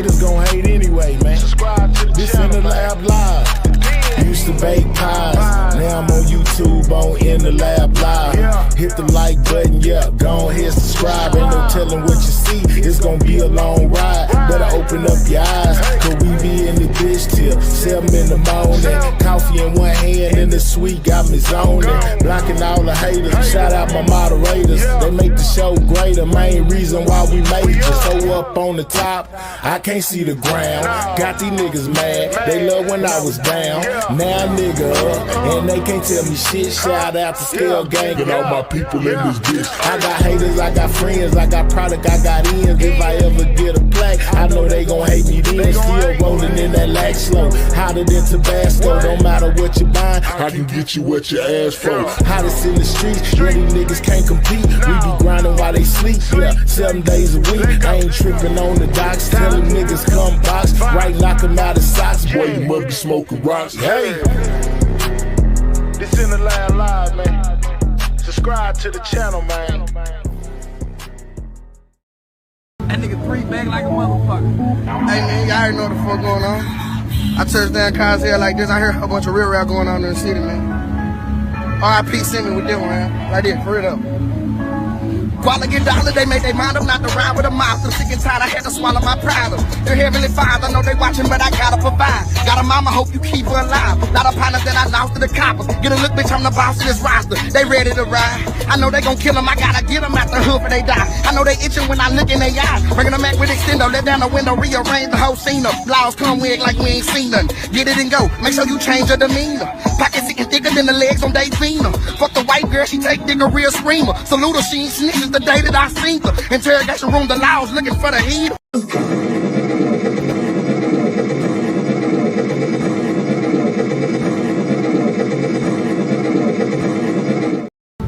Haters gon' hate anyway, man. Subscribe to the This channel, in the lab live. Used to bake pies, now I'm on YouTube on In the Lab Live. Hit the like button, yeah, go ahead subscribe. Ain't no telling what you see, it's gonna be a long ride. Better open up your eyes, cause we be in the bitch till 7 in the morning. Coffee in one hand and the sweet got me zoning. Blocking all the haters, shout out my moderators. They make the show greater, main reason why we major. So up on the top, I can't see the ground. Got these niggas mad, they love when I was down. Now nigga up, and they can't tell me shit. Shout out to Scale Gang and all my people in this bitch. I got haters, I got friends, I got product, I got ends. If I ever get a plaque, I know they gon' hate me then. Still rolling in that lack slow, hotter than Tabasco. Don't matter what you buying, I can get you what you ask for. Hottest in the streets, where these niggas can't compete. We be grinding while they sleep, yeah, 7 days a week. I ain't tripping on the docks, tell them niggas come box. Right, knock them out of socks, boy, you must be smoking rocks. Hey! This in the Lab Live, man. Subscribe to the channel, man. That nigga 3 bag like a motherfucker. Hey man, y'all already know what the fuck going on. I touched down cars here like this. I hear a bunch of real rap going on in the city, man. R.I.P. sent me with them, man. Right there, for it up. Quality dollar, they make their mind up not to ride with a mouth. I'm sick and tired, I had to swallow my pride. Dear Heavenly Father, I know they watching, but I gotta provide. Got a mama, hope you keep her alive. Lot of partners that I lost to the coppers. Get a look, bitch, I'm the boss of this roster. They ready to ride. I know they gon' kill them, I gotta get them out the hood before they die. I know they itching when I look in their eyes. Bringing them back with extendo, let down the window, rearrange the whole scene up. Laws come with like we ain't seen none. Get it and go, make sure you change your demeanor. Pockets sitting thicker than the legs on Davina. Fuck the white girl, she take dick a real screamer. Salute her, she ain't snitches the day that I seen her. Interrogation room, the laws looking for the heat.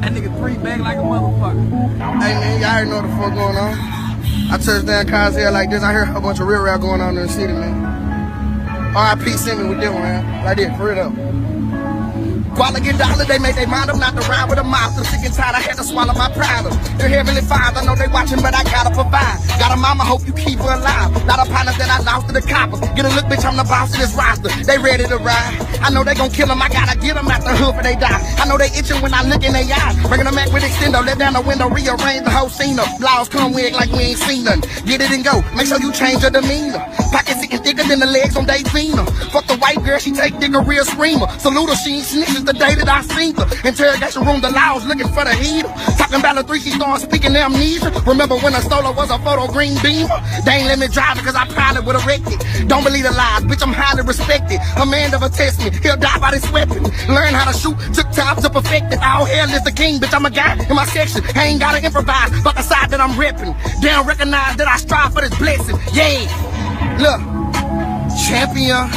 That nigga 3 bag like a motherfucker. Hey man, y'all already know what the fuck going on. I touched down cars here like this. I hear a bunch of real rap going on in the city, man. R.I.P. sent me with them, man. Right there, for it up. Quality dollar, they make their mind up not to ride with a mouth. I'm sick and tired, I had to swallow my pride. Dear Heavenly Father, I know they watching, but I gotta provide. Got a mama, hope you keep her alive. Lot of partners that I lost to the coppers. Get a look, bitch, I'm the boss of this roster. They ready to ride. I know they gon' kill them, I gotta get them out the hood before they die. I know they itching when I look in their eyes. Bringing them back with extendo, let down the window, rearrange the whole scene up. Laws come with like we ain't seen none. Get it and go, make sure you change your demeanor. Pockets sitting thicker than the legs on Davina. Fuck the white girl, she take dick a real screamer. Salute her, she ain't snitches the day that I seen her. Interrogation room, the laws looking for the heater. Talking about the 3, she started speaking amnesia. Remember when a solo was a photo green beamer? They ain't let me drive it cause I probably would've wrecked it. Don't believe the lies, bitch, I'm highly respected. A man never test me, he'll die by this weapon. Learn how to shoot, took time to perfect it. All hell is the king, bitch, I'm a guy in my section. I ain't gotta improvise, but the side that I'm repping. They don't recognize that I strive for this blessing. Yeah, look, champion,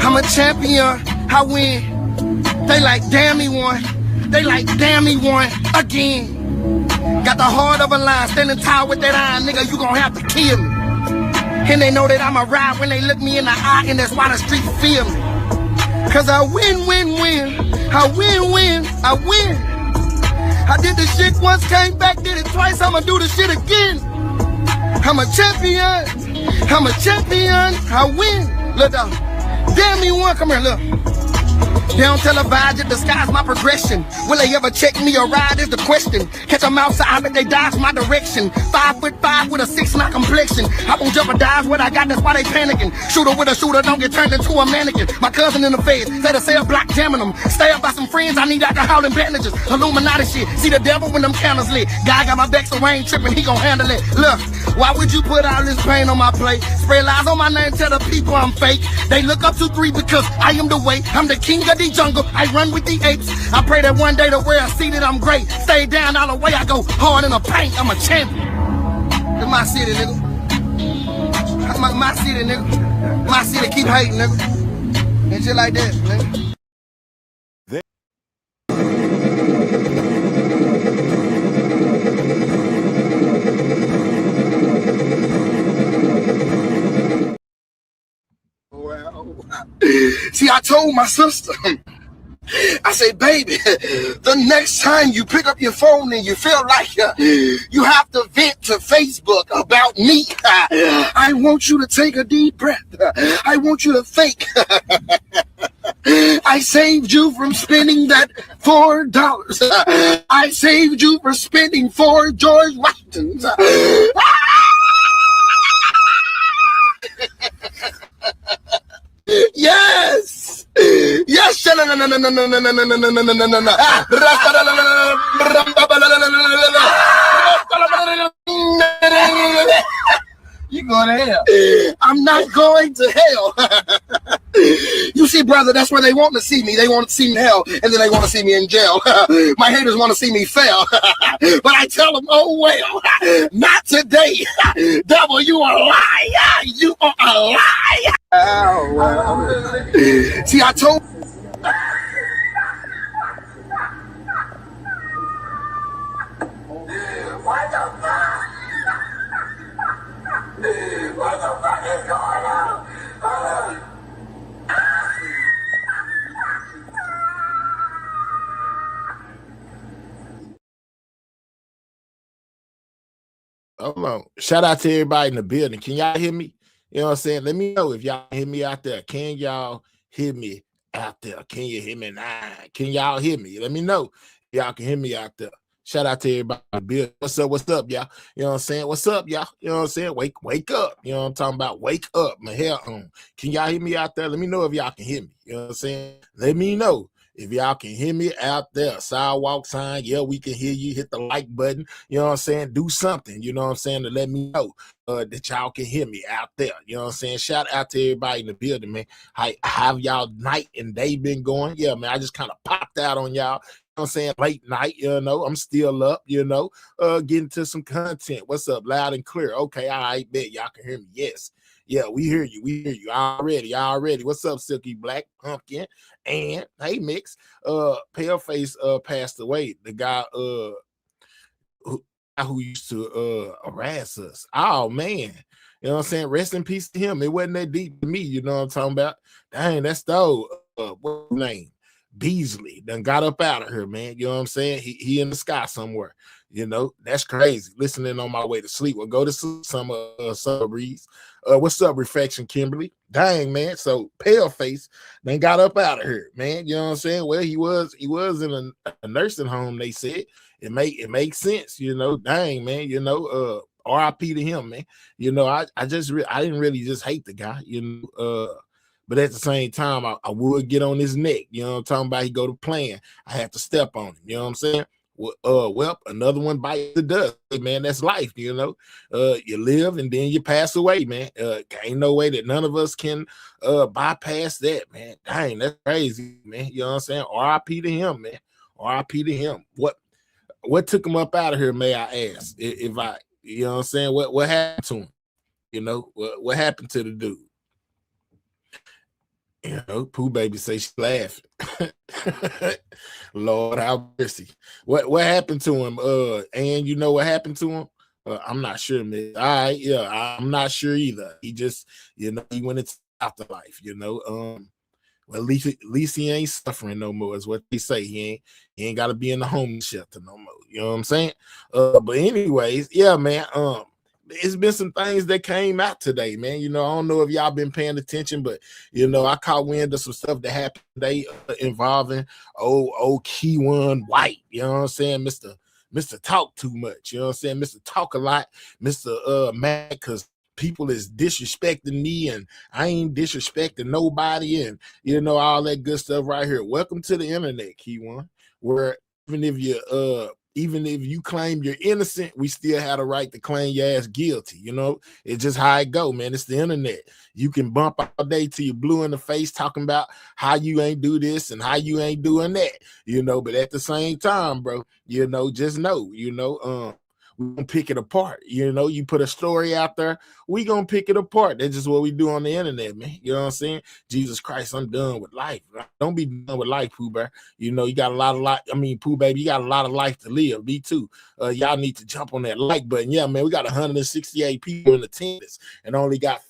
I'm a champion, I win. They like, damn, he won. They like, damn, he won again. Got the heart of a lion, standing tall with that iron, nigga, you gon' have to kill me. And they know that I'ma ride when they look me in the eye, and that's why the streets feel me. Cause I win, win, win. I win, win, I win. I did this shit once, came back, did it twice, I'ma do this shit again. I'm a champion. I'm a champion. I win. Look out. Damn, he won. Come here, look. They don't televise it, disguise my progression. Will they ever check me or ride is the question. Catch them outside, but they dodge my direction. 5'5" with a 6'9" complexion. I won't jeopardize what I got, that's why they panicking. Shooter with a shooter, don't get turned into a mannequin. My cousin in the feds, say the cell block jamming them. Stay up by some friends, I need alcohol and bandages. Illuminati shit, see the devil when them candles lit. Guy got my back, so I ain't tripping, he gon' handle it. Look, why would you put all this pain on my plate? Spread lies on my name, tell the people I'm fake. They look up to 3 because I am the way. I'm the king of the jungle, I run with the apes. I pray that one day the world see that I'm great. Stay down all the way, I go hard in the paint. I'm a champion. It's my city, nigga. My city, nigga. My city, keep hating, nigga. And shit like that, nigga. See, I told my sister, I say, baby, the next time you pick up your phone and you feel like you have to vent to Facebook about me, I want you to take a deep breath. I want you to think. I saved you from spending that $4. I saved you from spending 4 George Washingtons. Yes. Yes. You going to hell. I'm not going to hell. You see, brother, that's where they want to see me. They want to see me in hell, and then they want to see me in jail. My haters want to see me fail. But I tell them, oh, well, not today. Devil, you are a liar. You are a liar. Oh, well. See, I told What the fuck? What the fuck is going on? Hold on. Shout out to everybody in the building. Can y'all hear me? You know what I'm saying? Let me know if y'all hear me out there. Can y'all hear me out there? Can you hear me now? Can y'all hear me? Let me know if y'all can hear me out there. Shout out to everybody in the building. What's up, y'all? You know what I'm saying? What's up, y'all? You know what I'm saying? Wake up. You know what I'm talking about? Wake up. My hair on. Can y'all hear me out there? Let me know if y'all can hear me. You know what I'm saying? Let me know if y'all can hear me out there. Sidewalk sign. Yeah, we can hear you. Hit the like button. You know what I'm saying? Do something. You know what I'm saying? To let me know that y'all can hear me out there. You know what I'm saying? Shout out to everybody in the building, man. How have y'all night and day been going? Yeah, man. I just kind of popped out on y'all. I'm saying late night, you know, I'm still up, you know, getting to some content. What's up? Loud and clear. Okay, all right, bet y'all can hear me. Yes. Yeah, we hear you. We hear you already. What's up, Silky Black Pumpkin? And hey, Mix, Paleface passed away. The guy who used to harass us. Oh man. You know what I'm saying? Rest in peace to him. It wasn't that deep to me, you know what I'm talking about? Dang, that's dope. What's his name? Beasley done got up out of here, man. You know what I'm saying? He in the sky somewhere. You know, that's crazy. Listening on my way to sleep. Well, go to sleep, Summer Breeze. What's up, Reflection Kimberly? Dang, man. So Paleface done got up out of here, man. You know what I'm saying? Well, he was in a nursing home, they said. It makes sense, you know. Dang, man, you know, RIP to him, man. You know, I didn't really just hate the guy, you know, but at the same time, I would get on his neck. You know what I'm talking about? He go to playing. I have to step on him. You know what I'm saying? Well, another one bites the dust. Hey, man, that's life, you know. You live and then you pass away, man. Ain't no way that none of us can bypass that, man. Dang, that's crazy, man. You know what I'm saying? RIP to him, man. RIP to him. What took him up out of here, may I ask? If I, you know what I'm saying? What happened to him? You know, what happened to the dude? You know, Pooh Baby say she's laughing. Lord have mercy. What happened to him? And you know what happened to him? I'm not sure, man. All right, yeah, I'm not sure either. He just, you know, he went into afterlife, you know. Well, at least he ain't suffering no more, is what they say. He ain't gotta be in the homeless shelter no more. You know what I'm saying? But anyways, yeah, man. It's been some things that came out today, man. You know, I don't know if y'all been paying attention, but you know, I caught wind of some stuff that happened today involving old Keyone White. You know what I'm saying, Mr. Talk Too Much. You know what I'm saying, Mr. Talk a Lot, Mr. Mad because people is disrespecting me and I ain't disrespecting nobody, and you know all that good stuff right here. Welcome to the internet, Keyone, where even if you claim you're innocent, we still have a right to claim your ass guilty. You know, it's just how it go, man. It's the internet. You can bump all day till you're blue in the face talking about how you ain't do this and how you ain't doing that, you know, but at the same time, bro, you know, just know, you know, we're gonna pick it apart. You know, you put a story out there, we gonna pick it apart. That's just what we do on the internet, man. You know what I'm saying? Jesus Christ, I'm done with life. Don't be done with life, Pooh Bear. You know, you got a lot of life. I mean, Pooh Baby, you got a lot of life to live. Me too. Y'all need to jump on that like button. Yeah, man, we got 168 people in attendance and only got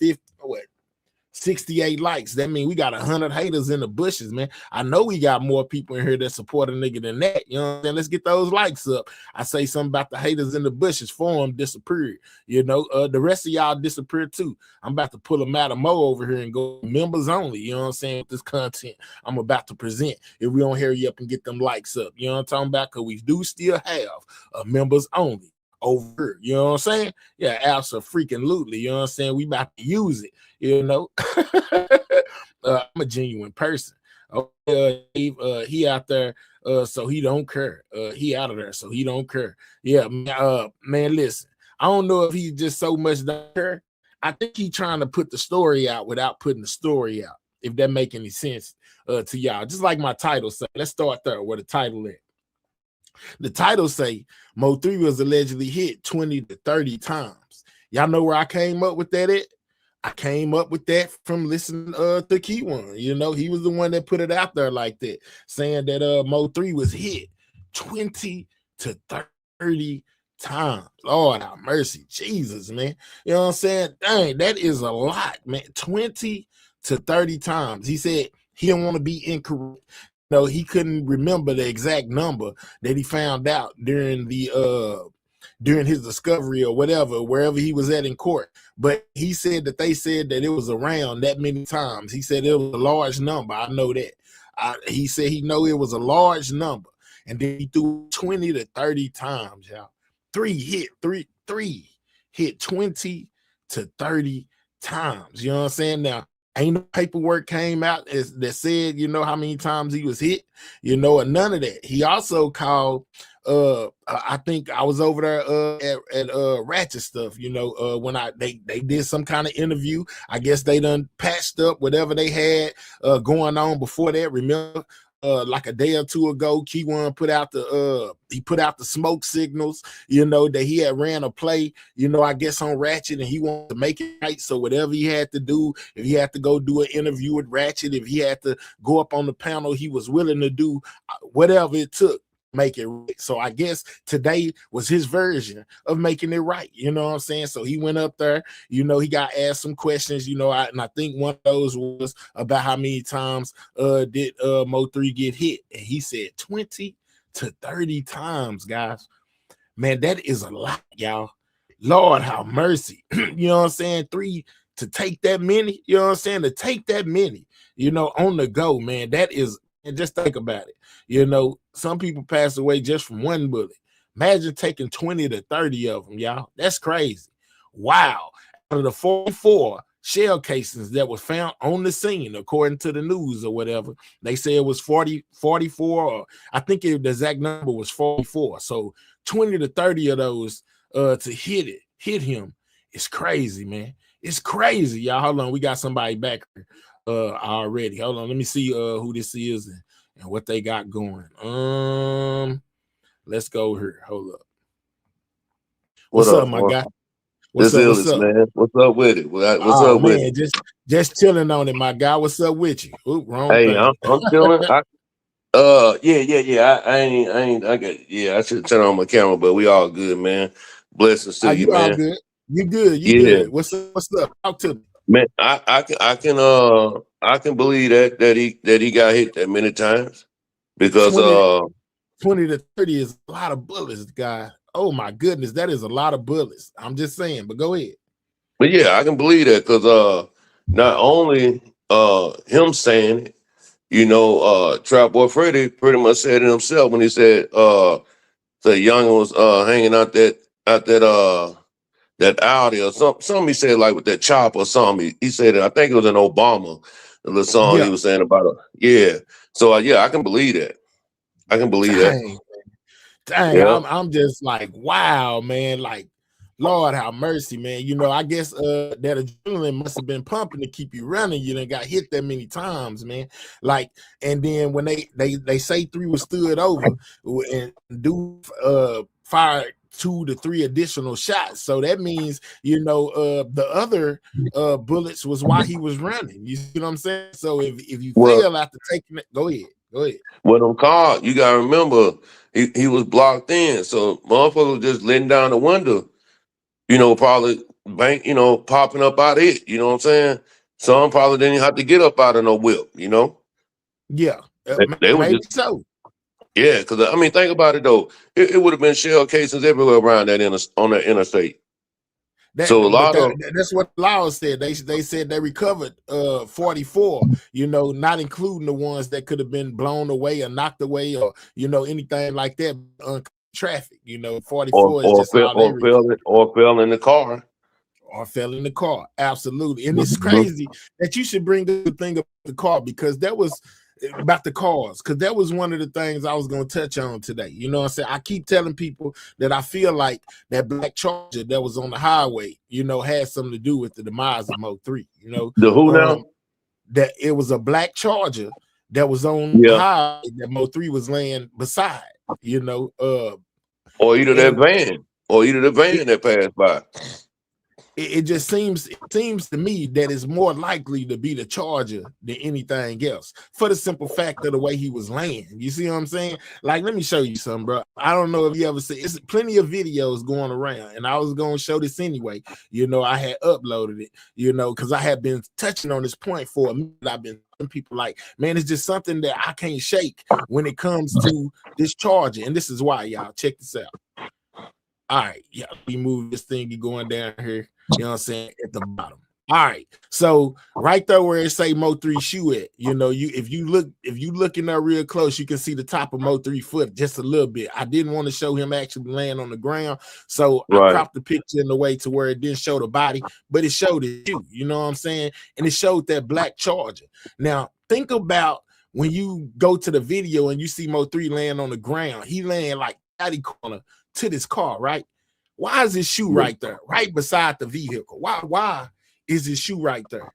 68 likes. That means we got 100 haters in the bushes, man. I know we got more people in here that support a nigga than that. You know what I'm saying? Let's get those likes up. I say something about the haters in the bushes. Forum disappeared. You know, the rest of y'all disappeared too. I'm about to pull a Madamo over here and go members only. You know what I'm saying? With this content I'm about to present. If we don't hurry up and get them likes up, you know what I'm talking about? Because we do still have members only over, you know what I'm saying? Yeah, absolutely. You know what I'm saying? We about to use it, you know. I'm a genuine person. He out there, so he don't care. He out of there, so he don't care. Yeah, man, listen. I don't know if he just so much don't care. I think he trying to put the story out without putting the story out, if that make any sense to y'all. Just like my title say. Let's start there where the title is. The title say Mo3 was allegedly hit 20 to 30 times. Y'all know where I came up with that at? I came up with that from listening to Key One. You know, he was the one that put it out there like that, saying that Mo3 was hit 20 to 30 times. Lord have mercy. Jesus, man. You know what I'm saying? Dang, that is a lot, man. 20 to 30 times. He said he didn't want to be incorrect. No, he couldn't remember the exact number that he found out during his discovery or whatever, wherever he was at in court. But he said that they said that it was around that many times. He said it was a large number. I know that. He said he know it was a large number. And then he threw 20 to 30 times, y'all. Three hit 20 to 30 times. You know what I'm saying? Now, ain't no paperwork came out that said, you know, how many times he was hit, you know, and none of that. He also called, I think I was over there at Ratchet Stuff, you know, when they did some kind of interview. I guess they done patched up whatever they had going on before that. Remember, like a day or two ago, Key One put out the smoke signals, you know, that he had ran a play, you know, I guess on Ratchet, and he wanted to make it right. So whatever he had to do, if he had to go do an interview with Ratchet, if he had to go up on the panel, he was willing to do whatever it took. Make it right. So I guess today was his version of making it right. You know what I'm saying? So he went up there, you know, he got asked some questions, you know, and I think one of those was about how many times did Mo3 get hit, and he said 20 to 30 times, guys. Man, that is a lot, y'all. Lord have mercy. You know what I'm saying? Three to take that many, you know what I'm saying? To take that many, you know, on the go, man. That is, and just think about it. You know, some people pass away just from one bullet. Imagine taking 20 to 30 of them, y'all. That's crazy. Wow. Out of the 44 shell casings that was found on the scene, according to the news or whatever, they say it was 44, or I think the exact number was 44. So 20 to 30 of those to hit him, it's crazy, man. It's crazy, y'all. Hold on, we got somebody back here already. Hold on, let me see who this is and what they got going. Let's go here. Hold up. What's up, my guy? What's up? Man. What's up with it? What's up with it? Just chilling on it, my guy. What's up with you? Ooh, wrong Hey, thing. I'm chilling. Yeah. I should turn on my camera, but we all good, man. Blessings to you, You all man. good? You good? You Yeah, good? What's up? Talk to me. man. I can believe that he got hit that many times because 20 to 30 is a lot of bullets, guy. Oh my goodness, that is a lot of bullets. I'm just saying, but go ahead. but yeah, I can believe that because not only him saying it, you know, Trap Boy Freddy pretty much said it himself when he said the young was hanging out that Audi or something he said like with that chop or something. He said it, I think it was an Obama, the little song he Yeah. was saying about it. Yeah. So yeah, I can believe that. I can believe that. Dang, Yeah. I'm just like, wow, man. Like, Lord have mercy, man. You know, I guess that adrenaline must have been pumping to keep you running. You done got hit that many times, man. Like, and then when they say 3 was stood over and do fired 2 to 3 additional shots. So that means, you know, the other bullets was while he was running. You see what I'm saying? So if you Well, fail after taking it, go ahead. when I'm caught, you gotta remember he was blocked in. So motherfuckers just letting down the window, you know, probably bank, you know, popping up out of it. You know what I'm saying? Some probably didn't even have to get up out of no whip, you know. Yeah, They were maybe just so. yeah, because I mean, think about it though. It would have been shell casings everywhere around that on that interstate. So a But lot of that's what the law said. They said they recovered 44, not including the ones that could have been blown away or knocked away or anything like that on traffic. 44 is just all they recovered. or fell in the car. Or fell in the car. Absolutely. And it's Mhm. crazy that you should bring the thing up the car because that was about the cars, because that was one of the things I was going to touch on today. You know what I'm saying? I keep telling people that I feel like that black Charger that was on the highway, had something to do with the demise of Mo3. The who now? That it was a black Charger that was on the Yeah. highway that Mo3 was laying beside, Or either that and van, or either the van that passed by. it just seems to me that it's more likely to be the Charger than anything else for the simple fact of the way he was laying. You see what I'm saying? Like, let me show you something, bro. I don't know if you ever see it's plenty of videos going around, and I was going to show this anyway. I had uploaded it, because I had been touching on this point for a minute. I've been people like, man, it's just something that I can't shake when it comes to this Charger, and this is why, y'all. Check this out. All right, yeah, we move this thing going down here. You know what I'm saying? At the bottom. All right. So right there where it say Mo3 shoe at, if you look in there real close, you can see the top of Mo3 foot just a little bit. I didn't want to show him actually laying on the ground. So I cropped the picture in the way to where it didn't show the body, but it showed his shoe. You know what I'm saying? And it showed that black Charger. Now think about when you go to the video and you see Mo3 laying on the ground, he laying like catty corner to this car, right? Why is his shoe right there, right beside the vehicle? Why is his shoe right there?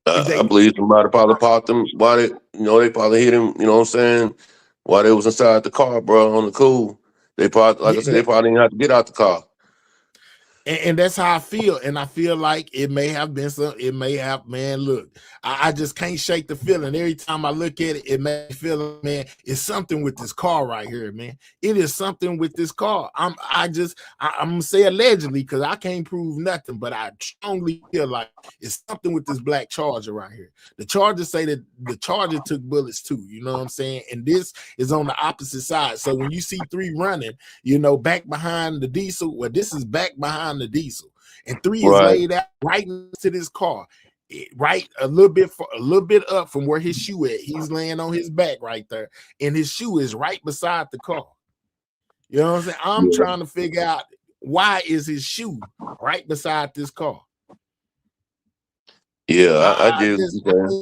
I believe somebody probably popped him. Why they probably hit him. You know what I'm saying? While they was inside the car, bro, on the cool. They probably, like I said, they probably didn't have to get out the car. And that's how I feel. And I feel like it may have been man, look, I just can't shake the feeling. Every time I look at it, it may feel, man, it's something with this car right here, man. It is something with this car. I'm gonna say allegedly because I can't prove nothing, but I strongly feel like it's something with this black Charger right here. The Charger say that the Charger took bullets too, you know what I'm saying? And this is on the opposite side. So when you see 3 running, back behind the diesel, well, this is back behind the diesel, and 3 is laid out right into this car, right a little bit up from where his shoe at. He's laying on his back right there, and his shoe is right beside the car. You know what I'm saying? I'm trying to figure out why is his shoe right beside this car. Yeah, I can't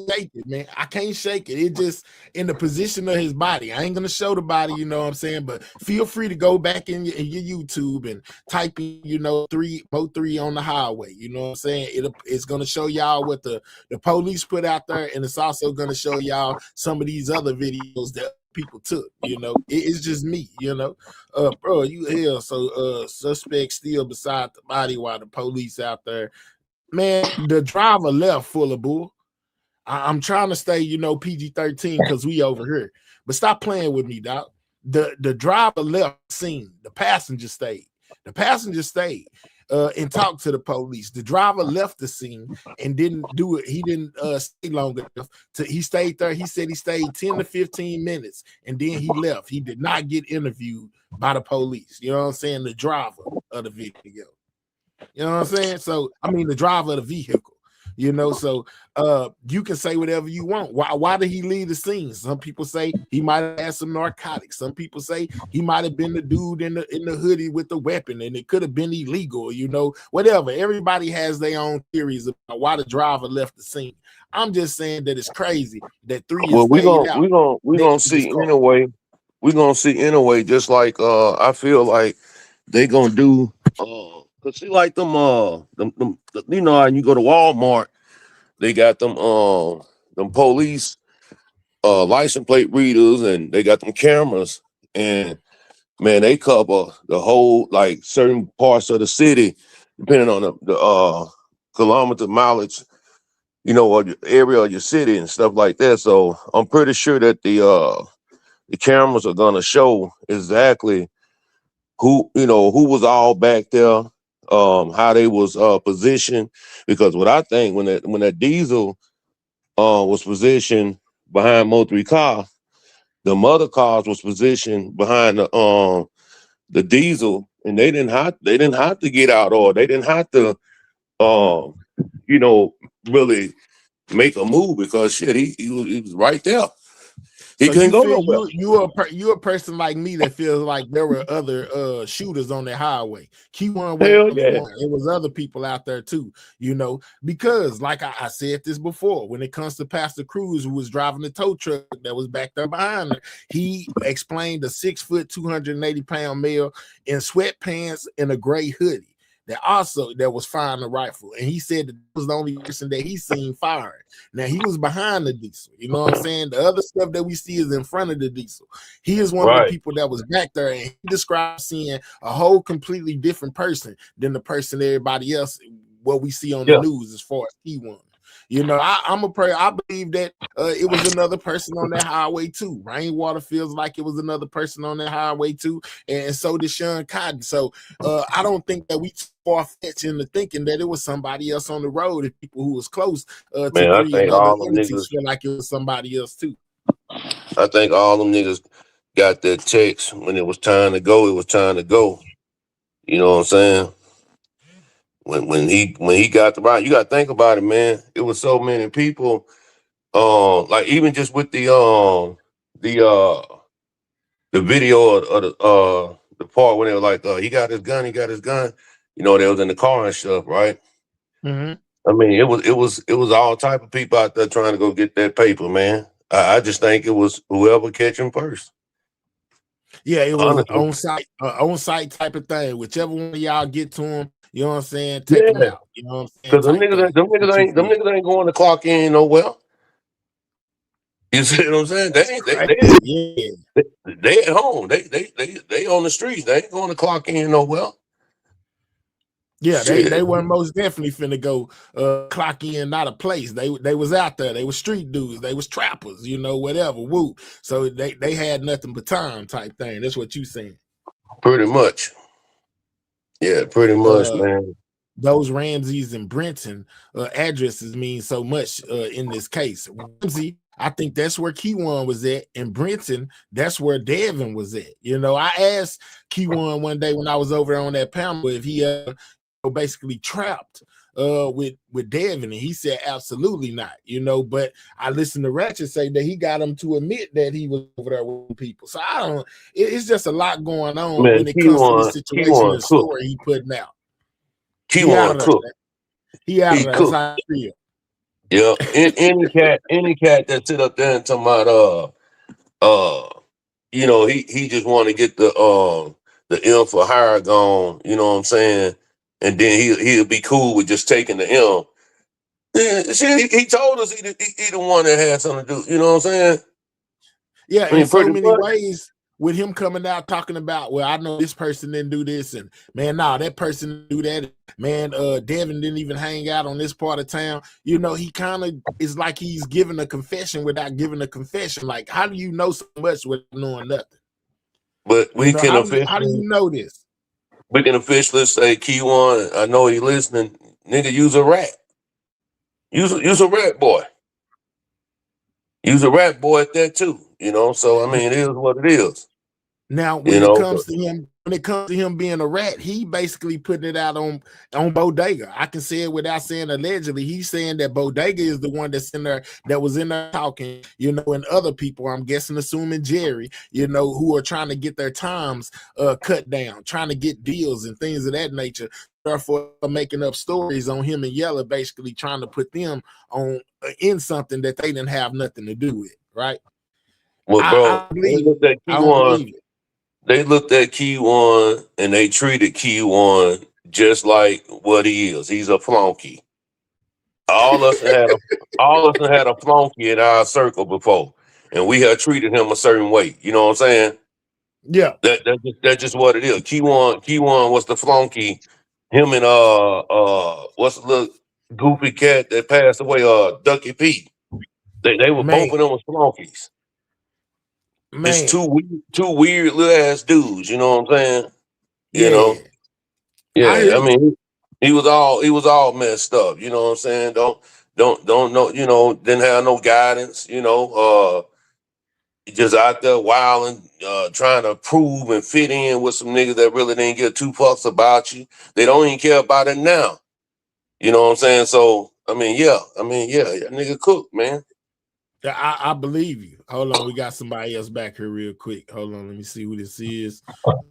shake it, man. I can't shake it. It just in the position of his body. I ain't gonna show the body, you know what I'm saying? But feel free to go back in your YouTube and type in, Mo3 on the highway. You know what I'm saying? It's gonna show y'all what the police put out there, and it's also gonna show y'all some of these other videos that people took. It's just me, bro. You hell. So suspect still beside the body while the police out there. Man, the driver left full of bull. I'm trying to stay, PG-13 because we over here. But stop playing with me, dog. The driver left the scene. The passenger stayed. And talked to the police. The driver left the scene and didn't do it. He didn't stay long enough. He stayed there. He said he stayed 10 to 15 minutes and then he left. He did not get interviewed by the police. You know what I'm saying? The driver of the video. You know what I'm saying? So, I mean, the driver of the vehicle, so you can say whatever you want. Why did he leave the scene? Some people say he might have had some narcotics. Some people say he might have been the dude in the hoodie with the weapon and it could have been illegal, whatever. Everybody has their own theories about why the driver left the scene. I'm just saying that it's crazy that 3 is we're gonna see anyway. We're gonna see anyway, just like I feel like they gonna do cause see like them you know, and you go to Walmart, they got them police license plate readers and they got them cameras, and man, they cover the whole like certain parts of the city depending on the kilometer mileage, or the area of your city and stuff like that. So I'm pretty sure that the cameras are gonna show exactly who was all back there. how they was positioned. Because what I think when that diesel was positioned behind Mo3 car, the mother cars was positioned behind the diesel, and they didn't have to get out, or they didn't have to um you know really make a move, because shit, he was right there. He So couldn't you go feel nowhere. you a person like me that feels like there were other shooters on that highway. Key1 wasn't Hell the only yeah. one. It was other people out there too, because like I said this before, when it comes to Pastor Cruz, who was driving the tow truck that was back there behind her, he explained a 6 foot, 280-pound male in sweatpants and a gray hoodie that was firing a rifle. And he said that was the only person that he seen firing. Now he was behind the diesel, you know what I'm saying? The other stuff that we see is in front of the diesel. He is one of the Right. people that was back there, and he described seeing a whole completely different person than the person everybody else what we see on the Yeah. news as far as Key1. I'm a prayer. I believe that it was another person on that highway too. Rainwater feels like it was another person on that highway too, and so did Sean Cotton. So I don't think that we far-fetched into thinking that it was somebody else on the road. If people who was close to Man, I 3 and think other all them entities niggas feel like it was somebody else too. I think all them niggas got that text when it was time to go, it was time to go. You know what I'm saying? When he got the right, you gotta think about it, man. It was so many people, like even just with the the video of the part when they were like, he got his gun, they was in the car and stuff, right? Mm-hmm. I mean, it was all type of people out there trying to go get that paper, man. I just think it was whoever catch him first. Yeah, it was Honestly. on site type of thing. Whichever one of y'all get to him, you know what I'm saying, take them Yeah. out. You know what I'm saying, Because them type niggas, thing. them What niggas you ain't them feel? niggas ain't going to clock in nowhere. You see what I'm saying? They ain't Right? Yeah. they at home. They on the streets. They ain't going to clock in nowhere. Yeah, they Shit. weren't most definitely finna go clock in, not a place. They was out there. They was street dudes. They was trappers, whatever. Woo. So they had nothing but time type thing. That's what you saying. Pretty much. Yeah, pretty much, Uh, man. those Ramses and Brenton addresses mean so much in this case. Ramsey, I think that's where Key1 was at, and Brenton, that's where Devin was at. I asked Key1 one day when I was over on that panel if he basically trapped with Devin, and he said absolutely not. But I listened to Ratchet say that he got him to admit that he was over there with people. So I don't. It's just a lot going on Man, when it comes to the situation and Key1 the cook. story he putting out. He out Key1 of there. cook. Man. He out of He there. That's cook. how I feel. Yeah. Any cat that sit up there and talking about he just want to get the M for hire gone, you know what I'm saying? And then he'll be cool with just taking the M. Yeah, shit, he told us he the one that had something to do, you know what I'm saying? Yeah, I in mean, so pretty many much. ways, with him coming out talking about, well, I know this person didn't do this, and man, that person didn't do that. Man, Devin didn't even hang out on this part of town. He kind of is like he's giving a confession without giving a confession. Like, how do you know so much without knowing nothing? But we can How do you know this? say Key1, I know he listening, nigga, use a rat. Use a rat boy. Use a rat boy at that too, So I mean, it is what it is. Now, when it comes to him being a rat, he basically putting it out on Bodega. I can say it without saying allegedly. He's saying that Bodega is the one that's in there, that was in there talking, and other people, I'm guessing, assuming Jerry, who are trying to get their times cut down, trying to get deals and things of that nature. Therefore, making up stories on him and Yella, basically trying to put them on in something that they didn't have nothing to do with, right? Well, bro, I don't believe it. They looked at Key1 and they treated Key1 just like what he is. He's a flunky. All us done had a flunky in our circle before, and we have treated him a certain way. You know what I'm saying? Yeah. That's just what it is. Key1 was the flunky. Him and what's the little goofy cat that passed away? Ducky P. They were Man, both of them was flunkies. Just man, two weird little ass dudes. You know what I'm saying? You yeah, know. I Yeah, hear I you. mean, He was all messed up. You know what I'm saying? Don't know. You know, didn't have no guidance. You know, just out there wilding, trying to prove and fit in with some niggas that really didn't give two fucks about you. They don't even care about it now. You know what I'm saying? So I mean, yeah, that nigga cook, man. Yeah, I believe you. Hold on, we got somebody else back here real quick. Hold on, let me see who this is.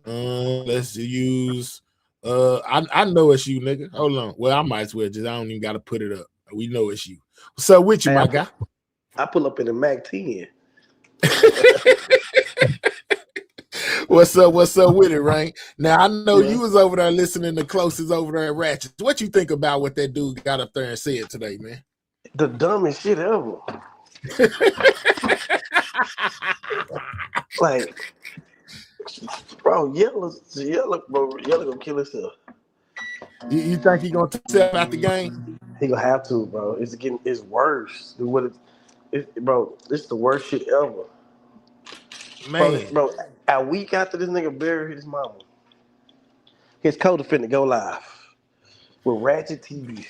Let's use I know it's you, nigga. Hold on. Well, I might as well just I don't even gotta put it up. We know it's you. What's up with you, Hey, my guy? I pull up in the Mac 10. What's up with it, right? Now I know Yeah. you was over there listening to Closest over there at Ratchet. What you think about what that dude got up there and said today, man? The dumbest shit ever. Like, bro, yellow, bro, yellow gonna kill himself. You think he gonna take himself out the game? He gonna have to, bro. It's worse than what bro. This is the worst shit ever, Man, bro. A week after this nigga buried his mama, his co-defendant go live with Ratchet TV.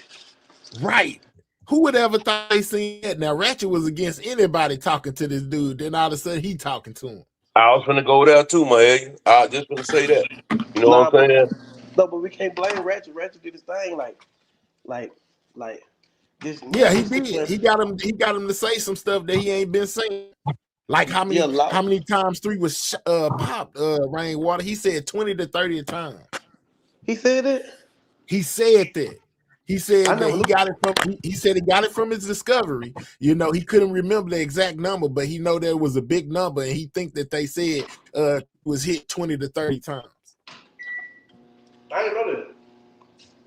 right. Who would ever thought they seen that? Now Ratchet was against anybody talking to this dude. Then all of a sudden he talking to him. I was gonna go there too, man. I was just gonna say that. You know Nah, what I'm but saying? no, but we can't blame Ratchet. Ratchet did his thing, like, this Yeah, he never six did. man. He got him to say some stuff that he ain't been saying. Like how Yeah, many times 3 was popped rainwater? He said 20 to 30 times. he said it. He said that. He I said that never he looked. got it from he said he got it from his discovery. You know, he couldn't remember the exact number, but he know there was a big number and he think that they said was hit 20 to 30 times. I didn't know that.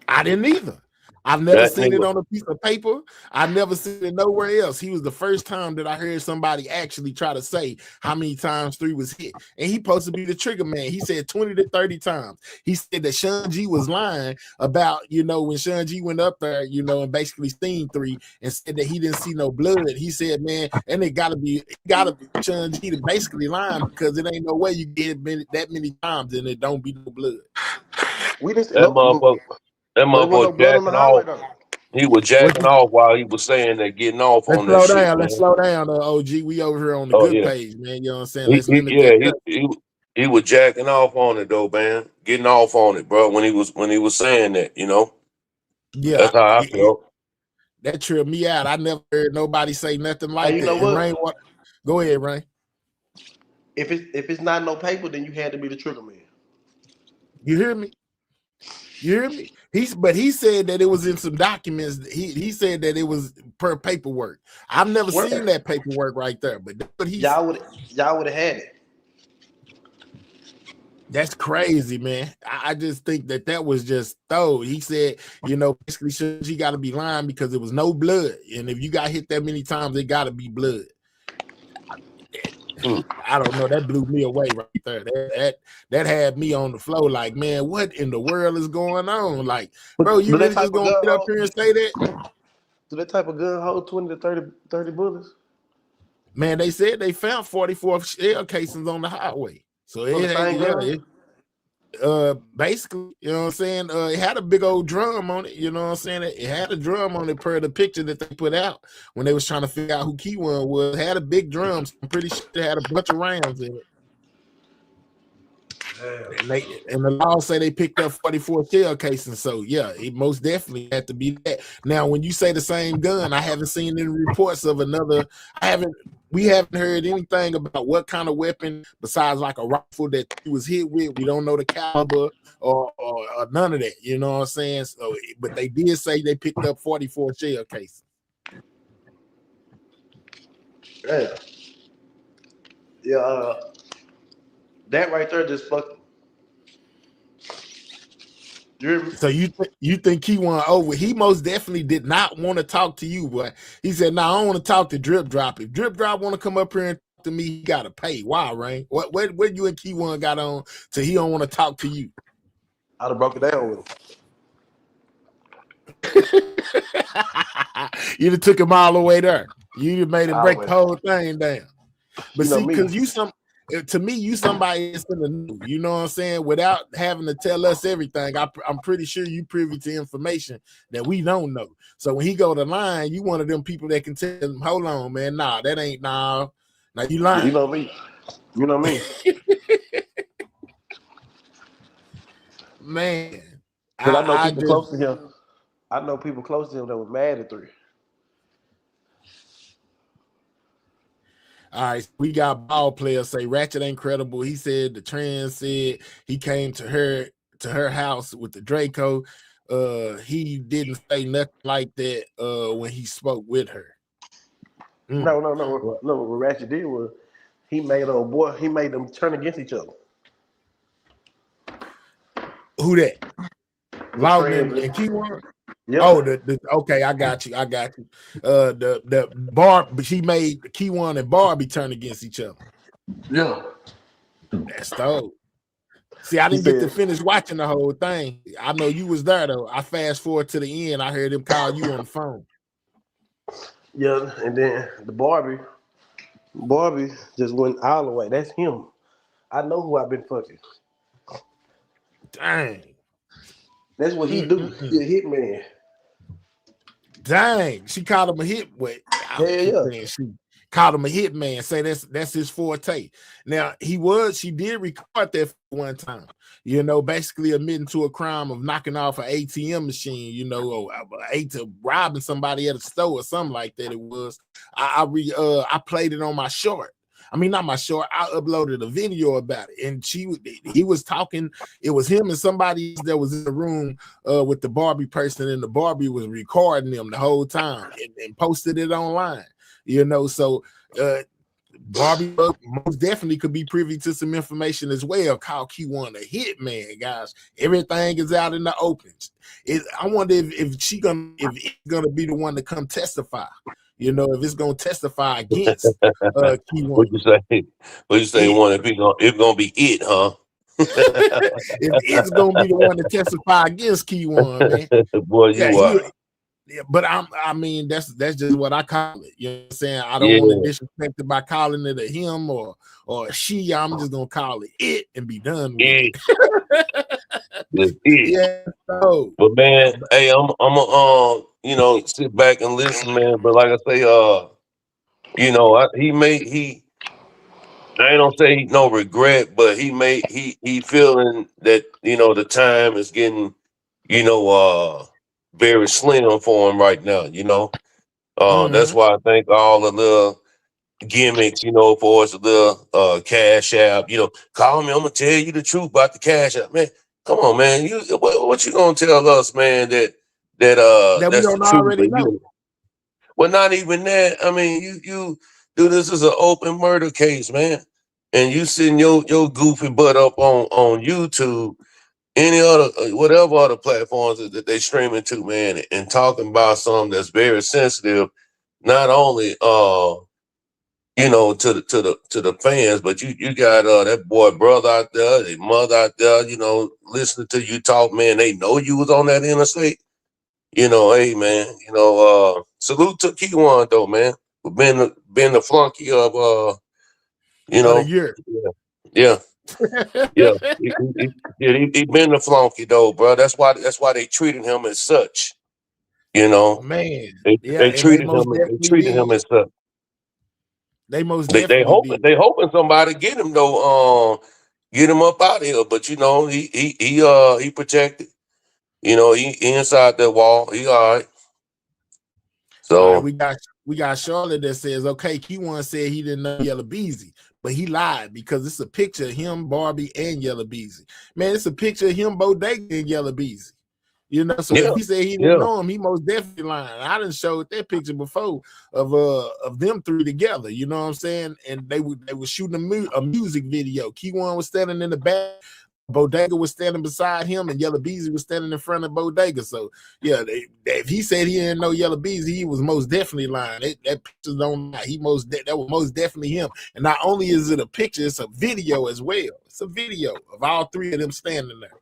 I didn't either. I've never That seen it nigga, on a piece of paper. I've never seen it nowhere else. He was the first time that I heard somebody actually try to say how many times 3 was hit. And he supposed to be the trigger man. He said 20 to 30 times. He said that Sean G was lying about, you know, when Sean G went up there, you know, and basically seen 3 and said that he didn't see no blood. He said, man, and it gotta be Sean G to basically lying because it ain't no way you get it that many times and it don't be no blood. We didn't see that no, motherfucker, that but there wasn't no motherfucker blood on the jacking highway off. though. He was What jacking you, off while he was saying that, getting off let's on that slow shit, down. Let's man. slow down, OG. We over here on the Oh good yeah, page, man. You know what I'm saying? Let's limit yeah, that up. he was jacking off on it though, man. Getting off on it, bro. When he was saying that, you know, Yeah, that's how I felt. that tripped me out. I never heard nobody say nothing Hey, like you know that. And what? Rain, go ahead, Rain. If it's not no paper, then you had to be the trigger man. You hear me? You hear me? He said that it was in some documents. He said that it was per paperwork. I've never seen Where that paperwork right there, but that's what he said. y'all would have had it. That's crazy, man. I just think that was just he said, you know, basically she got to be lying because there was no blood, and if you got hit that many times, it got to be blood. Hmm. I don't know. That blew me away right there. That had me on the floor. Like, man, what in the world is going on? Like, bro, you Do that really type just of gonna gun get up hold? here and say that? Do that type of gun hold 20 to 30 bullets Man, they said they found 44 shell casings on the highway. So from the same gun? basically, you know what I'm saying? It had a big old drum on it, you know what I'm saying? It had a drum on it per the picture that they put out when they was trying to figure out who Key One was. It had a big drum. So I'm pretty sure it had a bunch of rounds in it. And the law say they picked up 44 shell casings. So yeah, it most definitely had to be that. Now, when you say the same gun, I haven't seen any reports of another. We haven't heard anything about what kind of weapon besides like a rifle that he was hit with. We don't know the caliber or none of that. You know what I'm saying? So, but they did say they picked up 44 shell cases. Yeah. Yeah. That right there just fucking. You hear me? So you think he won over? He most definitely did not want to talk to you, but he said, "No, I don't want to talk to Drip Drop. If Drip Drop want to come up here and talk to me, he got to pay." Why, Rain? What you and Key One got on so he don't want to talk to you? I'd have broke it down with him. You took him all the way there. You made him break Always. the whole thing down. But You know see, me. because you To me, you somebody that's in the know, you know what I'm saying, without having to tell us everything. I'm pretty sure you privy to information that we don't know. So when he go to line, you one of them people that can tell him, hold on, man, nah, that ain't nah. Now you lying. You know me. You know me. Man, Because I know I people just close to him. I know people close to him that was mad at 3. all right. We got ball players say Ratchet ain't credible. He said the trans said he came to her house with the Draco. He didn't say nothing like that when he spoke with her. No. What Ratchet did was he made them turn against each other. Who that? The Loudon trans. and Keyword? Yep. Oh, the okay, I got you. The But she made Key1 and Barbie turn against each other. Yeah. That's dope. See, I He didn't get to said, finish watching the whole thing. I know you was there though. I fast forward to the end. I heard him call you on the phone. yeah, and then the Barbie just went all the way. That's him. I know who I've been fucking. Dang. That's what he do. He a hitman. Dang. She called him a hit. Wait, I keep Yeah. saying she called him a hitman. Say that's his forte. Now she did record that one time. You know, basically admitting to a crime of knocking off an ATM machine. You know, or robbing somebody at a store or something like that. It was. I played it on my short. I mean, not my short. I uploaded a video about it, and he was talking. It was him and somebody that was in the room with the Barbie person, and the Barbie was recording them the whole time and posted it online. You know, so Barbie most definitely could be privy to some information as well. Call Q1 a hitman, guys. Everything is out in the open. I wonder if it's gonna be the one to come testify. You know, if it's gonna testify against Q1. What you say? What you say? One, it's gonna be it, huh? If it's gonna be the one to testify against Q1, man. Boy, you are. But I mean, that's just what I call it. You know what I'm saying? I don't Yeah. want to disrespect it by calling it a him or she. I'm just gonna call it and be done with it. It's it. Yeah. So, But man, hey, I'm a sit back and listen, man. But like I say, I ain't gonna say no regret, but he feeling that the time is getting very slim for him right now. That's why I think all the little gimmicks, for us, the little cash app, call me, I'm gonna tell you the truth about the cash app, man. Come on, man. What you gonna tell us, man? That that we that's the don't truth. already know. Well, not even that. I mean, you do this as an open murder case, man, and you sitting your goofy butt up on YouTube, any other whatever other platforms that they streaming to, man, and talking about something that's very sensitive, not only to the fans, but you got that boy brother out there, his mother out there, listening to you talk, man. They know you was on that interstate. Hey man, salute to Key1 though, man. For being the flunky of Of the year. yeah. Yeah. He been the flunky though, bro. That's why they treated him as such. Man. They Yeah, they and they treated him most they definitely treated him did. as such. They most They definitely did. hoping somebody get him though, get him up out of here. But he protected. He inside that wall. He all right. All right, So we got Charlotte that says, okay, Q1 said he didn't know Yellow Beezy, but he lied because it's a picture of him, Barbie, and Yellow Beezy. Man, it's a picture of him, Bodega, and Yellow Beezy. So yeah, if he said he didn't know him, he most definitely lying. I done showed that picture before of them three together. You know what I'm saying? And they were shooting a music video. Q1 was standing in the back. Bodega was standing beside him, and Yellow Beezy was standing in front of Bodega. So, yeah, if he said he didn't know Yellow Beezy, he was most definitely lying. That picture don't lie. That was most definitely him. And not only is it a picture, it's a video as well. It's a video of all three of them standing there.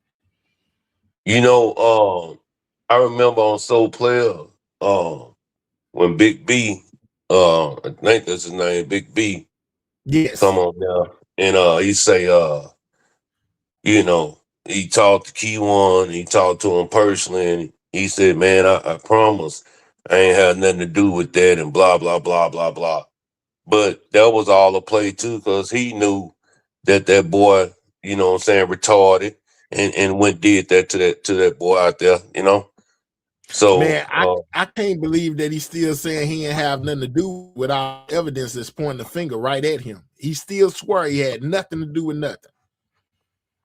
I remember on Soul Player, when Big B, I think that's his name, Big B. Yes. Come on now. and he say, you know, he talked to Key One, he talked to him personally, and he said, "Man, I promise, I ain't had nothing to do with that," and blah blah blah blah blah. But that was all a play too, because he knew that boy, you know what I'm saying, retarded, and went did that to that boy out there, you know. So Man, I can't believe that he's still saying he ain't have nothing to do without evidence that's pointing the finger right at him. He still swear he had nothing to do with nothing.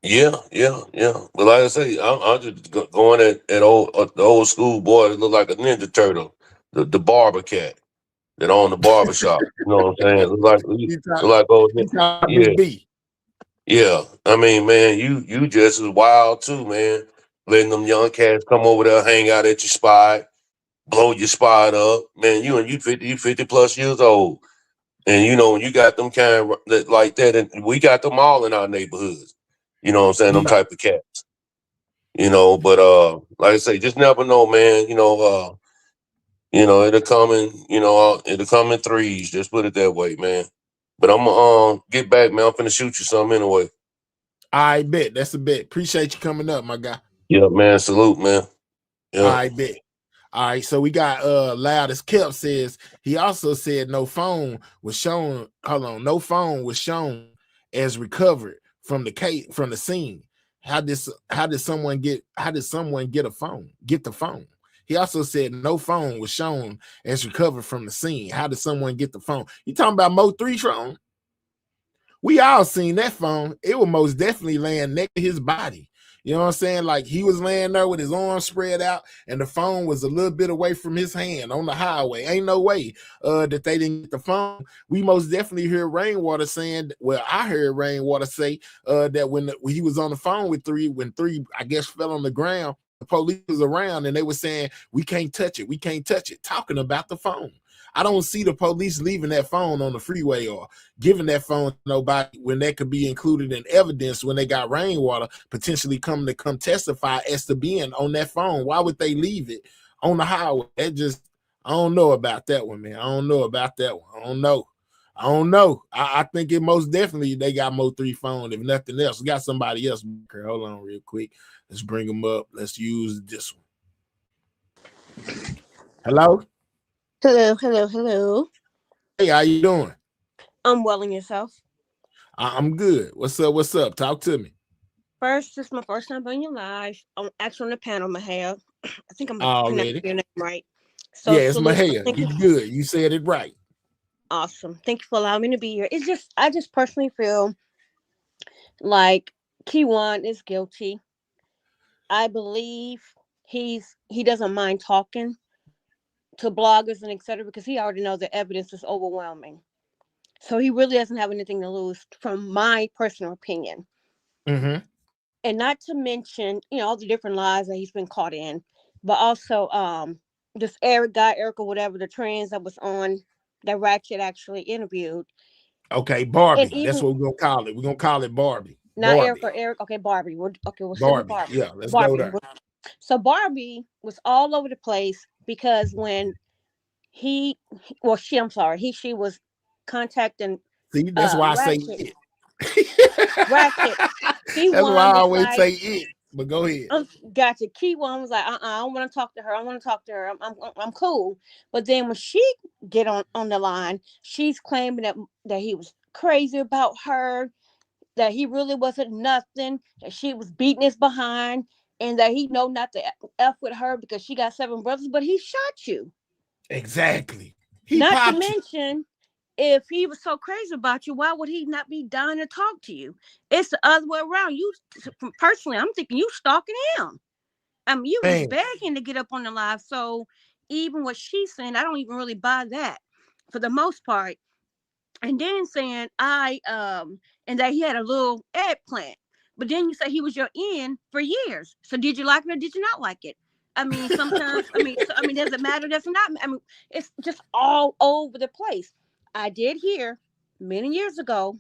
yeah, yeah, yeah. But like I say, I'm just going at the old school boy that look like a Ninja Turtle, the barber cat that owned the barber shop. You know what I'm saying? He Look like old, talk yeah, Big B. yeah. I mean, man, you just as wild too, man. Letting them young cats come over there, hang out at your spot, blow your spot up, man. You 50 plus years old, and you know when you got them like that, and we got them all in our neighborhoods. You know what I'm saying? Them Yeah. type of cats. You know, but like I say, just never know, man. It'll come in. It'll come in threes. Just put it that way, man. But I'm gonna get back, man. I'm finna shoot you something anyway. I bet. That's a bet. Appreciate you coming up, my guy. Yeah, man. Salute, man. Yeah. I bet. All right, so we got Loud as Kept says he also said no phone was shown. Hold on, no phone was shown as recovered from the scene. How did someone get a phone? Get the phone. He also said no phone was shown as recovered from the scene. How did someone get the phone? You talking about Mo 3 phone? We all seen that phone. It was most definitely laying next to his body. You know what I'm saying? Like he was laying there with his arms spread out, and the phone was a little bit away from his hand on the highway. Ain't no way that they didn't get the phone. We most definitely heard Rainwater saying, well, I heard Rainwater say that when he was on the phone with when 3, I guess, fell on the ground, the police was around and they were saying, we can't touch it, talking about the phone. I don't see the police leaving that phone on the freeway or giving that phone to nobody when that could be included in evidence when they got Rainwater potentially come testify as to being on that phone. Why would they leave it on the highway? I don't know about that one, man. I don't know about that one. I don't know. I think it most definitely they got Mo 3 phone, if nothing else. We got somebody else. Hold on real quick. Let's bring them up. Let's use this one. Hello? Hello. Hey, how you doing? I'm well, and yourself? I'm good. What's up? Talk to me. First, this is my first time being live. I'm actually on the panel, Mahaya. I think I'm pronouncing Already. your name right. So, Yeah, it's salute. Mahaya. You good. You said it right. Awesome. Thank you for allowing me to be here. I just personally feel like Keywan is guilty. I believe he doesn't mind talking to bloggers and etc. because he already knows the evidence is overwhelming. So he really doesn't have anything to lose, from my personal opinion. Mm-hmm. And not to mention, all the different lies that he's been caught in, but also this Eric or whatever, the trans that was on that Ratchet actually interviewed. Okay, And Barbie. That's even what we're gonna call it. We're gonna call it Barbie. not Barbie. Eric, okay, Barbie. We'll stick with Barbie. Barbie. Yeah, let's go Barbie. there. So Barbie was all over the place because when she was contacting See, that's why I say Ratchet. it. Ratchet. That's why Keywan I was always like, say it. But go ahead. Gotcha. Keywan was like, I don't want to talk to her. I want to talk to her. I'm cool. But then when she get on the line, she's claiming that he was crazy about her, that he really wasn't nothing, that she was beating his behind, and that he know not to F with her because she got 7 brothers, but he shot you. Exactly. He Not to popped you. mention, if he was so crazy about you, why would he not be dying to talk to you? It's the other way around. You personally, I'm thinking you stalking him. I mean, you was Man. begging to get up on the live. So even what she's saying, I don't even really buy that for the most part. And then saying and that he had a little eggplant. But then you say he was your in for years. So did you like it or did you not like it? I mean, sometimes does it matter? Does it not? I mean, it's just all over the place. I did hear many years ago,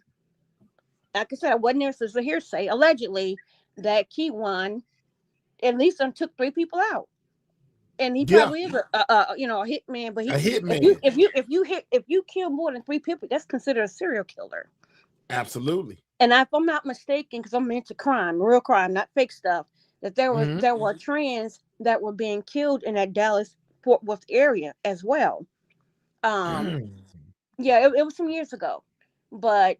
like I said, I wasn't there, so it's a hearsay, allegedly, that Keywan at least took 3 people out. And he Yeah. probably is a hitman, but A hitman. if you kill more than 3 people, that's considered a serial killer. Absolutely. And if I'm not mistaken, because I'm into crime, real crime, not fake stuff, that Hmm. there were trans that were being killed in that Dallas Fort Worth area as well. Um, yeah, it was some years ago, but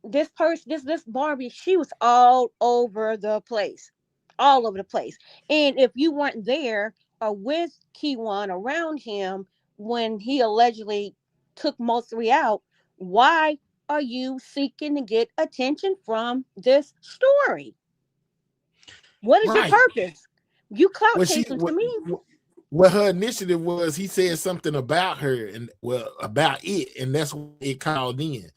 this person, this Barbie, she was all over the place. And if you weren't there or with Keywan around him when he allegedly took Mosley out, why are you seeking to get attention from this story? What is your Right. purpose? You clout Well, chasing to me. what her initiative was, he said something about her and well about it, and that's what it called in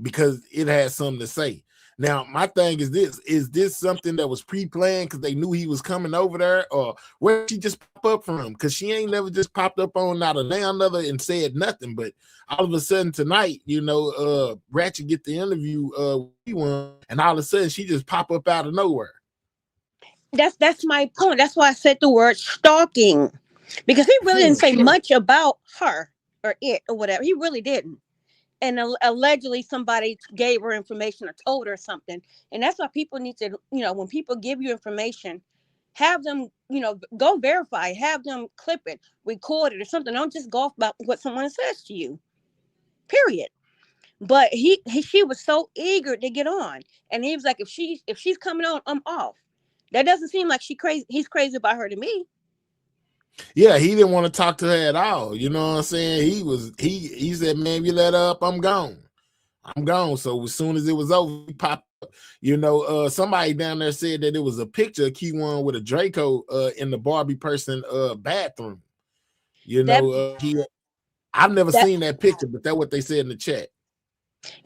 because it had something to say. Now, my thing is this: is this something that was pre-planned because they knew he was coming over there, or where did she just pop up from? Because she ain't never just popped up on not a damn another and said nothing. But all of a sudden tonight, Ratchet get the interview one, and all of a sudden she just pop up out of nowhere. That's my point. That's why I said the word stalking. Because he really didn't say much about her or it or whatever. He really didn't. And allegedly somebody gave her information or told her something. And that's why people need to, when people give you information, have them, go verify, have them clip it, record it or something. Don't just go off about what someone says to you. Period. But she was so eager to get on. And he was like, if she's coming on, I'm off. That doesn't seem like he's crazy about her to me. Yeah, he didn't want to talk to her at all. You know what I'm saying? He said, "Man, you let her up, I'm gone. I'm gone." So as soon as it was over, he popped up. Somebody down there said that it was a picture of Keyone with a Draco in the Barbie person bathroom. That I've never that seen that picture, but that's what they said in the chat.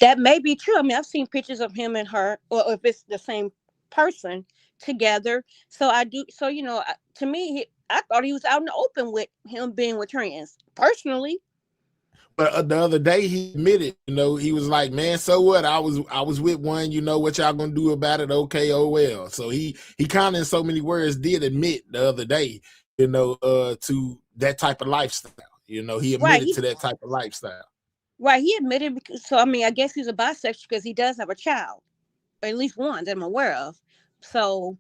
that may be true. I mean, I've seen pictures of him and her, or if it's the same person together. So I do. So to me, I thought he was out in the open with him being with trans. Personally, But the other day he admitted, he was like, "Man, so what? I was with one. You know what y'all gonna do about it? Okay, oh well." So he kind of in so many words did admit the other day, to that type of lifestyle. He right? admitted to that type of lifestyle. Right. He admitted because. So I mean, I guess he's a bisexual because he does have a child, or at least one that I'm aware of. So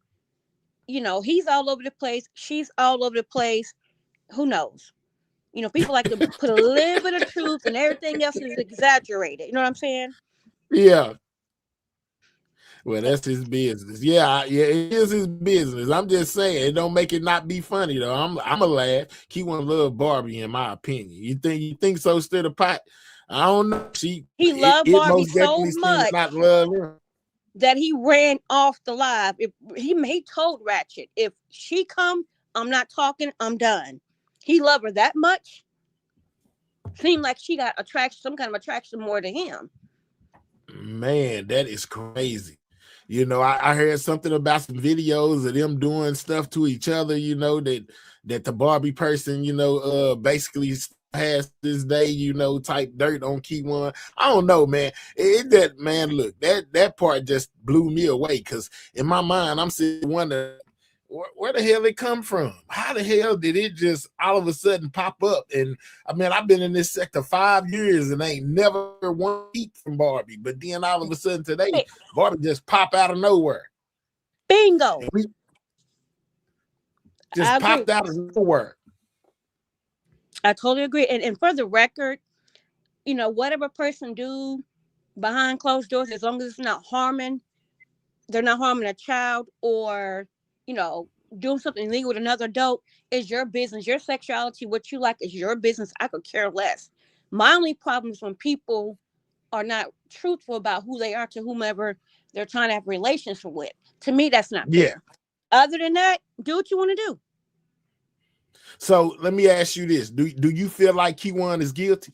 he's all over the place. She's all over the place. Who knows? People like to put a little bit of truth and everything else is exaggerated. You know what I'm saying? Yeah. Well, that's his business. Yeah, yeah, it is his business. I'm just saying, it don't make it not be funny though. I'm a laugh. He won't love Barbie, in my opinion. You think so? Stir the pot. I don't know. He loved It Barbie most so definitely seems to not much love him. that he ran off the live. If he told Ratchet, if she come, I'm not talking, I'm done. He loved her that much. Seemed like she got attraction, some kind of attraction more to him. Man, that is crazy. I heard something about some videos of them doing stuff to each other, that the Barbie person, basically has this day, type dirt on Key One. I don't know, man. That man, look, that part just blew me away because in my mind, I'm sitting wondering where the hell it come from? How the hell did it just all of a sudden pop up? And I mean, I've been in this sector 5 years and ain't never one peep from Barbie. But then all of a sudden today, Barbie just pop out of nowhere. Bingo. And we I just agree. popped out of nowhere. I totally agree. And for the record, whatever person do behind closed doors, as long as it's not harming, they're not harming a child or, you know, doing something illegal with another adult, is your business. Your sexuality, what you like is your business. I could care less. My only problem is when people are not truthful about who they are to whomever they're trying to have a relationship with. To me, that's not Yeah. fair. Other than that, do what you want to do. So let me ask you this. Do you feel like Key1 is guilty?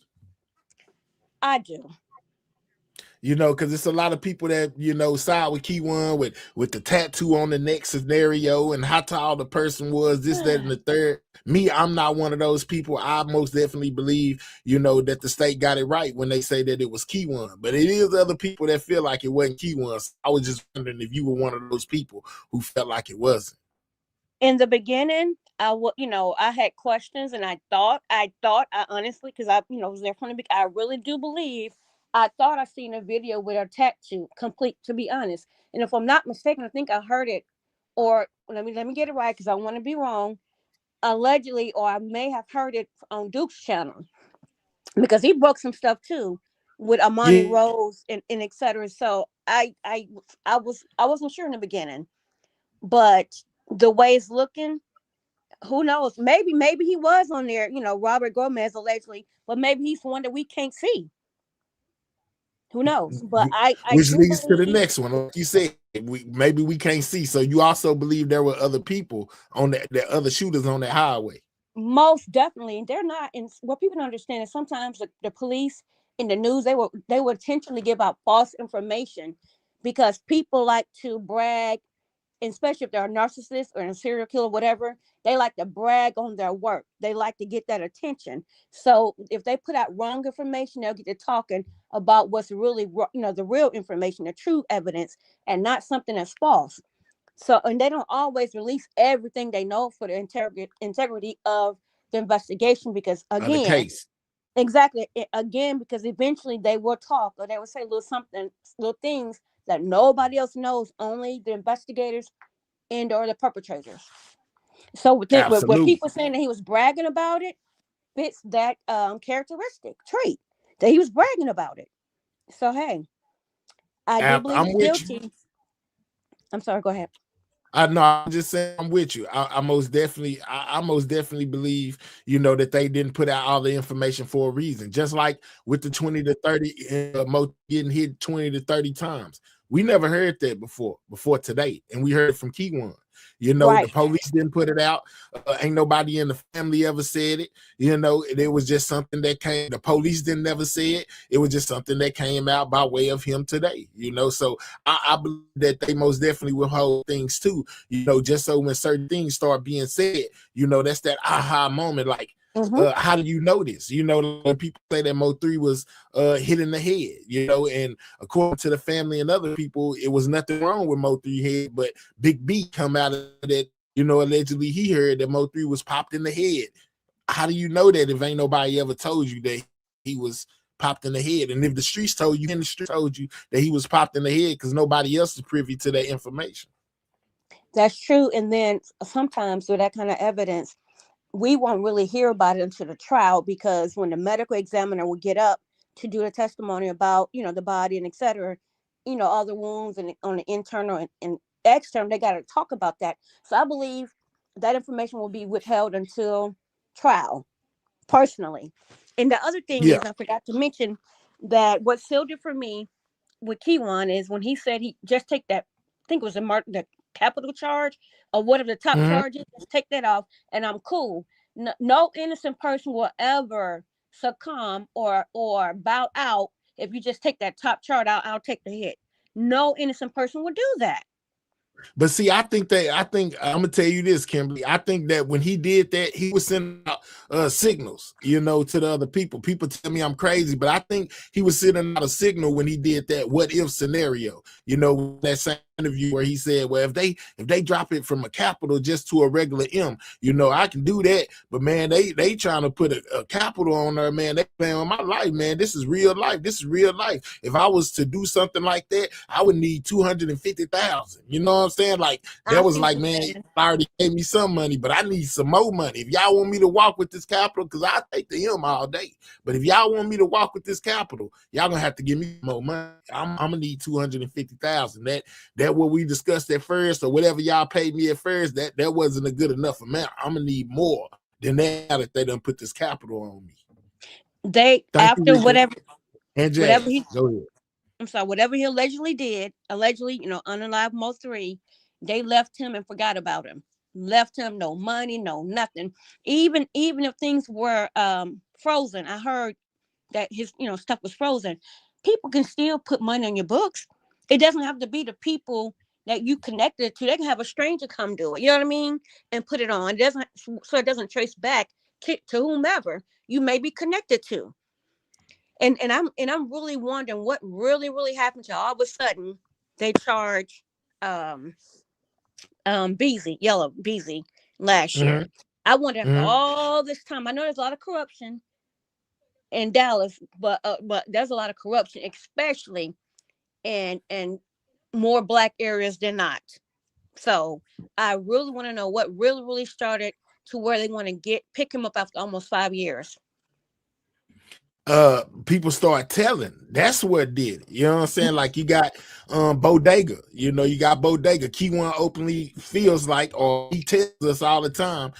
I do. Because it's a lot of people that side with Key1 with the tattoo on the neck scenario and how tall the person was, this, that, and the third. Me, I'm not one of those people. I most definitely believe, that the state got it right when they say that it was Key1. But it is other people that feel like it wasn't Key1. So I was just wondering if you were one of those people who felt like it wasn't. In the beginning, I had questions, and I honestly, because I was there from the beginning. I really do believe I thought I seen a video with her tattoo complete, to be honest. And if I'm not mistaken, I think I heard it, or let me get it right because I want to be wrong. Allegedly, or I may have heard it on Duke's channel because he broke some stuff too with Amani Yeah, Rose and etc. So I wasn't sure in the beginning, but the way it's looking, who knows? Maybe he was on there, Robert Gomez allegedly, but maybe he's one that we can't see. Who knows? But I which do leads to the believe next one. Like you said, maybe we can't see. So you also believe there were other people on that other shooters on that highway. most definitely, and they're not. And what people don't understand is sometimes the police in the news they will intentionally give out false information because people like to brag, especially if they're a narcissist or a serial killer, whatever, they like to brag on their work. They like to get that attention. So if they put out wrong information, they'll get to talking about what's really, the real information, the true evidence, and not something that's false. So, and they don't always release everything they know for the integrity of the investigation because, The again, case. exactly, again, because eventually they will talk or they will say little something, little things that nobody else knows, only the investigators and or the perpetrators. So with Absolutely. people saying that he was bragging about it, fits that characteristic trait that he was bragging about it. So hey, I do believe I'm he's with you. guilty. I'm sorry. Go ahead. I know. I'm just saying. I'm with you. I most definitely believe, that they didn't put out all the information for a reason. Just like with the 20 to 30, getting hit 20 to 30 times. We never heard that before today, and we heard it from Keyone. The Right. police didn't put it out. Ain't nobody in the family ever said it. It was just something that came. The police didn't never say it. It was just something that came out by way of him today. So I believe that they most definitely will hold things too. Just so when certain things start being said, that's that aha moment. Like, Mm-hmm. how do you know this? When people say that Mo3 was hit in the head, and according to the family and other people, it was nothing wrong with Mo3 head, but Big B come out of that, allegedly he heard that Mo3 was popped in the head. How do you know that if ain't nobody ever told you that he was popped in the head? And if the streets told you, that he was popped in the head because nobody else is privy to that information. That's true. And then sometimes with that kind of evidence, we won't really hear about it until the trial because when the medical examiner will get up to do the testimony about, the body and et cetera, all the wounds and on the internal and external, they got to talk about that. So I believe that information will be withheld until trial, personally. And the other thing Yeah. is, I forgot to mention that what sealed it for me with Kiwan is when he said he just take that, I think it was the capital charge or whatever the top Mhm. charge is, just take that off and I'm cool. No innocent person will ever succumb or bow out if you just take that top charge. I'll take the hit. No innocent person will do that. But see, I think I'm gonna tell you this, Kimberly. I think that when he did that, he was sending out signals, to the other people. People tell me I'm crazy, but I think he was sending out a signal when he did that what if scenario. That same interview where he said, well, if they drop it from a capital just to a regular M, I can do that. But man, they trying to put a capital on there, man. They playing on my life, man. This is real life. This is real life. If I was to do something like that, I would need 250,000. You know what I'm saying? Like I that was see what like, you're man, saying. I already gave me some money, but I need some more money. If y'all want me to walk with this capital, because I take the M all day. But if y'all want me to walk with this capital, y'all gonna have to give me more money. I'm gonna need 250,000. That what we discussed at first, or whatever y'all paid me at first, that wasn't a good enough amount. I'm gonna need more than that they done put this capital on me. They Thank you, after Rika and whatever Jazz. he Go ahead. I'm sorry, whatever he allegedly did, allegedly, unalive Mo3, they left him and forgot about him. Left him no money, no nothing. Even if things were frozen, I heard that his stuff was frozen. People can still put money on your books. It doesn't have to be the people that you connected to. They can have a stranger come do it. You know what I mean? And put it on. It doesn't so it doesn't trace back to whomever you may be connected to. And I'm really wondering what really happened to all of a sudden they charge um Beezy, Yellow Beezy last year. Mm-hmm. I wonder after Mm-hmm. all this time, I know there's a lot of corruption, in Dallas, but there's a lot of corruption, especially in more black areas than not. So I really want to know what really started to where they want to pick him up after almost 5 years. People start telling. That's what did it. You know what I'm saying? Like you got Bodega. You got Bodega. Key One openly feels like, or he tells us all the time,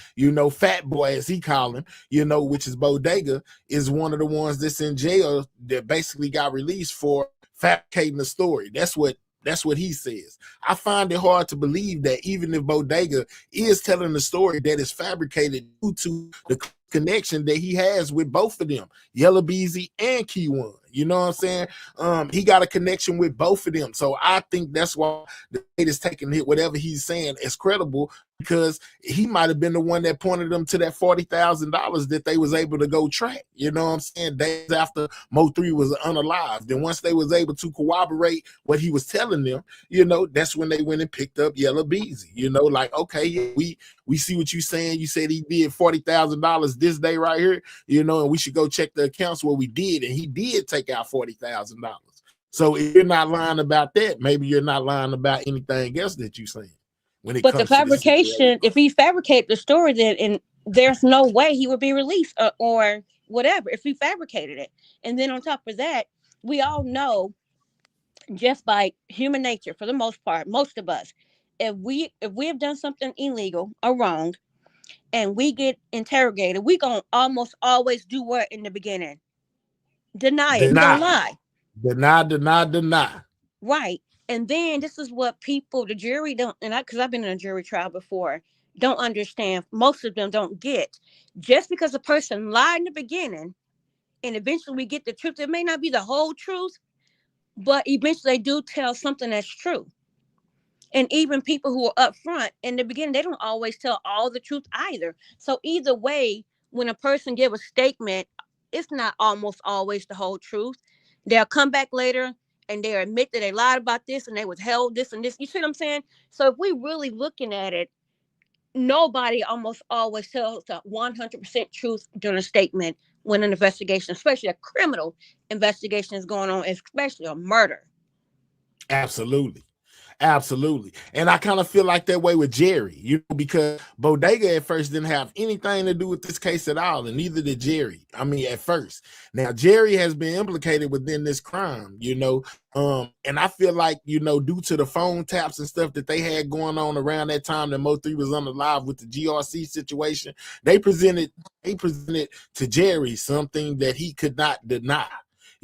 Fat Boy as he call him, which is Bodega, is one of the ones that's in jail that basically got released for fabricating the story. That's what he says. I find it hard to believe that even if Bodega is telling the story, that is fabricated due to the connection that he has with both of them, Yellow Beezy and Key One. You know what I'm saying? He got a connection with both of them. So I think that's why the state is taking whatever he's saying as credible, because he might have been the one that pointed them to that $40,000 that they was able to go track. You know what I'm saying? Days after Mo3 was unalived. And once they was able to corroborate what he was telling them, that's when they went and picked up Yellow Beezy. Like, okay, yeah, we see what you're saying. You said he did $40,000 this day right here, and we should go check the accounts where we did. And he did take out $40,000. So if you're not lying about that, maybe you're not lying about anything else that you're saying. When it But the comes to the fabrication, if he fabricated the story, then and there's no way he would be released or whatever if he fabricated it. And then on top of that, we all know just by human nature, for the most part, most of us, if we have done something illegal or wrong, and we get interrogated, we gonna almost always do what in the beginning? Deny it. We gonna lie. Deny. Right. And then this is what people, the jury don't, and because I've been in a jury trial before, don't understand. Most of them don't get. Just because a person lied in the beginning and eventually we get the truth, it may not be the whole truth, but eventually they do tell something that's true. And even people who are upfront in the beginning, they don't always tell all the truth either. So either way, when a person give a statement, it's not almost always the whole truth. They'll come back later and they admit that they lied about this and they withheld this and this. You see what I'm saying? So if we really looking at it, nobody almost always tells the 100% truth during a statement when an investigation, especially a criminal investigation, is going on, especially a murder. Absolutely. And I kind of feel like that way with Jerry, because Bodega at first didn't have anything to do with this case at all, and neither did Jerry. I mean, at first. Now, Jerry has been implicated within this crime, and I feel like, due to the phone taps and stuff that they had going on around that time that Mo3 was unalive with the GRC situation, they presented to Jerry something that he could not deny.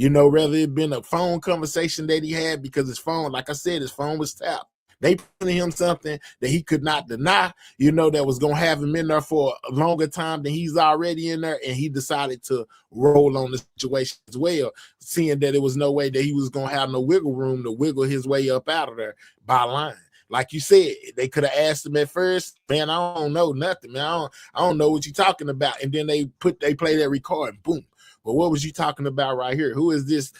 Rather it been a phone conversation that he had, because his phone, like I said, his phone was tapped. They presented him something that he could not deny, that was going to have him in there for a longer time than he's already in there. And he decided to roll on the situation as well, seeing that it was no way that he was going to have no wiggle room to wiggle his way up out of there by lying. Like you said, they could have asked him at first, man, I don't know nothing, man. I don't know what you're talking about. And then they play that recording, boom. But what was you talking about right here? Who is this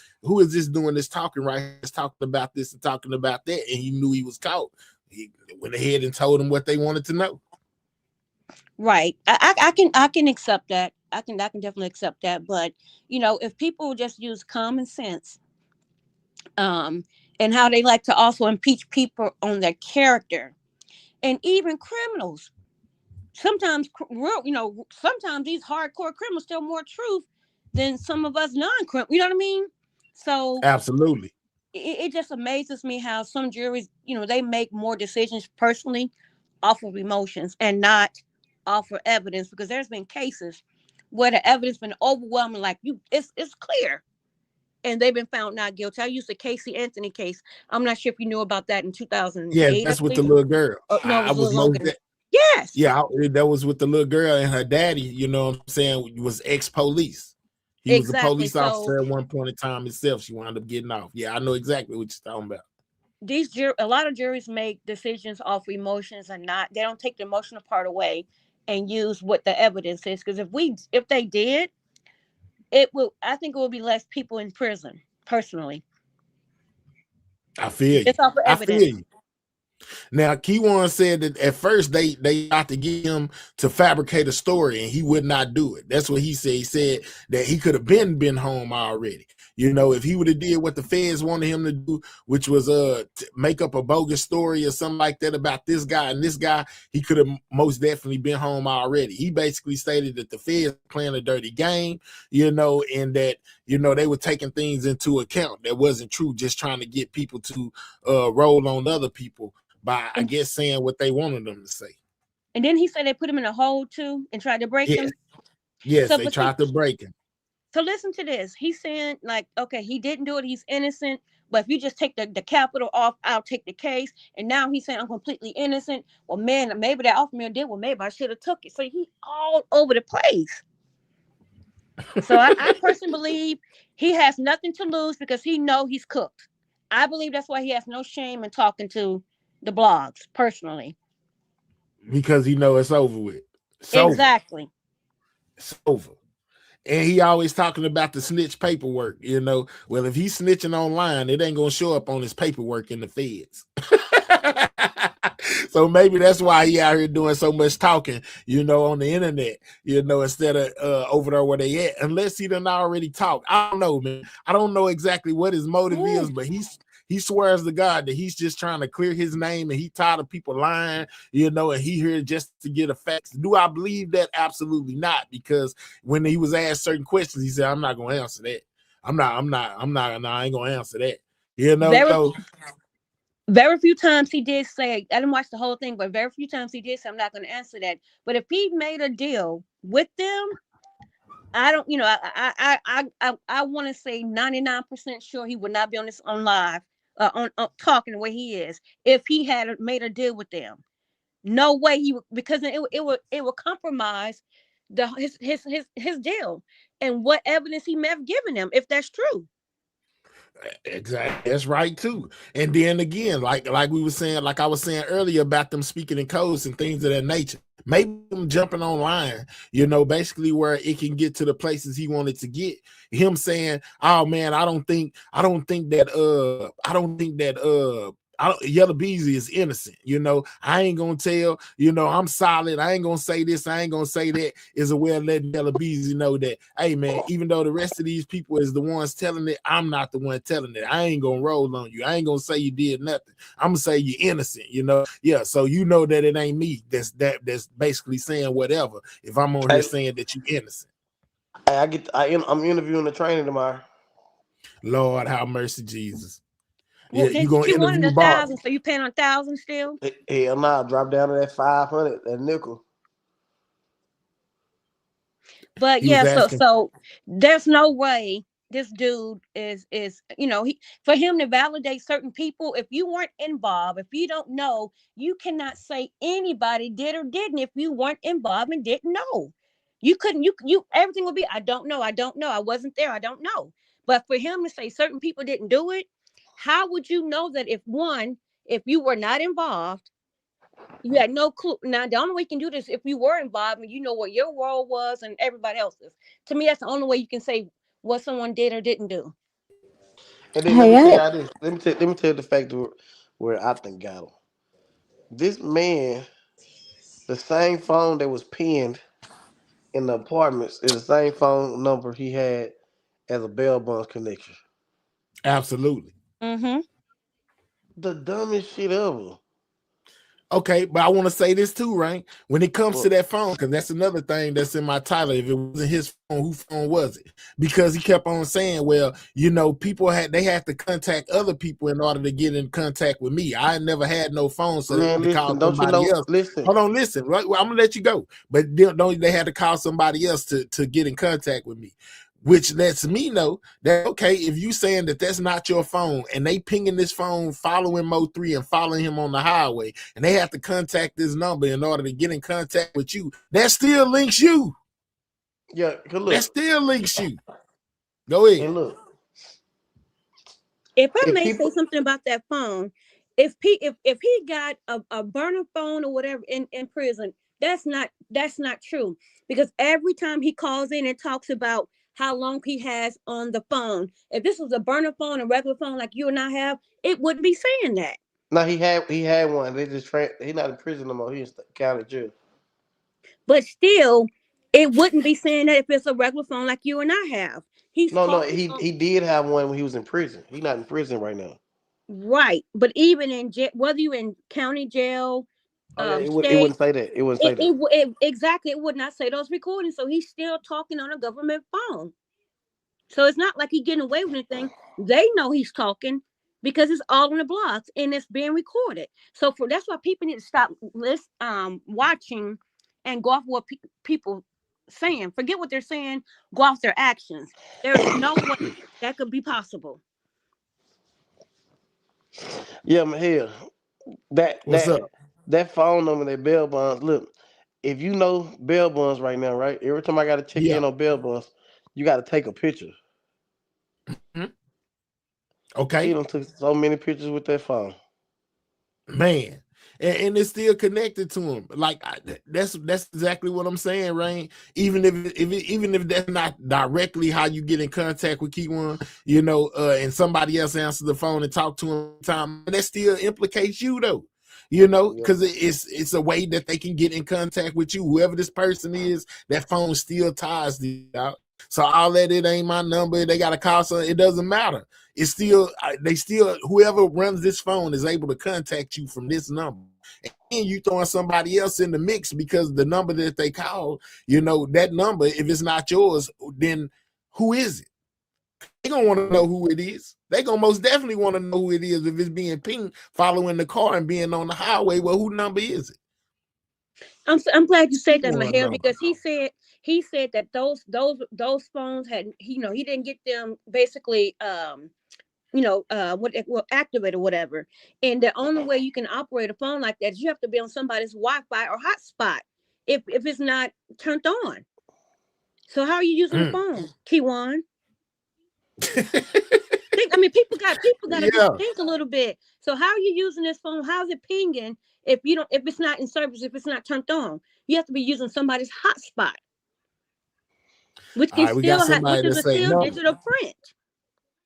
doing this talking right here? It's talking about this and talking about that. And he knew he was caught. He went ahead and told them what they wanted to know. Right. I can accept that. I can definitely accept that. But if people just use common sense, and how they like to also impeach people on their character, and even criminals, sometimes sometimes these hardcore criminals tell more truth than some of us non-criminals. You know what I mean? So absolutely, it just amazes me how some juries, they make more decisions personally off of emotions and not off of evidence, because there's been cases where the evidence been overwhelming, like it's clear, and they've been found not guilty. I used the Casey Anthony case. I'm not sure if you knew about that in 2008. Yeah, that's with the little girl. No, it was longer. Yes. Yeah, that was with the little girl and her daddy, you know what I'm saying, was ex-police. He was a police officer at one point in time himself. She wound up getting off. Yeah, I know exactly what you're talking about. A lot of juries make decisions off emotions and they don't take the emotional part away and use what the evidence is. Because if they did, I think it would be less people in prison, personally. I feel you. Now, Keywan said that at first they got to get him to fabricate a story, and he would not do it. That's what he said. He said that he could have been home already. You know, if he would have did what the feds wanted him to do, which was make up a bogus story or something like that about this guy and this guy, he could have most definitely been home already. He basically stated that the feds playing a dirty game, you know, and that, you know, they were taking things into account that wasn't true, just trying to get people to roll on other people by, I guess, saying what they wanted them to say. And then he said they put him in a hole too and tried to break Yes, him. yes, So, they tried to break him. so listen to this. He's saying, like, okay, he didn't do it. He's innocent. But if you just take the capital off, I'll take the case. And now he's saying I'm completely innocent. Well, man, maybe that offer me did. Well, maybe I should have took it. So he all over the place. So I personally believe he has nothing to lose because he know he's cooked. I believe that's why he has no shame in talking to the blogs personally. Because he know it's over with. It's Exactly. over. It's over. And he always talking about the snitch paperwork, you know. Well, if he's snitching online, it ain't gonna show up on his paperwork in the feds. So maybe that's why he out here doing so much talking, you know, on the internet, you know, instead of over there where they at. Unless he done already talked. I don't know, man. I don't know exactly what his motive is, but he swears to God that he's just trying to clear his name and he tired of people lying, you know, and he here just to get a facts. Do I believe that? Absolutely not. Because when he was asked certain questions, he said, I'm not going to answer that. I ain't going to answer that. You know, very few times he did say, I didn't watch the whole thing, but very few times he did say, I'm not going to answer that. But if he made a deal with them, I don't, you know, I want to say 99% sure he would not be on live, on talking the way he is if he had made a deal with them. No way he would, because it would compromise his deal and what evidence he may have given them if that's true. Exactly, that's right too. And then again, like we were saying, like I was saying earlier about them speaking in codes and things of that nature. Maybe them jumping online, you know, basically where it can get to the places he wanted to get. Him saying, "Oh man, I don't think that Yellow Beezy is innocent. You know, I ain't gonna tell. You know, I'm solid. I ain't gonna say this. I ain't gonna say that." Is a way of letting Yellow Beezy know that, hey man, even though the rest of these people is the ones telling it, I'm not the one telling it. I ain't gonna roll on you. I ain't gonna say you did nothing. I'm gonna say you're innocent. You know, yeah. So you know that it ain't me. That's basically saying whatever. If I'm on here saying that you innocent. I'm interviewing the trainer tomorrow. Lord, have mercy, Jesus. Well, Yeah, you gonna she wanted interview 1,000, Bob? so you paying 1,000 still? Hell nah, drop down to that 500, that nickel. But He was yeah, asking. so there's no way this dude is you know, he, for him to validate certain people, if you weren't involved, if you don't know, you cannot say anybody did or didn't if you weren't involved and didn't know. You couldn't, you everything would be, I don't know, I wasn't there, I don't know. But for him to say certain people didn't do it, how would you know that if you were not involved, you had no clue. Now, the only way you can do this if you were involved and you know what your role was and everybody else's. To me, that's the only way you can say what someone did or didn't do. And then let me tell y'all this. Let me tell you the fact where I think got him. This man, the same phone that was pinned in the apartments is the same phone number he had as a bail bonds connection. Absolutely. Mm-hmm. The dumbest shit ever. Okay, but I want to say this too, right? When it comes to Well, that phone, because that's another thing that's in my title. If it wasn't his phone, whose phone was it? Because he kept on saying, well, you know, they had to contact other people in order to get in contact with me. I never had no phone, so they man, had to call listen, don't you somebody know? else. Listen, Hold on, listen. Right, well, I'm gonna let you go, but they had to call somebody else to get in contact with me. Which lets me know that, okay, if you saying that that's not your phone and they pinging this phone, following Mo3 and following him on the highway, and they have to contact this number in order to get in contact with you, that still links you. yeah, cause That look, still links you. Go ahead. and look, If I if may say people, something about that phone, if he got a burner phone or whatever in prison, that's not true. Because every time he calls in and talks about how long he has on the phone, if this was a burner phone, a regular phone like you and I have, it wouldn't be saying that. No, he had one. They just he not in prison no more. He in county jail. But still, it wouldn't be saying that if it's a regular phone like you and I have. He's No, talking he did have one when he was in prison. He not in prison right now. right. But even in jail, whether you in county jail, Oh yeah, it state, wouldn't say that. It wouldn't say that. exactly, it would not say those recordings. So he's still talking on a government phone. So it's not like he's getting away with anything. They know he's talking because it's all on the blogs and it's being recorded. So for that's why people need to stop watching and go off what people saying. Forget what they're saying. Go off their actions. There's no way that could be possible. Yeah, man, hell, that What's that up? that phone number, that bail bonds. Look, if you know bail bonds right now, right? Every time I got to check Yeah. in on bail bonds, you got to take a picture. Mhm. He Okay. done took so many pictures with that phone. Man, and it's still connected to him. Like that's exactly what I'm saying, Rain. Even even if that's not directly how you get in contact with Key1, and somebody else answers the phone and talk to him time, that still implicates you though. Yeah. Because it's a way that they can get in contact with you. Whoever this person is, that phone still ties the out. So all that, it ain't my number. They got to call something. It doesn't matter. It's still they still, whoever runs this phone is able to contact you from this number. And you throwing somebody else in the mix because the number that they call, that number, if it's not yours, then who is it? They gonna want to know who it is. They gonna most definitely want to know who it is if it's being pinged, following the car and being on the highway. Well, who number is it? I'm glad you said that, People want to Mahel, know. because he said that those phones had, he didn't get them basically what well, activate or whatever. And the only way you can operate a phone like that is you have to be on somebody's Wi-Fi or hotspot if it's not turned on. So how are you using the Mm. phone, Kiwan? I mean, people got to just Yeah. think a little bit. So how are you using this phone? How's it pinging if it's not in service, if it's not turned on? You have to be using somebody's hotspot, which All can right, we got still which somebody is that a say still no. digital print.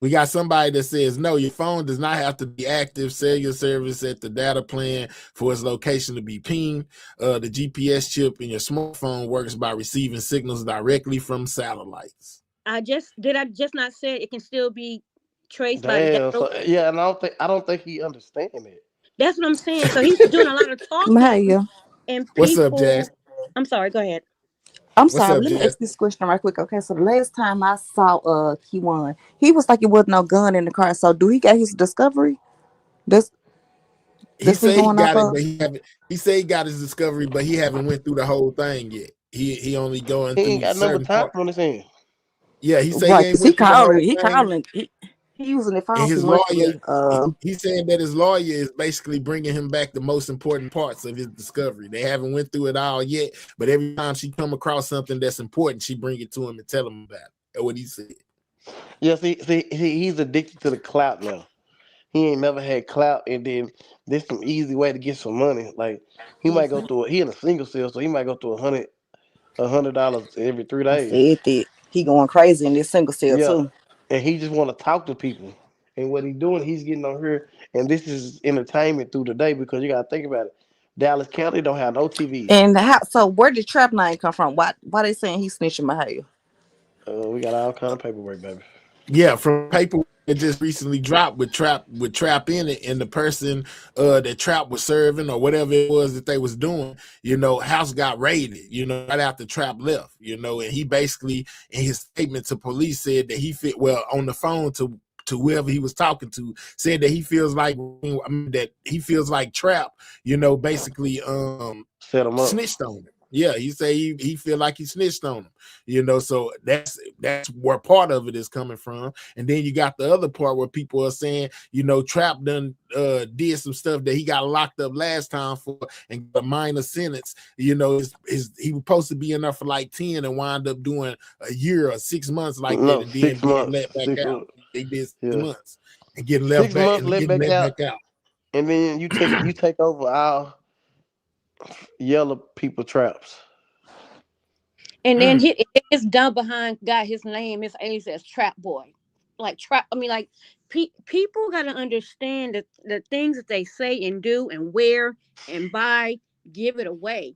We got somebody that says no, your phone does not have to be active. Cellular service at the data plan for its location to be pinged. The GPS chip in your smartphone works by receiving signals directly from satellites. I just not say it can still be traced by the Damn. data. So yeah, and I don't think he understand it. That's what I'm saying. So he's doing a lot of talking, Maya, and What's up, Jazz? people. I'm sorry. Go ahead. I'm What's sorry, but up, let me Jazz? ask this question right quick. Okay, so the last time I saw Q1, he was like it wasn't no gun in the car. So do he got his discovery? That's He that's what he say he going off got it, of? but he haven't. He say he got his discovery, but he haven't went through the whole thing yet. He only going He ain't through got number certain time parts. on his hand. Yeah, he say he Right, ain't cause he went through the calling, whole he thing. calling, he using the And phone too his much for lawyer, me. he's saying that his lawyer is basically bringing him back the most important parts of his discovery. They haven't went through it all yet, but every time she come across something that's important, she bring it to him and tell him about it. That's what he said. Yeah, he's addicted to the clout now. He ain't never had clout, and then this some easy way to get some money. Like he might go through. He in a single cell, so he might go through $100 every three I days. said that he going crazy in this single cell Yeah, too. and he just want to talk to people. And what he doing, he's getting on here, and this is entertainment through the day because you gotta think about it. Dallas County don't have no TVs. And how? So where did trap name come from? Why they saying he snitching Mahaya? We got all kind of paperwork, baby. Yeah, from paper that just recently dropped with trap in it, and the person that trap was serving or whatever it was that they was doing, house got raided, right after trap left, and he basically in his statement to police said that he fit well on the phone to whoever he was talking to, said that he feels like that he feels like trap, basically Set them up. snitched on him. Yeah, he say he feel like he snitched on him, so that's where part of it is coming from. And then you got the other part where people are saying, Trap done did some stuff that he got locked up last time for and got a minor sentence. He was supposed to be in there for like 10 and wind up doing a year or 6 months like that, No, and then 6 months. being let back out. They did 6 Yeah, months and getting left 6 back months and let getting back let out, back out. and then you take over our yellow people traps. And then Mm. his done behind got his name, his alias as Trap Boy, like trap. I mean, like people got to understand that the things that they say and do and wear and buy, give it away.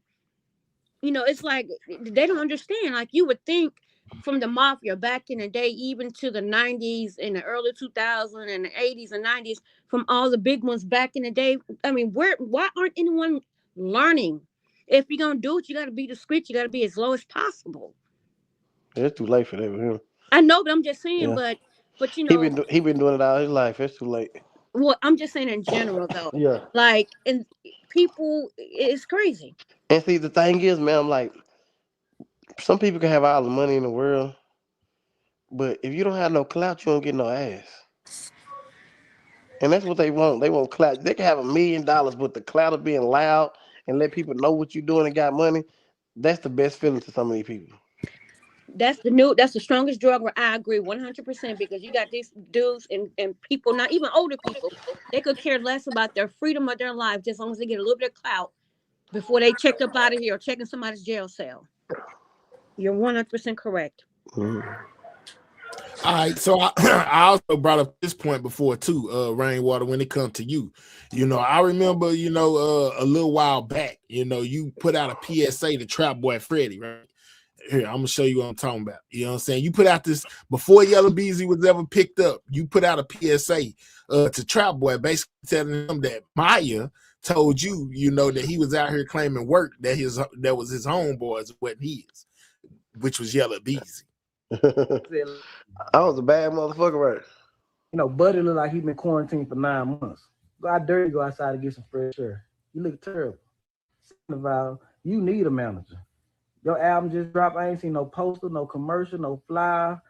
It's like they don't understand. Like you would think from the mafia back in the day, even to the 90s and the early 2000s and the 80s and 90s, from all the big ones back in the day. I mean, why aren't anyone learning? If you're going to do it, you got to be discreet. You got to be as low as possible. It's too late for that with him. I know, but I'm just saying, Yeah, but he been doing it all his life. It's too late. well, I'm just saying in general though. Yeah. Like, and people, it's crazy. And see, the thing is, man, I'm like, some people can have all the money in the world, but if you don't have no clout, you don't get no ass. And that's what they want. They want clout. They can have $1 million, but the clout of being loud and let people know what you're doing and got money, that's the best feeling to some of these people. That's the strongest drug where I agree 100%, because you got these dudes and people, not even older people, they could care less about their freedom of their life just as long as they get a little bit of clout before they check up out of here or check in somebody's jail cell. You're 100% correct. Mm-hmm. All right, so I also brought up this point before too, Rainwater, when it comes to you. I remember, a little while back, you put out a PSA to Trap Boy Freddy, right? Here, I'm gonna show you what I'm talking about. You know what I'm saying? You put out this before Yellow Beezy was ever picked up. You put out a PSA to Trap Boy, basically telling him that Maya told you, that he was out here claiming work that was his homeboys, wasn't his, which was Yellow Beezy. I was a bad motherfucker, right? Buddy look like he been quarantined for 9 months. I dare you go outside to get some fresh air. You look terrible. Second of all, you need a manager. Your album just dropped. I ain't seen no poster, no commercial, no flyer,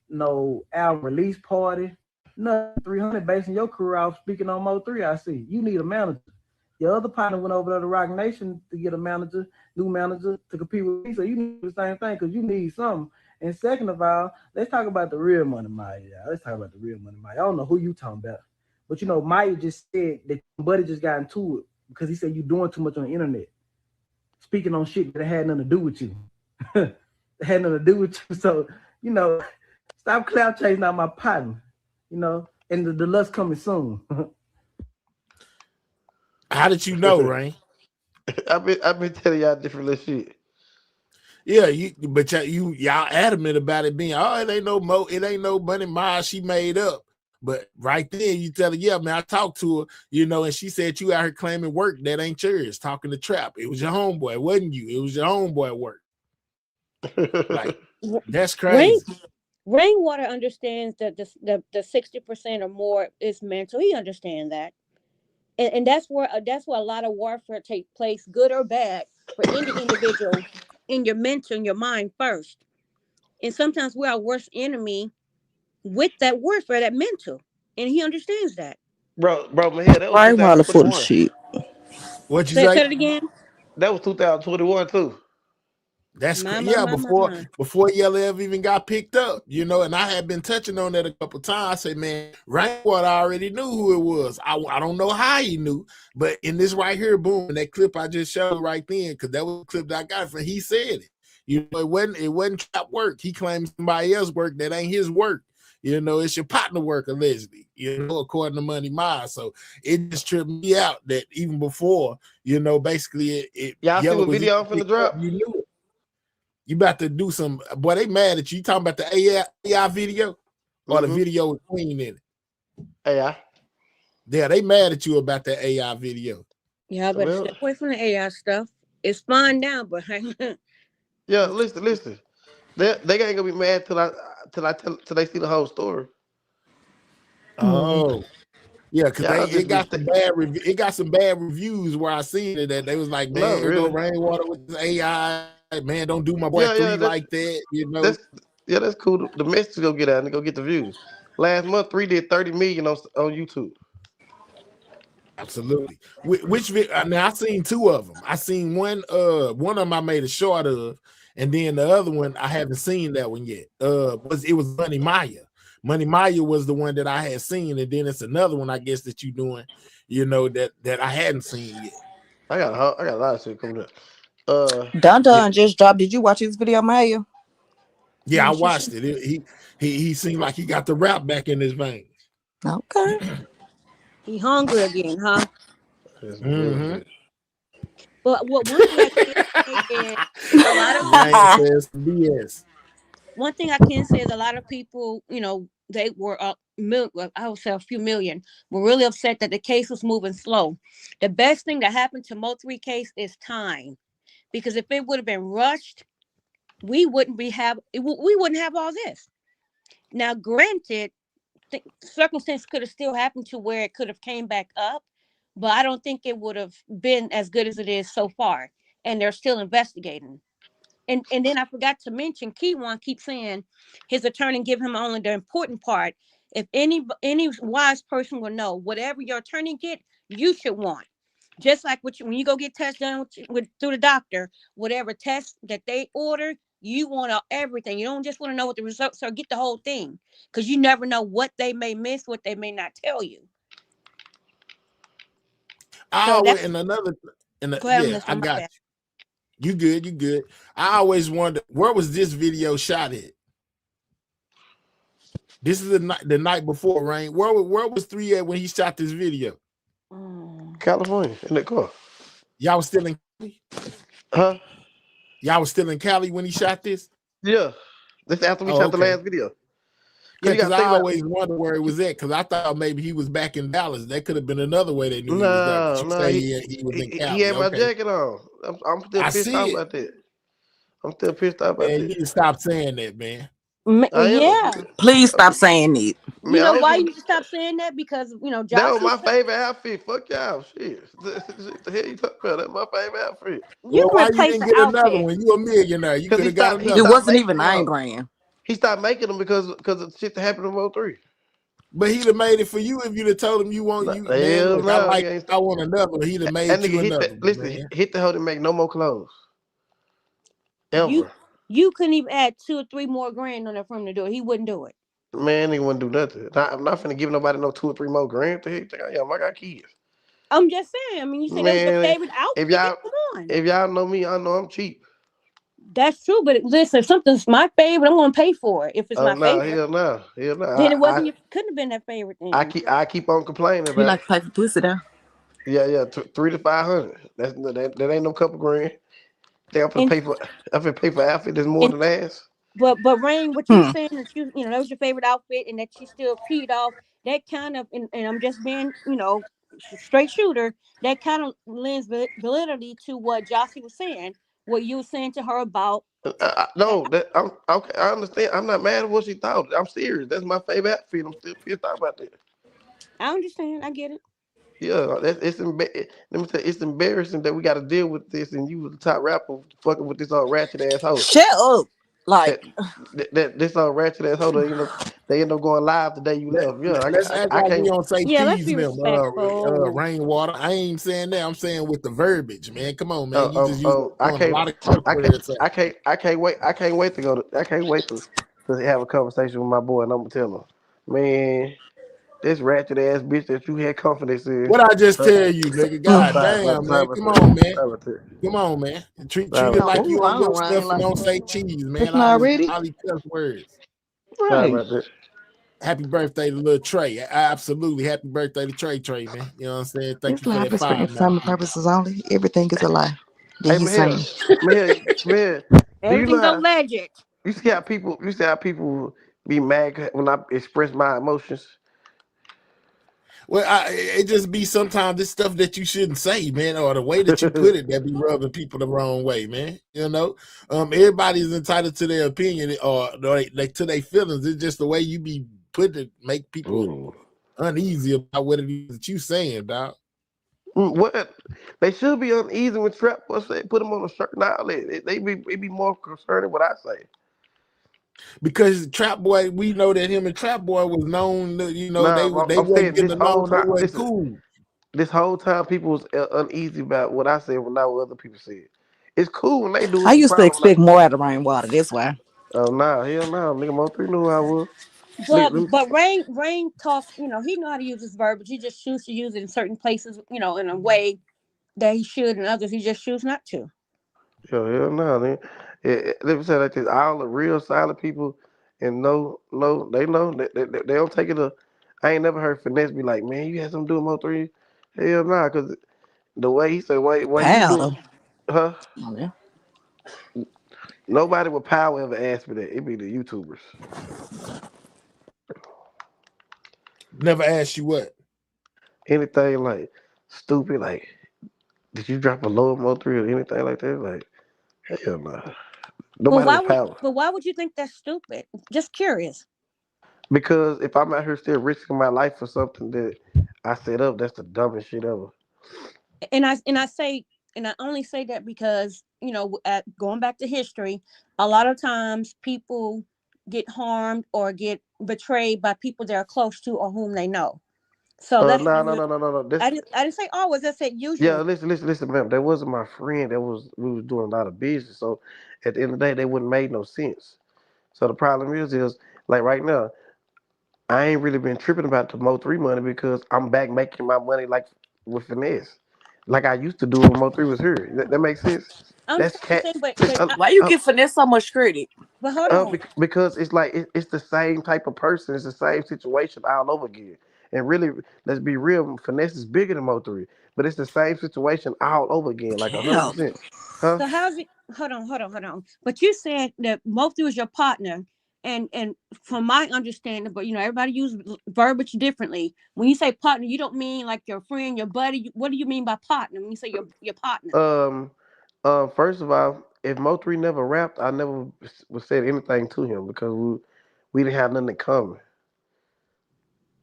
no album release party. Nothing. 300 basing your career off speaking on Mo3. I see. You need a manager. Your other partner went over to the Rock Nation to get a manager, new manager to compete with me. So you need the same thing because you need something. And second of all, let's talk about the real Money Maya. Let's talk about the real Money Maya. I don't know who you talking about, but Maya just said that Buddy just got into it because he said you doing too much on the internet, speaking on shit that had nothing to do with you. It had nothing to do with you. So stop cloud chasing out my partner. And the lust coming soon. How did you know, Rain? I've been telling y'all different little shit. Yeah, y'all adamant about it being, it ain't no Money Maya she made up. But right there, you tell her, yeah, man, I talked to her, and she said you out here claiming work that ain't yours, talking to Trap. It was your homeboy, it wasn't you. It was your homeboy work. Like, that's crazy. Rainwater understands that the 60% or more is mental. He understands that. And that's where a lot of warfare takes place, good or bad, for any individual, in your mental, in your mind first. And sometimes we're our worst enemy with that warfare, that mental. And he understands that. Bro, my head, that was Rainwater full of 2021. shit. What you Say say? it again. That was 2021 too. That's My, before Yellow ever even got picked up, and I had been touching on that a couple times. I said, man, Rainwater already knew who it was. I don't know how he knew, but in this right here, boom, that clip I just showed right then, because that was a clip that I got from, he said it. It wasn't Trap work. He claimed somebody else's work that ain't his work. It's your partner work, allegedly, according to Money Maya. So it just tripped me out that even before, basically it y'all see the video I'm finna drop? You knew it. You about to do some, boy, they mad at you. You talking about the AI video or the video with Queen in it? AI. Yeah, they mad at you about that AI video. Yeah, but stay away from the AI stuff. It's fine now, but yeah, listen. They ain't gonna be mad till they see the whole story. Oh. Yeah, because it got some bad reviews where I seen it that they was like, man, here go Rainwater with this AI. Man, don't do my boy 3 like that. That's cool. The message go get out and go get the views. Last month, 3 did 30 million on YouTube. Absolutely. Which now I seen 2 of them. I seen one of them I made a short of, and then the other one I haven't seen that one yet. It was Money Maya. Money Maya was the one that I had seen, and then it's another one I guess that you doing, that I hadn't seen yet. I got a lot of shit coming up. Don just dropped. Did you watch his video, Maya? Yeah, I watched it. He seemed like he got the rap back in his veins. Okay. He hungry again, huh? That's some Mm-hmm. bullshit. But what one thing I can say is a lot of Man says some BS. one thing I can say is a lot of people, they were well, I would say a few million were really upset that the case was moving slow. The best thing that happened to Mo3 case is time, because if it would have been rushed, we wouldn't have all this. Now, granted, circumstance could have still happened to where it could have came back up, but I don't think it would have been as good as it is so far, and they're still investigating. And then I forgot to mention, Keywan keeps saying his attorney give him only the important part. If any wise person will know, whatever your attorney get, you should want. Just like when you go get tests done through the doctor, whatever test that they order, you want everything. You don't just want to know what the results are. Get the whole thing, because you never know what they may miss, what they may not tell you. I So always that's and another go ahead, yeah, Mister. I My got bad. you. You good, you good. I always wonder where was this video shot at? This is the night before, Rain. Where was 3 at when he shot this video? Mm. California in that car. Y'all was still in Cali? Huh? Y'all was still in Cali when he shot this? Yeah. That's after we Oh, shot the okay. last video. Cause Yeah, you because gotta I think about always wonder where it was at, because I thought maybe he was back in Dallas. That could have been another way they knew he was there. But no, you no, say he was in he Cali. had my Okay. jacket on. I'm still I pissed see off it. about that. I'm still pissed off about Man, you that. need to stop saying that, man. I am. Yeah. Please stop saying it. You Man, I know don't why give you a, need to stop saying that? Because that was Jocelyn my said favorite outfit. Fuck y'all. Shit. The hell you talking about? That's my favorite outfit. you Well, can why you replace didn't the get another outfit. one? You a millionaire. You Cause could he have got stopped he It another one. stopped wasn't making even them name all. brand. He stopped making them because of shit that happened in World 3. But he'd have made it for you if you'd have told him you want Nah, you, man. hell Look, I no, like nigga ain't I want another one. He'd have that made nigga you hit another that. one, Listen, man. hit the hoe to make no more clothes. You Ever. you couldn't even add 2 or 3 more grand on that for him to do it. He wouldn't do it. Man, nigga wouldn't do nothing. I'm not finna give nobody no 2 or 3 more grand. The heck you think I am? I got kids. I'm just saying. I mean, you said that was your Man, favorite if outfit. Then y'all come on. if y'all know me, I know I'm cheap. That's true, but listen, if something's my favorite, I'm gonna pay for it. If it's Oh my no, favorite, hell no, hell no. then it wasn't. Couldn't have been that favorite thing. I keep on complaining He about like it. to pay for pussy though. Yeah, yeah, 300 to 500. That ain't no couple grand. Think And I'm finna pay for outfit that's more and than ass. but Rain, what you Hmm. saying that that was your favorite outfit and that you still peed off, that kind of, and I'm just being straight shooter, that kind of lends validity to what Jossie was saying, what you were saying to her about that. No, that I'm okay. I understand. I'm not mad at what she thought. I'm serious. That's my favorite outfit. I'm still pissed off about that. I understand, I get it. Yeah, let me tell you, it's embarrassing that we got to deal with this, and you was the top rapper fucking with this old ratchet ass hoe. Shut up. Like, That this old ratchet ass hoe, they end up going live the day you left. Yeah, Let's act I like we can't. don't say Yeah, let's cheese be in them. respectful. Rainwater. I ain't saying that. I'm saying with the verbiage, man. Come on, man. You just I doing a can't. lot of curse words. I can't wait to go. I can't wait to have a conversation with my boy, and I'm gonna tell him, man, this ratchet ass bitch that you had confidence in. What I just Sorry, tell you, nigga. mm. God damn, sorry man. about Come that. on, man. Sorry about that. Come on, man. Sorry Treat it about Now like that. you move on your on, stuff Ryan. and Like, don't say cheese, man. listen All this already. all these curse words. Sorry Right. about that. Happy birthday to little Trey. Absolutely. Happy birthday to Trey, man. You know what I'm saying? Thank This you for life that is for five now. entertainment purposes only. Everything is a lie. That Hey, he's saying. man. Do you know Everything's how alleged. you see how people be mad when I express my emotions? Well, it just be sometimes this stuff that you shouldn't say, man, or the way that you put it that be rubbing people the wrong way, man. Everybody's entitled to their opinion or to their feelings. It's just the way you be put it make people Mm. uneasy about what it is that you saying, dog. What they should be uneasy when trap boys say put them on a certain outlet. They be more concerned with what I say. Because Trap Boy, we know that him and Trap Boy was known. Nah, They I'm wasn't saying getting this whole along. They time. wasn't Listen, cool. this whole time people was uneasy about what I said when not what other people said. It's cool when they do. I It's the used to problem when I. expect more out of rainwater. That's why. Oh nah, hell no, nigga. Mo3 knew who I was. But Nigga, but Rain talk, he know how to use his verb, but he just chooses to use it in certain places, in a way that he should, and others he just choose not to. yo, hell no, nigga. Let me say like this: all the real silent people, and no, they know they don't take it. I ain't never heard Finesse be like, man, you had something to do with Mo3? Hell nah, cause the way he said, way he do it, Powder. huh? Oh, yeah. Nobody with power ever asked me that. It be the YouTubers. Never asked you what. Anything like stupid, like, did you drop a low Mo3 or anything like that? Like, hell nah. Well, Nobody why with would? power. But why would you think that's stupid? Just curious. Because if I'm out here still risking my life for something that I set up, that's the dumbest shit ever. And I say, and I only say that because at going back to history, a lot of times people get harmed or get betrayed by people they're close to or whom they know. So that's No, no, no, no, no, no. I didn't say always. I said Yeah, usually. listen, ma'am. That wasn't my friend. That was we was doing a lot of business. So at the end of the day, they wouldn't make no sense. So the problem is like right now, I ain't really been tripping about the Mo3 money because I'm back making my money like with finesse, like I used to do when Mo3 was here. That makes sense. I That's understand what you're cat. saying, but Why you give Finesse so much credit? hold on. Because it's like it's the same type of person. It's the same situation all over again. And really, let's be real. Finesse is bigger than Mo3, but it's the same situation all over again, like Damn. 100%. Huh? So how's it? Hold on. But you said that Mofti was your partner, and from my understanding, but everybody uses verbiage differently. When you say partner, you don't mean like your friend, your buddy. What do you mean by partner when you say your partner? Um. First of all, if Mo3 never rapped, I never would said anything to him because we didn't have nothing in common.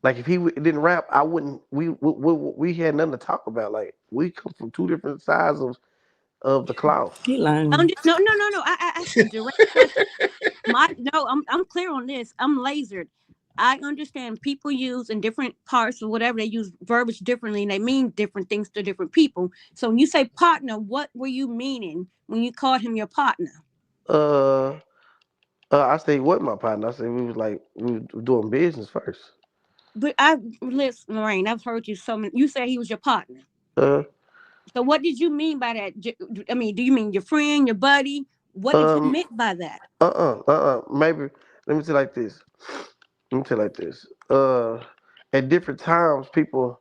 Like if he didn't rap, I wouldn't. We had nothing to talk about. Like we come from two different sides of the cloth. He lying. No. I asked a direct question. My no, I'm clear on this. I'm lasered. I understand people use in different parts or whatever they use verbiage differently and they mean different things to different people. So when you say partner, what were you meaning when you called him your partner? Uh, I stayed with my partner. I said we was doing business first. But I listen, Lorraine. I've heard you so many. You said he was your partner. Uh, So what did you mean by that? I mean, do you mean your friend, your buddy? What did you um, meant by that? Maybe let me say like this. Let me tell you like this. At different times, people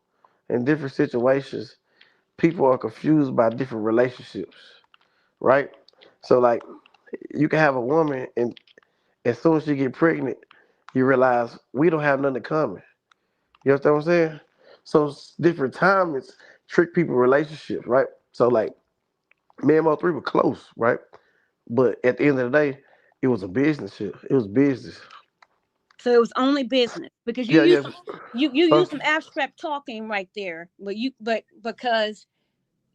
in different situations, people are confused by different relationships, right? So like, you can have a woman, and as soon as she get pregnant, you realize we don't have nothing in common. You understand what I'm saying? So different times trick people relationships, right? So like, me and Mo3 were close, right? But at the end of the day, it was a business shit. It was business. So it was only business because you Yeah, use yeah. you Huh? use some abstract talking right there, but because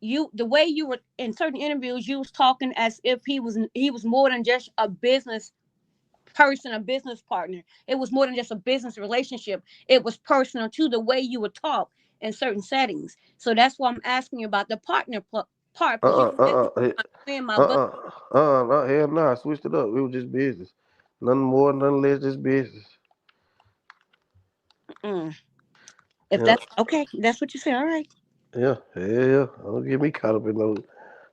the way you were in certain interviews, you was talking as if he was more than just a business person, a business partner. It was more than just a business relationship. It was personal too, the way you would talk in certain settings. So that's why I'm asking you about the partner part because you Uh said uh uh my friend, my buddy. uh hell no, I switched it up. It was just business. Nothing more, nothing less, just business. Mm. If Yeah, that's okay, that's what you say. All right. yeah. Don't get me caught up in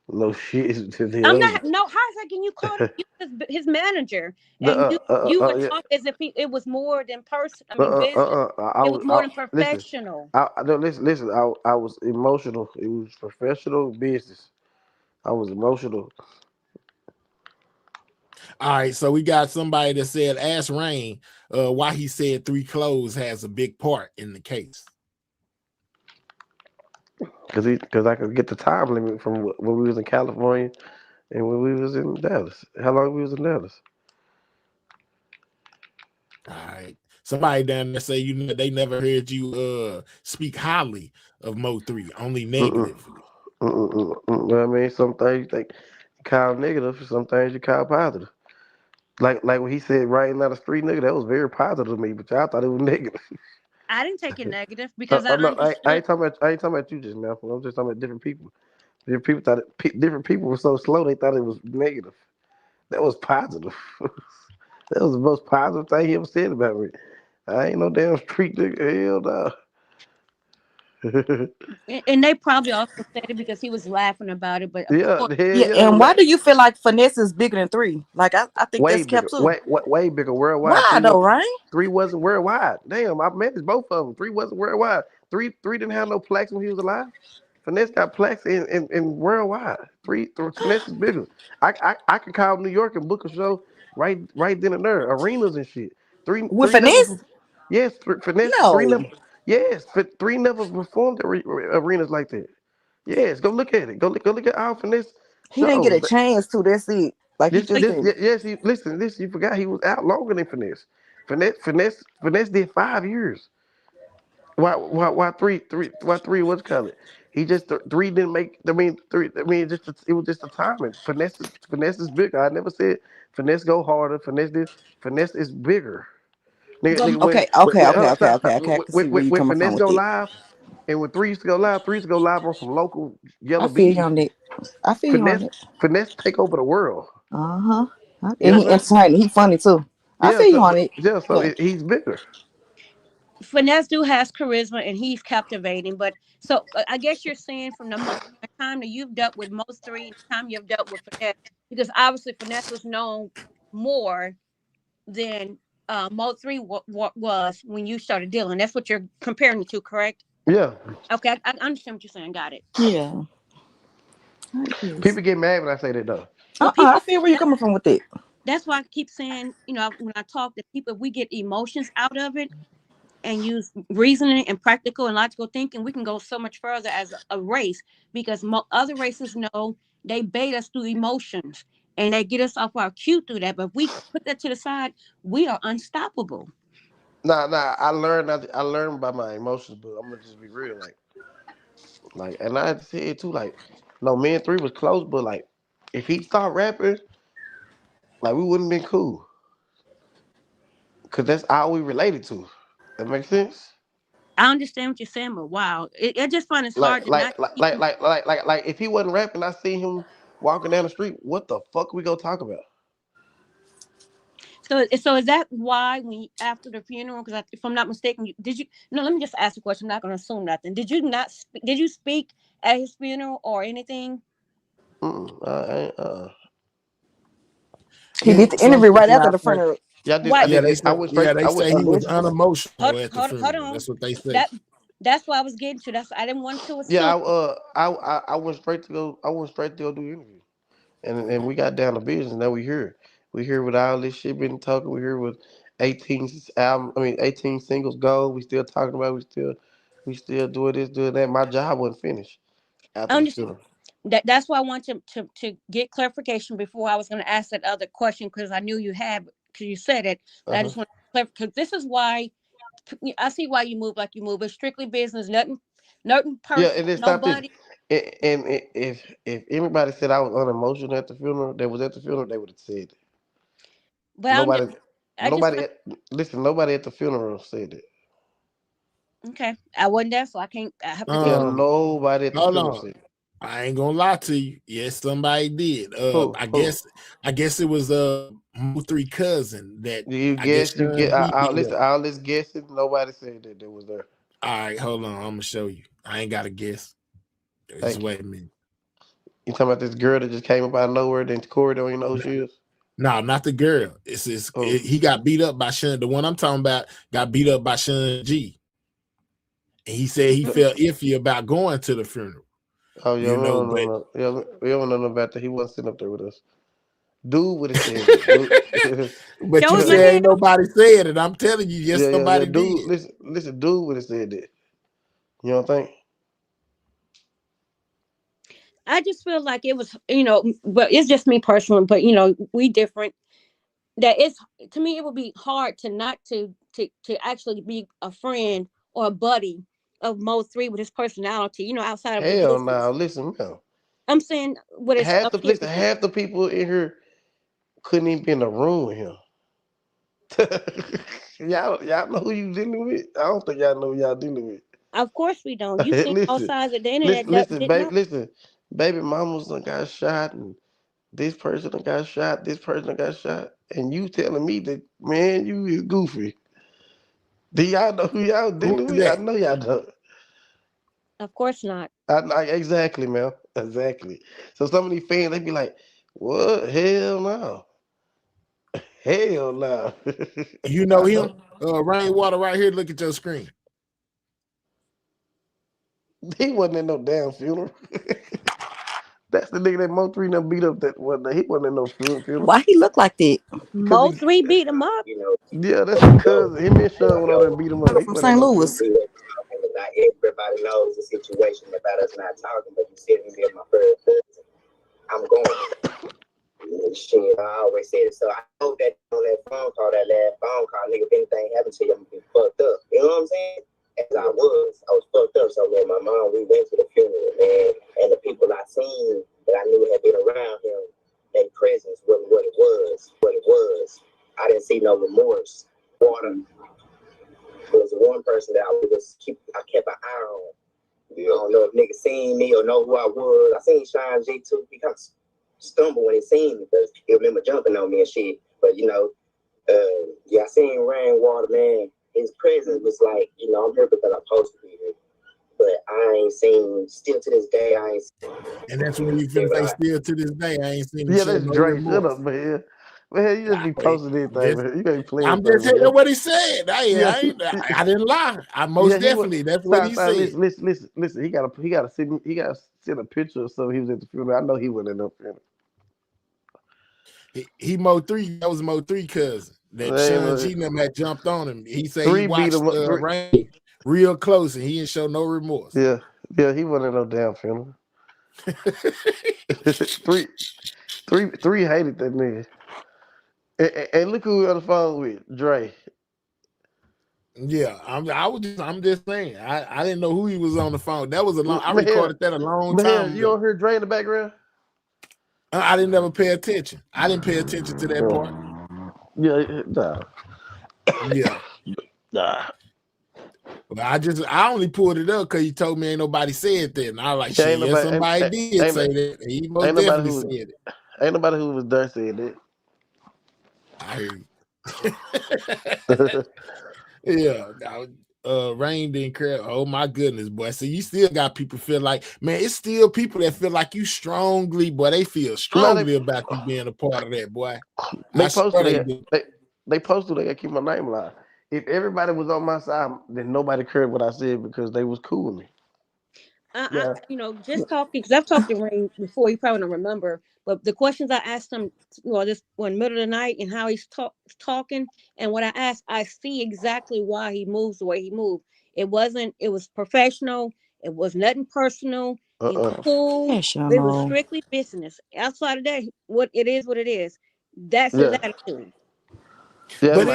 no shit to the I'm other. not. No, how's that? Can you call you his manager, and you would Yeah. talk as if it was more than person. I mean, business. It was more I than listen. professional. No, listen. I was emotional. It was professional business. I was emotional. All right, so we got somebody that said, ask Rain why he said three clothes has a big part in the case. Cause I could get the time limit from when we was in California and when we was in Dallas. How long we was in Dallas? All right. Somebody down there say they never heard you speak highly of Mo3, only Mm-mm. negatively. You know what I mean? Some things you think you call negative, some things you call positive. Like when he said riding down the street, nigga, that was very positive to me, but y'all thought it was negative. I didn't take it negative because I No, I understood. ain't talking about you just now. I'm just talking about different people. Different people thought different people were so slow they thought it was negative. That was positive. That was the most positive thing he ever said about me. I ain't no damn street nigga. Hell no. And they probably also said it because he was laughing about it. But of Yeah, course, hell Yeah, yeah, they were and why like do you feel like finesse is bigger than three? Like I think way that's bigger, kept too. way bigger worldwide. Why though, right? Three wasn't worldwide. Damn, I managed both of them. Three wasn't worldwide. Three didn't have no plaques when he was alive. Finesse got plaques in worldwide. Finesse is bigger. I could call New York and book a show right then and there, arenas and shit. With Three never. finesse? Yes, finesse. Three No. never. Yes, three never performed at arenas like that. Yes, go look at it. Go look at our finesse He didn't get a shows. chance to. That's it. Like he just didn't. Yes. Listen. This you forgot. He was out longer than finesse. Finesse did 5 years. Why three? Why three? What's called it? He just three didn't make. I mean three. I mean it was just a timing. Finesse is bigger. I never said finesse go harder. Finesse is bigger. but When Okay, okay, hold okay, on, okay, stop okay, stop. okay. I can see where you When coming from finesse with go it. live, and when three used to go live on some I yellow feel beach you and on shit. that. I feel you on Finesse it. finesse take over the world. Uh huh. You And know he what I'm saying? entertaining. He funny too. I Yeah. feel you on it. So Yeah. he's bigger. finesse do has charisma and he's captivating. But so I guess you're saying from the time that you've dealt with most three, and the time you've dealt with finesse, because obviously finesse was known more than Mo 3 was when you started dealing. That's what you're comparing the two, correct? Yeah. Okay, I understand what you're saying. Got it. Yeah. I guess. People get mad when I say that though. But I people, feel where you're coming from with it. that's why I keep saying, when I talk to people, if we get emotions out of it and use reasoning and practical and logical thinking, we can go so much further as a race because other races know they bait us through emotions and they get us off our cue through that. But if we put that to the side, we are unstoppable. Nah. I learned by my emotions, but I'm gonna just be real. And I had to say it too. No, me and three was close, but if he stopped rapping, we wouldn't been cool, cause that's all we related to. That makes sense. I understand what you're saying, but wow, I just find it's hard to not keep him. If he wasn't rapping, I see him walking down the street. What the fuck we gonna talk about? So is that why when after the funeral? Because if I'm not mistaken, did you? No, let me just ask a question. I'm not going to assume nothing. Did you not? Did you speak at his funeral or anything? Uh-uh. He Yeah, did the some interview right yeah, after the funeral. Yeah, I Why? yeah, did. they I say went straight. they I went. say he was Allegedly. unemotional at the Hold funeral. on. That's what they say. That that's what I was getting to. That's I didn't want to Yeah, assume. I went straight to go. I went straight to go do the interview, and we got down to business. Now we here. We here with all this shit been talking. We here with 18 album. I mean 18 singles go. We still talking about. We still doing this, doing that. My job wasn't finished I after the understand. funeral. That's why I want to get clarification before I was going to ask that other question because I knew you had because you said it. Uh I huh. just want to clarify because this is why I see why you move like you move. It's strictly business, nothing Yeah, personal, and then stop this. nobody. If anybody said I was unemotional at the funeral, that was at the funeral, they would have said it. But Nobody, I just want listen. Nobody at the funeral said it. okay. I wasn't there, so I can't. I have to Yeah, just Um, nobody at the hold funeral on. said it. I ain't gonna lie to you. Yes, somebody did. Who? Who? I guess it was Mo 3 cousin that You I guess guess you get. Sean G beat Listen. up. All this guessing. Nobody said that they was there. All right, hold on. I'm gonna show you. I ain't got to guess. Just Thank you. wait a minute. You talking about this girl that just came up out of nowhere? Then Corey don't even know who she is. No, not the girl. Oh, He got beat up by Sean. The one I'm talking about got beat up by Sean G. And he said he felt iffy about going to the funeral. oh yeah, You know, but yeah, we don't know nothing about that. He wasn't sitting up there with us. Dude would have said that. Dude. but show you him my said ain't hand. nobody said it. I'm telling you, yes, Yeah. somebody Dude, did. listen. Dude would have said that. You don't think? I just feel like it was, but it's just me personally. But we different. That it's to me, it would be hard to not to actually be a friend or a buddy of Mo 3 with his personality. Outside of the Hell business. no. Listen, man. I'm saying what it's opinion. Half the people in here couldn't even be in the room with him. Y'all know who you dealing with? I don't think y'all know who y'all dealing with. Of course we don't. You seen all listen, sides of the internet. Didn't baby, know. listen. Baby mamas done got shot, and this person done got shot, this person done got shot, and you telling me that, man, you is goofy. Do y'all know who y'all Who dealing is with? I that? know y'all don't. Of course not. Exactly, man. Exactly. So some of these fans, they be like, "What? Hell no! Hell no!" You know him? Rainwater right here. Look at your screen. He wasn't in no damn funeral. That's the nigga that Mo3 done beat up. That one. He wasn't in no funeral. Why he look like that? Because Mo three beat him up. yeah, that's his cousin. Him and Sean went over there and beat him up. Girl He from wasn't in St. no Louis. funeral. Not everybody knows the situation about us not talking, but you said me as my first cousin. I'm going. Shit, I always said it. So I know that on that phone call, that last phone call, nigga, if anything happened to you, I'm gonna be fucked up. You know what I'm saying? As I was fucked up. So when my mom, we went to the funeral, man, and the people I seen that I knew had been around him, their presence wasn't what it was. I didn't see no remorse. Water was the one person that I kept an eye on. I don't know if niggas seen me or know who I was. I seen Sean G too. He kind of stumbled when he seen me because he remember jumping on me and shit. But yeah, I seen Rainwater, man. His presence was like, I'm here because I'm supposed to be here. But I ain't seen, still to this day, I ain't seen. And that's when you finna say still to this day, I ain't seen him Yeah, show that's no Dre. Shut remorse. up, man. Man, you just be posting anything, man. You ain't playing I'm just something, telling man. you what he said. Yeah, I didn't lie. I most definitely. That's what he said. Listen. He gotta send a picture of something. He was at the funeral. I know he wasn't in no funeral. He Mo3. That was Mo3 cousin. That Sean G them had jumped on him. He said he watched Rain real close and he didn't show no remorse. Yeah, he wasn't in no damn funeral. three hated that nigga. And look who we on the phone with, Dre. Yeah, I'm just saying. I didn't know who he was on the phone. That was I Man, recorded that a long man, time you ago. don't hear Dre in the background? I didn't ever pay attention. I didn't pay attention to that part. Yeah, nah. Yeah. Nah. But I only pulled it up because he told me ain't nobody said that. And I was like, shit, yeah, somebody did say that. And he most definitely said it. Ain't nobody who was there said that. I heard you. Yeah. Rain didn't care. Oh my goodness, boy. So you still got people feel like, man, it's still people that feel like you strongly, boy. They feel strongly about you being a part of that, boy. They posted they gotta keep my name alive. If everybody was on my side, then nobody cared what I said because they was cool with me. I just talking because I've talked to Rain before. You probably don't remember, but the questions I asked him, this one middle of the night, and how he's talking, and what I asked, I see exactly why he moves the way he moved. It was professional. It was nothing personal. He was cool. It was strictly business. Outside of that, what it is. That's his attitude. Yeah, but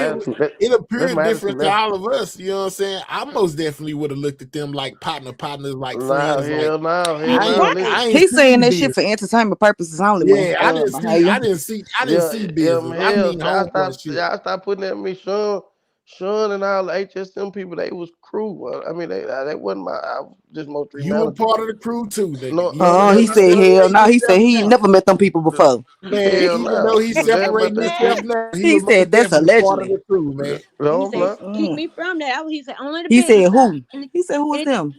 it appeared different to all of us. You know what I'm saying? I most definitely would have looked at them like partners, like friends. Hell no. He's saying that shit for entertainment purposes only. Yeah, I didn't see business. I mean, I stopped putting that. I mean, Sean and all the HSM people, they was crew. I mean, they wasn't just Mo3 You were part of the crew too, nigga. No, he said hell no. He said he never met them people before. Man, even though he's separating himself now, he said that's allegedly part of the crew, man. No, he said, keep me from that. He said only the He said who? He said who was them?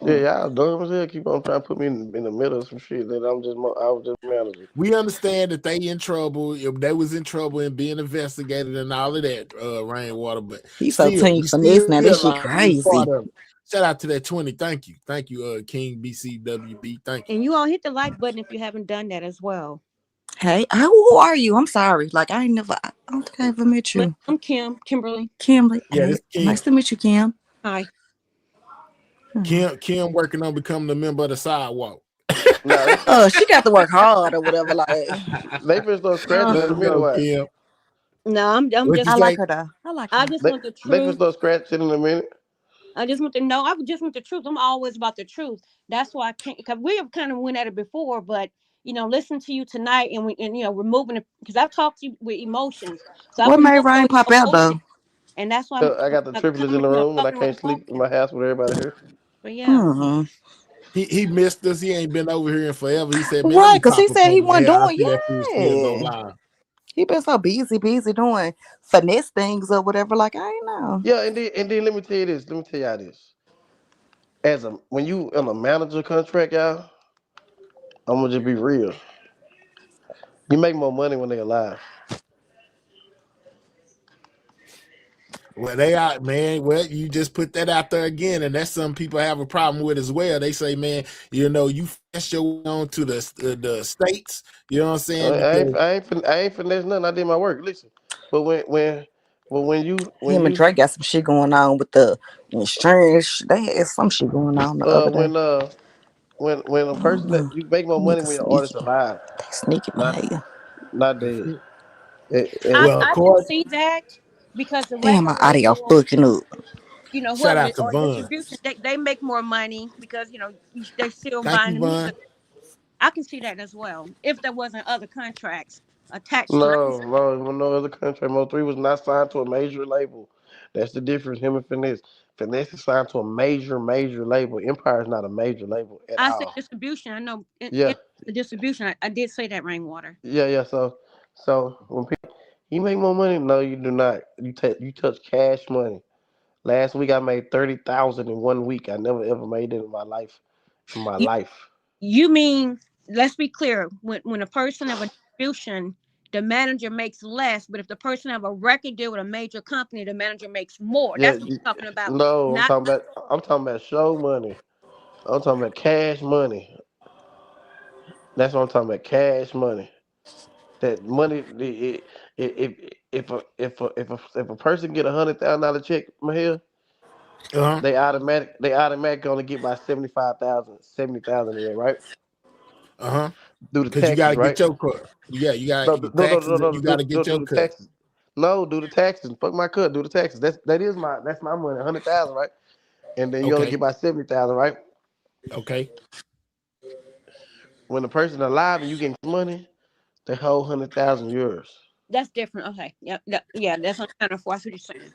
Yeah, y'all dumb as hell. Keep on trying to put me in the middle of some shit that I was just manager. We understand that they in trouble. If they was in trouble and being investigated and all of that, Rainwater. But he's so team finesse now. That shit crazy. Shout out to that 20. Thank you, King BCWB. Thank you. And you all hit the like button if you haven't done that as well. Hey, who are you? I'm sorry. Like I don't think I ever met you. I'm Kimberly. Kimberly. Yeah, this Kim. Nice to meet you, Kim. Hi. Kim working on becoming a member of the sidewalk. She got to work hard or whatever. Like they been so scratching in the minute. No, I'm just. I like her though. I like her. I just want the truth. They been so scratching in a minute. I just want to know. I just want the truth. I'm always about the truth. That's why I can't. Because we have kind of went at it before, but listen to you tonight, and we're moving it because I've talked to you with emotions. So what made Rain pop out though? And that's why I got the triplets in the room, and I can't sleep in my house with everybody here. But yeah. He missed us. He ain't been over here in forever. He said, right, because he said he wasn't doing. Yeah, he been so busy doing finesse things or whatever. Like I ain't know. Yeah, and then let me tell you this. Let me tell y'all this. as a when you on a manager contract, y'all, I'm gonna just be real. You make more money when they alive. Well, they are, man. Well, you just put that out there again, and that's something people have a problem with as well. They say, man, you fast your way on to the states. You know what I'm saying? Because I ain't finesse nothing. I did my work. Listen, but when Him and you Drake got some shit going on with the insurance. They had some shit going on the other day. when when a person that Mm-mm. you make more money Nigga when your artist sneaky. alive, They sneaky not behavior. not dead. I well, I can Court, see that because the Damn, my record audio label, fucking up. shout whoever out to or Vaughn. distribution, they make more money because they still Thank buying you, the Vaughn. music. I can see that as well. If there wasn't other contracts attached to it, No other country. Mo3 was not signed to a major label. That's the difference. Him and Finesse. Finesse is signed to a major label. Empire is not a major label at I said all. distribution. I know in Yeah, the distribution. I did say that rainwater. yeah. So when people you make more money, no, you do not. You touch cash money. Last week I made 30,000 in 1 week. I never ever made it in my life. In my You life. you mean, let's be clear. When a person of a distribution, the manager makes less, but if the person have a record deal with a major company, the manager makes more. Yeah. That's what I'm talking about. No, Not I'm talking about show money. I'm talking about cash money. That's what I'm talking about. Cash money. That money, if a person get $100,000 check, Mahia, Uh huh. they automatic gonna get by 75,000, 70,000 of that, right? Uh huh. Do the Because you got taxes, to get right? your cut. You got No, your no, no, no, taxes, and no, you got to do get do your the cut. taxes. No, do the taxes. Fuck my cut. Do the taxes. That's my money. 100,000, right? And then you only Okay. get by 70,000, right? Okay. When the person alive and you getting money, the whole 100,000 yours, that's different. Okay, yeah, yeah, that's what I'm trying to force what you're saying.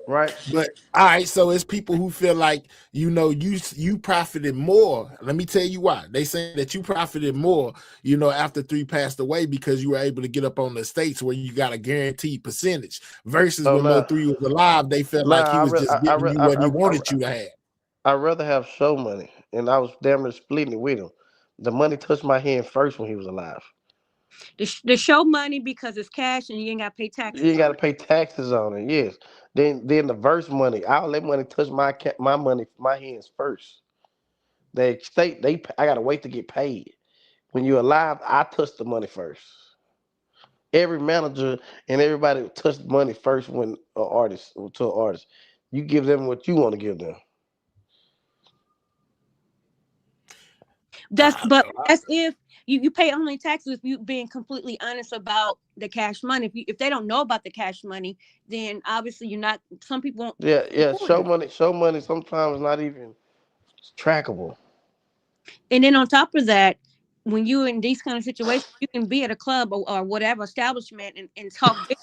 right? But all right, so it's people who feel like you profited more. Let me tell you why. They say that you profited more, after 3 passed away because you were able to get up on the estates where you got a guaranteed percentage. Versus Oh when Mo no, 3 was alive, they felt like he nah. was just giving you what he wanted you to have. I rather have show money, and I was damn near splitting it with him. The money touched my hand first when he was alive. The show money because it's cash and you ain't got to pay You taxes ain't got on to it. pay taxes on it. Yes. Then the verse money, I'll let money touch my money, my hands first. I gotta wait to get paid. When you're alive, I touch the money first. Every manager and everybody touch money first when an artist to an artist. You give them what you want to give them. But that's if you pay only taxes if you being completely honest about the cash money. If they don't know about the cash money, then obviously you're not. Some people won't Yeah. afford it. Show money sometimes not even trackable. And then on top of that, when you in these kind of situations, you can be at a club or whatever establishment and talk big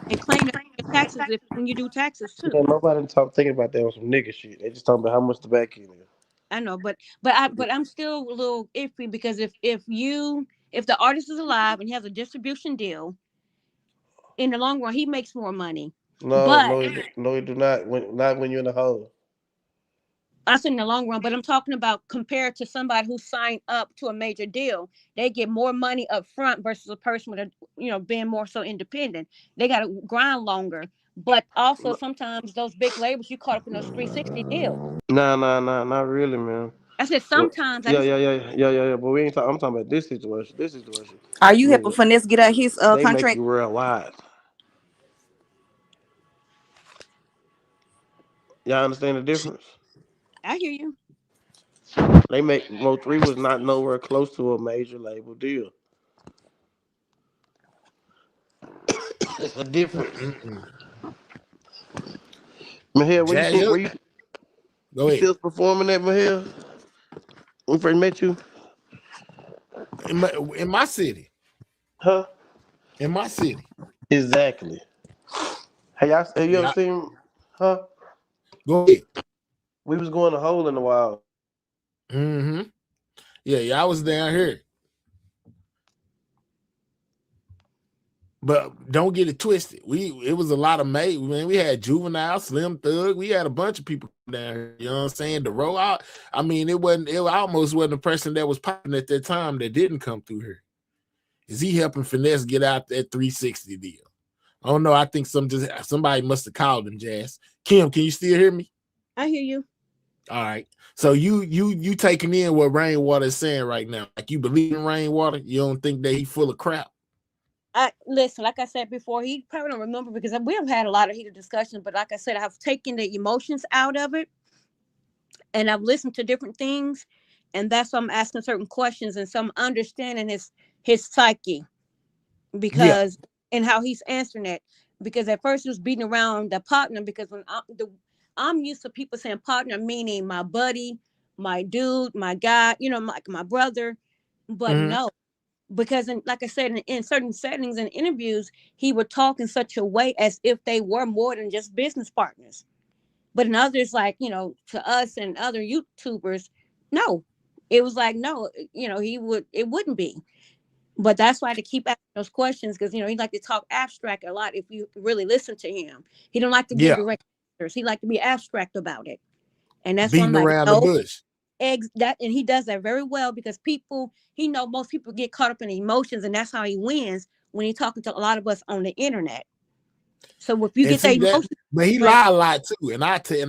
and claim to pay your taxes if when you do taxes too. Yeah, nobody thinking about that on some nigga shit. They just talking about how much the back end is. I know, but I'm still a little iffy because if the artist is alive and he has a distribution deal, in the long run he makes more money. But No, you do not. Not when you're in the hole. I said in the long run, but I'm talking about compared to somebody who signed up to a major deal, they get more money up front versus a person with being more so independent. They got to grind longer, but also sometimes those big labels you caught up in those 360 deals. Nah, not really, man. I said Well, sometimes. I yeah, didn't say yeah, yeah, yeah, yeah, yeah. But we ain't. I'm talking about this situation. This situation, Are you helping nigga. Finesse get out his They make contract? you real wide. Y'all understand the difference? I hear you. They make Mo3 was not nowhere close to a major label deal. It's a difference. Mm-mm-mm. Mahir, where you Jazz seen? up. Where Go you ahead. still performing at Mahir? When we first met you, In my city. huh? In my city. Exactly. Have you ever Yeah. seen? Huh? Go ahead. We was going to hole in the wild. Mm-hmm. Yeah, I was down here. But don't get it twisted. It was a lot of man. We had Juvenile, Slim Thug. We had a bunch of people down here. You know what I'm saying? The roll out. I mean, it almost wasn't a person that was popping at that time that didn't come through here. Is he helping Finesse get out that 360 deal? I don't know. I think somebody must have called him, Jazz. Kim, can you still hear me? I hear you. All right. So you taking in what Rainwater is saying right now. Like, you believe in Rainwater? You don't think that he full of crap? I listen, like I said before, he probably don't remember because we have had a lot of heated discussions. But like I said, I've taken the emotions out of it, and I've listened to different things, and that's why I'm asking certain questions and some understanding his psyche, Yeah. because and how he's answering it. Because at first he was beating around the partner, because I'm used to people saying partner meaning my buddy, my dude, my guy, my brother, but Mhm. no, because like I said, in certain settings and interviews, he would talk in such a way as if they were more than just business partners. But in others, like, to us and other YouTubers, no, it was like, no, it wouldn't be. But that's why to keep asking those questions, because he like to talk abstract a lot. If you really listen to him, he don't like to give Yeah. direct answers. He like to be abstract about it, and that's why I'm Beating like, around the no, bush. and he does that very well, because most people get caught up in emotions, and that's how he wins when he's talking to a lot of us on the internet. So if you And get that see that, emotion, but he right, lie a lot too. And I of tell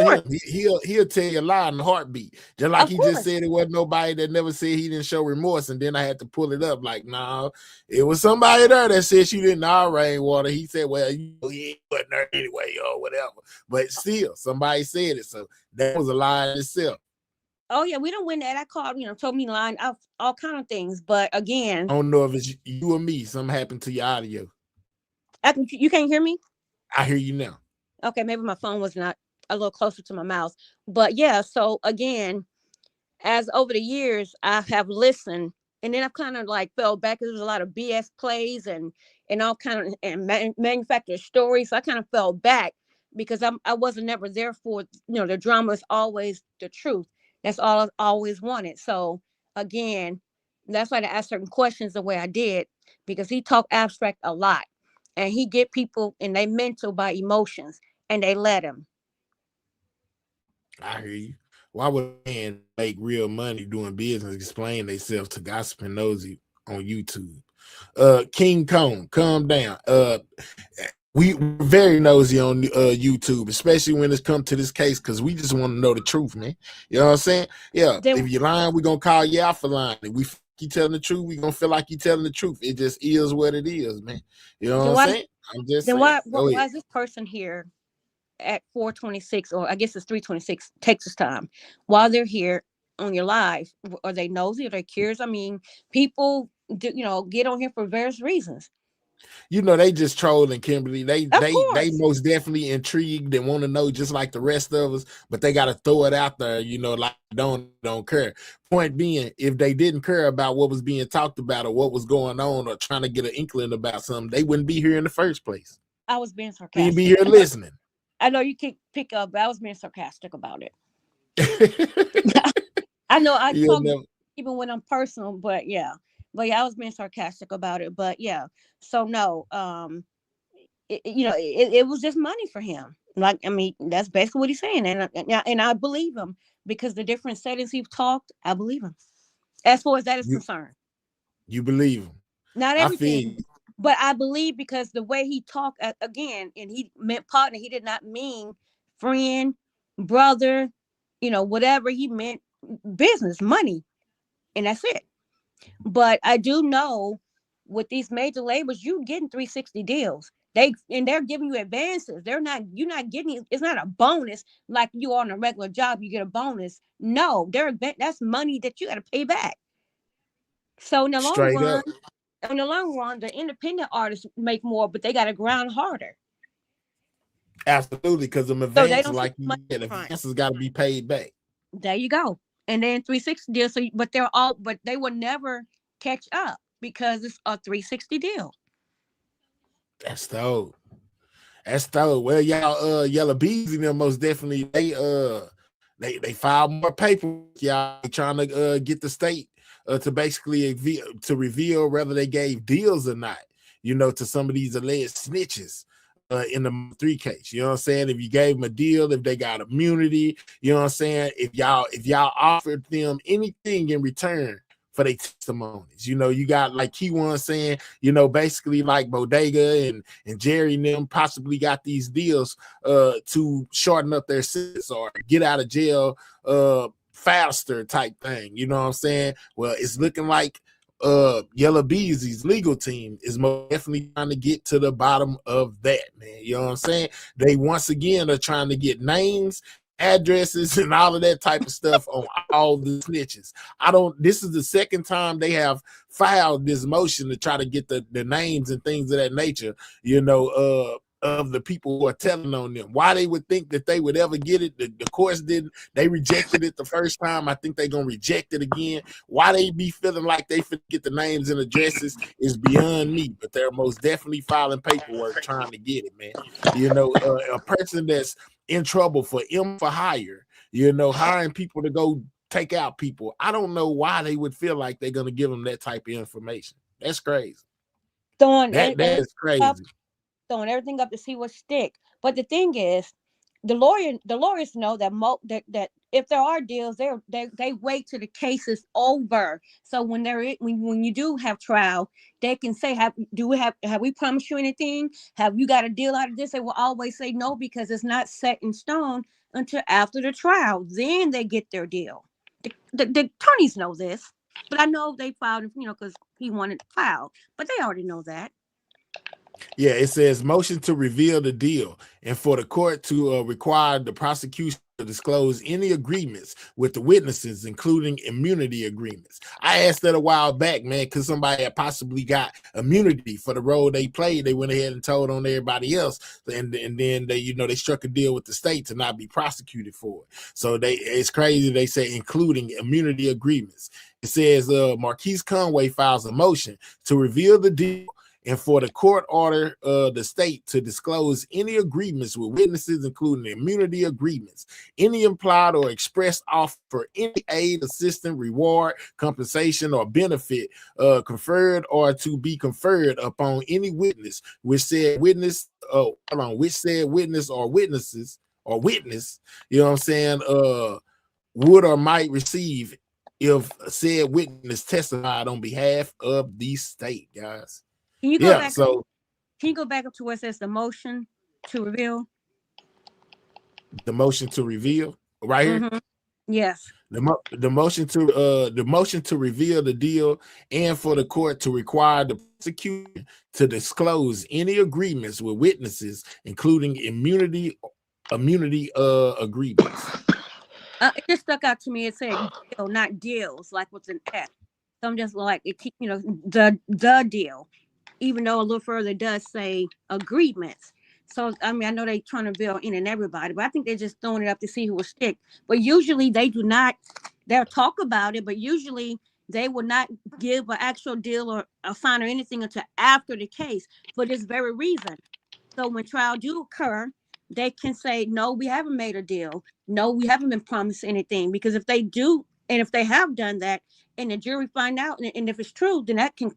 course, him he'll tell you a lie in a heartbeat. Just like of he just course. said, it wasn't nobody that never said he didn't show remorse. And then I had to pull it up like, no, it was somebody there that said she didn't know Rainwater. He said, well, he wasn't there anyway, or whatever. But still, somebody said it. So that was a lie in itself. Oh yeah, we don't win that. I called, told me line out all kind of things. But again, I don't know if it's you or me. Something happened to your audio. you can't hear me. I hear you now. Okay, maybe my phone was not a little closer to my mouth. But yeah, so again, as over the years I have listened, and then I've kind of like fell back. There was a lot of BS plays and all kind of manufactured stories. So I kind of fell back because I wasn't never there for the drama is always the truth. That's all I've always wanted. So again, that's why I asked certain questions the way I did, because he talked abstract a lot, and he get people and they mental by emotions, and they let him. I hear you. Why would a man make real money doing business explain themselves to Gossip and Nosy on YouTube? King Kong, calm down. We're very nosy on YouTube, especially when it's come to this case, because we just want to know the truth, man. You know what I'm saying? Yeah, Then if you're lying, we're going to call you out for lying. If we you telling the truth, we're going to feel like you telling the truth. It just is what it is, man. You know what then I'm why saying? I'm just then saying. why Go ahead. why is this person here at 4:26, or I guess it's 3:26 Texas time, while they're here on your live? Are they nosy? Are they curious? I mean, people do, get on here for various reasons. They just trolling Kimberly. They Of they they course, most definitely intrigued and want to know just like the rest of us, but they got to throw it out there, like don't care. Point being, if they didn't care about what was being talked about or what was going on or trying to get an inkling about something, they wouldn't be here in the first place. I was being They'd be sarcastic. here listening. I know you can pick up, but I was being sarcastic about it. I know I You'll talk never. even when I'm personal, but yeah. But yeah, I was being sarcastic about it. But yeah. So no, it was just money for him. Like, I mean, that's basically what he's saying. And I believe him, because the different settings he's talked, I believe him. As far as that is You concerned. you believe them. Not I feel everything, you. but I believe, because the way he talked, again, and he meant partner, he did not mean friend, brother, whatever. He meant business, money, and that's it. But I do know with these major labels, you getting 360 deals. They're giving you advances. You're not getting, it's not a bonus like you on a regular job, you get a bonus. No, that's money that you got to pay back. So Straight up. in the long run, the independent artists make more, but they got to grind harder. Absolutely, because them So they advances, don't see like you much said, front. advances got to be paid back. There you go. And then 360 deals. So, but they will never catch up because it's a 360 deal. That's dope. That's dope. Well, y'all, Yellow Bees in them most definitely they filed more paper. Y'all trying to get the state to basically to reveal whether they gave deals or not. to some of these alleged snitches in the 3 case. You know what I'm saying? If you gave them a deal, if they got immunity, you know what I'm saying? If y'all offered them anything in return for their testimonies, you got like Keyone saying, basically like Bodega and Jerry and them possibly got these deals to shorten up their sentence or get out of jail faster type thing. You know what I'm saying? Well, it's looking like Yellow Beezy's legal team is most definitely trying to get to the bottom of that, man. You know what I'm saying? They once again are trying to get names, addresses, and all of that type of stuff on all the snitches. This is the second time they have filed this motion to try to get the names and things of that nature, of the people who are telling on them. Why they would think that they would ever get it, the courts didn't. They rejected it the first time. I think they're going to reject it again. Why they be feeling like they get the names and addresses is beyond me, but they're most definitely filing paperwork trying to get it, man. A person that's in trouble for hire, hiring people to go take out people. I don't know why they would feel like they're going to give them that type of information. That's crazy. That is crazy. Throwing everything up to see what stick. But the thing is, the lawyers know that that if there are deals, they wait till the case is over. So when when you do have trial, they can say, have we promised you anything? Have you got a deal out of this? They will always say no, because it's not set in stone until after the trial. Then they get their deal. The attorneys know this, but I know they filed, because he wanted to file, but they already know that. Yeah, it says motion to reveal the deal and for the court to require the prosecution to disclose any agreements with the witnesses, including immunity agreements. I asked that a while back, man, because somebody had possibly got immunity for the role they played. They went ahead and told on everybody else, and then they, they struck a deal with the state to not be prosecuted for it. So it's crazy. They say including immunity agreements. It says Marquise Conway files a motion to reveal the deal and for the court order the state to disclose any agreements with witnesses, including immunity agreements, any implied or expressed offer, any aid, assistance, reward, compensation, or benefit conferred or to be conferred upon any witness, which said witness or witnesses or witness, you know what I'm saying, would or might receive if said witness testified on behalf of the state, guys. Can you go back? Can you go back up to where it says the motion to reveal? The motion to reveal, right here. Yes. The motion to reveal the deal and for the court to require the prosecution to disclose any agreements with witnesses, including immunity agreements. It just stuck out to me. It said deal, not deals, like what's an F. So I'm just like, the deal. Even though a little further it does say agreements. So, I mean, I know they're trying to build in and everybody, but I think they're just throwing it up to see who will stick. But usually they do not, they'll talk about it, but usually they will not give an actual deal or a fine or anything until after the case for this very reason. So when trial do occur, they can say, no, we haven't made a deal. No, we haven't been promised anything. Because if they do, and if they have done that, and the jury find out, and if it's true, then that can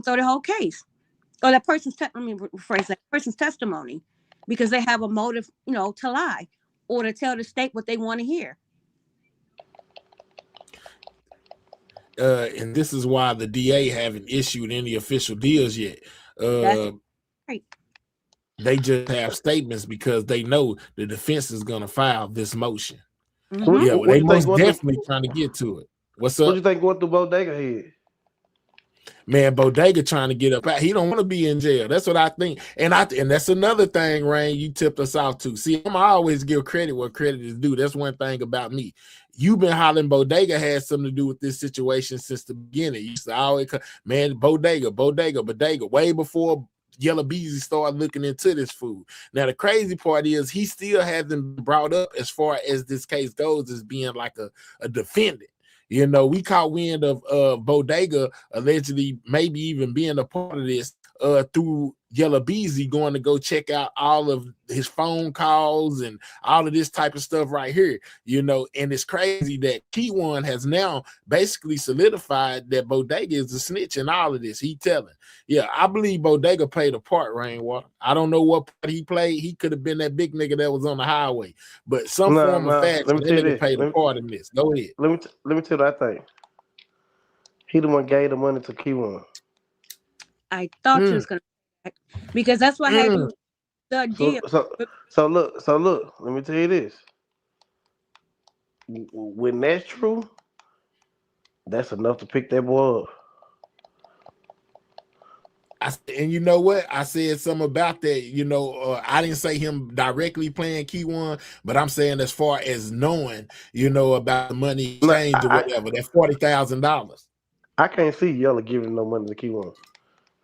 throw the whole case, or that person's person's testimony, because they have a motive, to lie or to tell the state what they want to hear. And this is why the DA haven't issued any official deals yet. That's right. They just have statements because they know the defense is going to file this motion. Mm-hmm. Yeah, they most definitely trying to get to it. What's up? What do you think going through Bodega head? Man, Bodega trying to get up out. He don't want to be in jail. That's what I think. And that's another thing, Rain, you tipped us off to. See, I always give credit where credit is due. That's one thing about me. You've been hollering Bodega has something to do with this situation since the beginning. You used to always, man, Bodega, way before Yellow Beezy started looking into this food. Now, the crazy part is he still hasn't been brought up as far as this case goes as being like a defendant. We caught wind of Bodega allegedly maybe even being a part of this through Yellow Beezy, going to go check out all of his phone calls and all of this type of stuff right here, you know. And it's crazy that Key1 has now basically solidified that Bodega is a snitch in all of this. He telling, yeah, I believe Bodega played a part, Rainwater. I don't know what part he played. He could have been that big nigga that was on the highway, but some form of fashion, Let me that tell you nigga this. played a part in this. Go ahead. Let me tell you that thing. He the one gave the money to Key1. I thought you was gonna, because that's what happened. The deal. So look. Let me tell you this. When that's true, that's enough to pick that boy up. And you know what? I said something about that. You know, I didn't say him directly playing Key1, but I'm saying as far as knowing, you know, about the money exchange or whatever, that $40,000. I can't see Yella giving no money to Key1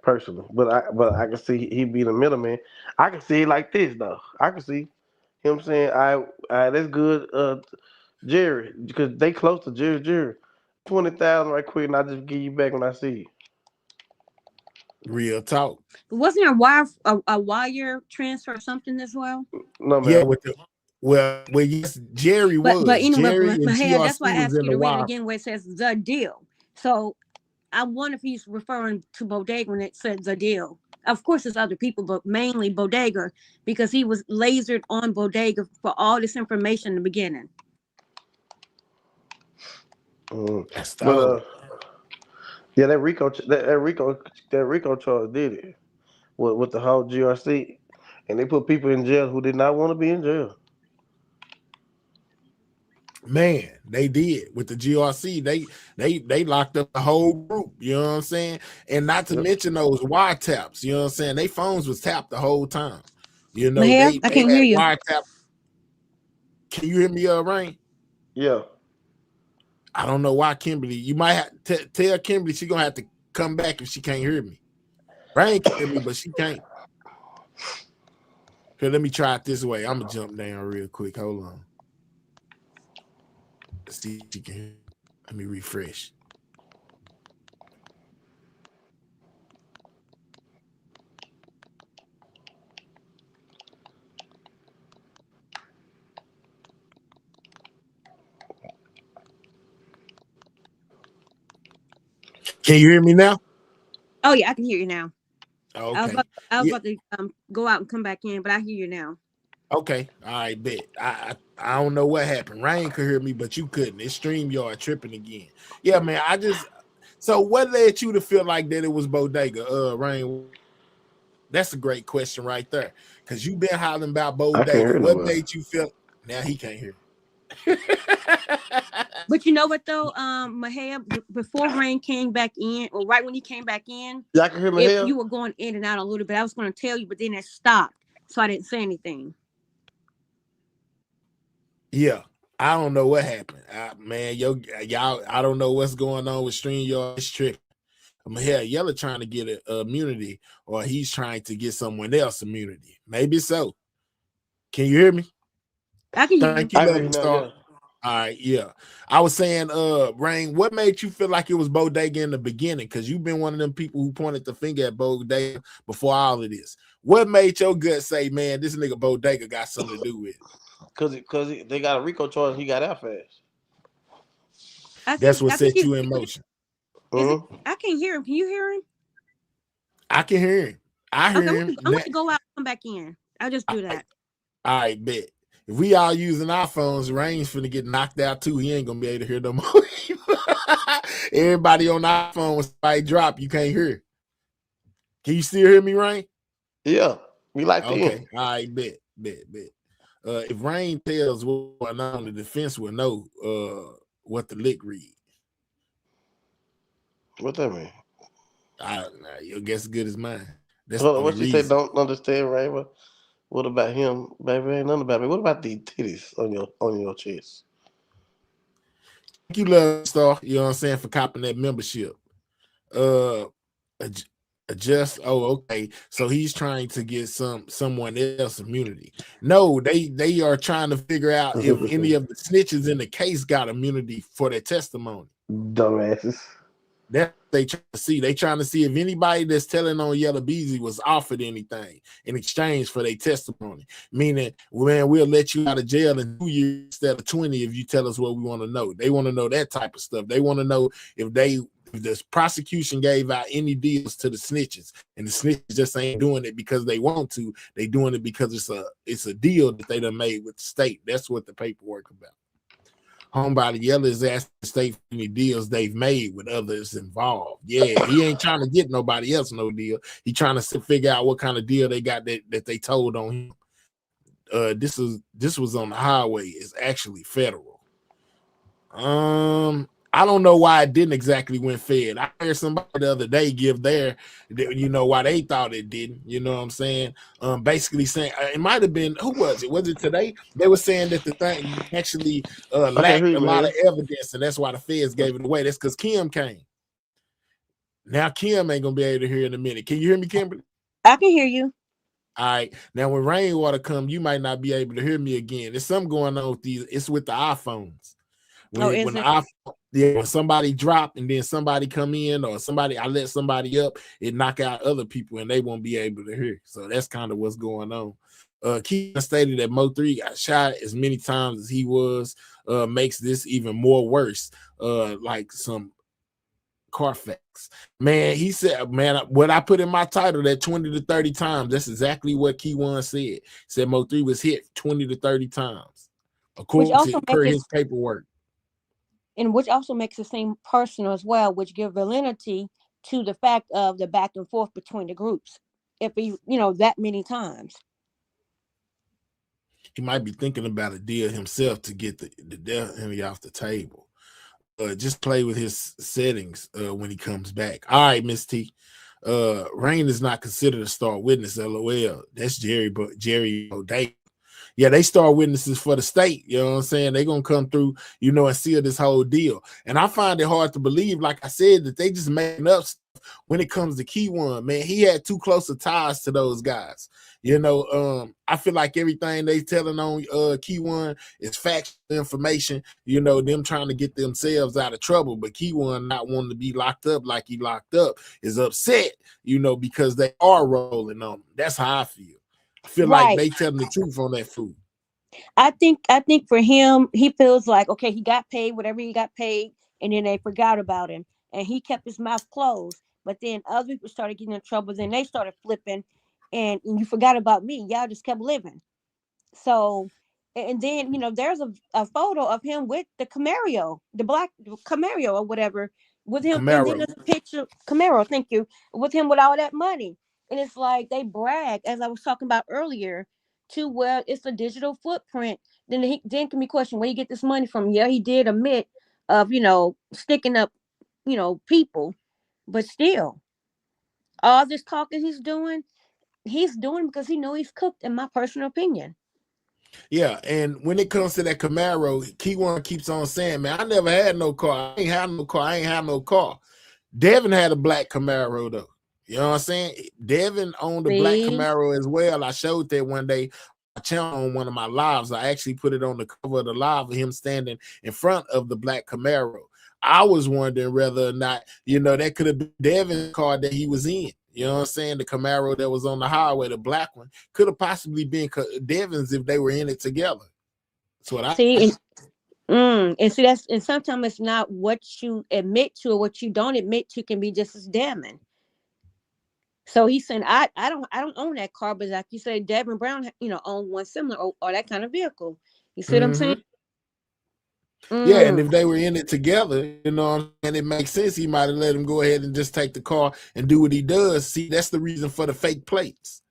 personally, but I can see he be the middleman. I can see it like this though. I can see him saying, "All right, that's good, Jerry," because they close to Jerry. 20,000 right quick, and I just give you back when I see you. Real talk. Wasn't there a wire transfer or something as well? No, man. Yeah, with the well, yes, Jerry was. But anyway, Jerry and hey, that's why I GRC was asked in you the to read it wire. again where it says the deal. So I wonder if he's referring to Bodega when it said the deal. Of course, there's other people, but mainly Bodega, because he was lasered on Bodega for all this information in the beginning. That's But yeah, that Rico charge did it with the whole GRC, and they put people in jail who did not want to be in jail. Man, they did with the GRC. They locked up the whole group. You know what I'm saying? And not to mention those wiretaps. You know what I'm saying? They phones was tapped the whole time. You know, I can't hear you. Wiretap. Can you hear me, Rain? Yeah. I don't know why Kimberly. You might have to tell Kimberly she's gonna have to come back if she can't hear me. Rain can hear me, but she can't. Okay, let me try it this way. I'm gonna jump down real quick. Hold on. Let's see if she can hear. Let me refresh. Can you hear me now? Oh yeah, I can hear you now. Okay. I was about to go out and come back in, but I hear you now. Okay, all right, bet. I don't know what happened. Rain could hear me, but you couldn't. It's StreamYard tripping again. Yeah, man. So what led you to feel like that it was Bodega? Rain. That's a great question right there. Because you've been hollering about Bodega. What made you feel? Now he can't hear. But you know what though, Mahab, before Rain came back in, or right when he came back in, y'all can hear Mahab? You were going in and out a little bit. I was going to tell you, but then it stopped, so I didn't say anything. Yeah, I don't know what happened, man. Y'all, I don't know what's going on with StreamYard. It's tripping. I'm here, Yella trying to get a immunity, or he's trying to get someone else immunity. Maybe so. Can you hear me? I can hear Thank you, Love Star. All right, yeah. I was saying, Rain, what made you feel like it was Bodega in the beginning? Because you've been one of them people who pointed the finger at Bodega before all of this. What made your gut say, man, this nigga Bodega got something to do with it? Because they got a Rico charge and he got out fast. That's what set you in motion. I can't hear him. Can you hear him? I can hear him. I hear him. I want to go out and come back in. I'll just do that. All right, bet. If we all using our phones, Rain's finna get knocked out too. He ain't gonna be able to hear no more. Everybody on our phone, when somebody drop, you can't hear. Can you still hear me, Rain? Yeah, we like that. Okay, all right, bet. If Rain tells what's going on, the defense will know what the lick read. What that mean? Your guess as good as mine. That's what you say? Don't understand, right? What about him, baby? Ain't nothing about me. What about these titties on your chest? Thank you, Love Star. You know what I'm saying, for copping that membership. Adjust. Oh, okay. So he's trying to get someone else immunity. No, they are trying to figure out if any of the snitches in the case got immunity for their testimony. Dumbasses. That they trying to see. They trying to see if anybody that's telling on Yellow Beezy was offered anything in exchange for their testimony. Meaning, man, we'll let you out of jail in 2 years instead of 20 if you tell us what we want to know. They want to know that type of stuff. They want to know if the prosecution gave out any deals to the snitches, and the snitches just ain't doing it because they want to. They doing it because it's a deal that they done made with the state. That's what the paperwork about. Homebody Yella is asking the state for any deals they've made with others involved. Yeah, he ain't trying to get nobody else no deal. He trying to figure out what kind of deal they got that they told on him. This was on the highway. It's actually federal. I don't know why it didn't exactly went fed. I heard somebody the other day give their, why they thought it didn't. You know what I'm saying? Basically saying it might have been, who was it? Was it today? They were saying that the thing actually lacked a lot of evidence, and that's why the feds gave it away. That's because Kim came. Now Kim ain't gonna be able to hear in a minute. Can you hear me, Kimberly? I can hear you. All right. Now when rainwater come, you might not be able to hear me again. There's something going on with these. It's with the iPhones. When somebody drop and then somebody come in, or I let somebody up, it knock out other people and they won't be able to hear. So that's kind of what's going on. Keaton stated that Mo3 got shot as many times as he was, makes this even more worse. Like some Carfax. Man, he said, man, what I put in my title, that 20 to 30 times, that's exactly what Key1 said. He said Mo3 was hit 20 to 30 times. According to his paperwork. And which also makes it seem personal as well, which give validity to the fact of the back and forth between the groups. If he, that many times. He might be thinking about a deal himself to get the death penalty off the table. Just play with his settings when he comes back. All right, Miss T. Rain is not considered a star witness, LOL. That's Jerry O'Day. Yeah, they star witnesses for the state. You know what I'm saying? They're going to come through, and seal this whole deal. And I find it hard to believe, like I said, that they just making up stuff when it comes to Key1. Man, he had too close of ties to those guys. I feel like everything they telling on Key1 is factual information, them trying to get themselves out of trouble. But Key1 not wanting to be locked up like he locked up is upset, because they are rolling on him. That's how I feel. I feel like they telling the truth on that food. I think for him, he feels like, okay, he got paid, whatever he got paid, and then they forgot about him. And he kept his mouth closed. But then other people started getting in trouble. Then they started flipping. And you forgot about me. Y'all just kept living. So, and then, there's a photo of him with the Camaro, the black Camaro or whatever, with him. Camaro. And then there's a picture, Camaro, thank you, with him with all that money. And it's like they brag, as I was talking about earlier, to where it's a digital footprint. Then can be questioned, where you get this money from? Yeah, he did admit of, sticking up, people. But still, all this talking he's doing because he know he's cooked, in my personal opinion. Yeah, and when it comes to that Camaro, Key1 keeps on saying, man, I never had no car. I ain't had no car. Devin had a black Camaro, though. You know what I'm saying? Devin owned a black Camaro as well. I showed that one day on one of my lives. I actually put it on the cover of the live of him standing in front of the black Camaro. I was wondering whether or not, that could have been Devin's car that he was in. You know what I'm saying? The Camaro that was on the highway, the black one, could have possibly been Devin's if they were in it together. That's what I see. And see, and sometimes it's not what you admit to or what you don't admit to can be just as damning. So he's saying, I don't own that car, but like you said, Devin Brown, owned one similar or that kind of vehicle. You see what I'm saying? Yeah, and if they were in it together, and it makes sense, he might have let him go ahead and just take the car and do what he does. See, that's the reason for the fake plates.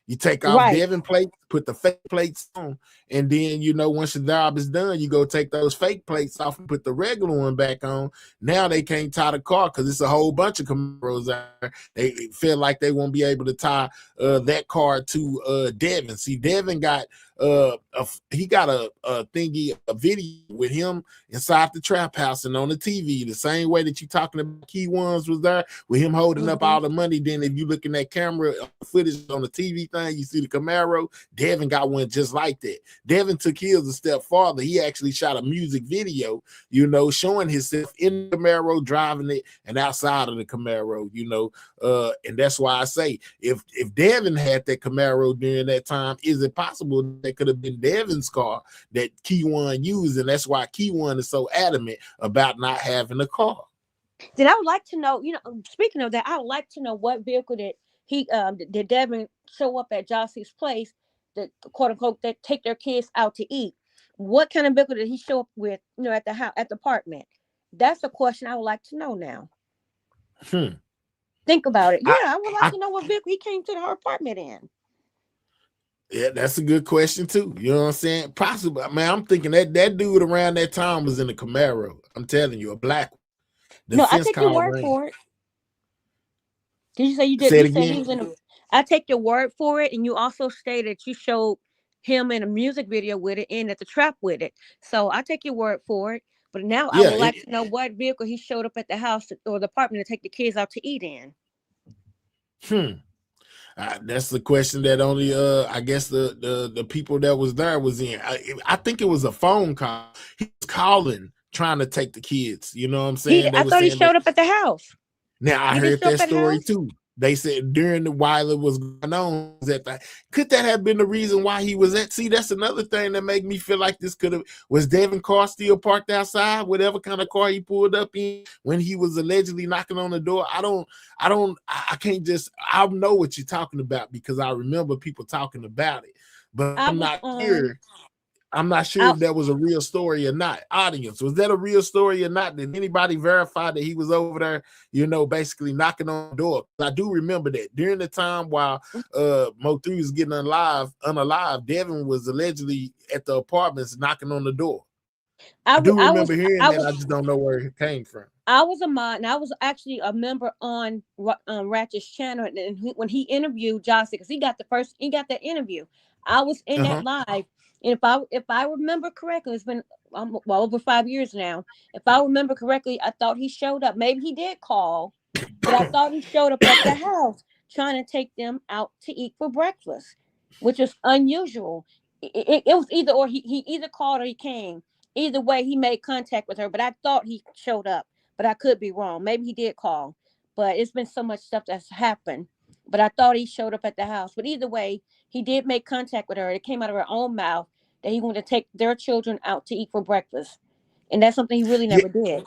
You take off Devin plates, put the fake plates on, and then, once your job is done, you go take those fake plates off and put the regular one back on. Now they can't tie the car because it's a whole bunch of Camaros out there. They feel like they won't be able to tie that car to Devin. See, Devin got a video with him inside the trap house and on the TV, the same way that you talking about Key1's was there with him holding up all the money. Then if you look in that camera footage on the TV thing, you see the Camaro, Devin got one just like that. Devin took his a step farther. He actually shot a music video, you know, showing himself in the Camaro, driving it, and outside of the Camaro, you know. And that's why I say, if Devin had that Camaro during that time, is it possible that could have been Devin's car that Keyone used? And that's why Keyone is so adamant about not having a car. Then I would like to know, speaking of that, I would like to know what vehicle did Devin show up at Jossie's place, that quote unquote that take their kids out to eat. What kind of vehicle did he show up with, at the house, at the apartment? That's a question I would like to know now. Think about it. Yeah, I would like to know what vehicle he came to her apartment in. Yeah, that's a good question too. You know what I'm saying? Possibly, man. I'm thinking that dude around that time was in a Camaro. I'm telling you, a black one. No, I take your word for it. Did you say you did? Say it you said again? he was in a. I take your word for it, and you also stated you showed him in a music video with it and at the trap with it. So I take your word for it. But now I would like to know what vehicle he showed up at the house or the apartment to take the kids out to eat in. That's the question that only I guess the people that was there was in. I think it was a phone call. He was calling, trying to take the kids. You know what I'm saying? I thought he showed up at the house. Now I heard that story too. They said during while it was going on, could that have been the reason why he was at? See, that's another thing that made me feel like this was Devin car still parked outside, whatever kind of car he pulled up in when he was allegedly knocking on the door. I can't just, I know what you're talking about because I remember people talking about it, but I'm not sure. I'm not sure if that was a real story or not. Audience, was that a real story or not? Did anybody verify that he was over there, basically knocking on the door? I do remember that during the time while Mo3 was getting unalive, Devin was allegedly at the apartments knocking on the door. I do remember hearing that. I just don't know where it came from. I was a mod, and I was actually a member on Ratchet's channel, and when he interviewed Jossie, because he got that interview, I was in that live. And if I remember correctly, it's been over 5 years now. If I remember correctly, I thought he showed up. Maybe he did call, but I thought he showed up at the house trying to take them out to eat for breakfast, which is unusual. It was either or. He either called or he came. Either way, he made contact with her. But I thought he showed up. But I could be wrong. Maybe he did call. But it's been so much stuff that's happened. But I thought he showed up at the house. But either way, he did make contact with her. It came out of her own mouth that he wanted to take their children out to eat for breakfast. And that's something he really never did.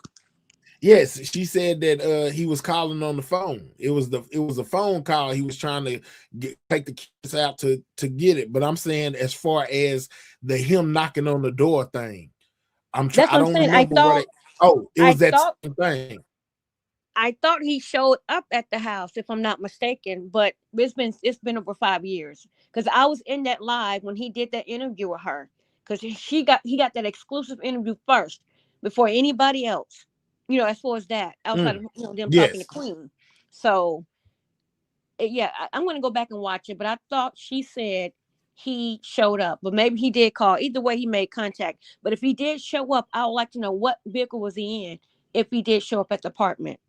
Yes, she said that he was calling on the phone. It was a phone call. He was trying to take the kids out to get it. But I'm saying as far as him knocking on the door thing, I don't remember what it was that same thing. I thought he showed up at the house, if I'm not mistaken, but it's been over 5 years because I was in that live when he did that interview with her because he got that exclusive interview first before anybody else, as far as that outside of them talking to Queen. So yeah, I'm going to go back and watch it, but I thought she said he showed up, but maybe he did call. Either way, he made contact. But if he did show up, I would like to know what vehicle was he in if he did show up at the apartment.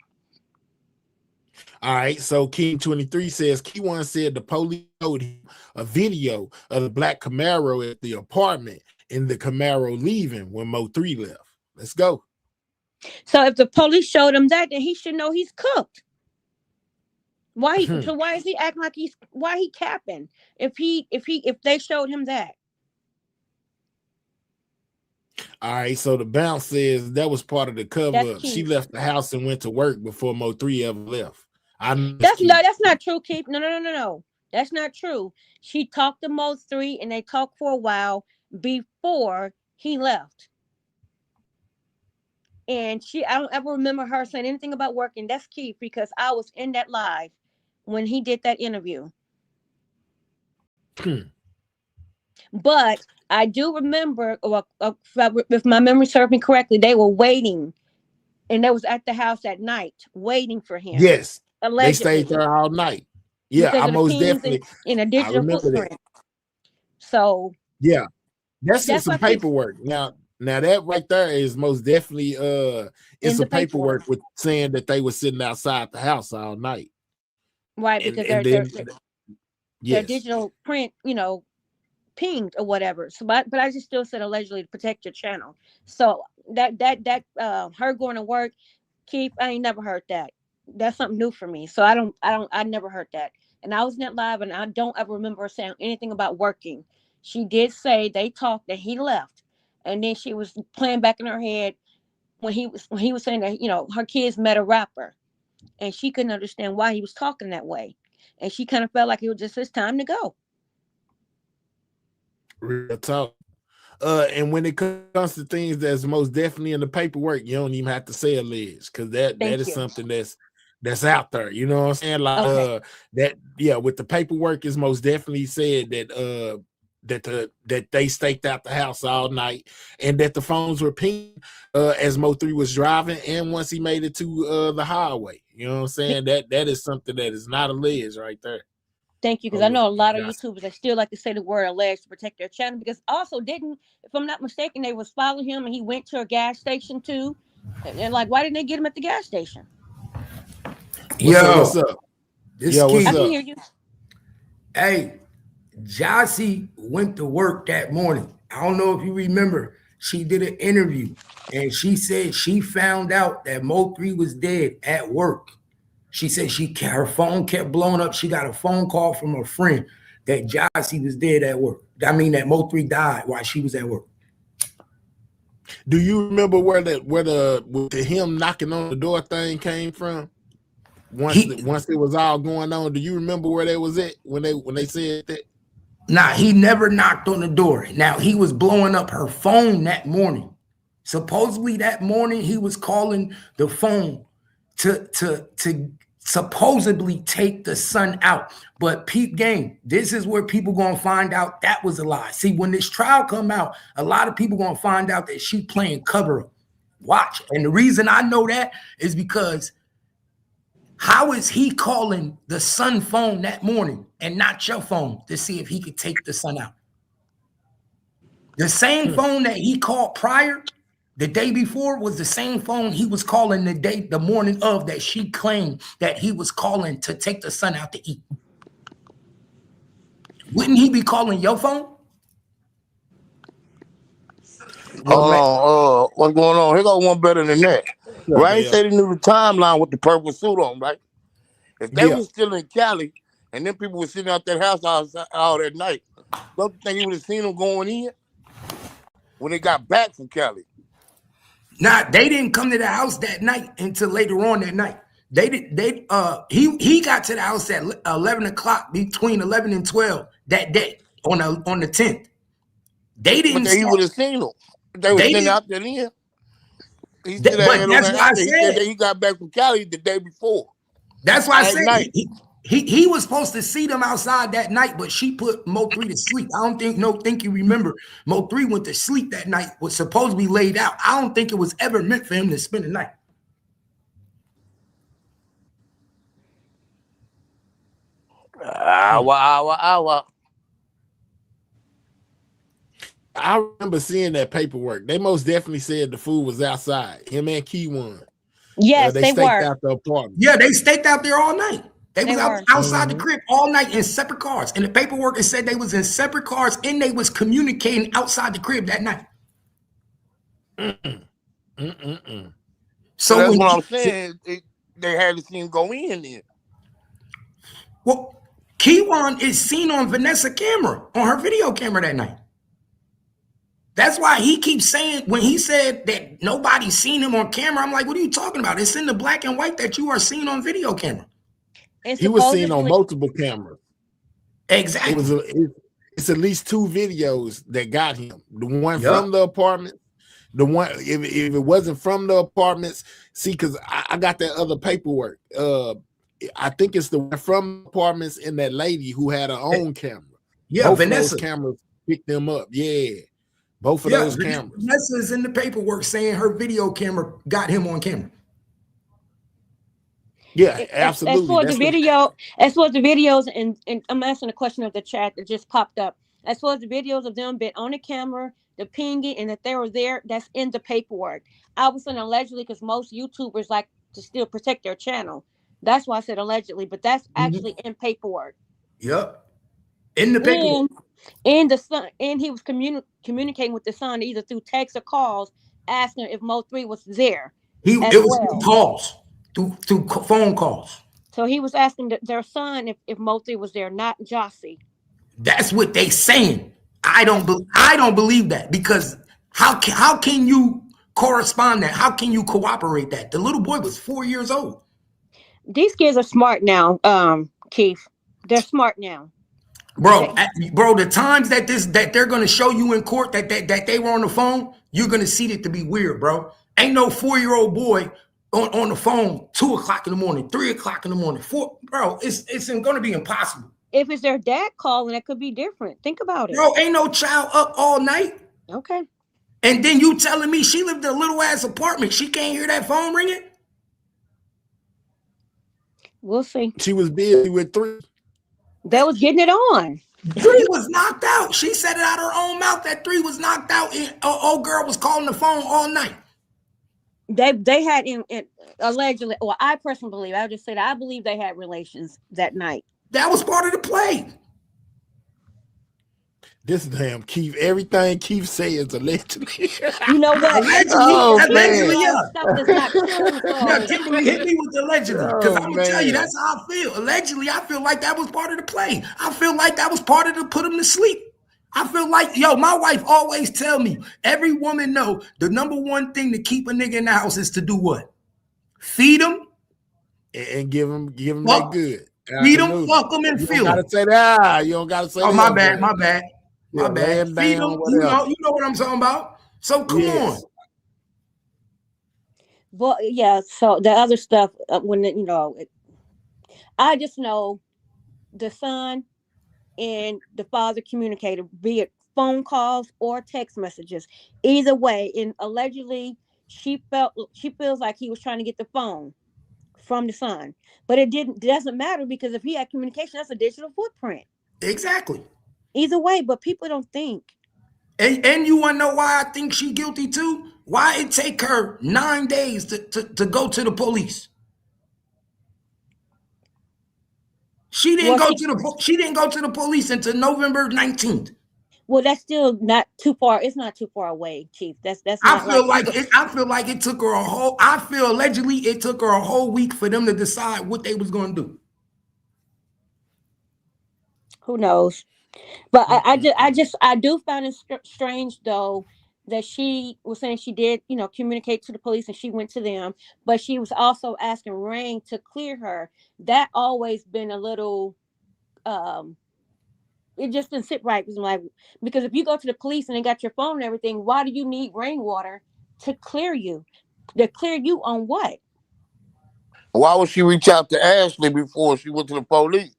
All right, so King 23 says Keyone said the police showed him a video of the black Camaro at the apartment and the Camaro leaving when Mo3 left. Let's go. So if the police showed him that, then he should know he's cooked. Why? So why is he acting like why he capping? If they showed him that. All right, so the bounce says that was part of the cover up. She left the house and went to work before Mo3 ever left. That's not true, Keith. No. That's not true. She talked to Mo3 and they talked for a while before he left. And I don't ever remember her saying anything about working. That's Keith because I was in that live when he did that interview. But I do remember, if my memory serves me correctly, they were waiting, and they was at the house at night waiting for him. Yes, allegedly. They stayed there all night. Yeah, I most definitely in a digital footprint. That. So yeah, that's some paperwork. Now that right there is most definitely it's some paperwork with saying that they were sitting outside the house all night. Right, because their digital print, pinged or whatever. So, but I just still said allegedly to protect your channel. So that her going to work, Keith, I ain't never heard that. That's something new for me. So I never heard that. And I was in that live, and I don't ever remember her saying anything about working. She did say they talked and he left, and then she was playing back in her head when he was saying that her kids met a rapper, and she couldn't understand why he was talking that way, and she kind of felt like it was just his time to go. Real talk. And when it comes to things that's most definitely in the paperwork, you don't even have to say alleged, because that Thank is you. something that's out there. You know what I'm saying? Like Okay. with the paperwork is most definitely said that they staked out the house all night, and that the phones were pinged as Mo3 was driving, and once he made it to the highway. You know what I'm saying? That is something that is not alleged right there. Thank you, because I know a lot of YouTubers that still like to say the word alleged to protect their channel. Because also if I'm not mistaken, they was following him and he went to a gas station too. And they're like, why didn't they get him at the gas station? What's up? This I key. can hear you. Hey, Jossie went to work that morning. I don't know if you remember. She did an interview and she said she found out that Mo3 was dead at work. She said her phone kept blowing up. She got a phone call from a friend that Jossie was dead at work. I mean that Mo3 died while she was at work. Do you remember where the him knocking on the door thing came from? Once it was all going on, do you remember where they was at when they said that? Nah, he never knocked on the door. Now he was blowing up her phone that morning. Supposedly that morning he was calling the phone to supposedly take the son out. But peep game, this is where people gonna find out that was a lie. See, when this trial come out, a lot of people gonna find out that she playing cover up. Watch. And the reason I know that is because how is he calling the son phone that morning and not your phone to see if he could take the son out? The same phone that he called prior, the day before, was the same phone he was calling the morning of that she claimed that he was calling to take the son out to eat. Wouldn't he be calling your phone? Hold on, what's going on? Here got one better than that. Rain said he knew the timeline with the purple suit on, right? If they was still in Cali and then people were sitting out that house all that night, don't you think he would have seen them going in when they got back from Cali? Nah, they didn't come to the house that night until later on that night. He got to the house at 11 o'clock, between 11 and 12 that day on the 10th. They didn't. But he would have seen them. They were sitting out there then. He still had on the house. He said that he got back from Cali the day before. That's why I said he was supposed to see them outside that night, but she put Mo3 to sleep. I don't think you remember. Mo3 went to sleep that night, was supposed to be laid out. I don't think it was ever meant for him to spend the night. I remember seeing that paperwork. They most definitely said the food was outside. Him and Keyone. Yes, they staked were. out the apartment. Yeah, they staked out there all night. They was outside the crib all night in separate cars. And the paperwork, it said they was in separate cars and they was communicating outside the crib that night. So that's what I'm saying. They had to see him go in there. Well, Keyone is seen on Vanessa's camera, on her video camera that night. That's why he keeps saying, when he said that nobody's seen him on camera, I'm like, what are you talking about? It's in the black and white that you are seen on video camera. He was seen on multiple cameras. Exactly. It's at least 2 videos that got him. The one from the apartment, the one if it wasn't from the apartments, see, because I got that other paperwork. I think it's the one from the apartments and that lady who had her own camera. Yeah, both Vanessa. of those cameras picked them up. Yeah, both of those cameras. Vanessa is in the paperwork saying her video camera got him on camera. Yeah, absolutely. As for the videos, and I'm asking a question of the chat that just popped up. As far as the videos of them being on the camera, the pinging, and that they were there, that's in the paperwork. I was saying allegedly because most YouTubers like to still protect their channel. That's why I said allegedly, but that's actually in paperwork. Yep. in the paperwork. And the son, and he was communicating with the son either through text or calls, asking if Mo3 was there as It was through well. calls, through phone calls. So he was asking their son if Mo3 was there, not Jossie. That's what they saying. I don't believe that, because how can you correspond that? How can you cooperate that? The little boy was 4 years old. These kids are smart now, Keith. They're smart now. Bro, the times that they're gonna show you in court that they were on the phone, you're gonna see it to be weird, bro. Ain't no 4-year-old boy on the phone 2 o'clock in the morning, 3 o'clock in the morning, 4. Bro, it's gonna be impossible. If it's their dad calling, it could be different. Think about it. Bro, ain't no child up all night. Okay. And then you telling me she lived in a little ass apartment, she can't hear that phone ringing? We'll see. She was busy with 3. They was getting it on. 3 was knocked out. She said it out her own mouth that 3 was knocked out, and old girl was calling the phone all night. They had in allegedly, or I personally believe, I just said I believe they had relations that night. That was part of the play. This damn Keith, everything Keith says allegedly. You know what? Allegedly, yeah. Stuff that's not true. Yeah, Kimberly hit me with allegedly, because I'm gonna tell you that's how I feel. Allegedly, I feel like that was part of the play. I feel like that was part of the put him to sleep. I feel like, my wife always tell me, every woman know the number one thing to keep a nigga in the house is to do what? Feed him and give him that good. Feed him, fuck him, and feel him. You don't gotta say that. You don't gotta say that. Oh, my bad. My bad. Feed him. You know what I'm talking about. So come on. Well, yeah. So the other stuff, I just know the son and the father communicated, be it phone calls or text messages. Either way, and allegedly she feels like he was trying to get the phone from the son, but it doesn't matter, because if he had communication, that's a digital footprint. Exactly. Either way, but people don't think. And you want to know why I think she guilty too? Why it take her 9 days to go to the police? She didn't go to the police until November 19th. Well, that's still not too far. It's not too far away, Chief. That's I feel like it took her allegedly it took her a whole week for them to decide what they was going to do. Who knows? But I do find it strange though that she was saying she did, communicate to the police and she went to them, but she was also asking Rain to clear her. That always been a little, it just didn't sit right. Because if you go to the police and they got your phone and everything, why do you need rainwater to clear you? To clear you on what? Why would she reach out to Ashley before she went to the police?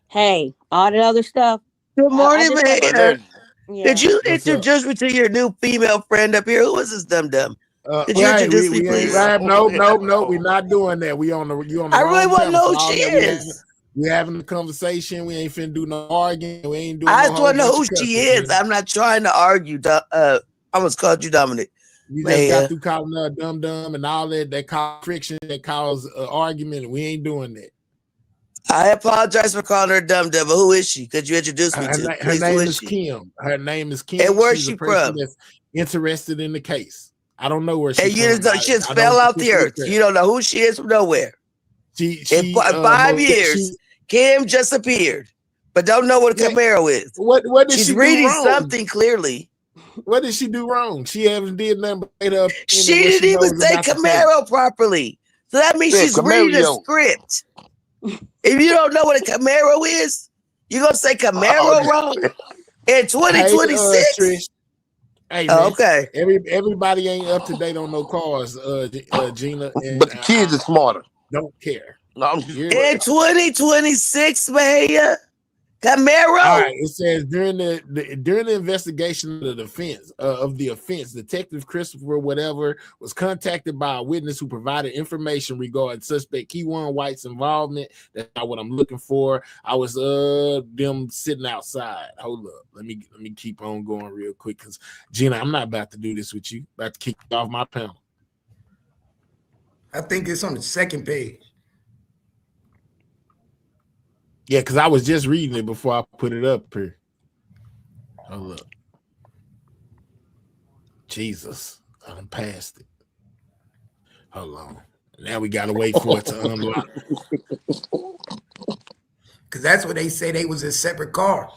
Hey, all that other stuff. Good morning, man. Yeah. Did you introduce me to your new female friend up here? Who is this dum-dum? Did you introduce me, please? No, we're not doing that. You on the I really want to know who she is. We're having a conversation. We ain't finna do no arguing. We ain't doing. I just want to know who she is. I'm not trying to argue. I almost called you Dominic. You just got through calling her dum-dum and all that cause friction, that cause argument. We ain't doing that. I apologize for calling her dum-dum, but who is she? Could you introduce me to? Her name is Kim. Her name is Kim. And where's she from? That's interested in the case. I don't know where she. And you just she just fell out the earth. You don't know who she is from nowhere. In 5 years, Kim just appeared, but don't know what a Camaro is. What did She's she reading do wrong? something clearly. What did she do wrong? She haven't did nothing but made up. She didn't even say Camaro properly. So that means she's reading a script. If you don't know what a Camaro is, you're going to say Camaro wrong in 2026? Hey, man, okay. Everybody ain't up to date on no cars, Gina. But the kids are smarter. Don't care. No, I'm just in 2026, man. Camaro. All right. It says during the investigation of the offense, Detective Christopher whatever was contacted by a witness who provided information regarding suspect Keywan White's involvement. That's not what I'm looking for. I was them sitting outside. Hold up. Let me keep on going real quick, because Gina, I'm not about to do this with you. About to kick you off my panel. I think it's on the second page. Yeah, because I was just reading it before I put it up here. Hold up. Jesus, I done passed it. Hold on. Now we gotta wait for it to unlock. Because that's what they say they was in separate cars.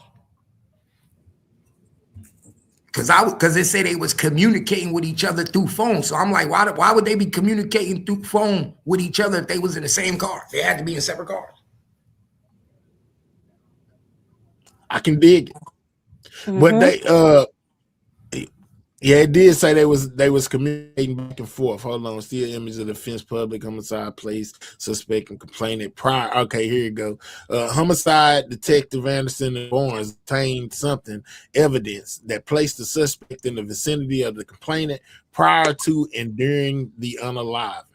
Because they say they was communicating with each other through phone. So I'm like, why would they be communicating through phone with each other if they was in the same car? They had to be in separate cars. I can dig it. But they yeah, it did say they was communicating back and forth. Hold on, still image of the fence, public homicide, place suspect and complainant prior. Okay, here you go. Homicide detective Anderson and Barnes obtained evidence that placed the suspect in the vicinity of the complainant prior to and during the unaliving.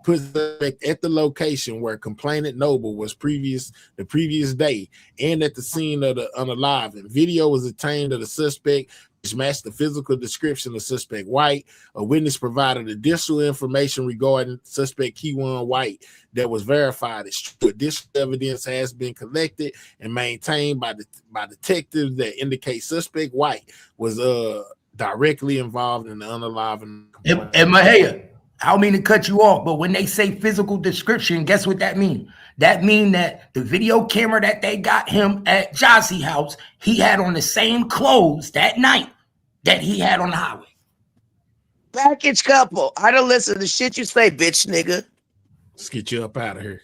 Put suspect at the location where complainant Noble was the previous day and at the scene of the unaliving. Video was obtained of the suspect, which matched the physical description of suspect White. A witness provided additional information regarding suspect Keywan White that was verified as true. Additional evidence has been collected and maintained by detectives that indicate suspect White was directly involved in the unaliving. And Mahia, I don't mean to cut you off, but when they say physical description, guess what that means? That means that the video camera that they got him at Jossie house, he had on the same clothes that night that he had on the highway. Package couple. I don't listen to the shit you say, bitch nigga. Let's get you up out of here.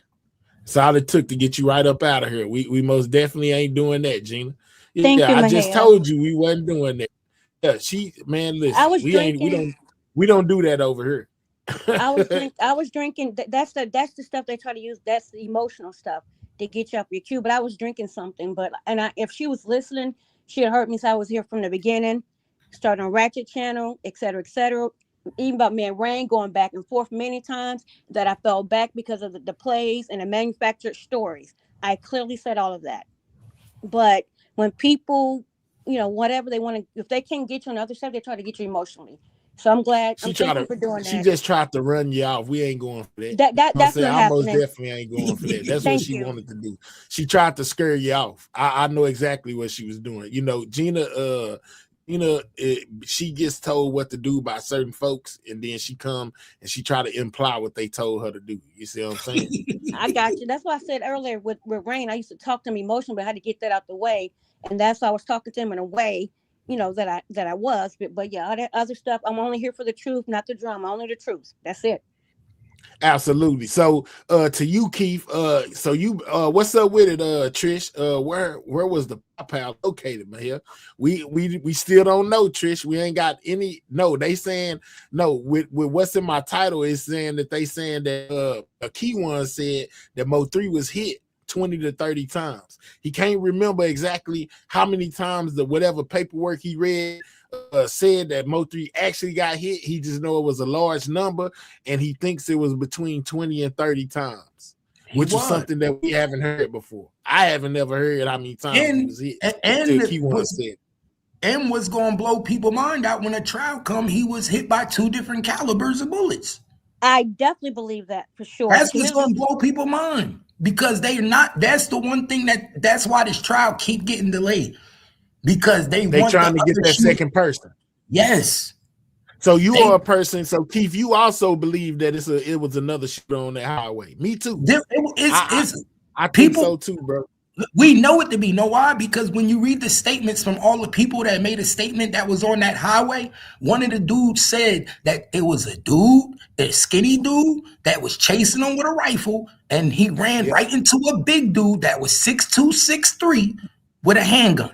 That's all it took to get you right up out of here. We most definitely ain't doing that, Gina. Thank you, I just told you we wasn't doing that. Yeah, listen, we don't do that over here. I was drinking. That's the stuff they try to use. That's the emotional stuff to get you up your cue. But I was drinking something. If she was listening, she had heard me say I was here from the beginning, starting on Ratchet Channel, et cetera, et cetera. Even about me and Rain going back and forth many times that I fell back because of the plays and the manufactured stories. I clearly said all of that. But when people, whatever they want to, if they can't get you on the other side, they try to get you emotionally. So I'm glad. Thank you for doing that. She just tried to run you off. We ain't going for that. That's not happening. I most definitely ain't going for that. That's what she wanted to do. She tried to scare you off. I know exactly what she was doing. Gina, she gets told what to do by certain folks, and then she come and she try to imply what they told her to do. You see what I'm saying? I got you. That's why I said earlier with Rain, I used to talk to him emotionally, but I had to get that out the way. And that's why I was talking to him in a way, that I was. But yeah, all that other stuff, I'm only here for the truth, not the drama, only the truth. That's it. Absolutely. So to you, Keith, so you what's up with it, Trish? Where was the pal located, man? Here we still don't know, Trish. We ain't got any. No, they saying no with what's in my title is saying that they saying that a key one said that Mo3 was hit 20 to 30 times. He can't remember exactly how many times the whatever paperwork he read said that Mo3 actually got hit. He just know it was a large number, and he thinks it was between 20 and 30 times, which is something that we haven't heard before. I haven't never heard how many times he was hit. And what's going to blow people's mind out when a trial come, he was hit by 2 different calibers of bullets. I definitely believe that for sure. That's what's going to blow people's mind, because they're not. That's the one thing that's why this trial keep getting delayed. Because they trying to get that second person. Yes. So you are a person. So Keith, you also believe that it was another shooter on that highway. Me too. I think so too, bro. We know it to be. Know why? Because when you read the statements from all the people that made a statement that was on that highway, one of the dudes said that it was a skinny dude that was chasing him with a rifle, and he ran right into a big dude that was 6'2", 6'3", with a handgun.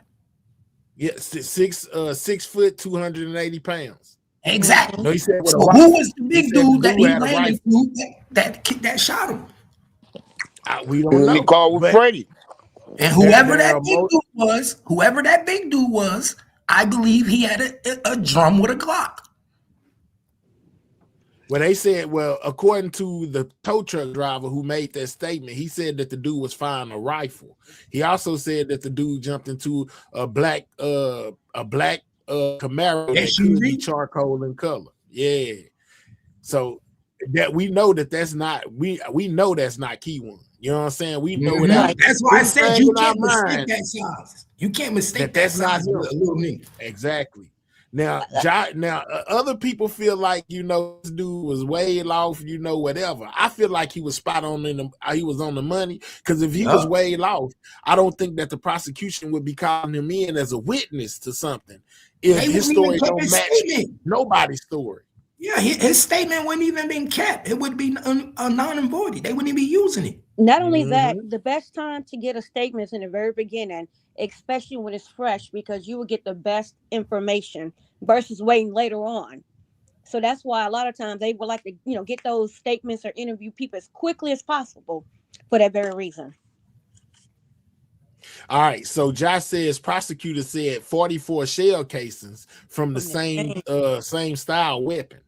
Yeah, 6 foot, 280 pounds. Exactly. No, he said so who was the big dude that he ran into that shot him? We don't know. He called with Freddie. And whoever that big dude was, I believe he had a drum with a Glock. Well, they said, according to the tow truck driver who made that statement, he said that the dude was firing a rifle. He also said that the dude jumped into a black Camaro that could be charcoal in color. Yeah. So that we know that's not we know that's not Key One. You know what I'm saying? We know it out. That's why I It's said thing you in our can't mistake mind that size. You can't mistake that that's not size him. with a little nigga. Exactly. Now, other people feel like this dude was way off, whatever. I feel like he was spot on he was on the money, because if he was way off, I don't think that the prosecution would be calling him in as a witness to something if his story don't match nobody's story. Yeah, his statement wouldn't even been kept. It would be non and voided. They wouldn't even be using it. Not only that, the best time to get a statement is in the very beginning, especially when it's fresh, because you will get the best information versus waiting later on. So that's why a lot of times they would like to, get those statements or interview people as quickly as possible for that very reason. All right, so Josh says prosecutor said 44 shell casings from the same style weapon.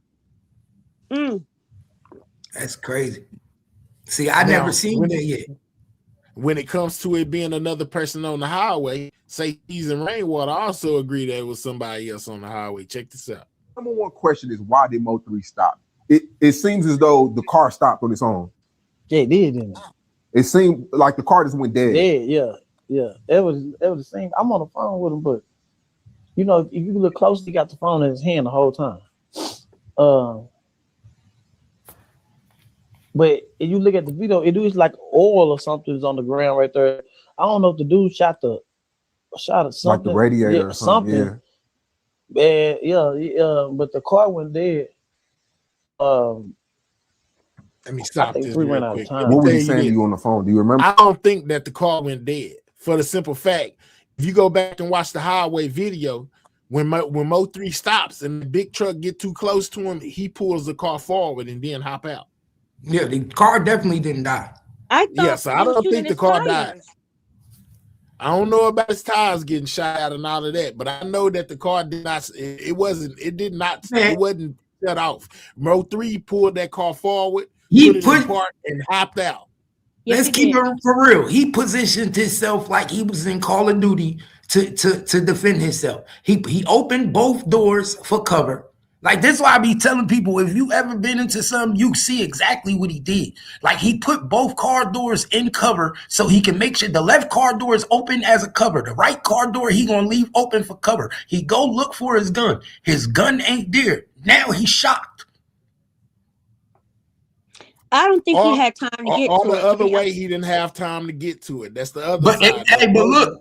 That's crazy. See, I never seen that yet. When it comes to it being another person on the highway, say he's in rainwater, also agree that it was somebody else on the highway. Check this out. Number one question is, why did Mo3 stop? It seems as though the car stopped on its own. Yeah, it did, didn't it? It seemed like the car just went dead. Yeah. It was the same. I'm on the phone with him, but if you look closely, he got the phone in his hand the whole time. But if you look at the video, it was like oil or something is on the ground right there. I don't know if the dude shot at something, like the radiator or something. Yeah. But the car went dead. Let me stop this real quick. What was he saying to you on the phone? Do you remember? I don't think that the car went dead, for the simple fact, if you go back and watch the highway video, when Mo3 stops and the big truck get too close to him, he pulls the car forward and then hop out. Yeah, the car definitely didn't die. I don't think the car died. I don't know about his tires getting shot out and all of that, but I know that the car did not. It wasn't shut off. Mo3 pulled that car forward, put it in park, and hopped out. Let's keep it for real. He positioned himself like he was in Call of Duty to defend himself. He opened both doors for cover. Like, this is why I be telling people, if you ever been into something, you see exactly what he did. Like, he put both car doors in cover so he can make sure the left car door is open as a cover. The right car door, he gonna leave open for cover. He go look for his gun. His gun ain't there. Now he's shocked. I don't think he had time to get to it. On the other way, he didn't have time to get to it. That's the other side. But look,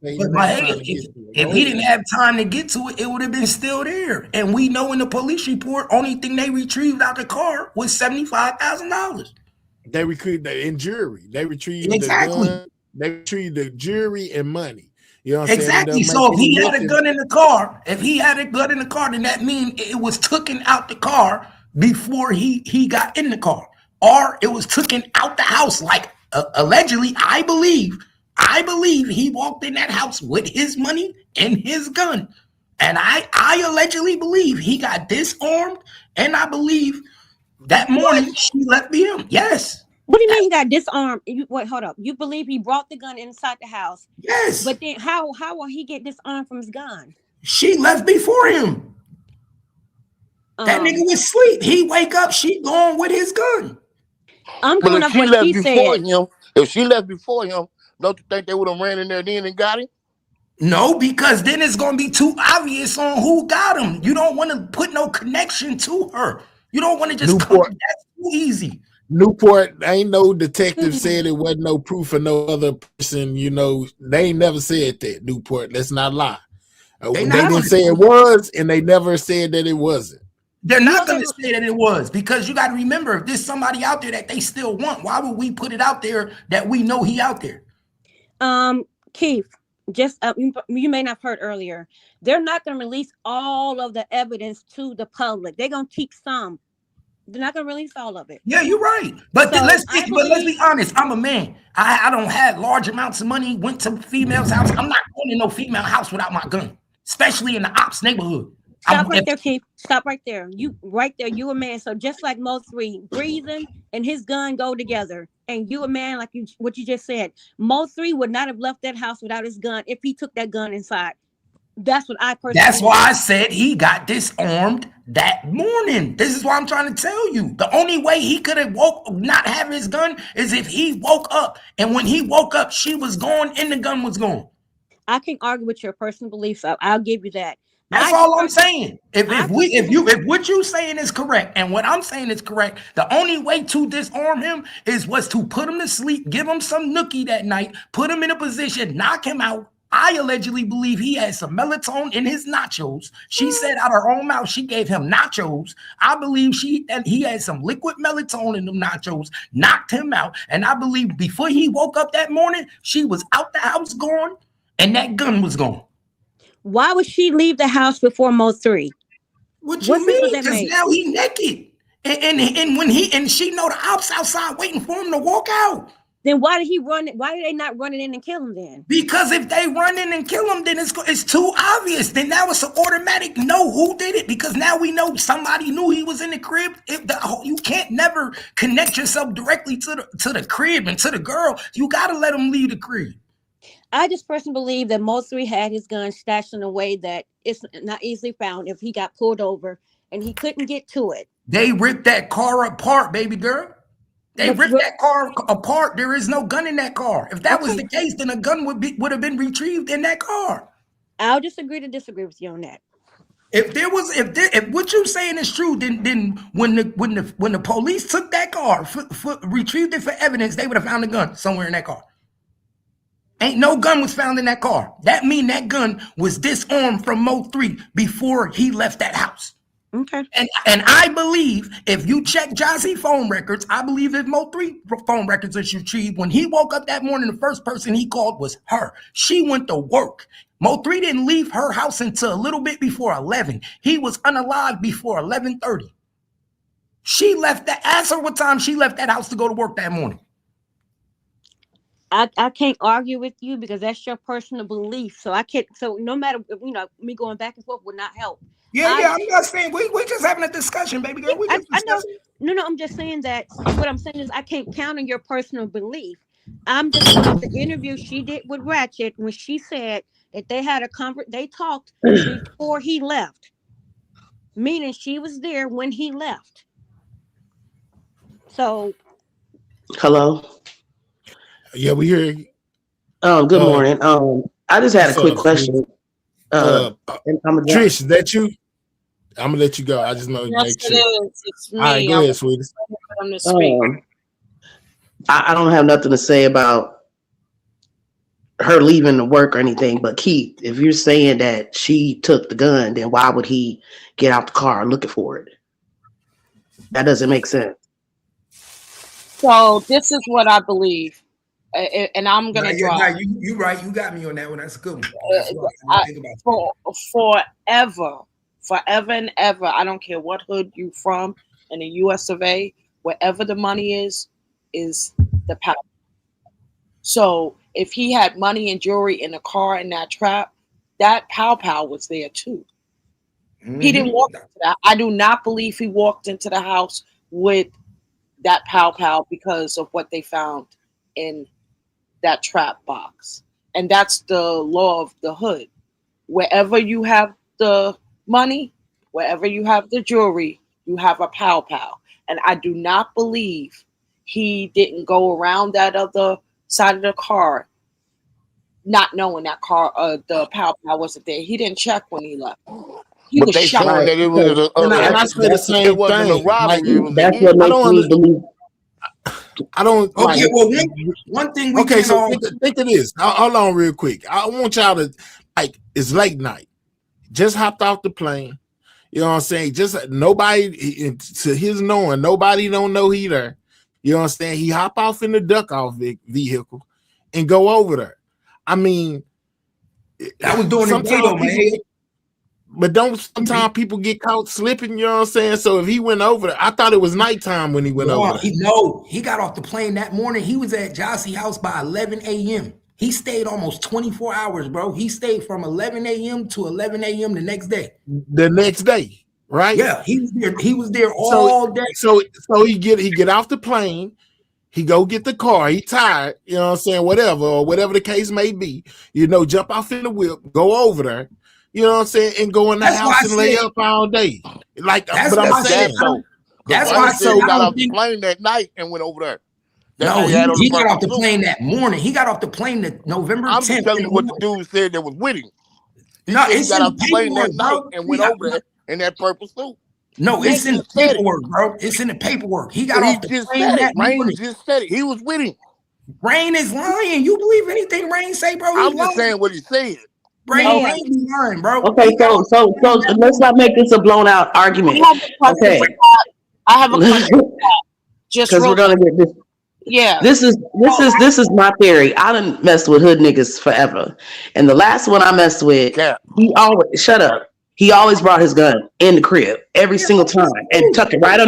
if he didn't have time to get to it, it would have been still there. And we know in the police report, only thing they retrieved out the car was $75,000. They retrieved in jewelry. They retrieved the gun. They retrieved the jewelry and money. You know what I'm saying? So if he had a gun in the car, then that means it was taken out the car before he got in the car. Or it was taken out the house, like allegedly. I believe he walked in that house with his money and his gun, and I allegedly believe he got disarmed, and I believe that morning she left him. Yes. What do you mean he got disarmed? Wait, hold up. You believe he brought the gun inside the house? Yes. But then how will he get disarmed from his gun? She left before him. That nigga was asleep. He wake up. She gone with his gun. I'm going up what she said. If she left before him, don't you think they would have ran in there then and got him? No, because then it's going to be too obvious on who got him. You don't want to put no connection to her. You don't want to just come. That's too easy. Newport, ain't no detective said it wasn't no proof of no other person. They ain't never said that, Newport. Let's not lie. They didn't say it was, and they never said that it wasn't. They're not going to say that it was, because you got to remember, if there's somebody out there that they still want, why would we put it out there that we know he out there? Keith, just you may not have heard earlier. They're not going to release all of the evidence to the public. They're going to keep some. They're not going to release all of it. Yeah, you're right. But let's be honest. I'm a man. I don't have large amounts of money. Went to female's house. I'm not going to no female house without my gun, especially in the ops neighborhood. Stop right there, Keith. Stop right there. You a man. So just like Mo3, breathing and his gun go together. And you a man, like what you just said. Mo3 would not have left that house without his gun if he took that gun inside. That's what I personally. That's why I said he got disarmed that morning. This is what I'm trying to tell you. The only way he could have not have his gun is if he woke up, and when he woke up, she was gone and the gun was gone. I can't argue with your personal beliefs. I'll give you that. That's all I'm saying. If what you saying is correct and what I'm saying is correct, the only way to disarm him was to put him to sleep, give him some nookie that night, put him in a position, knock him out. I allegedly believe he had some melatonin in his nachos. She said out her own mouth she gave him nachos. I believe he had some liquid melatonin in them nachos, knocked him out. And I believe before he woke up that morning, she was out the house gone and that gun was gone. Why would she leave the house before Mo 3? What you mean? Because now he naked. And she know the ops outside waiting for him to walk out. Then why did he run? Why did they not run in and kill him then? Because if they run in and kill him, then it's too obvious. Then now it's an automatic no who did it, because now we know somebody knew he was in the crib. You can't never connect yourself directly to the crib and to the girl. You gotta let him leave the crib. I just personally believe that Mo 3 had his gun stashed in a way that it's not easily found if he got pulled over and he couldn't get to it. They ripped that car apart, baby girl. They ripped that car apart. There is no gun in that car. If that was the case, then a gun would have been retrieved in that car. I'll just agree to disagree with you on that. If what you're saying is true, then when the police took that car, retrieved it for evidence, they would have found a gun somewhere in that car. Ain't no gun was found in that car. That mean that gun was disarmed from Mo 3 before he left that house. Okay. And I believe if you check Jazzy phone records, I believe if Mo 3 phone records is retrieved, when he woke up that morning, the first person he called was her. She went to work. Mo 3 didn't leave her house until a little bit before 11. He was unalive before 11:30. She left that. Ask her what time she left that house to go to work that morning. I can't argue with you because that's your personal belief. So I can't. So no matter, me going back and forth would not help. I'm not saying we just having a discussion, baby girl. We just discussing. I know. No, I'm just saying that what I'm saying is I can't counter your personal belief. I'm just going off the interview she did with Ratchet when she said that they had they talked before he left, meaning she was there when he left. So, hello. Yeah, we hear you. Good morning. I just had a quick question. Trish, is that you? I'm gonna let you go. I just know. Yes, it is. It's me. All right, go ahead, sweetie. I don't have nothing to say about her leaving the work or anything, but Keith, if you're saying that she took the gun, then why would he get out the car looking for it? That doesn't make sense. So this is what I believe. And I'm gonna drop. You're right. You got me on that one. That's a good one. Forever and ever. I don't care what hood you from in the U.S. of A. Wherever the money is the power. So if he had money and jewelry in the car in that trap, that pow was there too. Mm-hmm. He didn't walk into that. I do not believe he walked into the house with that pow because of what they found in that trap box. And that's the law of the hood. Wherever you have the money, wherever you have the jewelry, you have a pow. And I do not believe he didn't go around that other side of the car not knowing that car, the pow wasn't there. He didn't check when he left. But they showing that it was and I say the same it wasn't thing. a robbery. Like, that's what makes me believe. I don't. Okay, well, one thing we okay, so think of this. Hold on, real quick. I want y'all to it's late night. Just hopped off the plane. You know what I'm saying? Just nobody, to his knowing, nobody don't know he there. You know what I'm saying? He hop off in the duck off vehicle and go over there. I mean, that was doing it though, man. But don't sometimes people get caught slipping, you know what I'm saying? So if he went over there, I thought it was nighttime when he went over there. He got off the plane that morning. He was at Jossie house by 11 a.m. He stayed almost 24 hours, bro. He stayed from 11 a.m. to 11 a.m. the next day. The next day, right? Yeah, he was there all day. So he get off the plane. He go get the car. He tired, you know what I'm saying? Whatever the case may be. You know, jump off in the whip, go over there. You know what I'm saying? And go in the That's why I house and lay said. up all day. Like, That's but why I'm I That's said. saying, gas though. Because That's why I Rain said said he I got don't off the think. plane that night and went over there. That No, night he had on the he got purple off the suit. plane that morning. He got off the plane that November I'm just 10th telling in you the what the morning. dude said that was with him. He No, said he it's got in the off the plane that paperwork, night bro. and went over there in that purple suit. No, He it's in the just said it. paperwork, bro. It's in the paperwork. He got But he off the just plane said it. that Rain morning. just said it. He was with him. Rain is lying. You believe anything Rain say, bro? He I'm just lying. saying what he said. Rain Okay. be lying, bro. Okay, He got off the so plane that let's morning. not make this a blown out argument. I have a question Okay, for Pat. I have a question for Pat. Just because we're real gonna get this. yeah. This is my theory. I done messed with hood niggas forever, and the last one I messed with, Cap. he always shut up. He always brought his gun in the crib every Yeah, single time and tucked it right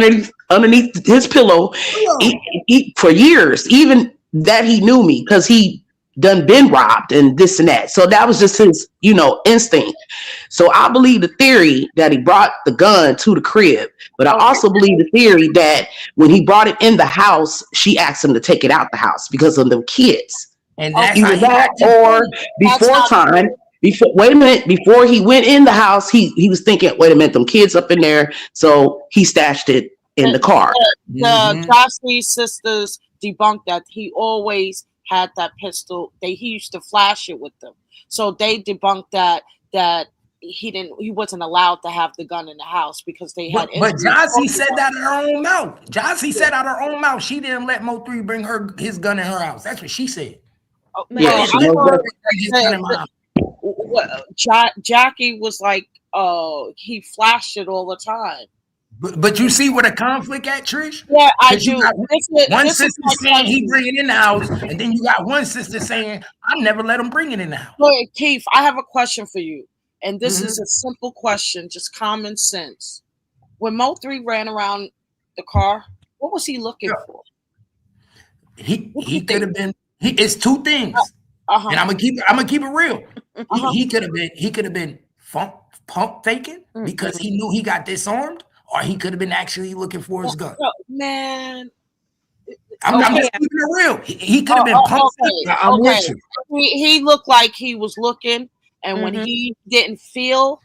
underneath his pillow. hello. For years, even that he knew me because he done been robbed and this and that. So that was just his, instinct. So I believe the theory that he brought the gun to the crib, but I Okay. also believe the theory that when he brought it in the house, she asked him to take it out the house because of the kids. And that's how Okay. Either he got that this or gun. That's before not time. true. Wait a minute. Before he went in the house, he was thinking, wait a minute, them kids up in there. So he stashed it in the car. The Mm-hmm. Josley sisters debunked that he always had that pistol. He used to flash it with them. So they debunked that he wasn't allowed to have the gun in the house because they had But injuries. Jossie said that in her own mouth. Jossie said out her own mouth she didn't let Mo3 bring his gun in her house. That's what she said. Yeah, Well, she I knows heard that. Bring his gun in my house. Jackie was like, he flashed it all the time. But you see what a conflict at, Trish? Yeah, I Because you do. got one This is sister my saying he question. bring it in the house, and then you got one sister saying I never let him bring it in the house. Look, Keith, I have a question for you. And this Mm-hmm. is a simple question, just common sense. When Mo3 ran around the car, what was he looking for? He could have been. It's two things, Uh-huh. and I'm gonna keep it real. Uh-huh. He could have been pump faking because he knew he got disarmed, or he could have been actually looking for his gun. Man. I'm just keeping it real. He could have been pump faking. I'm with you. He looked like he was looking, and when he didn't feel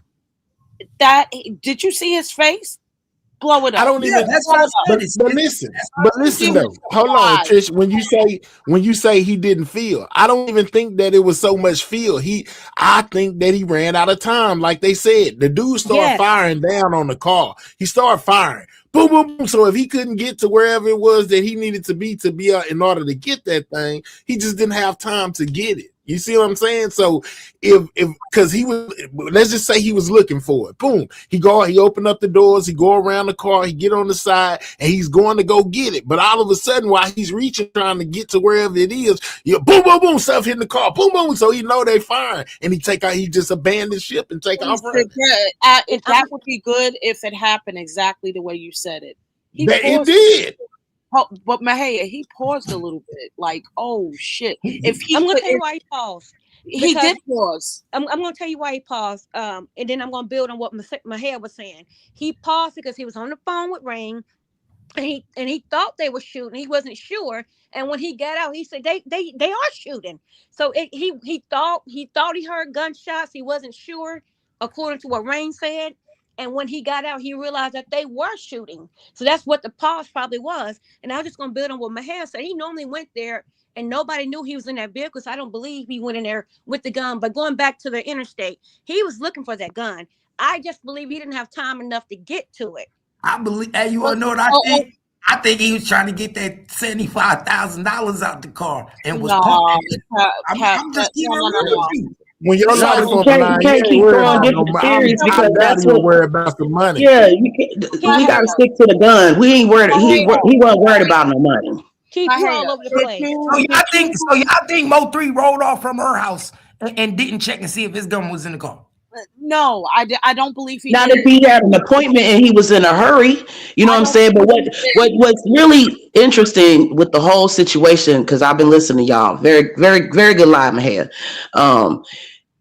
that, did you see his face? Blow it up. I don't even. That's what I said. But listen though. Hold on, Trish. When you say he didn't feel, I don't even think that it was so much feel. I think that he ran out of time. Like they said, the dude started firing down on the car. He started firing. Boom, boom, boom. So if he couldn't get to wherever it was that he needed to be in order to get that thing, he just didn't have time to get it. You see what I'm saying? So if because he was, let's just say he was looking for it. Boom. He opened up the doors, he go around the car, he get on the side, and he's going to go get it. But all of a sudden, while he's reaching, trying to get to wherever it is, boom, boom, boom, stuff hitting the car, boom, boom. So he know they firing, and he just abandoned ship and take off running. That would be good if it happened exactly the way you said it. It did. But Mahaya, he paused a little bit, like, oh shit. I'm gonna tell you why he paused. He did pause. I'm gonna tell you why he paused. And then I'm gonna build on what Mahaya was saying. He paused because he was on the phone with Rain, and he thought they were shooting. He wasn't sure. And when he got out, he said they are shooting. So he thought he heard gunshots. He wasn't sure, according to what Rain said. And when he got out, he realized that they were shooting. So that's what the pause probably was. And I was just going to build on what Mahal said. He normally went there and nobody knew he was in that vehicle. So I don't believe he went in there with the gun. But going back to the interstate, he was looking for that gun. I just believe he didn't have time enough to get to it. I believe. Hey, you want to know what I think? I think he was trying to get that $75,000 out the car and was pumping. I'm just keeping it real with you. When you're not you can't keep going different theories because that's what worry about the money. Yeah, we gotta stick to the gun. We ain't worried. He wasn't worried about no money. Keep you all over the place. So y'all think Mo3 rolled off from her house and didn't check and see if his gun was in the car? No, I don't believe he Not did. if he had an appointment and he was in a hurry, you know what I'm saying? But what's really interesting with the whole situation, because I've been listening to y'all, very, very, very good live ahead,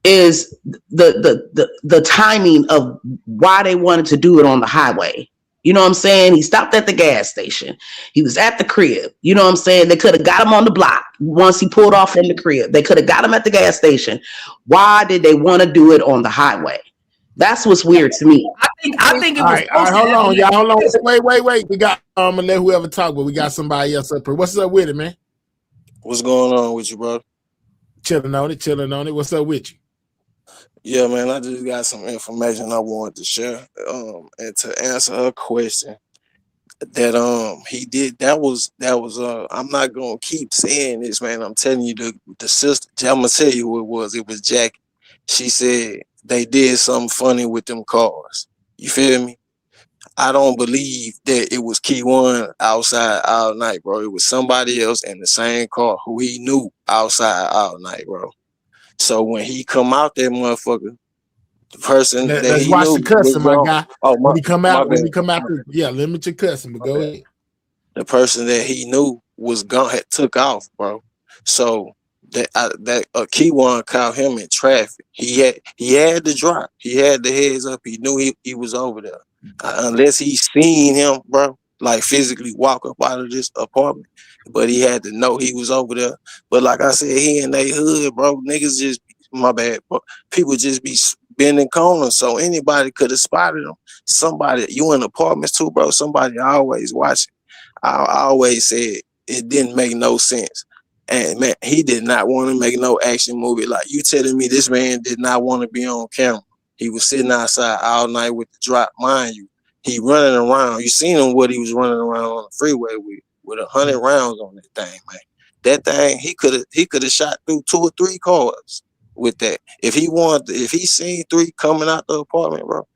is the timing of why they wanted to do it on the highway. You know what I'm saying? He stopped at the gas station. He was at the crib. You know what I'm saying? They could have got him on the block once he pulled off from the crib. They could have got him at the gas station. Why did they want to do it on the highway? That's what's weird to me. I think it All was right, supposed to hold happen on, y'all. Hold on. like this. Wait. We got I'm gonna let whoever talk, but we got somebody else up here. What's up with it, man? What's going on with you, bro? Chilling on it. What's up with you? Yeah, man, I just got some information I wanted to share. And to answer her question, that he did that was I'm not gonna keep saying this, man. I'm telling you the sister. I'm gonna tell you who it was. It was Jackie. She said they did something funny with them cars. You feel me? I don't believe that it was Key One outside all night, bro. It was somebody else in the same car who he knew outside all night, bro. So when he come out that motherfucker, the person that Let's he watch knew the was cussing, my gone. guy. Oh When he come my out, bad. yeah, limit your cussing, but My go bad. ahead. The person that he knew was gone had took off, bro. So that Key One caught him in traffic. He had the drop. He had the heads up. He knew he was over there. Unless he seen him, bro, like physically walk up out of this apartment. But he had to know he was over there. But like I said, he in they hood, bro. Niggas just my bad, but people just be bending corners. So anybody could have spotted him. Somebody, you in apartments too, bro. Somebody always watching. I always said it didn't make no sense. And man, he did not want to make no action movie. Like you telling me this man did not want to be on camera. He was sitting outside all night with the drop. Mind you, he running around. You seen him what he was running around on the freeway with 100 rounds on that thing, man. That thing he could have shot through 2 or 3 cars with that. If he seen 3 coming out the apartment, bro,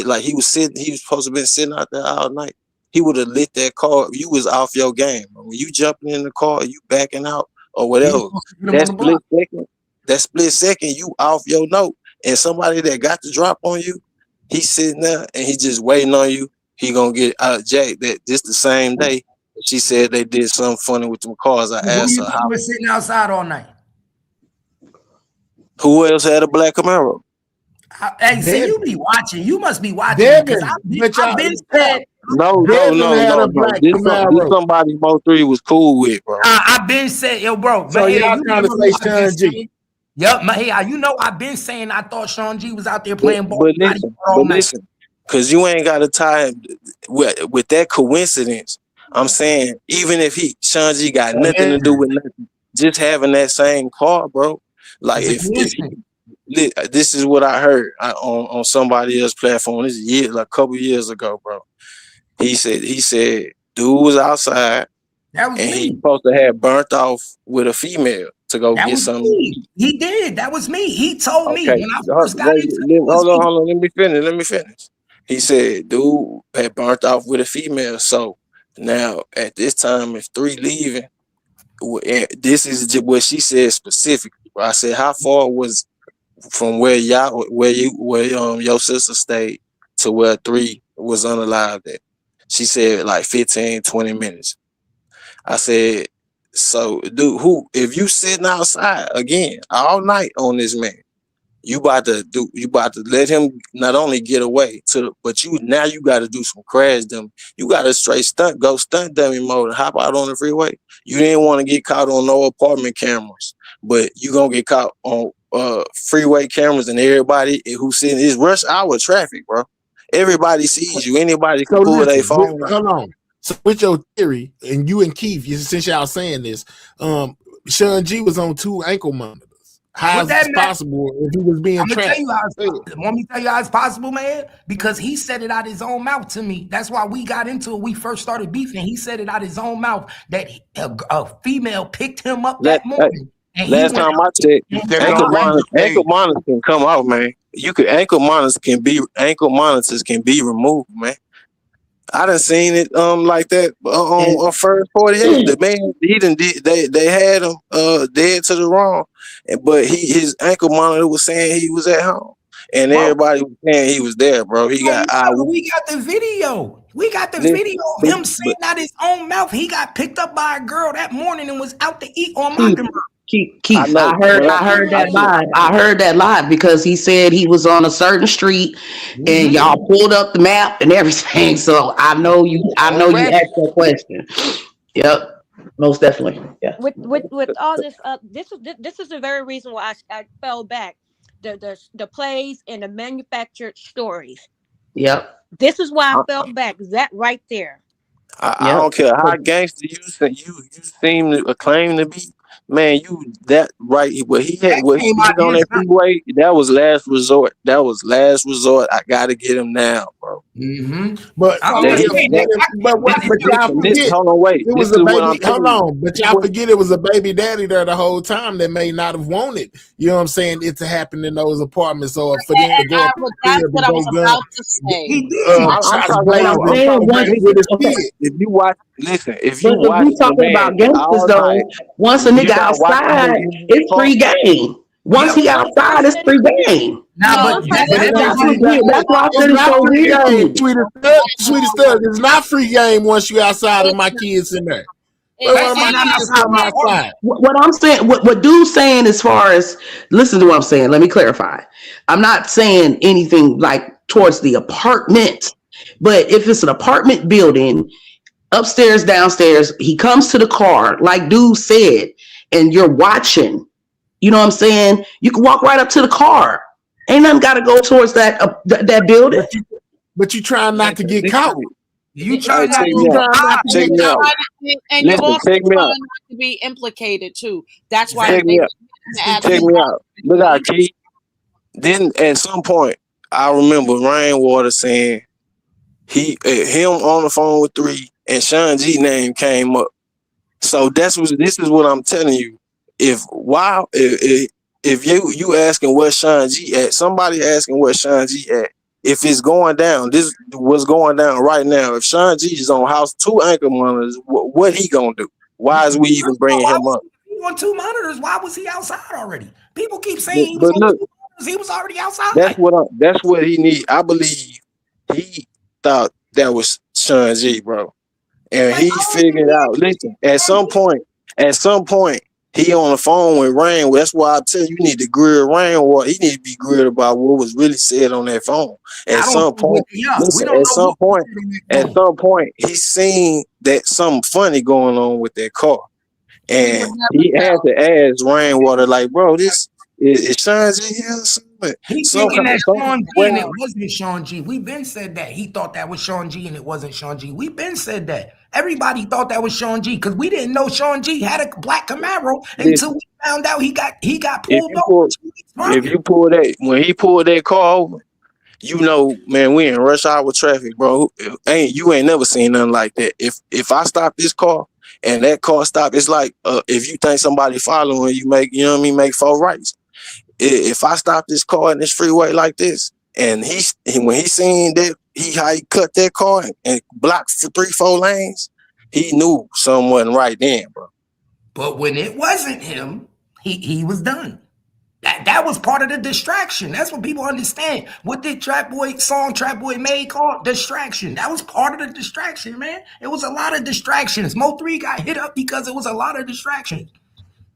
like he was supposed to have been sitting out there all night. He would have lit that car. You was off your game. When you jumping in the car, you backing out or He was whatever. supposed to get him on the block. That split second, you off your note. And somebody that got the drop on you, he's sitting there and he just waiting on you. He gonna get Jack that this the same day. She said they did something funny with them cars. I Who asked you her think was sitting outside all night? who else had a black Camaro? Hey, see, you be watching. You must be watching because Devin, but I've y'all, been said. No. Devin had a black This Camaro. somebody Mo3 was cool with, bro. I've been saying, yo, bro. So But hey, y'all you trying to remember say who I've been Sean G. saying? Yep, hey, you know I've been saying I thought Sean G was out there playing ball But listen, because you ain't got to tie him with that coincidence. I'm saying even if Sean G got nothing to do with nothing, just having that same car, bro. Like if this is what I heard on somebody else's platform. This is like a couple years ago, bro. He said dude was outside. That was and me. He supposed to have burnt off with a female to go That get was something. me. He did. That was me. He told me Okay. when I first got into it. Hold on. Let me finish. He said, dude had burnt off with a female. So now at this time, if 3 leaving, this is what she said specifically. I said, how far was from where your sister stayed to where 3 was unalived at? She said like 15, 20 minutes. I said, so dude, if you sitting outside again all night on this man, you about to let him not only get away but you got to do some crash dummy. You got to straight stunt dummy mode and hop out on the freeway. You didn't want to get caught on no apartment cameras, but you gonna get caught on freeway cameras and everybody who's sitting is rush hour traffic, bro. Everybody sees you. Anybody can pull their phone. Hold on. So with your theory, and you and Keith, since y'all saying this, Sean G was on 2 ankle monitors. How is it possible if he was being tracked? Want me to tell you how it's possible, man? Because he said it out his own mouth to me. That's why we got into it. We first started beefing. He said it out his own mouth that a female picked him up that morning. Last time I checked, ankle monitors can come out, man. Ankle monitors can be removed, man. I done seen it like that on first 48. The man they had him dead to the wrong, but his ankle monitor was saying he was at home, and everybody was saying he was there, bro. We got the video. We got the video of him saying out his own mouth he got picked up by a girl that morning and was out to eat on Mockingbird. Keith, I heard that live. I heard that live because he said he was on a certain street and y'all pulled up the map and everything. So I know you asked that question. Yep, most definitely. Yeah. With all this, this is the very reason why I fell back. the plays and the manufactured stories. Yep. This is why I felt back. That right there. I Yep. don't care how gangster you seem to claim to be, man. You that right? That What he came out did on his that freeway, that was last resort. That was last resort. I gotta get him now, bro. But I'm That just he saying that but y'all listen, forget hold on, wait. it This was is a what I'm baby. Hold telling you. on, but y'all forget it was a baby daddy there the whole time that may not have wanted. You know what I'm saying? It to happen in those apartments, or for them to go up the That's crib what and I go was gun, about to say. he did. I'm shots talking But I'm about. blazing, I'm saying talking. once, with Listen, his okay. kid. if you watch, listen. If you But if watch we the talking man about gangsters all though, night, once a you nigga not watching him outside, use his it's car. free game. Once Yep. he One outside, it's person, free game. Nah, one but But person it ain't That's free everybody. what game. that's why I said It's it's not so free weird to game, me. sweetest thug. It's not free game once you outside and my kids in there. Where one of Especially my not kids outside from my apartment. outside? What I'm saying, what dude's saying as far as listen to what I'm saying. Let me clarify. I'm not saying anything like towards the apartment, but if it's an apartment building, upstairs, downstairs, he comes to the car, like dude said, and you're watching. You know what I'm saying? You can walk right up to the car. Ain't nothing got to go towards that building. But you trying not to get caught. You All trying right, not check to me You get out. trying not high. to Check get me out. caught. And you're Listen, also check me trying out. not to be implicated too. That's why Check Exactly. me they out. add Check me out. Look out, Keith. Then at some point, I remember Rainwater saying him on the phone with 3, and Sean G name came up. So this is what I'm telling you. If you asking where Sean G at, somebody asking where Sean G at. If it's going down, this what's going down right now. If Sean G is on house 2 anchor monitors, what he gonna do? Why is we even First of all, bringing why him was up? he on 2 monitors? Why was he outside already? People keep saying he was But on look, 2 monitors. He was already outside. that's what he need. I believe he thought that was Sean G, bro. And But he I don't think figured he out, listen, at some point, he on the phone with Rain. That's why I tell you, you need to grill Rainwater. He need to be grilled about what was really said on that phone. I At don't some think what point, we listen, don't know what was said in that at phone. some point, he seen that something funny going on with that car. We would And never he had tell. to ask Rainwater, like, bro, this is Sean G here or something? He Some thinking kind that some Sean G way. and it wasn't Sean G. We been said that. He thought that was Sean G and it wasn't Sean G. We been said that. Everybody thought that was Sean G because we didn't know Sean G had a black Camaro until Listen, we found out he got if pulled you over pull 2 weeks prior. when he pulled that car over, you know, man, we in rush hour traffic, bro. You ain't never seen nothing like that. If I stop this car and that car stop, it's like if you think somebody following you, you know what I mean, make 4 rights. If I stop this car in this freeway like this, and when he seen that how he cut that car and blocked for 3-4 lanes, he knew something wasn't right then, bro. But when it wasn't him, he was done. That was part of the distraction. That's what people understand. What did Trap Boy made called distraction? That was part of the distraction, man. It was a lot of distractions. Mo3 got hit up because it was a lot of distractions.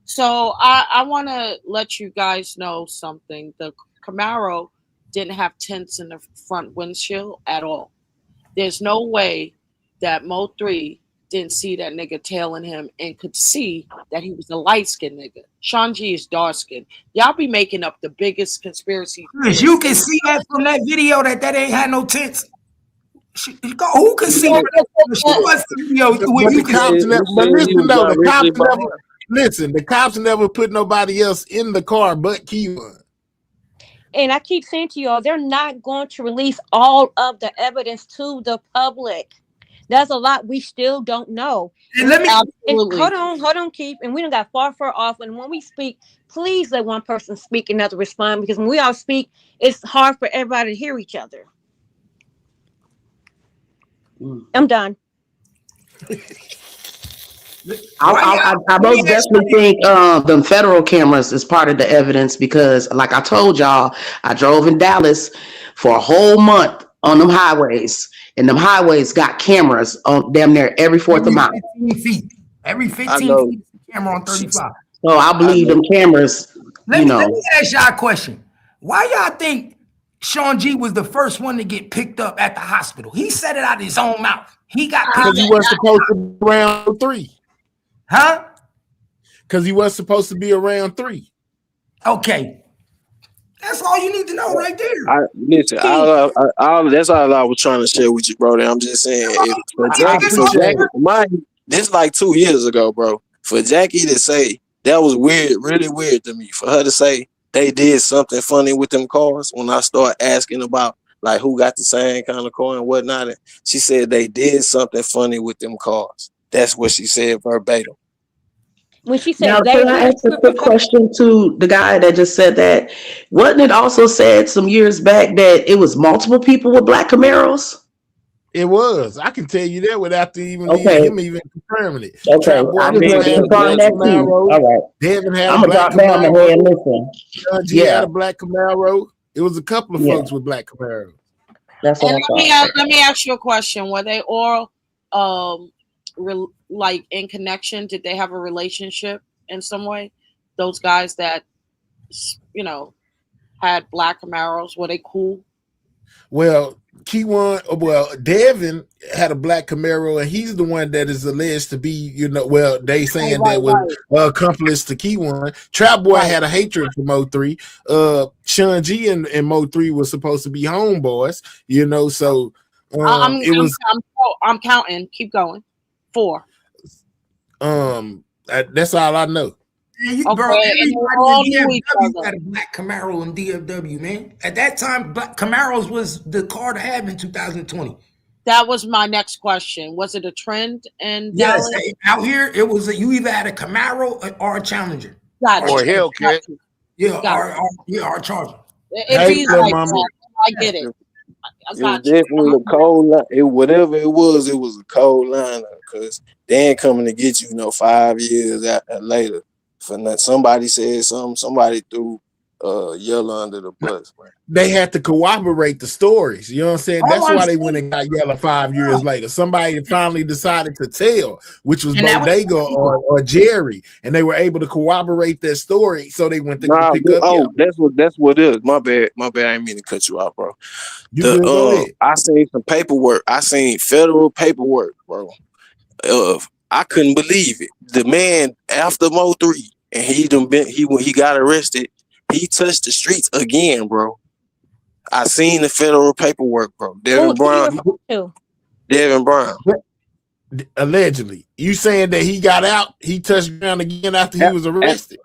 So I want to let you guys know something. The Camaro didn't have tints in the front windshield at all. There's no way that Mo3 didn't see that nigga tailing him and could see that he was a light skinned nigga. Sean G is dark skinned. Y'all be making up the biggest conspiracy Chris, theories. you can see that from that video that ain't had no tents. Who can see Yeah, from that? Show us the video where But you the can see. cops never. He But said he listen was though, the originally cops never. behind. Listen, the cops never put nobody else in the car but Keywood. and I keep saying to y'all, they're not going to release all of the evidence to the public. There's a lot we still don't know. And let me And absolutely. hold on, Keith. And we don't got far off. And when we speak, please let one person speak, another respond, because when we all speak, it's hard for everybody to hear each other. I'm done. I let me most ask definitely think the federal cameras is part of the evidence because, like I told y'all, I drove in Dallas for a whole month on them highways, and them highways got cameras on damn near every fourth of every mile. 15 feet. Every I 15 know. feet is a camera on 35. So I I believe know. them cameras. Let me ask y'all a question. Why y'all think Sean G was the first one to get picked up at the hospital? He said it out of his own mouth. He got picked Because he up. wasn't supposed to be around 3. Huh? Because he wasn't supposed to be around 3. Okay. That's all you need to know right there. Listen, Keith. that's all I was trying to share with you, bro. I'm just saying, if for I Jackie, appreciate it. mind, this like 2 years ago, bro. For Jackie to say that was weird, really weird to me. For her to say they did something funny with them cars when I start asking about like who got the same kind of car and whatnot, and she said they did something funny with them cars. That's what she said verbatim. When she Now, said they, can I who ask a quick her? question to the guy that just said that? Wasn't it also said some years back that it was multiple people with black Camaros? It was. I can tell you that without Okay, him even confirming it. okay. Trap Boy I just Big wanted to had a Daddy confirm black that Yankee. too. Camaro. All right. Devin had I'm a gonna black drop down my head and Camaro. listen. G had Yeah, a black Camaro. It was a couple of yeah. folks with black Camaros. That's what And I thought. let me ask you a question. Were they all like in connection? Did they have a relationship in some way? Those guys that had black Camaros, were they cool? Well, Devin had a black Camaro, and he's the one that is alleged to be, they saying that was accomplice to Key1. Trap Boy had a hatred for Mo3. Sean G and Mo3 was supposed to be homeboys, so it was I'm counting. Keep going. 4. that's all I know. Man, bro, Okay, and they all everybody in knew each DFW other. had a black Camaro in DFW, man. At that time, black Camaros was the car to have in 2020. That was my next question. Was it a trend in Yes, Dallas? out here, it was you either had a Camaro or a Challenger. Gotcha. Or a Hellcat. Yeah, Gotcha. or a Charger. It Hey, be little like mama. that. I get it. I It was got you. definitely a cold line. Whatever it was a cold line because they ain't coming to get you, 5 years later. For that, somebody said something, somebody threw Yellow under the bus, man. They had to corroborate the stories. You know what I'm saying? All That's I'm why they saying, went and got Yellow 5 years later. Somebody finally decided to tell, which was and that was Bodega or Jerry, and they were able to corroborate their story. So they went to go Nah, pick up Yellow. that's what it is. My bad. I didn't mean to cut you off, bro. You good? Go ahead. I seen some paperwork. I seen federal paperwork, bro. I couldn't believe it. The man after Mo3 and when he got arrested, he touched the streets again, bro. I seen the federal paperwork, bro. Who you referring to? Devin Brown. Allegedly, you saying that he got out, he touched ground again after he was arrested.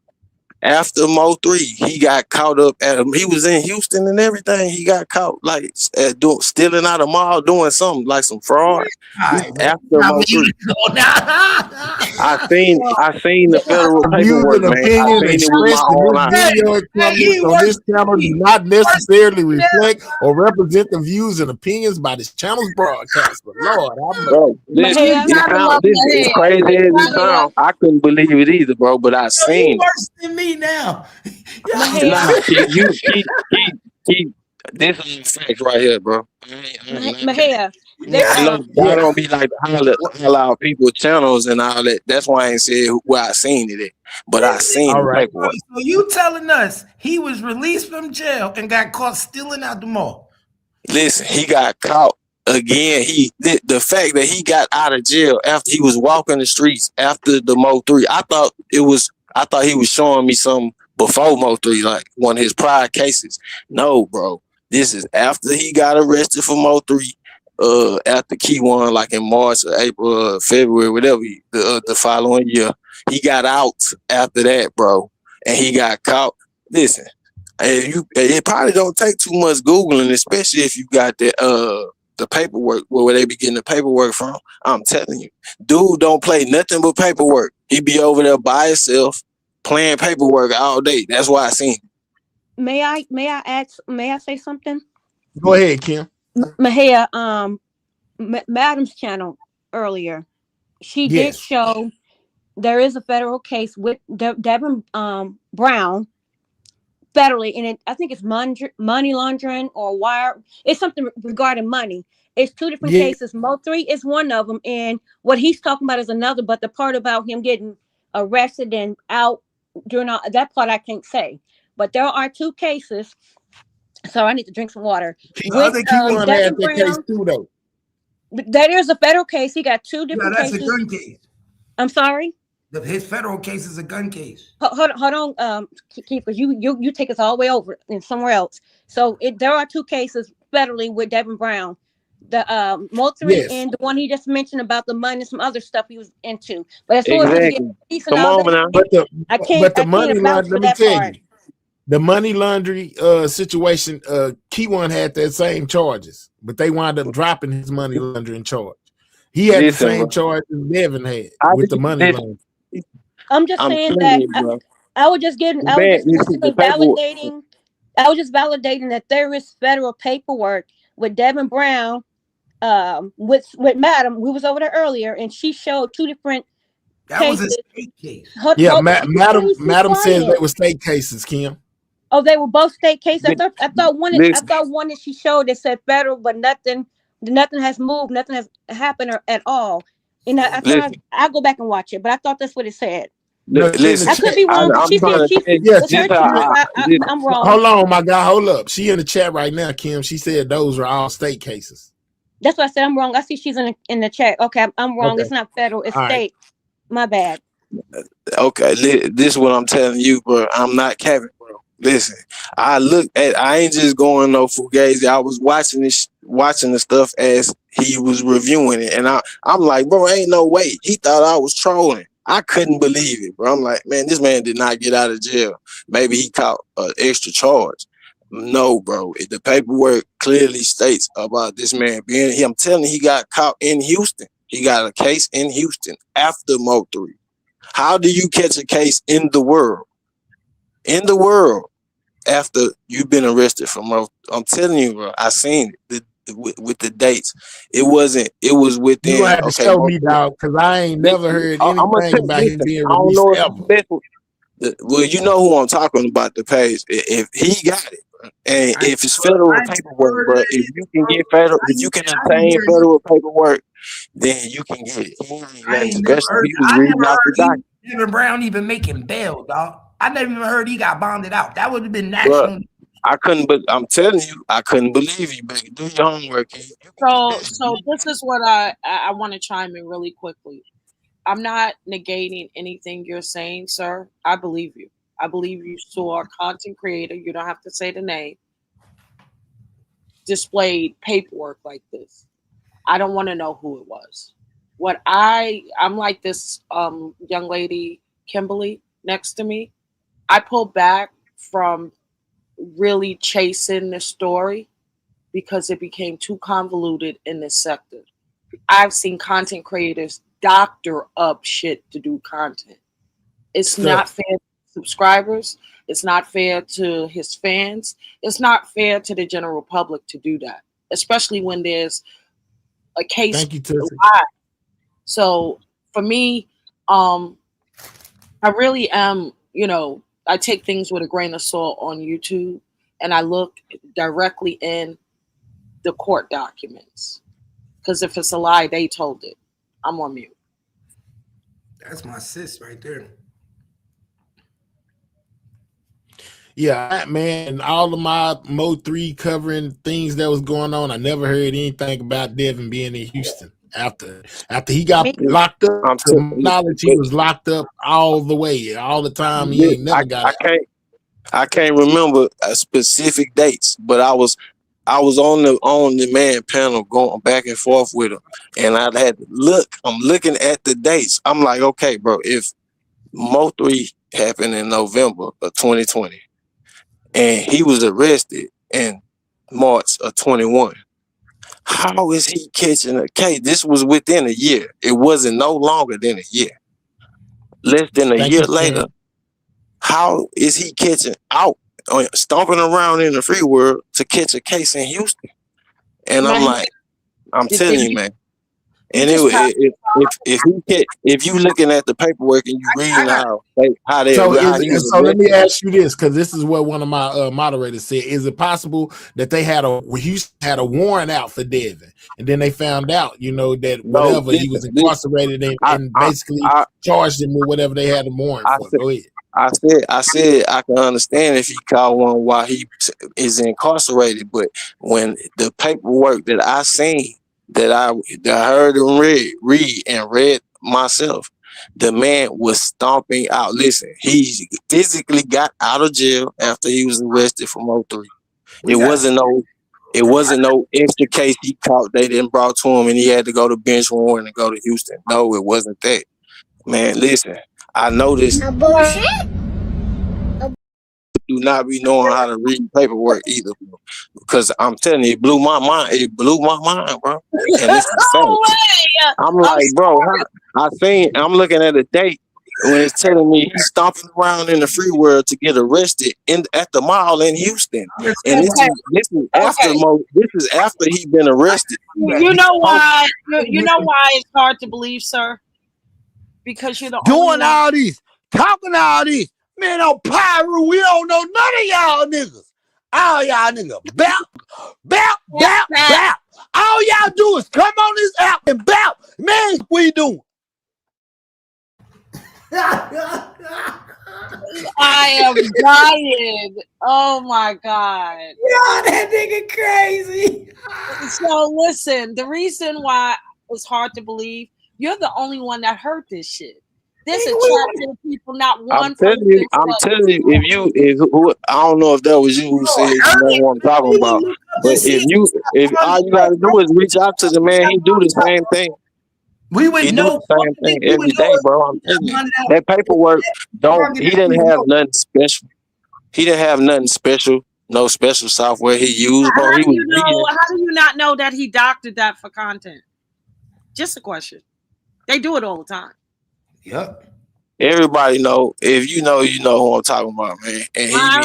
After Mo3, he got caught up at him. He was in Houston and everything. He got caught like stealing out of mall, doing something like some fraud. After Mo3, I seen the federal Views paperwork, and man. I opinions seen it with my expressed in own eyes. this video comments on this channel do not necessarily reflect or represent the views and opinions by this channel's broadcaster. Lord, Bro, it's crazy as it sounds. I couldn't believe it either, bro. But I seen you worse than me now. Nah, keep this is facts right here, bro. Mahia, I don't be like to holler out people's channels and all that. That's why I ain't said where I seen it at. But I seen the paperwork. So you telling us he was released from jail and got caught stealing out the mall? Listen, he got caught again. The fact that he got out of jail after he was walking the streets after the Mo3. I thought he was showing me something before Mo3, like one of his prior cases. No, bro. This is after he got arrested for Mo3. After Key1, like in March or April, February, whatever, the following year, he got out after that, bro, and he got caught. Listen, it probably don't take too much Googling, especially if you got the paperwork where they be getting the paperwork from. I'm telling you, dude don't play nothing but paperwork. He be over there by himself playing paperwork all day. That's why I seen him. May I say something? Go ahead, Kim. Mahia, Madam's channel earlier, she did show there is a federal case with Devin Brown federally, and I think it's money laundering or wire. It's something regarding money. It's two different cases. Mo3 is one of them, and what he's talking about is another. But the part about him getting arrested and out during all that part, I can't say. But there are two cases. So I need to drink some water. With Key1 had that case too, though. That is a federal case. He got two different cases. That's a gun case. I'm sorry? His federal case is a gun case. Hold on, Keith, because you take us all the way over and somewhere else. So there are two cases federally with Devin Brown, the Moultrie Yes. and the one he just mentioned about the money and some other stuff he was into. But as far as him getting Exactly. police and Come all on now. that, But the I can't money vouch laundry, for let me that tell part. you, the money laundry situation, Key One had that same charges, but they wound up dropping his money laundering charge. He had the Listen, same bro. charge as Devin had I with the did money this. laundering. I'm just I'm saying telling that you, bro. I was just getting, The I was man, just you see the basically paperwork. validating. I was just validating that there is federal paperwork with Devin Brown, with Madam. We was over there earlier, and she showed two different That was a cases. state case. Yeah, Please be Madam says they quiet. were state cases, Kim. Oh, they were both state cases. Li- I Listen, thought one that she showed that said federal, but nothing has moved, nothing has happened at all. And I thought listen, I'll go back and watch it, but I thought that's what it said. No, she in the listen. I could chat. be wrong. I'm She trying said to tell you, Yeah, it's she this her in how the choice. chat. listen, I'm wrong. Hold on, my guy. Hold up. She in the chat right now, Kim. She said those are all state cases. That's why I said I'm wrong. I see she's in the chat. Okay, I'm wrong. Okay. It's not federal. It's All right. state. My bad. Okay, this is what I'm telling you, bro. I'm not Kevin, bro. Listen, I ain't just going no fugazi. I was watching the stuff as he was reviewing it, and I'm like, bro, ain't no way. He thought I was trolling. I couldn't believe it, bro. I'm like, man, this man did not get out of jail. Maybe he caught an extra charge. No, bro. The paperwork clearly states about this man being here. I'm telling you, he got caught in Houston. He got a case in Houston after Mo 3. How do you catch a case in the world? In the world, after you've been arrested for Mo? I'm telling you, bro. I seen it with the dates. It wasn't. It was You gonna within. have to Okay, show Mo me, 3. dog, because I ain't never heard I'm gonna anything tell you. about him Listen, being I don't released know if ever. you mess with. Well, you know who I'm talking about. The page. If he got it, bro, and I, if it's I federal ain't paperwork, heard of bro. that If either, you can bro. get federal, if you can I didn't obtain hear nothing. federal paperwork, then you can get it. He ain't I nothing ain't never special. heard. He was I reading never off the heard document. Devin Brown even making bail, dog. I never even heard he got bonded out. That would have been Bro, national. I couldn't, but I'm telling you, I couldn't believe you, baby. Do your homework, kid. You can get So, this. so this is what I want to chime in really quickly. I'm not negating anything you're saying, sir. I believe you. I believe you saw a content creator. You don't have to say the name. Displayed paperwork like this. I don't want to know who it was. I'm like this young lady, Kimberly, next to me. I pulled back from really chasing the story because it became too convoluted in this sector. I've seen content creators doctor up shit to do content. It's not Stuff. fair to subscribers. It's not fair to his fans. It's not fair to the general public to do that, especially when there's a case Thank you, Tussie. live. So for me, um, I really am, I take things with a grain of salt on YouTube and I look directly in the court documents. Because if it's a lie, they told it. I'm on mute. That's my sis right there. Yeah, man, all of my Mo 3 covering things that was going on, I never heard anything about Devin being in Houston. After he got Me, locked up, I'm to telling my you, knowledge, he was locked up all the way, all the time. He ain't I, never got I out. can't remember specific dates, but I was on the man panel going back and forth with him, and I had to look. I'm looking at the dates. I'm like, okay, bro, if Mo 3 happened in November of 2020, and he was arrested in March of 21. How is he catching a case? This was within a year. It wasn't no longer than a year. Less than a Thank year you, later, Kim. how is he catching out, stomping around in the free world to catch a case in Houston? And I'm Man, like, I'm did telling you, he, man. he And just passed. if you looking at the paperwork and you I reading got how he was So let me arrested, ask you this, because this is what one of my moderators said. Is it possible that they Houston had a warrant out for Devin, and then they found out, that no, whatever he was listen, incarcerated I and I basically I charged him with whatever they had a warrant I for? said Go ahead. I can understand if he caught one while he is incarcerated, but when the paperwork that I seen that I heard him read and read myself, The man was stomping out. Listen, he physically got out of jail after he was arrested from 03. It wasn't no extra case he caught they didn't brought to him and he had to go to bench warrant and go to Houston. No, it wasn't that. Man, listen, I noticed do not be knowing how to read paperwork either. Because I'm telling you, it blew my mind. It blew my mind, bro. And this is facts. I'm like, bro, I'm looking at a date when it's telling me he's stomping around in the free world to get arrested at the mall in Houston. And this is after he's been arrested. You know why? You know why it's hard to believe, sir? Because you're the doing all this, talking all this. Man, on Pyro, we don't know none of y'all niggas. All y'all niggas, bap. All y'all do is come on this app and bap. Man, what we doing? I am dying. Oh my God. Yeah, that nigga crazy. So listen, the reason why it's hard to believe, you're the only one that heard this shit. This attracted people, not one. I'm telling you, I don't know if that was you who said you know what I'm talking about, but if all you gotta do is reach out to the man, he do the same thing. We would know the same thing every day, bro. I'm telling you, that paperwork he didn't have nothing special. He didn't have nothing special, no special software he used, bro. How do you not know that he doctored that for content? Just a question. They do it all the time. Yep. Everybody know. If you know, you know who I'm talking about, man. And I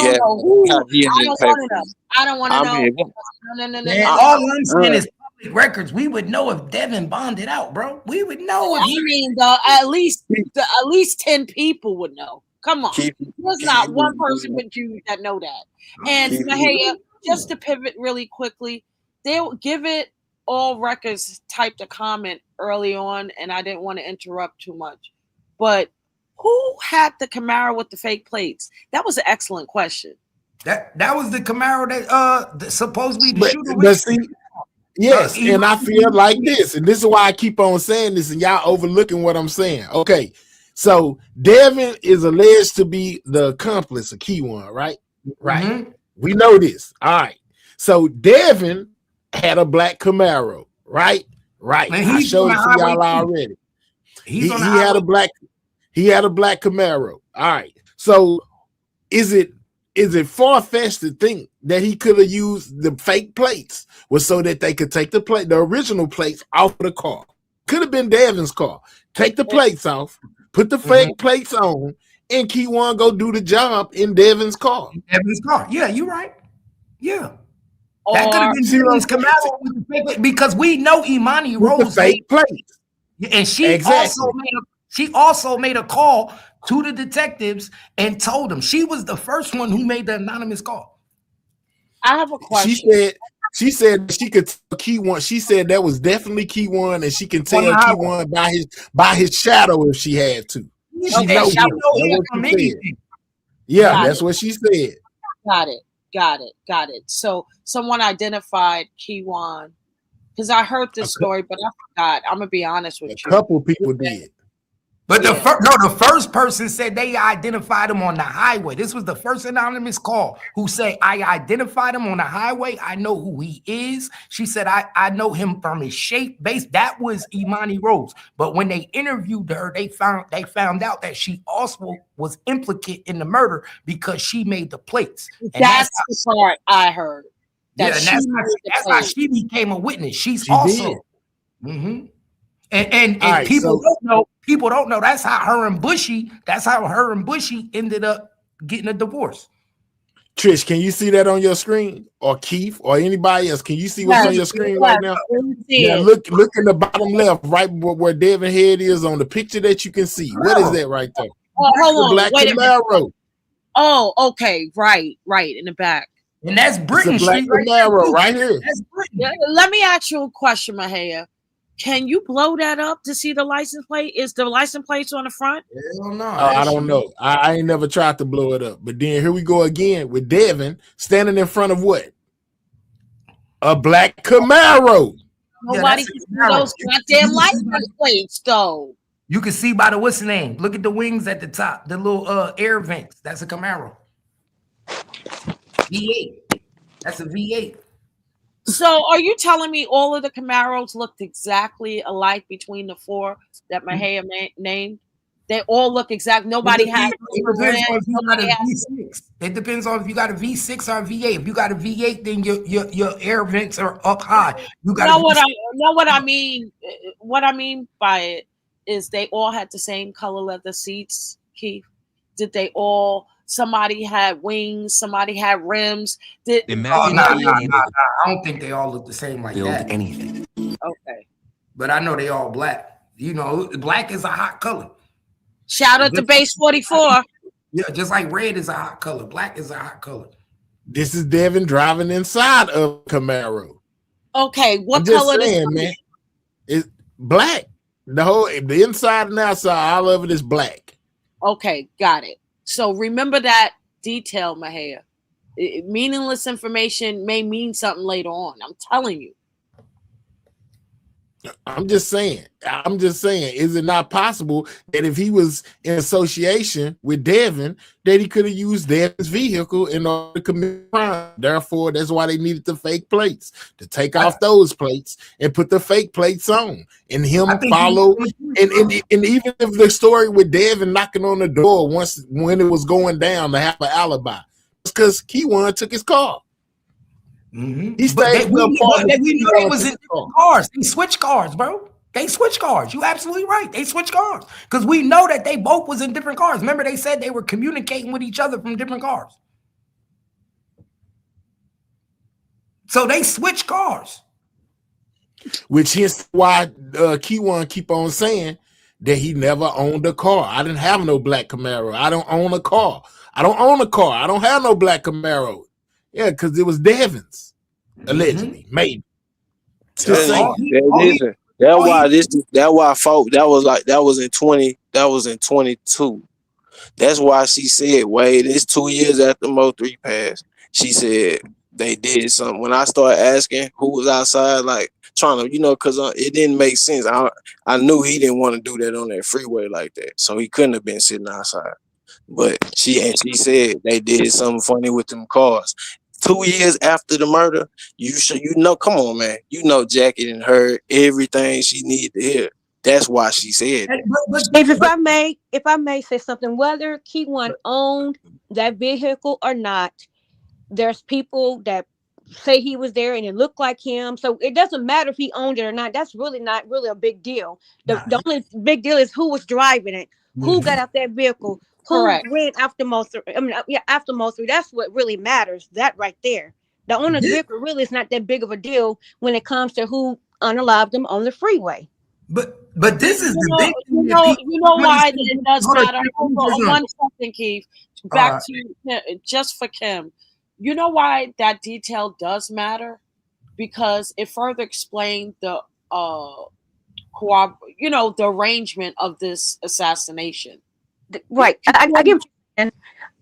don't want to know. No. Man, all I'm saying is public records. We would know if Devin bonded out, bro. We would know. At least 10 people would know. Come on, there's not one person but you that know that. And hey, just to pivot really quickly, they'll give it all records typed a comment early on, and I didn't want to interrupt too much, but who had the Camaro with the fake plates? That was an excellent question. That was the Camaro that supposedly the shooter. Yes, and I feel like this, and this is why I keep on saying this, and y'all overlooking what I'm saying. Okay, so Devin is alleged to be the accomplice of Keyone, right? Right. Mm-hmm. We know this. All right. So Devin had a black Camaro, right? Right. I showed it to y'all already. He had a black Camaro. All right. So is it far-fetched to think that he could have used the fake plates was so that they could take the original plates off of the car? Could have been Devin's car. Take the plates off, put the fake plates on, and Keyone go do the job in Devin's car. Yeah, you're right. Yeah. That could have been Devin's Camaro with the fake, because we know Imani Rose fake plates. And she also made a call to the detectives and told them. She was the first one who made the anonymous call. I have a question. She said she could tell Keyone. She said that was definitely Keyone, and she can tell Keyone by his shadow if she had to. She knows him. Yeah, that's what she said. Got it. So someone identified Keyone, because I heard this story, but I forgot. I'm gonna be honest with you. A couple people did. But the first person said they identified him on the highway. This was the first anonymous call who said, I identified him on the highway. I know who he is. She said, I know him from his shape base. That was Imani Rose. But when they interviewed her, they found out that she also was implicated in the murder because she made the plates. And that's the part I heard. That's how she became a witness. She also. Mm-hmm. And right, people don't know that's how her and Bushy ended up getting a divorce. Trish, can you see that on your screen? Or Keith or anybody else? Can you see what's on your screen right now? Yeah, look in the bottom left, right where Devin head is on the picture that you can see. What is that right there? Hold on. Black Camaro. Oh, okay. Right in the back. And that's Britain Street Camaro right here. Let me ask you a question, Mahaya. Can you blow that up to see the license plate? Is the license plates on the front? Hell no. I don't know. I ain't never tried to blow it up. But then here we go again with Devin standing in front of what? A black Camaro. Nobody can see those goddamn license plates, though. You can see by the what's the name. Look at the wings at the top, the little air vents. That's a Camaro. V8. That's a V8. So are you telling me all of the Camaros looked exactly alike between the four that Mahia named? They all look exact. Nobody had It red. depends on if you got a Nobody had. V6. It depends on if you got a V6 or a V8. If you got a V8, then your air vents are up high. You got Know a what V6. I mean? What I mean by it is they all had the same color leather seats, Keith. Did they all? Somebody had wings. Somebody had rims. Did Oh, nah. I don't think they all look the same like that. Anything. Okay. But I know they all black. You know, black is a hot color. Shout out to Base 44. Yeah, just like red is a hot color. Black is a hot color. This is Devin driving inside of Camaro. Okay, what I'm just color saying, man. It's black. The inside and outside, all of it is black. Okay, got it. So remember that detail, Mahia. Meaningless information may mean something later on. I'm telling you. I'm just saying, is it not possible that if he was in association with Devin, that he could have used Devin's vehicle in order to commit crime? Therefore, that's why they needed the fake plates, to take off those plates and put the fake plates on, and him follow. And even if the story with Devin knocking on the door when it was going down to have an alibi, it's because Keywan took his car. Mm-hmm. He stayed we know they was in different cars. They switched cars, bro. They switched cars. You absolutely right. They switched cars because we know that they both was in different cars. Remember, they said they were communicating with each other from different cars. So they switched cars. Which is why Keywan keep on saying that he never owned a car. I didn't have no black Camaro. I don't own a car. I don't have no black Camaro. Yeah, because it was Devin's, allegedly, maybe. Just saying. Listen, that's why folk. That was in 22. That's why she said, wait, it's 2 years after Mo3 passed. She said they did something. When I started asking who was outside, like trying to, because it didn't make sense. I knew he didn't want to do that on that freeway like that, so he couldn't have been sitting outside. But she said they did something funny with them cars. 2 years after the murder, come on, man. Jackie done heard everything she needed to hear. That's why she said it. If I may say something, whether Keywan owned that vehicle or not, there's people that say he was there and it looked like him. So it doesn't matter if he owned it or not. That's really not really a big deal. The only big deal is who was driving it, who got out that vehicle, who ran after Mo3. After Mo3. That's what really matters. That right there. The owner of the vehicle really is not that big of a deal when it comes to who unalived them on the freeway. But this is the big thing. You know why it does matter. Hold on 1 second, Keith. Back to just for Kim. You know why that detail does matter? Because it further explained the the arrangement of this assassination. Right. I give. And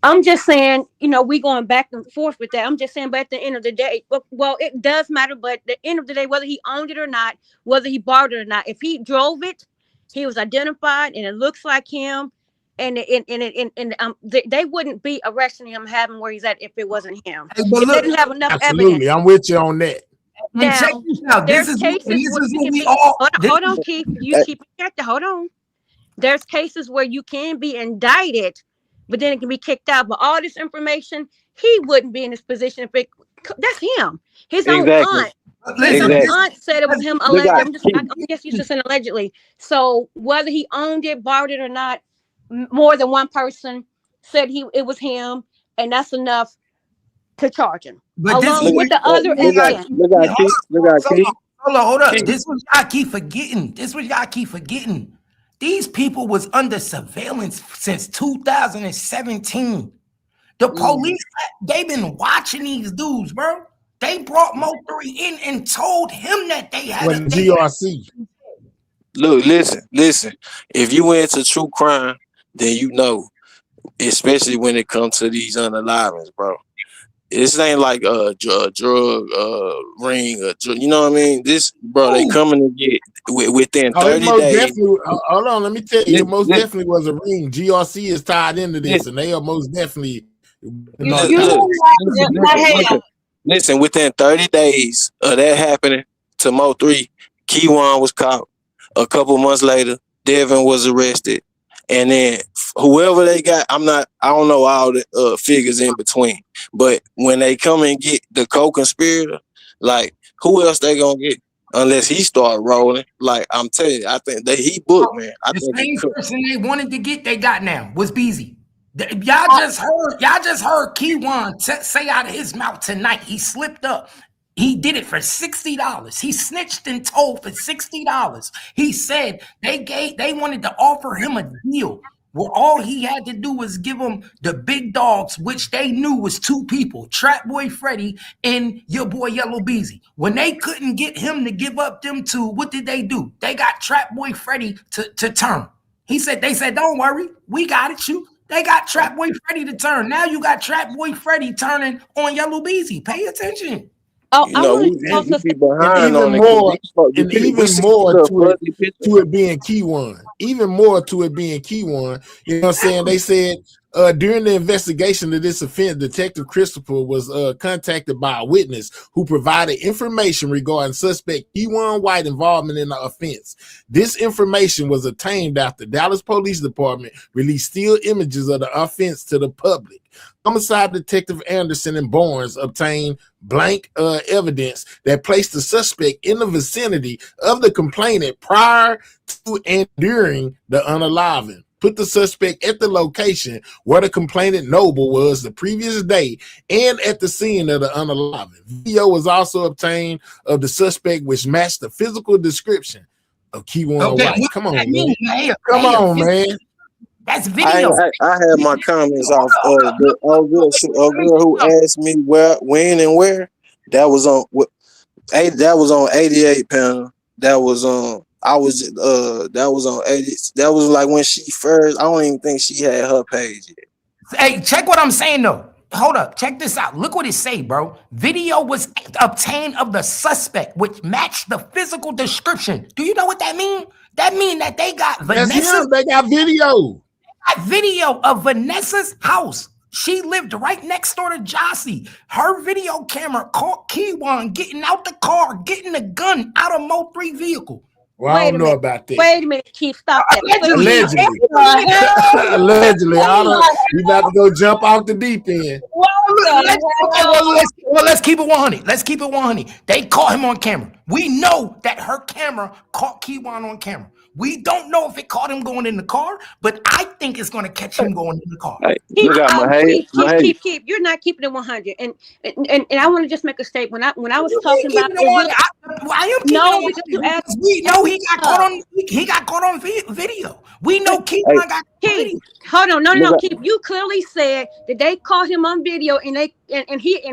I'm just saying, we going back and forth with that. I'm just saying, but at the end of the day, well, it does matter. But at the end of the day, whether he owned it or not, whether he borrowed it or not, if he drove it, he was identified, and it looks like him, and they wouldn't be arresting him, having where he's at if it wasn't him. They didn't have enough evidence. I'm with you on that. Now, check this out. There's cases hold on, Keith. You keep it. Hold on. There's cases where you can be indicted, but then it can be kicked out. But all this information, he wouldn't be in this position if that's him. His own aunt. His own aunt said it was him allegedly. I'm just used to saying allegedly. So whether he owned it, borrowed it or not, more than one person said it was him, and that's enough to charge him. But along with the other evidence. Hold up. This is what y'all keep forgetting. These people was under surveillance since 2017. The police, they've been watching these dudes, bro. They brought Mo3 in and told him that they had a GRC. Look, listen. If you into true crime, then especially when it comes to these unalivings, bro. This ain't like a drug ring, you know what I mean? This, bro, they coming to get within Oh, it 30 most days. definitely. Hold on, let me tell you, it Li- most li- definitely was a ring. GRC is tied into li- this, and they are most definitely the You li- you narcotics. li- know listen, what? listen, Hey, listen, listen. Within 30 days of that happening to Mo 3, Keywan was caught. A couple months later, Devin was arrested. And then whoever they got, I don't know all the figures in between. But when they come and get the co-conspirator, like, who else they gonna get? Unless he start rolling. Like, I'm telling you, I think that he booked, man. I The think he same cooked. person they wanted to get, they got now. Was Beezy. Y'all just heard Keywan say out of his mouth tonight. He slipped up. He did it for $60. He snitched and told for $60. He said they wanted to offer him a deal where all he had to do was give them the big dogs, which they knew was two people, Trap Boy Freddy and your boy Yellow Beezy. When they couldn't get him to give up them two, what did they do? They got Trap Boy Freddy to turn. They said, don't worry, we got it, you. They got Trap Boy Freddy to turn. Now you got Trap Boy Freddy turning on Yellow Beezy. Pay attention. Oh, You I know, wanted we to we, also we say, be behind on it because And we even see more the to fuzzy picture. it being key one. Even more to it being key one. You know what I'm saying? They said during the investigation of this offense, Detective Christopher was contacted by a witness who provided information regarding suspect Keywan White involvement in the offense. This information was obtained after Dallas Police Department released still images of the offense to the public. Homicide Detective Anderson and Barnes obtained blank evidence that placed the suspect in the vicinity of the complainant prior to and during the unaliving. Put the suspect at the location where the complainant Noble was the previous day and at the scene of the unaliving. Video was also obtained of the suspect which matched the physical description of Keywan Okay, White. what Come does that on, man. mean, man? Come on, man. That's I video. I had my comments off. The old Let me girl see who something. asked me when, and where. That was on That was on 88 panel. That was on. I was That was on 80. That was like when she first. I don't even think she had her page yet. Hey, check what I'm saying though. Hold up, check this out. Look what it say, bro. Video was obtained of the suspect, which matched the physical description. Do you know what that mean? That mean that they got That's Vanessa's him. They got video. video of Vanessa's house. She lived right next door to Jossie. Her video camera caught Keywan getting out the car, getting the gun out of Mo 3 vehicle. Well, I wait don't a know minute. about that. Wait a minute, Chief. Stop that. Allegedly. Allegedly. what the hell? Allegedly. I don't, What you about to go jump off the deep end. Let's keep it 100. Let's keep it 100. They caught him on camera. We know that her camera caught Keywan on camera. We don't know if it caught him going in the car, but I think it's going to catch him going in the car. Hey, Keep, look at my head. keep. You're not keeping it 100. And I want to just make a statement. When I was You talking ain't about keeping it the real, 100. I am keeping it no, because 100 you asked. because we know he got caught on video. We know But Keywan got caught on Keith, video. hold on, Look no, at Keith. You clearly said that they caught him on video, and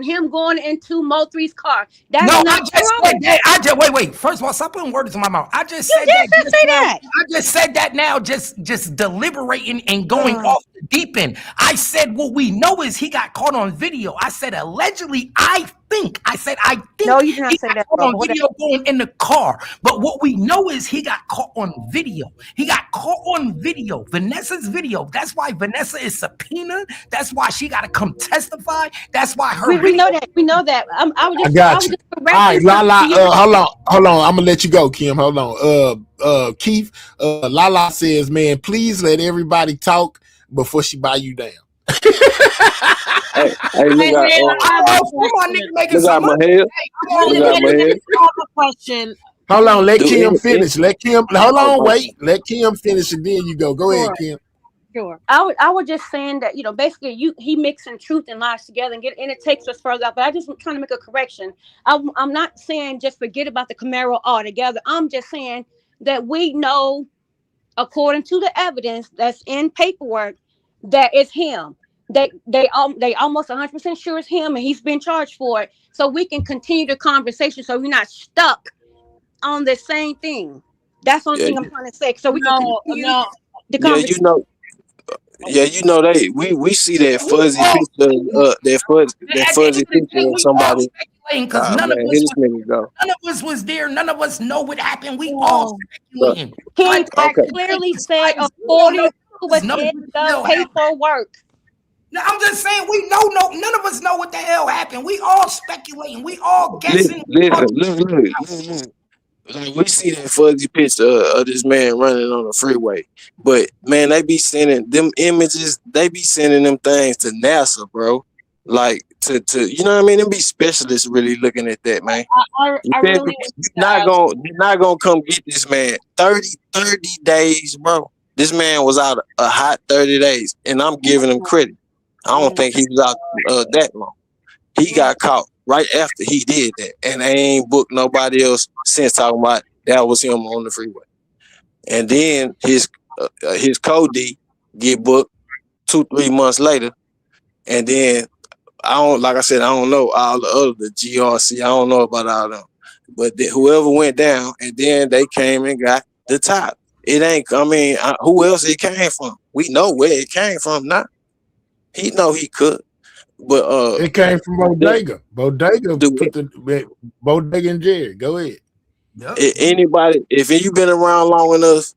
him going into Mo3's car. No, That's I not just said true. that. Wait. First of all, stop putting words in my mouth. I just You said that just said just say now. that. I just said that now, just deliberating and going off the deep end. I said what we know is he got caught on video. I said allegedly, I think No, you did he not say got that, caught bro. on But whatever. video going in the car. But what we know is he got caught on video. He got caught on video. Vanessa's video. That's why Vanessa is subpoenaed. That's why she got to come testify. That's why her We video. know that. We know that. I I got was you. just All right, correcting something Lala. to you. Hold on. I'm gonna let you go, Kim. Hold on. Keith. Lala says, man, please let everybody talk before she buy you down. hey, Hey, hey, I have a Come on, nigga, question. making look at some my money. head. Hey, come on, Look nigga. at my head. I have a question. Hold on, let Do Kim any, finish. Let Kim. Hold oh, on, oh, wait. Let Kim finish, and then you go. Go ahead, Sure, Kim. sure. I was just saying that basically he mixing truth and lies together and it takes us further out. But I just trying to make a correction. I'm not saying just forget about the Camaro altogether. I'm just saying that we know according to the evidence that's in paperwork that it's him. They almost 100% sure it's him and he's been charged for it. So we can continue the conversation so we're not stuck on the same thing. That's the only yeah, thing I'm trying to say. So we can No, continue no. the yeah. You conversation. know, Yeah, you know we see that fuzzy picture, that At the end fuzzy of the picture day, of we all somebody. speculating because Man, here this nigga go. none of us was there. None of us know what happened. We all Oh. But, speculating. He Like okay, clearly it's said like we don't according know. to None of us what's know in what the the hell happened. paperwork. No, I'm just saying we know none of us know what the hell happened. We all speculating. We all guessing. listen, look. Like we see that fuzzy picture of this man running on the freeway, but man, they be sending them images. They be sending them things to NASA, bro. Like to you know what I mean? Them be specialists really looking at that, man. You I feel really me? want to ask. You're not gonna come get this man 30 days, bro. This man was out a hot 30 days, and I'm giving him credit. I Oh don't my think he was out that long. He got caught right after he did that, and they ain't booked nobody else since talking about that was him on the freeway. And then his co-D get booked 2-3 months later, and then like I said, I don't know all the GRC. I don't know about all them, but whoever went down, and then they came and got the top. It ain't. I mean, who else it came from? We know where it came from. Now he know he could, but It came from Bodega. Bodega do put the Bodega in jail. Go ahead. anybody, if you been around long enough,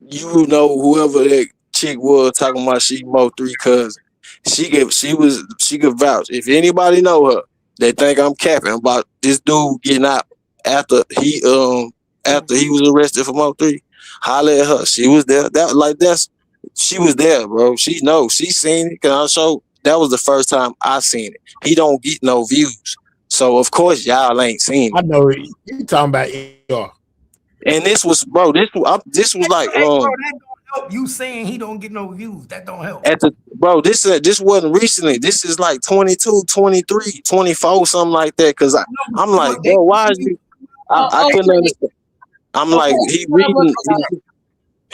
you know whoever that chick was talking about she Mo3 cousin. She could vouch. If anybody know her, they think I'm capping about this dude getting out after he was arrested for Mo3. Holler at her. She was there. She was there, bro. She knows. She seen it. Cause I show that was the first time I seen it. He don't get no views. So of course y'all ain't seen it. I know it. You talking about ER. And this was, bro. This was like Hey, bro, that don't help. You saying he don't get no views. That don't help. This wasn't recently. This is like 22, 23, 24, something like that. Cause I'm like, bro, why is you? I couldn't understand. I'm like, he reading.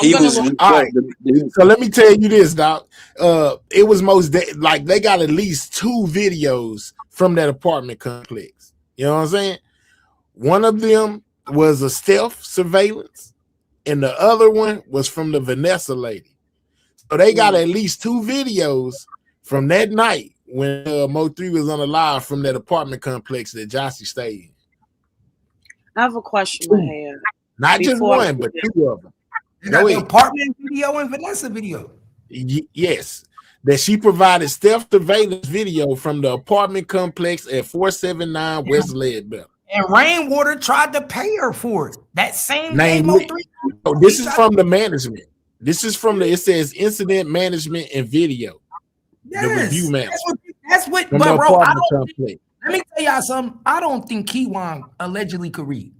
He was all right. So let me tell you this, Doc. It was like they got at least 2 videos from that apartment complex. You know what I'm saying? One of them was a stealth surveillance, and the other one was from the Vanessa lady. So they got at least 2 videos from that night when Mo3 was on the live from that apartment complex that Jossie stayed in. I have a question, Mahia. Not just one, but 2 of them. The apartment video and Vanessa video. Yes. That she provided stealth surveillance video from the apartment complex at 479 West Leadbell. And Rainwater tried to pay her for it. That same day, this is from the management. This is from it says incident management and video. Yes, the review management. That's what From but the bro, apartment complex. let me tell y'all something. I don't think Kiwan allegedly could read.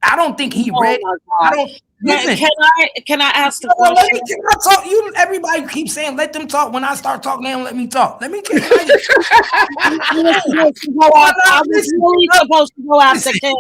I don't think he read. I don't. Listen, Can I ask the question? Can I talk? Everybody keeps saying let them talk. When I start talking, they don't let me talk. Let me. I was really supposed to go after Kim.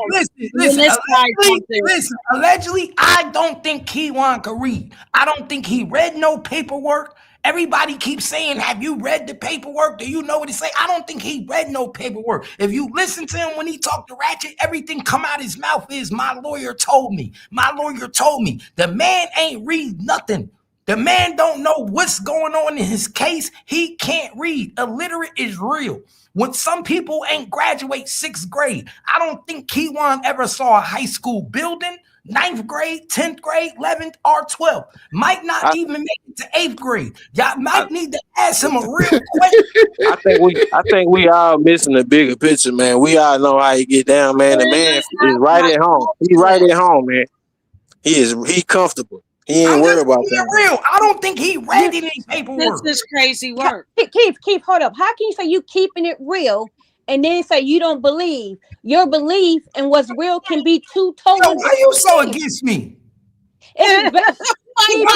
Listen. Allegedly, I don't think Kiwan could read. I don't think he read no paperwork. Everybody keeps saying, have you read the paperwork? Do you know what he say? I don't think he read no paperwork. If you listen to him when he talked to Ratchet, everything come out his mouth is, my lawyer told me. My lawyer told me. The man ain't read nothing. The man don't know what's going on in his case. He can't read. Illiterate is real. When some people ain't graduate 6th grade, I don't think Kiwan ever saw a high school building. 9th grade, 10th grade, 11th, or 12th. Might not even make it to 8th grade. Y'all might need to ask him a real question. I think we all missing the bigger picture, man. We all know how he get down, man. The man is right at home. He right at home, man. He comfortable. He ain't worried about that. Real. I don't think he read any paperwork. This is crazy work. Keith, hold up. How can you say you keeping it real and then say you don't believe? Your belief and what's real can be two totally. Why you so against me? I don't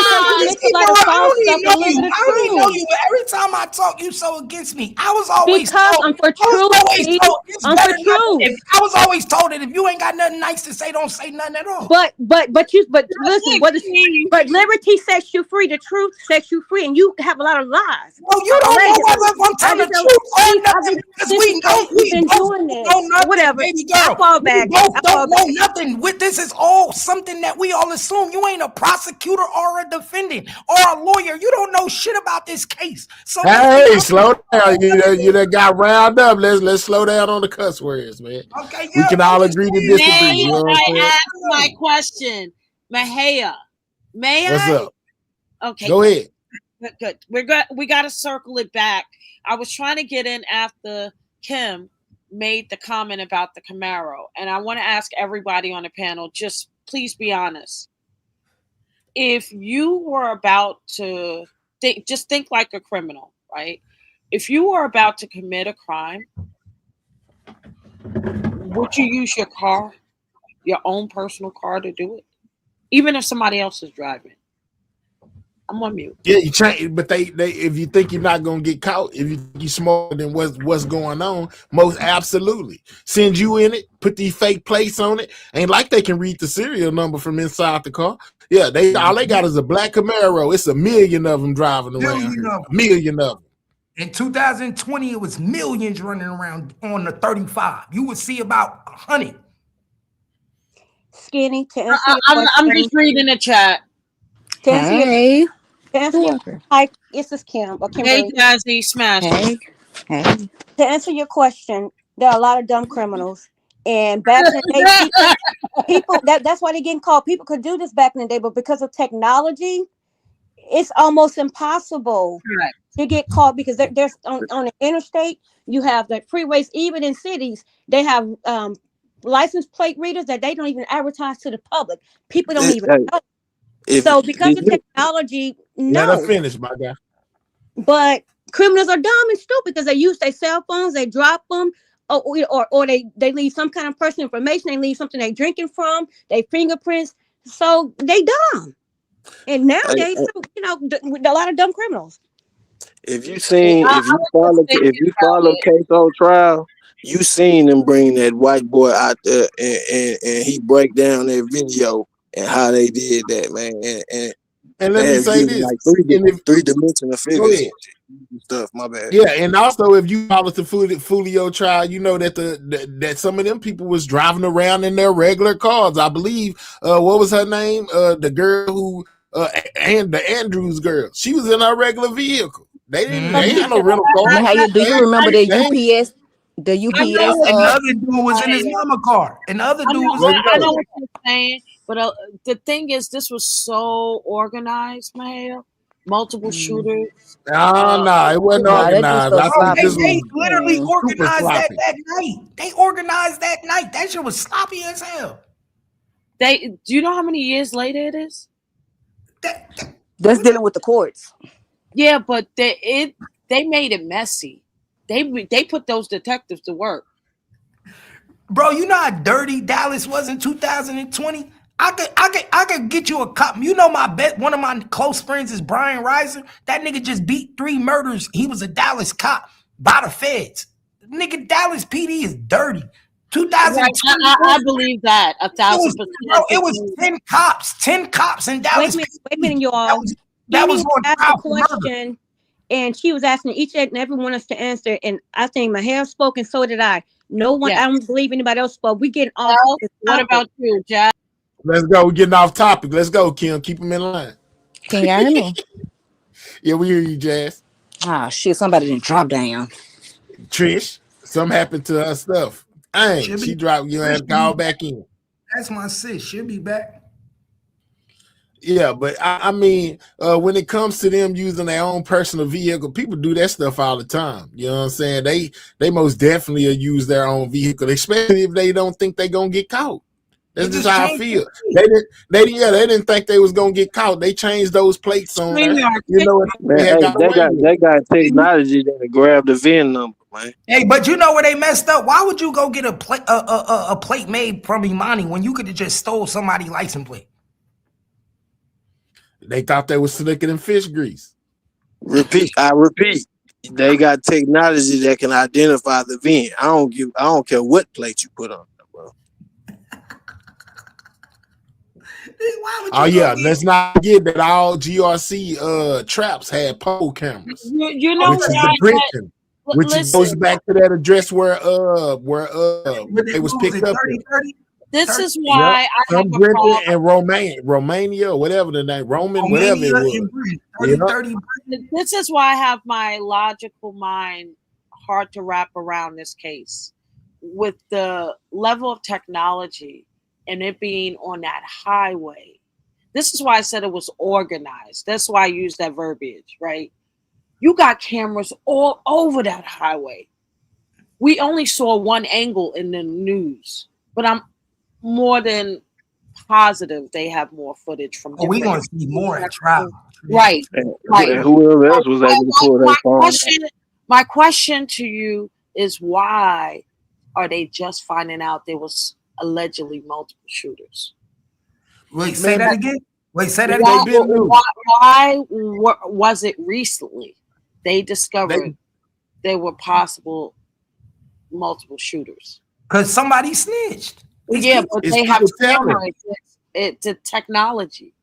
even know you, but every time I talk, you so against me. I was always told, I'm for truth. I was always told that if you ain't got nothing nice to say, don't say nothing at all. But listen, but liberty sets you free. The truth sets you free, and you have a lot of lies. Well, you don't know whether I'm telling the truth or nothing because we know nothing. Whatever. Baby girl, we both don't know nothing. This is all something that we all assume. You ain't a prosecutor or a defendant or a lawyer. You don't know shit about this case. So hey, slow down. You done got round up. Let's slow down on the cuss words, man. Okay, We yeah. can all agree to disagree. May You know what I'm I saying? ask my question, Mahia? May What's I? up? Okay, Go good. ahead. Good. We got to circle it back. I was trying to get in after Kim made the comment about the Camaro, and I want to ask everybody on the panel, just please be honest. If you were about to think like a criminal, right? If you were about to commit a crime, would you use your car, your own personal car, to do it, even if somebody else is driving? I'm on mute. Yeah, you change, but they if you think you're not gonna get caught, if you think you're smarter than what's going on, most absolutely send you in it, put these fake plates on it. Ain't like they can read the serial number from inside the car. Yeah, all they got is a black Camaro. It's a million of them driving around here. A million of them. In 2020, it was millions running around on the 35. You would see about 100. Skinny, to answer your question, I'm just reading the chat. Hey. Hi, this is Kim. Or Hey, Jazzy, smash. Hey. To answer your question, there are a lot of dumb criminals. And back in the day, people that's why they're getting caught. People could do this back in the day, but because of technology, it's almost impossible to get caught because there's on the interstate, you have the freeways, even in cities, they have license plate readers that they don't even advertise to the public. People don't even know. So because of technology, no. Let her finish, my guy. But criminals are dumb and stupid because they use their cell phones, they drop them, or they leave some kind of personal information, they leave something they're drinking from, they fingerprints. So they dumb. And nowadays, a lot of dumb criminals. If you follow Queso trial, you seen them bring that white boy out there and he break down that video and how they did that, man. And let me say this, like three-dimensional figures and stuff. My bad. Yeah, and also if you follow the Fulio trial, you know that that some of them people was driving around in their regular cars. I believe what was her name? The girl who and the Andrews girl. She was in her regular vehicle. They didn't. They had no rental car. Do you remember the UPS? The UPS. Another dude was in his mama car. Another dude was. I know what you're saying, but the thing is, this was so organized, man. Multiple shooters. No, it wasn't organized. They literally organized that night. They organized that night. That shit was sloppy as hell. Do you know how many years later it is? That's dealing with the courts. Yeah, but they made it messy. They put those detectives to work. Bro, you know how dirty Dallas was in 2020? I could get you a cop. You know one of my close friends is Brian Reiser. That nigga just beat 3 murders. He was a Dallas cop by the feds. Nigga, Dallas PD is dirty. 2020. I believe that 1,000%. It was 10 cops in Dallas. Wait a minute, y'all. That was on trial for question, and she was asking each and every one of us to answer. And I think my hair spoke, and so did I. No one, I don't believe anybody else spoke. We getting off. What about you, Jack? Let's go. We're getting off topic. Let's go, Kim. Keep them in line. Can y'all hear me? Yeah, we hear you, Jazz. Oh shit! Somebody didn't drop down. Trish, something happened to her stuff. She dropped. You have to call back in. That's my sis. She'll be back. Yeah, but I mean, when it comes to them using their own personal vehicle, people do that stuff all the time. You know what I'm saying? They most definitely use their own vehicle, especially if they don't think they're gonna get caught. That's just how I feel. They didn't think they was gonna get caught. They changed those plates on there. You know what? They got technology that grab the VIN number, man. Hey, but you know where they messed up? Why would you go get a plate made from Imani when you could have just stole somebody's license plate? They thought they was slicker than fish grease. I repeat. They got technology that can identify the VIN. I don't care what plate you put on it, bro. Oh yeah, let's not forget that all GRC traps had pole cameras. You know which is the Britain, which goes back to that address where it was picked up. This 30, is Yep. why I have Some a Brenda problem. and Romania, or whatever the name, Roman, whatever it Romania was. and Greece, Yeah. 30. This is why I have my logical mind hard to wrap around this case. With the level of technology and it being on that highway, this is why I said it was organized. That's why I used that verbiage, right? You got cameras all over that highway. We only saw one angle in the news, but I'm more than positive they have more footage from Oh, we different. gonna see more at trial. Right, And right. whoever else was able to pull that phone. My question to you is why are they just finding out there was allegedly multiple shooters? Wait, say that again. Wait, say that Why, again. They been new. was it recently they discovered there were possible multiple shooters? Because somebody snitched. Yeah, but It's they have people telling. cameras. It's a technology.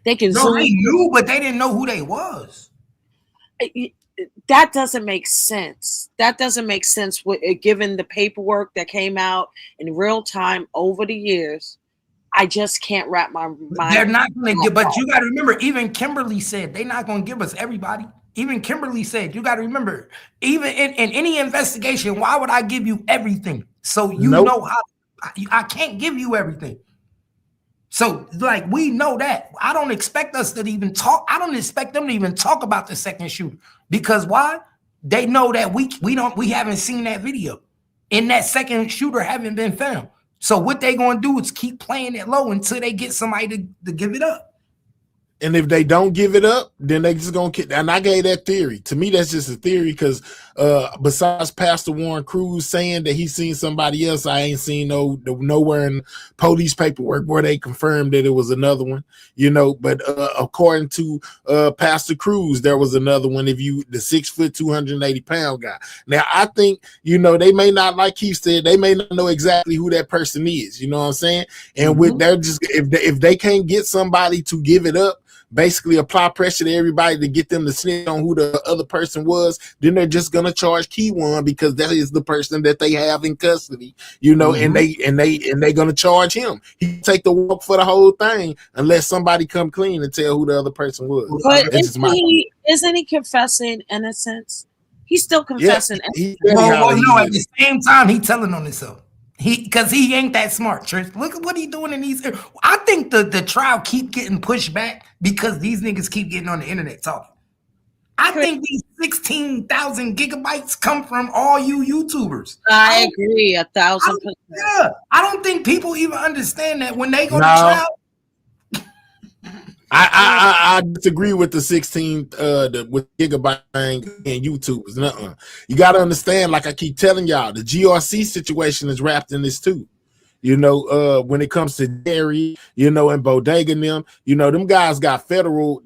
They can No, zoom. they knew, but they didn't know who they was. That doesn't make sense. That doesn't make sense with given the paperwork that came out in real time over the years. I just can't wrap my mind. They're not going to give, but you got to remember, even Kimberly said they're not going to give us everybody. Even Kimberly said, you got to remember, even in any investigation, why would I give you everything? So you know how I can't give you everything. So, like, we know that. I don't expect us to even talk. I don't expect them to even talk about the second shooter. Because why? They know that we haven't seen that video. And that second shooter haven't been found. So what they gonna do is keep playing it low until they get somebody to give it up. And if they don't give it up, then they just gonna get. And I gave that theory. To me, that's just a theory because besides Pastor Warren Cruz saying that he's seen somebody else, I ain't seen nowhere in police paperwork where they confirmed that it was another one. But according to Pastor Cruz, there was another one. The 6 foot, 280-pound guy. Now I think they may not, like Keith said, they may not know exactly who that person is. You know what I'm saying? And with they're just if they can't get somebody to give it up, basically apply pressure to everybody to get them to snitch on who the other person was, then they're just gonna charge Keyone because that is the person that they have in custody, and they gonna charge him. He take the walk for the whole thing unless somebody come clean and tell who the other person was. But isn't he confessing innocence? He's still confessing. No, at the same time, he telling on himself. Because he ain't that smart, Trish. Look at what he doing in these. I think the trial keep getting pushed back because these niggas keep getting on the internet talking. I think these 16,000 gigabytes come from all you YouTubers. I agree 1,000%. Yeah, I don't think people even understand that when they go to trial. I disagree with the 16 with gigabyte thing and YouTubers. You got to understand, like I keep telling y'all, the GRC situation is wrapped in this too. When it comes to Jerry, and Bodega and them, them guys got federal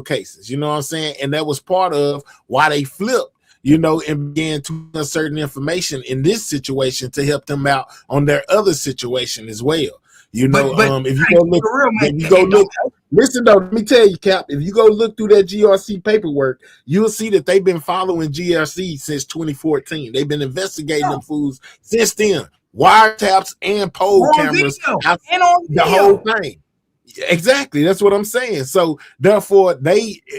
cases, you know what I'm saying? And that was part of why they flipped, and began to get certain information in this situation to help them out on their other situation as well. If you go look, listen though, let me tell you, Cap, if you go look through that GRC paperwork, you'll see that they've been following GRC since 2014. They've been investigating them fools since then. Wiretaps and poll cameras, and on the whole thing. Exactly, that's what I'm saying. So therefore,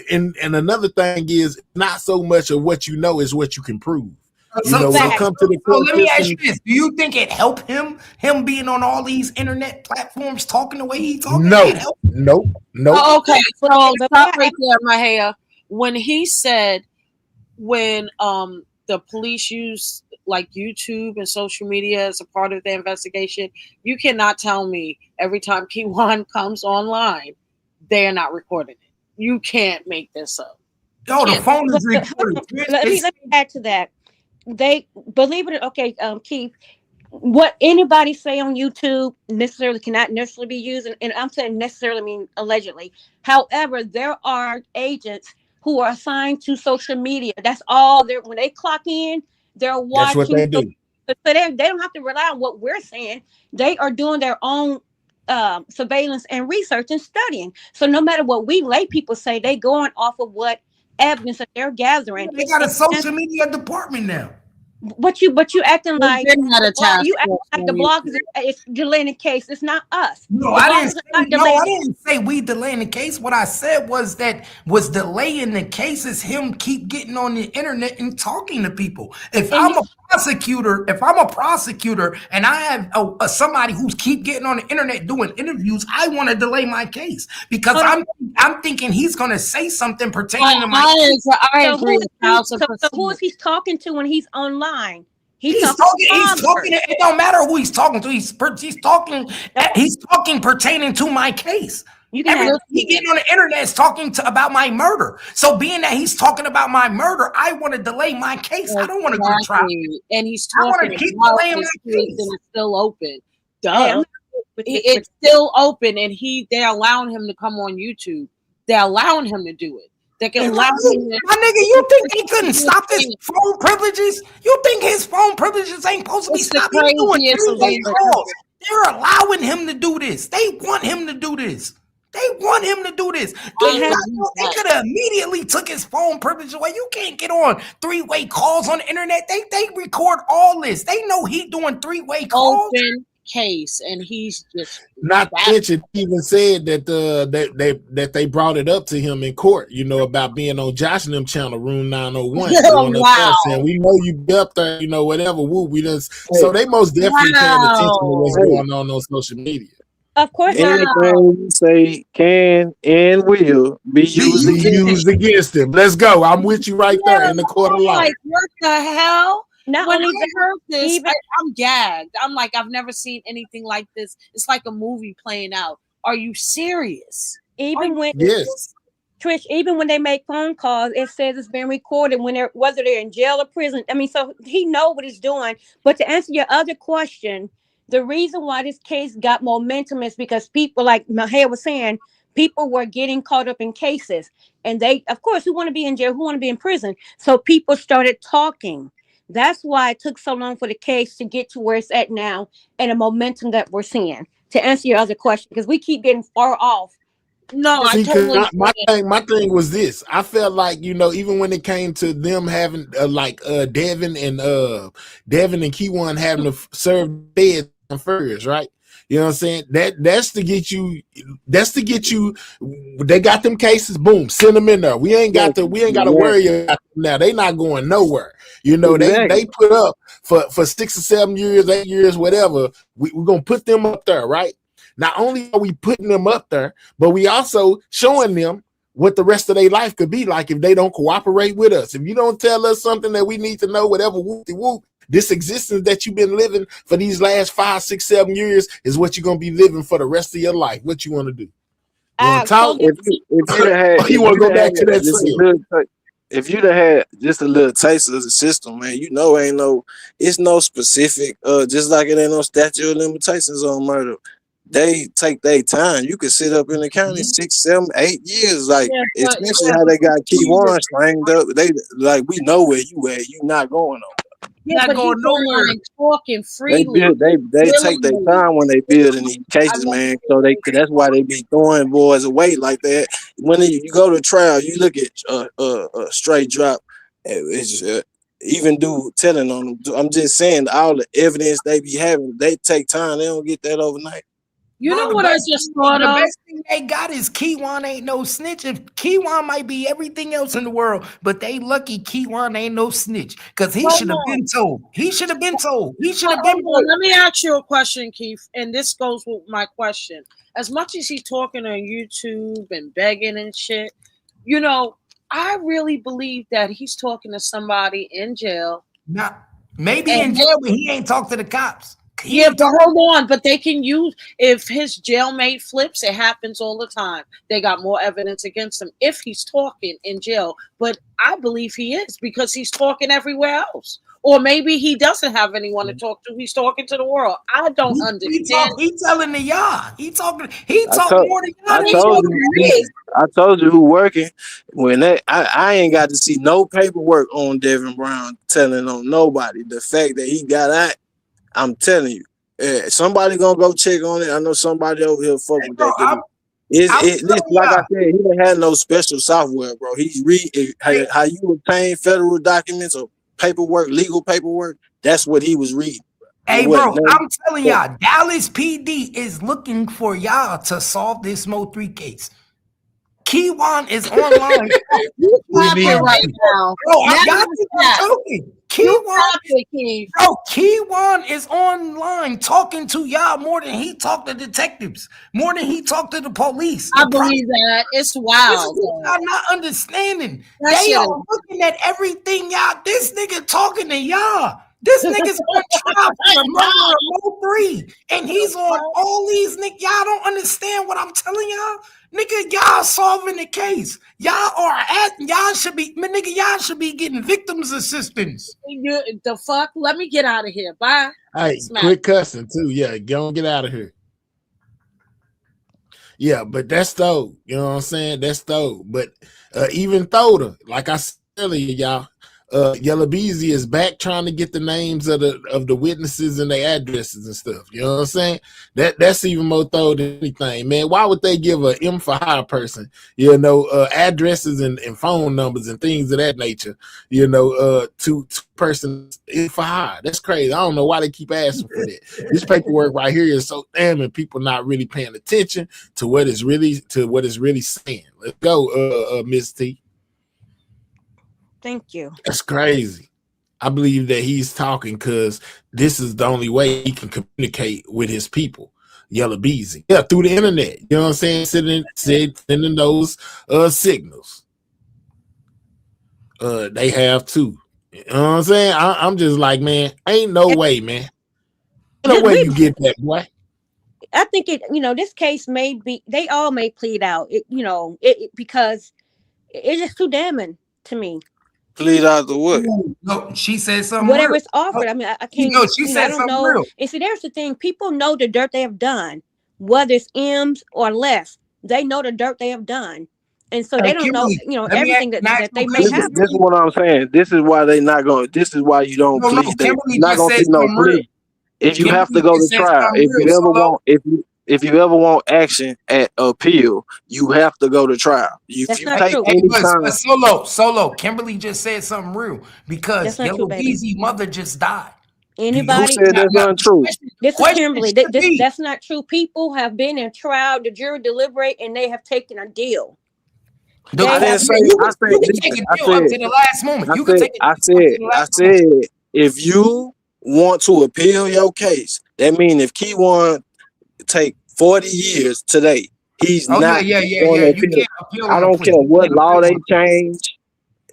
and another thing is not so much of what you know is what you can prove. When it comes to the court let me ask you system, this: do you think it helped him being on all these internet platforms talking the way he talking? Nope. Oh, okay, so stop right there, Mahia. When he said when the police use like YouTube and social media as a part of the investigation, you cannot tell me every time Keyone comes online, they are not recording it. You can't make this up. No, the phone is recorded. Let me add to that. They believe it. Okay, Keith. What anybody say on YouTube necessarily cannot necessarily be used, and I'm saying necessarily mean allegedly. However, there are agents who are assigned to social media. That's all. When they clock in, they're watching. That's what they do. So they don't have to rely on what we're saying. They are doing their own surveillance and research and studying. So no matter what we lay people say, they going off of what evidence that they're gathering. They got a social media department now. But you acting We've like been had the a blog. task You acting force like the on you. bloggers is delaying the case. It's not us. No, The I didn't bloggers are say not no. I delaying. didn't say we delaying the case. What I said was that was delaying the case is him keep getting on the internet and talking to people. And you, If I'm a prosecutor and I have somebody who's keep getting on the internet doing interviews, I want to delay my case because hold on. I'm thinking he's going to say something pertaining to my case. I So agree who is a he? thousand So who is percent. he talking to when he's online? He's He's talking talking. to He's bloggers. talking. It don't matter who he's talking to. He's talking. No, He's talking pertaining to my case. you can have. Everything he getting on the internet is talking about my murder. So being that he's talking about my murder, I want to delay my case. I don't want to go to trial. Exactly. And he's I want talking to keep about delaying his my case and case. it's still open. Hey, I'm Duh. not with It's still open and they're allowing him to come on YouTube. They're allowing him to do it. They can allow him to, My nigga, you think they couldn't stop his phone privileges? You think his phone privileges ain't supposed to be It's the stopped? He's doing craziest three-way thing. calls. They're allowing him to do this. They want him to do this. They want him to do this. Do I you not believe know they that. could have immediately took his phone privilege away? You can't get on three-way calls on the internet. They record all this. They know he doing three-way calls. Open case and he's just Not to mention, he even said that that they brought it up to him in court, you know, about being on Josh and them channel, Room 901. Wow. Saying, we know you be up there, you know, whatever. Woo, we just so they most definitely paying attention to what's going on social media. Of course, Anything you say can and will be used against him. Let's go. I'm with you right there in the court of law. Like, what the hell? Not When only I heard this, even- I'm gagged. I'm like, I've never seen anything like this. It's like a movie playing out. Are you serious? even when Yes. Trish, even when they make phone calls, it says it's been recorded when they're whether they're in jail or prison. I mean, so he know what he's doing. But to answer your other question, the reason why this case got momentum is because people, like Mahia was saying, people were getting caught up in cases, and they, of course, who want to be in jail, who want to be in prison. So people started talking. That's why it took so long for the case to get to where it's at now, and the momentum that we're seeing. To answer your other question, because we keep getting far off. No, See, I totally. my thing was this. I felt like, you know, even when it came to them having Devin and Keyone having to serve dead first, right? You know what I'm saying? That's to get you. They got them cases. Boom, send them in there. We ain't got to worry about them now. They not going nowhere. You know, they put up for 6 or 7 years, 8 years, whatever. We're gonna put them up there, right? Not only are we putting them up there, but we also showing them what the rest of their life could be like if they don't cooperate with us. If you don't tell us something that we need to know, whatever whoop, this existence that you've been living for these last 5, 6, 7 years is what you're gonna be living for the rest of your life. What you want to do? You want to talk? If you'd have had, You want to go back to that cell? If you'd have had just a little taste of the system, man, you know, it's no specific, just like it ain't no statute of limitations on murder. They take their time. You could sit up in the county 6, 7, 8 years, like especially how they got Keyone trained up. They like we know where you at. You not going on. Yeah, but he's online talking freely. They take their time when they building these cases, man. So that's why they be throwing boys away like that. When you go to trial, you look at a straight drop. It's even do telling on them. I'm just saying all the evidence they be having, they take time. They don't get that overnight. You know what I just thought the of? best thing they got is Keyone ain't no snitch. If Keyone might be everything else in the world, but they lucky Keyone ain't no snitch because he should have been told. He should have been told. He should have been told. Let me ask you a question, Keith, and this goes with my question. As much as he's talking on YouTube and begging and shit, you know, I really believe that he's talking to somebody in jail. Maybe in jail, but he ain't talked to the cops. Yeah, but hold on. But they can use, if his jailmate flips, it happens all the time. They got more evidence against him if he's talking in jail. But I believe he is because he's talking everywhere else. Or maybe he doesn't have anyone to talk to. He's talking to the world. I don't understand. He telling the y'all. He talking more than y'all. I told you who working when I ain't got to see no paperwork on Devin Brown telling on nobody. The fact that he got out, I'm telling you, somebody gonna go check on it. I know somebody over here fuck with that. Like I said, he didn't have no special software, bro. He how you obtain federal documents or paperwork, legal paperwork, that's what he was reading. Hey, What? bro, I'm telling y'all, Dallas PD is looking for y'all to solve this Mo3 case. Keywan is online. You capping right now. Bro, Now y'all you think I'm cap. joking. You Keywan, capping, Keith. bro, Keywan is online talking to y'all more than he talked to detectives, more than he talked to the police. I believe that. It's This is wild. what y'all not understanding. That They shit are is- looking at everything y'all. This nigga talking to y'all. This nigga's on trial for the murder of Mo3, and he's on all these niggas. Y'all don't understand what I'm telling y'all. Nigga, y'all solving the case. Y'all should be, nigga, y'all should be getting victims assistance. The fuck? Let me get out of here. Bye. Hey, quit cussing too. Yeah, get out of here. Yeah, but that's dope. You know what I'm saying? That's dope. But even though, like I said earlier, y'all, Yellow Beezy is back trying to get the names of the witnesses and their addresses and stuff. You know what I'm saying? That's even more thorough than anything, man. Why would they give a M for hire person, addresses and phone numbers and things of that nature, to persons in for hire? That's crazy. I don't know why they keep asking for that. This paperwork right here is so damn, and people not really paying attention to what it's really saying. Let's go, Miss T. Thank you. That's crazy. I believe that he's talking because this is the only way he can communicate with his people. Yellow Beezy. Yeah, through the internet. You know what I'm saying? Sending those signals. They have too. You know what I'm saying? I'm just like, man, ain't no way, man. Ain't no way you get that, boy. I think this case may be, they all may plead out, because it's just too damning to me. Plead out the what? No, she said something. Whatever real. it's offered. I mean, I can't. She said I don't something know. real. And see, there's the thing. People know the dirt they have done, whether it's M's or less. They know the dirt they have done, and so they don't Kimberly, know, everything that they may have. This is what I'm saying. This is why they not going. This is why you don't plead. You're Kimberly not just gonna said see no something real. plea. If you have to Kimberly go to just said trial, something real, if you ever want action at appeal, you have to go to trial. If you take any time, Solo. Kimberly just said something real because Yellow Beezy mother just died. Anybody? Who said that's untrue? This is Kimberly. That's not true. People have been in trial. The jury deliberate, and they have taken a deal. I didn't say. I said. You can take a deal up to the last moment. You can take a deal up to the last moment. I said, if you want to appeal your case, that means if Keywan take 40 years today, he's not going to appeal. You can't appeal. I don't care what law they change,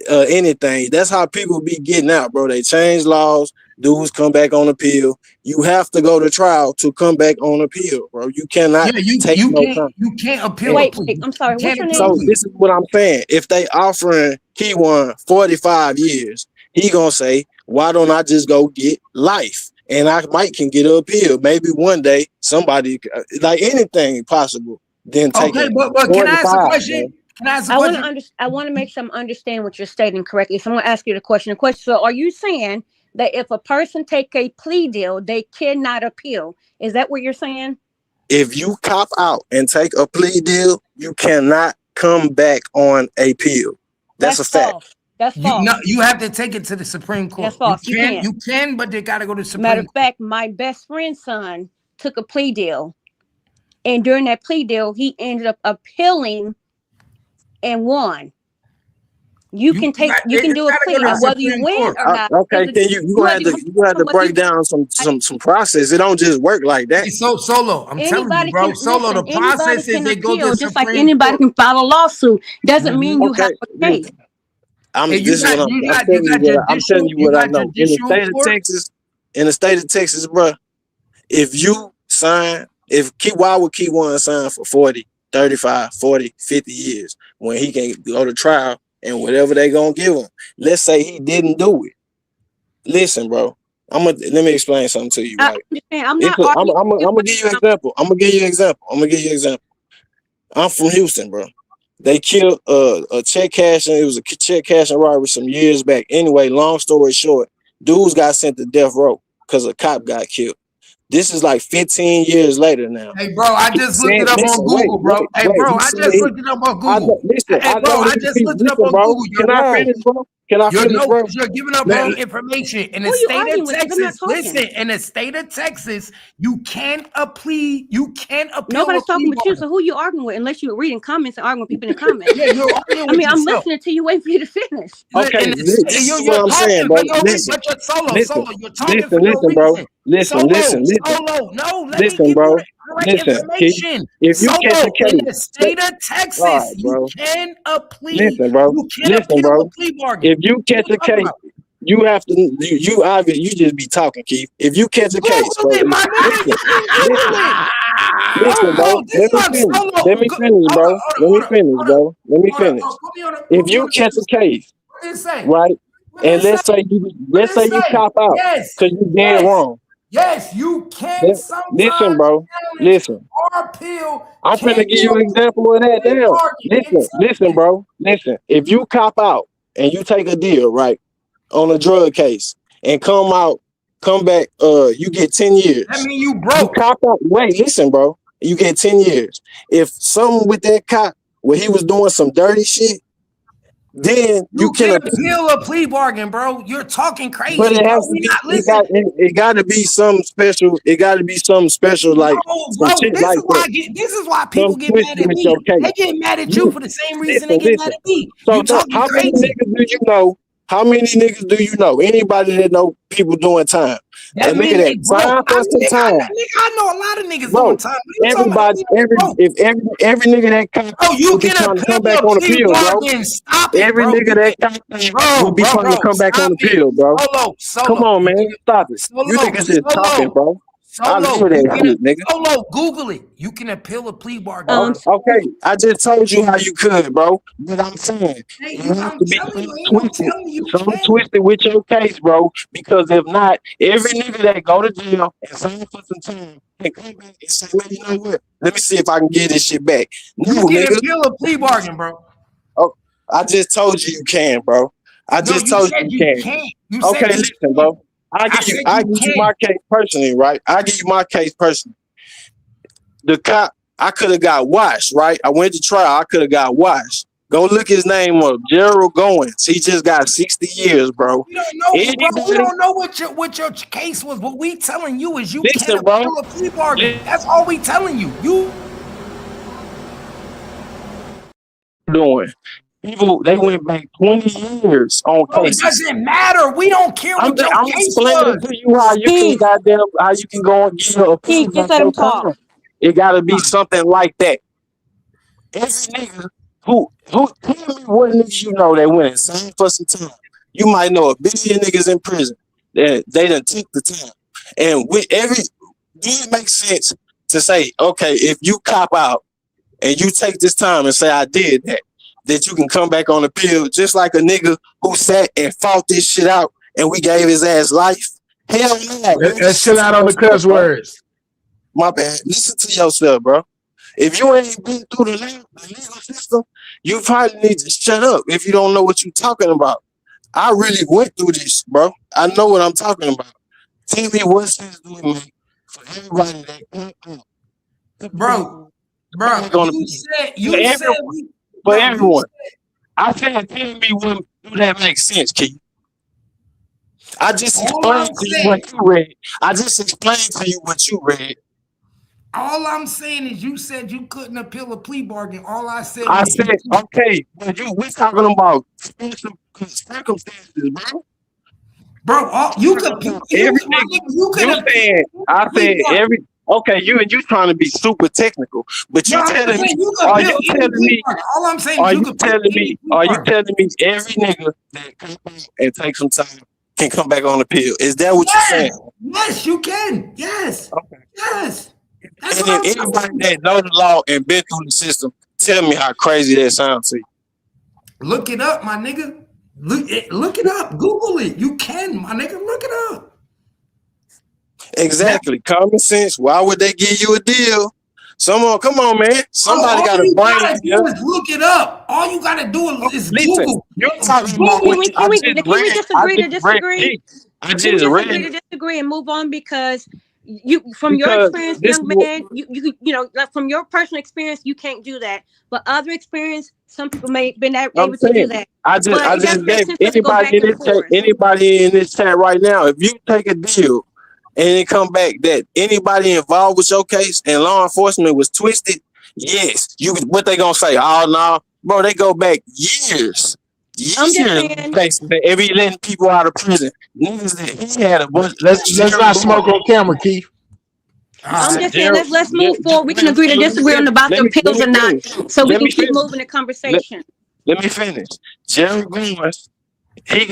anything. That's how people be getting out, bro. They change laws. Dudes come back on appeal. You have to go to trial to come back on appeal, bro. You cannot take no time. You can't appeal. Wait, I'm sorry. What's your name? So this is what I'm saying. If they offering Keywan 45 years, he gonna say, "Why don't I just go get life?" And I might can get an appeal. Maybe one day somebody, like anything possible. Then take okay, but can I ask a question? Man. Can I ask a question? I want to make some understand what you're stating correctly. So I'm going to ask you the question. So are you saying that if a person take a plea deal, they cannot appeal? Is that what you're saying? If you cop out and take a plea deal, you cannot come back on appeal. That's a fact. False. That's false. You have to take it to the Supreme Court. That's false. You can, but they got to go to the Supreme Court. Matter of fact, my best friend's son took a plea deal. And during that plea deal, he ended up appealing and won. You can do a plea whether you win or not. Okay, then you have to break down some process. It don't just work like that. So Solo, I'm telling you, bro. Solo, the process is they go to the just Supreme like anybody Court. can file a lawsuit. Doesn't mean you have a case. I'm telling you what I know. In the state of Texas, bro, if you sign, why would Keywan sign for 40, 35, 40, 50 years when he can go to trial and whatever they gonna give him? Let's say he didn't do it. Listen, bro, let me explain something to you. Right? I'm gonna give you an example. I'm gonna give you an example. I'm from Houston, bro. They killed a check cashing. It was a check cashing robbery some years back. Anyway, long story short, dudes got sent to death row because a cop got killed. This is like 15 years later now. Hey, bro, I just looked it up on Google, bro. Hey, bro, I just looked it up on Google. Hey, bro, I just looked it up on Google. You're wrong. Can I finish, bro? You're giving up wrong information. In the state of Texas, listen, in the state of Texas, you can't appeal. Nobody's talking with you, so who you arguing with? Unless you're reading comments and arguing with people in the comments. Yeah, you're arguing with I'm yourself. listening to you, waiting for you to finish. Okay, this is You're what I'm talking saying, bro. for no reason, but you're solo. You're talking for no reason. Solo. No, let me give you the correct information. If you catch a case, in the state of Texas, you can appeal. You can appeal a plea bargain. If you catch a case, you have to. You just be talking, Keith. If you catch a case, bro, listen, bro. Let me finish, bro. If you catch a case, right, and let's say you cop out because you dead wrong. Yes, you can sometimes. Listen, bro. Listen. Or appeal. I'm finna give you an example of that now. Listen, bro. Listen. If you cop out and you take a deal, right, on a drug case and come back, you get 10 years. That mean you broke. You cop out. Wait, listen, bro. You get 10 years. If someone with that cop where he was doing some dirty shit, then you can appeal a plea bargain, bro. You're talking crazy. But it has to be. It got to be something special. It got to be something special, like this is why people get mad at me. They get mad at you for the same reason they get mad at me. So how many niggas do you know? How many niggas do you know? Anybody that know people doing time? That look at that. Time for some time. I know a lot of niggas doing time. Everybody, every nigga that you can come back on the field, bro. Stop it, every nigga that will be trying to come back on the field, bro. Come on, man. Stop it. You niggas just talking, bro. Solo, Google it. You can appeal a plea bargain. Okay, I just told you how you could, bro. But I'm saying you have to be twisted with your case, bro. Because if not, every nigga that go to jail and sign for some time can come back and say, man, you know what? Let me see if I can get this shit back. You can appeal a plea bargain, bro. Oh, I just told you can, bro. I just told you can. Okay, listen, bro. I give you my case personally, right? I give you my case personally. The cop, I could have got washed, right? I went to trial. I could have got washed. Go look his name up, Gerald Goins. He just got 60 years, bro. We don't know what your case was. What we telling you is you can't appeal a plea bargain. That's all we telling you. You doing. People, they went back 20 years on cases. It doesn't matter. We don't care what your case explaining was. to you how you can go and give a plea. Just let him talk. It gotta be something like that. Every nigga who tell me what niggas you know that went and signed for some time. You might know a billion niggas in prison that they done took the time. And with do it make sense to say, okay, if you cop out and you take this time and say I did that you can come back on appeal just like a nigga who sat and fought this shit out and we gave his ass life? Hell no. That shit out on the cuss words. My bad. Listen to yourself, bro. If you ain't been through the legal system, you probably need to shut up if you don't know what you're talking about. I really went through this, bro. I know what I'm talking about. Tell me what sense do it make for everybody that can't out. Bro, for everyone. I said, tell me what do that make sense, Keith? I just explained to you what you read. I just explained to you what you read. All I'm saying is you said you couldn't appeal a plea bargain. All I said okay, but we're talking about special circumstances, bro. Bro, you could okay, you trying to be super technical, but you telling me are you telling me every nigga that come out and take some time can come back on appeal? Is that what you're saying? Yes, you can. Yes. Okay. Yes. And then anybody that know the law and been through the system, tell me how crazy that sounds to you. Look it up, my nigga. Look it up. Google it. You can, my nigga. Look it up. Exactly. Common sense. Why would they give you a deal? Come on, man. Somebody got to brain. Look it up. All you gotta do is Google. You're talking about can we disagree to disagree? I just read. Disagree and move on because You from your because experience, this young is what man, you know, like from your personal experience, you can't do that. But other experience, some people may been I'm able to do saying. that. I just But I it doesn't just make gave sense for us to go back and forth. anybody in this chat right now. If you take a deal and it come back that anybody involved with your case and law enforcement was twisted, yes, you what they gonna say? Oh no, bro, they go back years. I'm just Years saying. cases that every letting people out of prison. Niggas that he had a bunch. Let's Jerry not Lewis. smoke on camera, Keith. All I'm right. just saying, let's move forward. We can Man, agree to disagree on about the let appeals me or not, finish. so we Let can me keep finish. moving the Let, conversation. let me finish. Jerry Lewis, he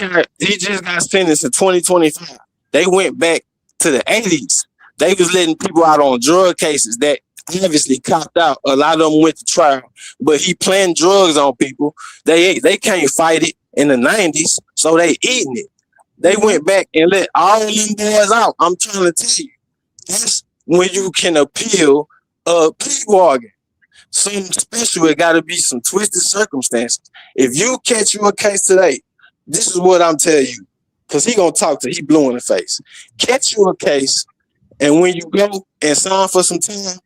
just got sentenced in 2025. They went back to the 80s. They was letting people out on drug cases that obviously copped out. A lot of them went to trial, but he planned drugs on people. They can't fight it in the 90s, so they eating it. They went back and let all them boys out. I'm trying to tell you, that's when you can appeal a plea bargain. Something special. It got to be some twisted circumstances. If you catch you a case today, this is what I'm telling you, because he gonna talk to he blue in the face. Catch you a case, and when you go and sign for some time,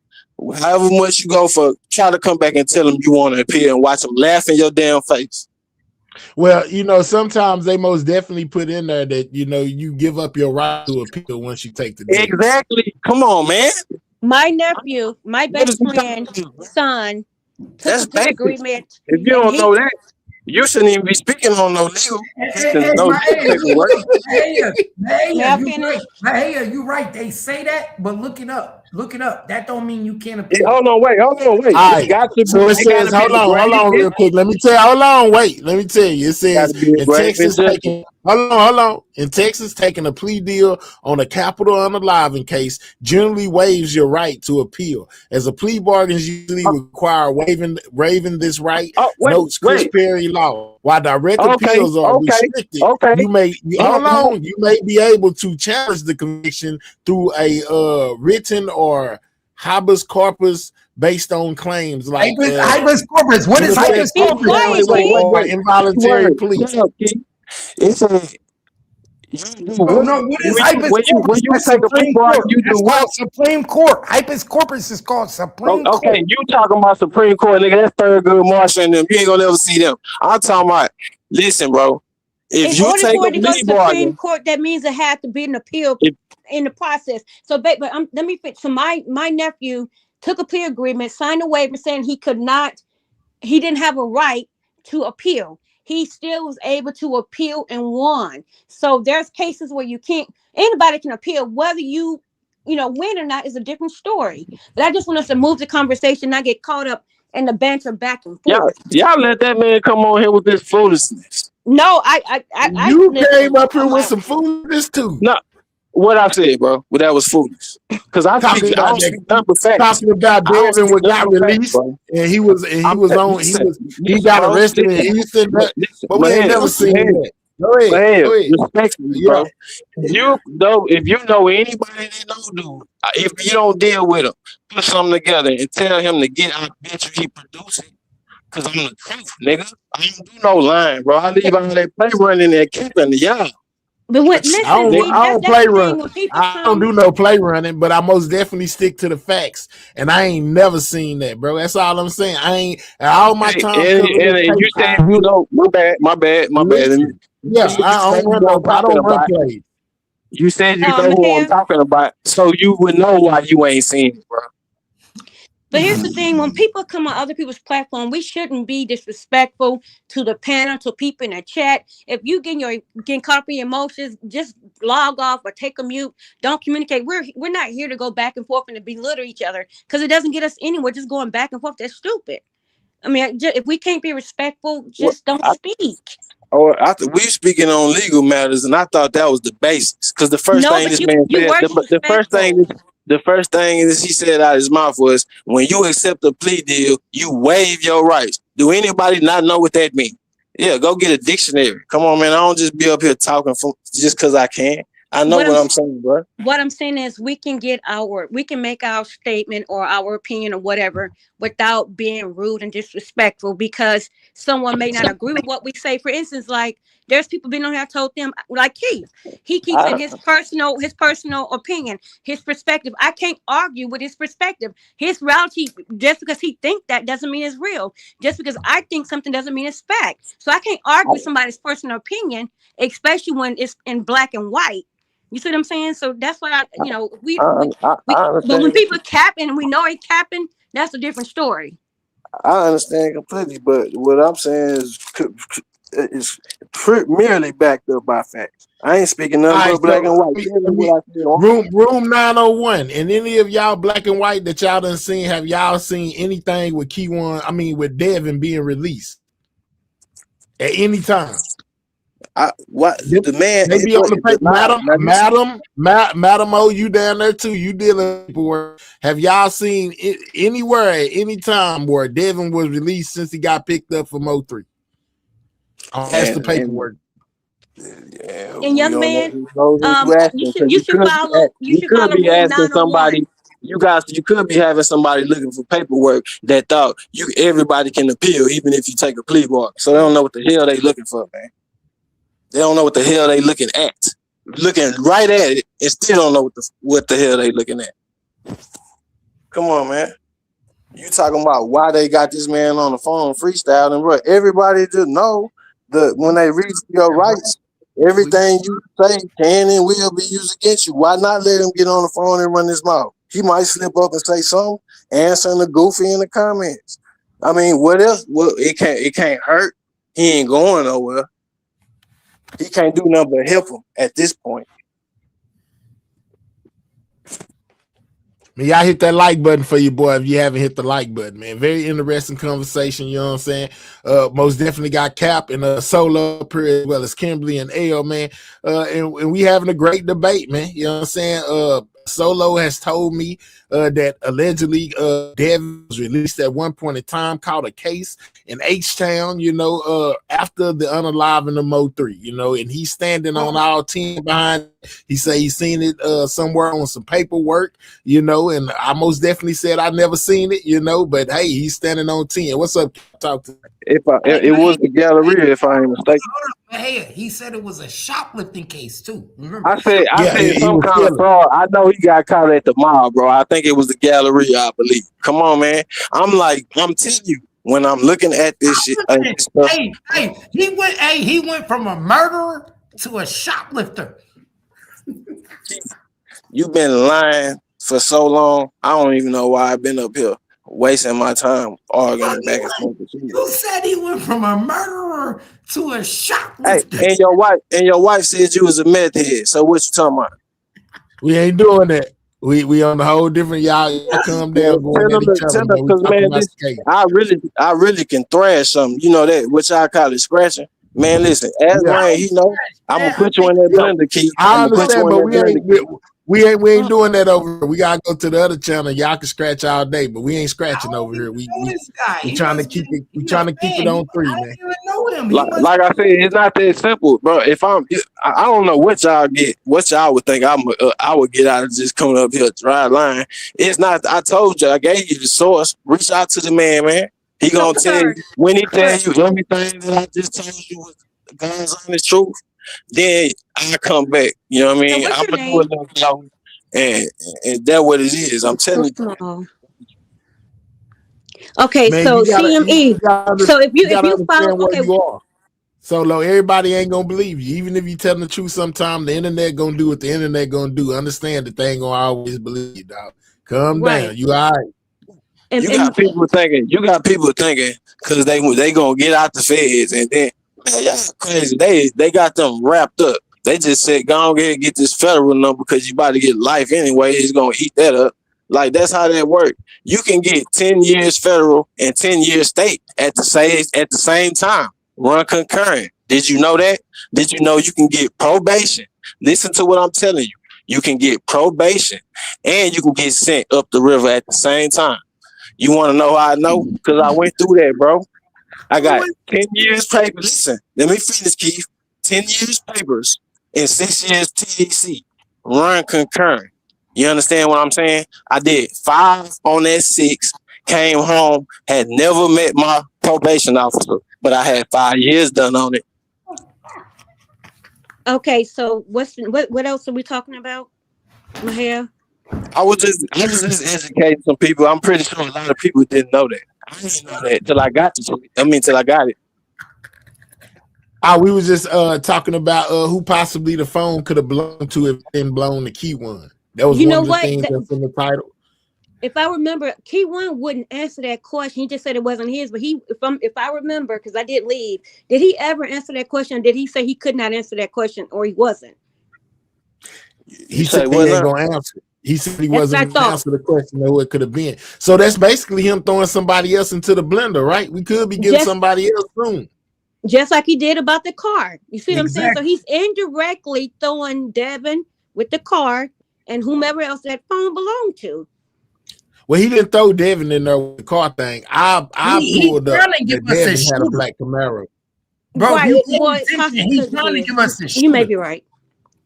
however much you go for, try to come back and tell them you want to appeal and watch them laugh in your damn face. Well, you know, sometimes they most definitely put in there that, you know, you give up your right to appeal once you take the deal. Exactly. Come on, man. My nephew, my What best is he talking friend, about? son, took a That's plea basic. agreement, If you and don't he know that, you shouldn't even be speaking on no legal. Hey, No legal paperwork. may I You finish? right. You right. They say that, but look it up. Look it up. That don't mean you can't Yeah, appeal. hold on, wait. All It right. got to be. So it It got says, to be a hold grave on, real quick. Let me tell you, hold on, wait. Let me tell you. It Got says to be a in grave Texas injustice. taking, hold on. In Texas, taking a plea deal on a capital unaliving case generally waives your right to appeal. As a plea bargain usually require waiving this right, Oh, notes Chris wait. Perry law. While direct Okay, appeals are okay, restricted, okay. hold on, you may be able to challenge the conviction through a written or habeas corpus based on claims like Habeas corpus. What is innocent habeas Be corpus? quiet, King. or involuntary Keyword. plea. Shut up, Key. It says you do No, what? no. What is habeas When corpus? you That's take a plea Supreme bargain, Court. you do That's what? called Supreme Court. Habeas corpus is called Supreme Court. Okay, you talking about Supreme Court, nigga? That's Thurgood Marshall and them. You ain't gonna never see them. I'm talking about. Listen, bro. In If you order take for a it to go to plea Supreme bargain, Court, that means it had to be an appeal if in the process. So, but let me fix. So, my nephew took a plea agreement, signed a waiver saying he didn't have a right to appeal. He still was able to appeal and won. So there's cases where you can't. Anybody can appeal, whether win or not is a different story. But I just want us to move the conversation, not get caught up in the banter back and forth. y'all let that man come on here with this foolishness. No, I You came listen. up Oh here with my. some foolishness too. No, what I said, bro. Well, that was foolish. Cause I Talking don't about speak that, nothing but facts. talking about I don't Devin speak what nothing got but facts, released bro. and he was Listen, he listen, got bro. arrested in Listen, Houston, listen, but we ain't man, never seen man, that. Go ahead, man. go ahead. Respectfully, Yeah. bro. If you know anybody that know dude, if you don't deal with him, put something together and tell him to get. I bet you he producing. Cause I'm the truth, nigga. I don't do no lying, bro. I leave all that play running that keeping the y'all. But when I listen, don't D, I don't that's play the run. thing. When people I don't come, do no play running, but I most definitely stick to the facts. And I ain't never seen that, bro. That's all I'm saying. I ain't all my Okay, time covering this and case. you said you know, my bad. Listen, You yeah, said you know who I'm I talking don't run about. plays. You said you know who I'm here. talking about, so you would know why you ain't seen it, bro. But here's the thing: when people come on other people's platform, we shouldn't be disrespectful to the panel, to people in the chat. If you getting caught up in your emotions, just log off or take a mute. Don't communicate. We're not here to go back and forth and to belittle each other because it doesn't get us anywhere. Just going back and forth, that's stupid. I mean, if we can't be respectful, What? just don't speak. We speaking on legal matters, and I thought that was the basics. Because the first No, thing but this you man you said, were disrespectful. the first thing is he said out of his mouth was, "When you accept a plea deal, you waive your rights." Do anybody not know what that means? Yeah, go get a dictionary. Come on, man. I don't just be up here talking just because I can. I know what what I'm I'm saying, bro. what I'm saying is we can make our statement or our opinion or whatever without being rude and disrespectful because someone may not agree with what we say. For instance, like there's people been on here, I told them like Keith, he keeps I in his personal opinion, his perspective. I can't argue with his perspective. His reality, just because he think that doesn't mean it's real. Just because I think something doesn't mean it's fact. So I can't argue with somebody's personal opinion, especially when it's in black and white. You see what I'm saying? So that's why I but when understand. people capping and we know they capping, that's a different story. I understand completely, but what I'm saying is merely backed up by facts. I ain't speaking All nothing right, but black so and white. Tell me what I said wrong. room 901, and any of y'all black and white that y'all done seen, have y'all seen anything with with Devin being released at any time? What the man? They be on the The paper, lie. Now this, Madam O, you down there too. You dealing with paperwork. Have y'all seen it anywhere at any time where Devin was released since he got picked up from O3? That's the and paperwork. yeah, And we young don't know man, who knows who you you asking should because you should follow you could be rule asking 901. somebody. You could be having somebody looking for paperwork that thought everybody can appeal even if you take a plea bargain. So they don't know what the hell they looking for, man. They don't know what the hell they looking at. Looking right at it and still don't know what the hell they looking at. Come on, man. You talking about why they got this man on the phone freestyling, bro? Everybody just know that when they read your rights, everything you say can and will be used against you. Why not let him get on the phone and run his mouth? He might slip up and say something, answering the goofy in the comments. I mean, what else? Well, it can't hurt. He ain't going nowhere. He can't do nothing but help him at this point. Y'all hit that like button for you, boy, if you haven't hit the like button, man. Very interesting conversation, you know what I'm saying? Most definitely got Cap and Solo up here, as well as Kimberly and Ayo, man. And we having a great debate, man. You know what I'm saying? Solo has told me that allegedly Devin was released at one point in time, caught a case in H-Town, after the unaliving of Mo 3, and he's standing on all 10 behind. He say he's seen it somewhere on some paperwork, and I most definitely said I never seen it, but hey, he's standing on 10. What's up? Talk to me. It was the Galleria, if I ain't mistaken. Hey, he said it was a shoplifting case too. Remember? I said Yeah, he some was kind of stealing. fraud. I know he got caught at the mall, bro. I think it was the Galleria, I believe. Come on, man. I'm telling you, when I'm looking at this shit, this stuff, He went from a murderer to a shoplifter. you've been lying for so long. I don't even know why I've been up here wasting my time arguing back and forth with you. You said he went from a murderer to a Hey, shoplifter. and your wife said you was a meth head. So what you talking about? We ain't doing that. We on the whole different. Y'all calm down, going at each other, man. We Because talking man, about skate. I really can thrash something. You know that what y'all call it scratching. Man, listen, as Yeah, Wayne, he know I'm gonna put you in that blender, Keith. I'm I gonna put you understand, in but that blender, Keith. we ain't doing that over here. We gotta go to the other channel. Y'all can scratch all day, but we ain't scratching over here. We This guy, we he trying to must keep be it. We trying to keep it man. on 3, I man. didn't even know him. Like I said, it's not that simple, bro. I don't know what y'all would think I would get out of just coming up here dry line. It's not. I told you, I gave you the source. Reach out to the man. He So gonna tell you Kurt, when he tell Kurt, you everything that I just told you was God's honest truth. Then I come back. You know what I so mean? what's I'm your gonna do a name? little talking, and that's what it is. I'm telling you. Oh. Okay, Man, so CME. So you if gotta you follow, understand where okay, you are. Solo, everybody ain't gonna believe you. Even if you telling the truth, sometime the internet gonna do what the internet gonna do. Understand that they ain't gonna always believe you, dog. Calm right, down. You all right. and You got people thinking because they gonna get out the feds and then man, y'all crazy. They got them wrapped up. They just said go on ahead and get this federal number because you about to get life anyway. It's gonna eat that up. Like that's how that works. You can get 10 years federal and 10 years state at the same time. Run concurrent. Did you know that? Did you know you can get probation? Listen to what I'm telling you. You can get probation and you can get sent up the river at the same time. You want to know how I know? Because I went through that, bro. I got 10 years papers. Listen, let me finish, Keith. 10 years papers, in 6 years TDC, run concurrent. You understand what I'm saying? I did 5 on that 6, came home, had never met my probation officer, but I had 5 years done on it. Okay, so what else are we talking about, Mahia? I was just educating some people. I'm pretty sure a lot of people didn't know that. I didn't know that till I got to it. I mean, till I got it. We was just talking about who possibly the phone could have blown to if it didn't blown the key one. That was You one know of the what? things that's in the title. If I remember, Key One wouldn't answer that question. He just said it wasn't his. But if I remember, because I did leave, did he ever answer that question? Did he say he could not answer that question, or he wasn't? He said he ain't gonna answer. He said he wasn't gonna answer the question of who it could have been. So that's basically him throwing somebody else into the blender, right? We could be getting somebody else soon. Just like he did about the car. You see what I'm saying? So he's indirectly throwing Devin with the car and whomever else that phone belonged to. Well, he didn't throw Devin in there with the car thing. I pulled up that Devin had a black Camaro. Bro, right. if you pay attention, he's trying to give us the shooter. You may be right.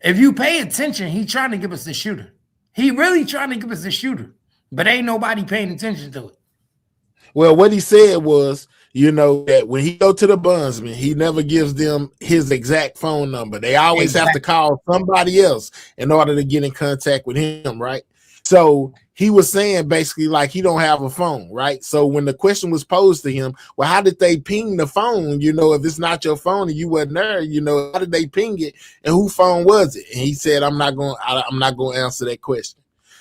If you pay attention, he's trying to give us the shooter. He really trying to give us the shooter, but ain't nobody paying attention to it. Well, what he said was, you know, that when he go to the bondsman, he never gives them his exact phone number. They always have to call somebody else in order to get in contact with him, right? So he was saying basically like he don't have a phone, right? So when the question was posed to him, well, how did they ping the phone? You know, if it's not your phone and you wasn't there, you know, how did they ping it and whose phone was it? And he said, I'm not going to answer that question.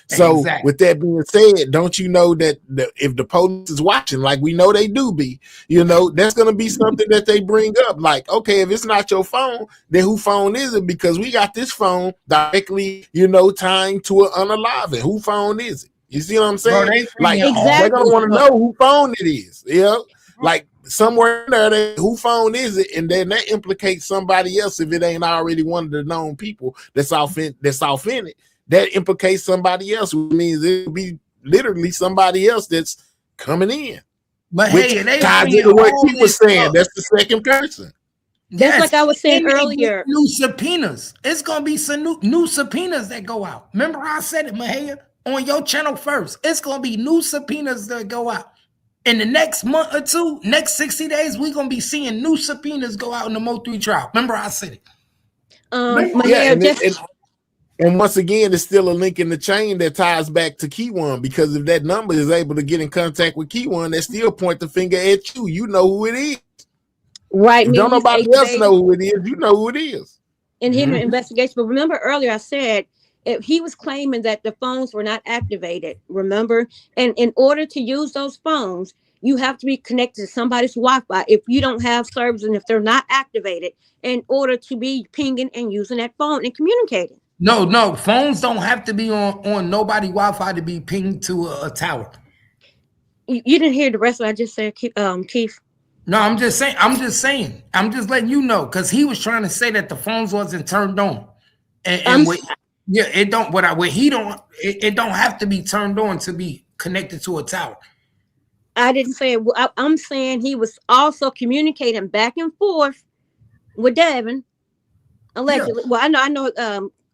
So with that being said, don't you know that if the police is watching, like we know they do be, you know, that's going to be something that they bring up. Like, okay, if it's not your phone, then whose phone is it? Because we got this phone directly, you know, tying to an unalive. Whose phone is it? You see what I'm saying? Bro, like, they're going to want to know whose phone it is. You know? Like somewhere in there, whose phone is it? And then that implicates somebody else if it ain't already one of the known people that's off in it. That implicates somebody else, which means it'll be literally somebody else that's coming in. But which hey, ties into what he was saying. That's the second person. That's like I was saying earlier. New subpoenas. It's gonna be some new subpoenas that go out. Remember I said it, Mahia, on your channel first. It's gonna be new subpoenas that go out. In the next month or two, next 60 days, we're gonna be seeing new subpoenas go out in the Mo3 trial. Remember I said it. Yeah, and once again, it's still a link in the chain that ties back to Key One, because if that number is able to get in contact with Key One, that still point the finger at you. You know who it is. Right. Don't nobody else know who it is. You know who it is. In hidden investigation. But remember earlier I said if he was claiming that the phones were not activated, remember? And in order to use those phones, you have to be connected to somebody's Wi-Fi. If you don't have service and if they're not activated, in order to be pinging and using that phone and communicating. No, phones don't have to be on nobody Wi-Fi to be pinged to a tower. You didn't hear the rest of what I just said, Keith. No, I'm just saying. I'm just letting you know, because he was trying to say that the phones wasn't turned on, it don't. It don't have to be turned on to be connected to a tower. I didn't say it. I'm saying he was also communicating back and forth with Devin, allegedly. Yeah. Well, I know.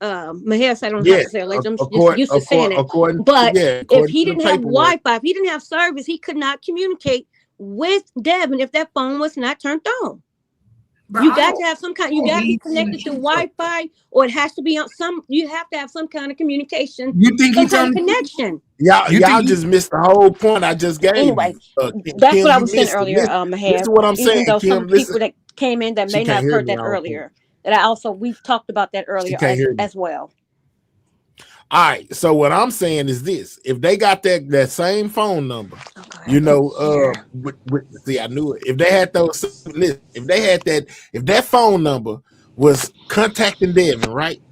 Mahir said I don't have to say allegedly. I'm just used to saying it. But if he didn't have Wi-Fi, if he didn't have service, he could not communicate with Devin if that phone was not turned on. Bro, you got to have some kind. You got to be connected to Wi-Fi, or it has to be on some. You have to have some kind of communication. You think some kind of connection? Y'all just missed the whole point I just gave. Anyway, that's Kim, what I was saying earlier, Mahir. This is what I'm saying. Though Kim, some people that came in that may not have heard that earlier. That we've talked about that earlier as well. All right, so what I'm saying is this: if they got that same phone number, you know, see, I knew it. If they had those, if that phone number was contacting Devin, right?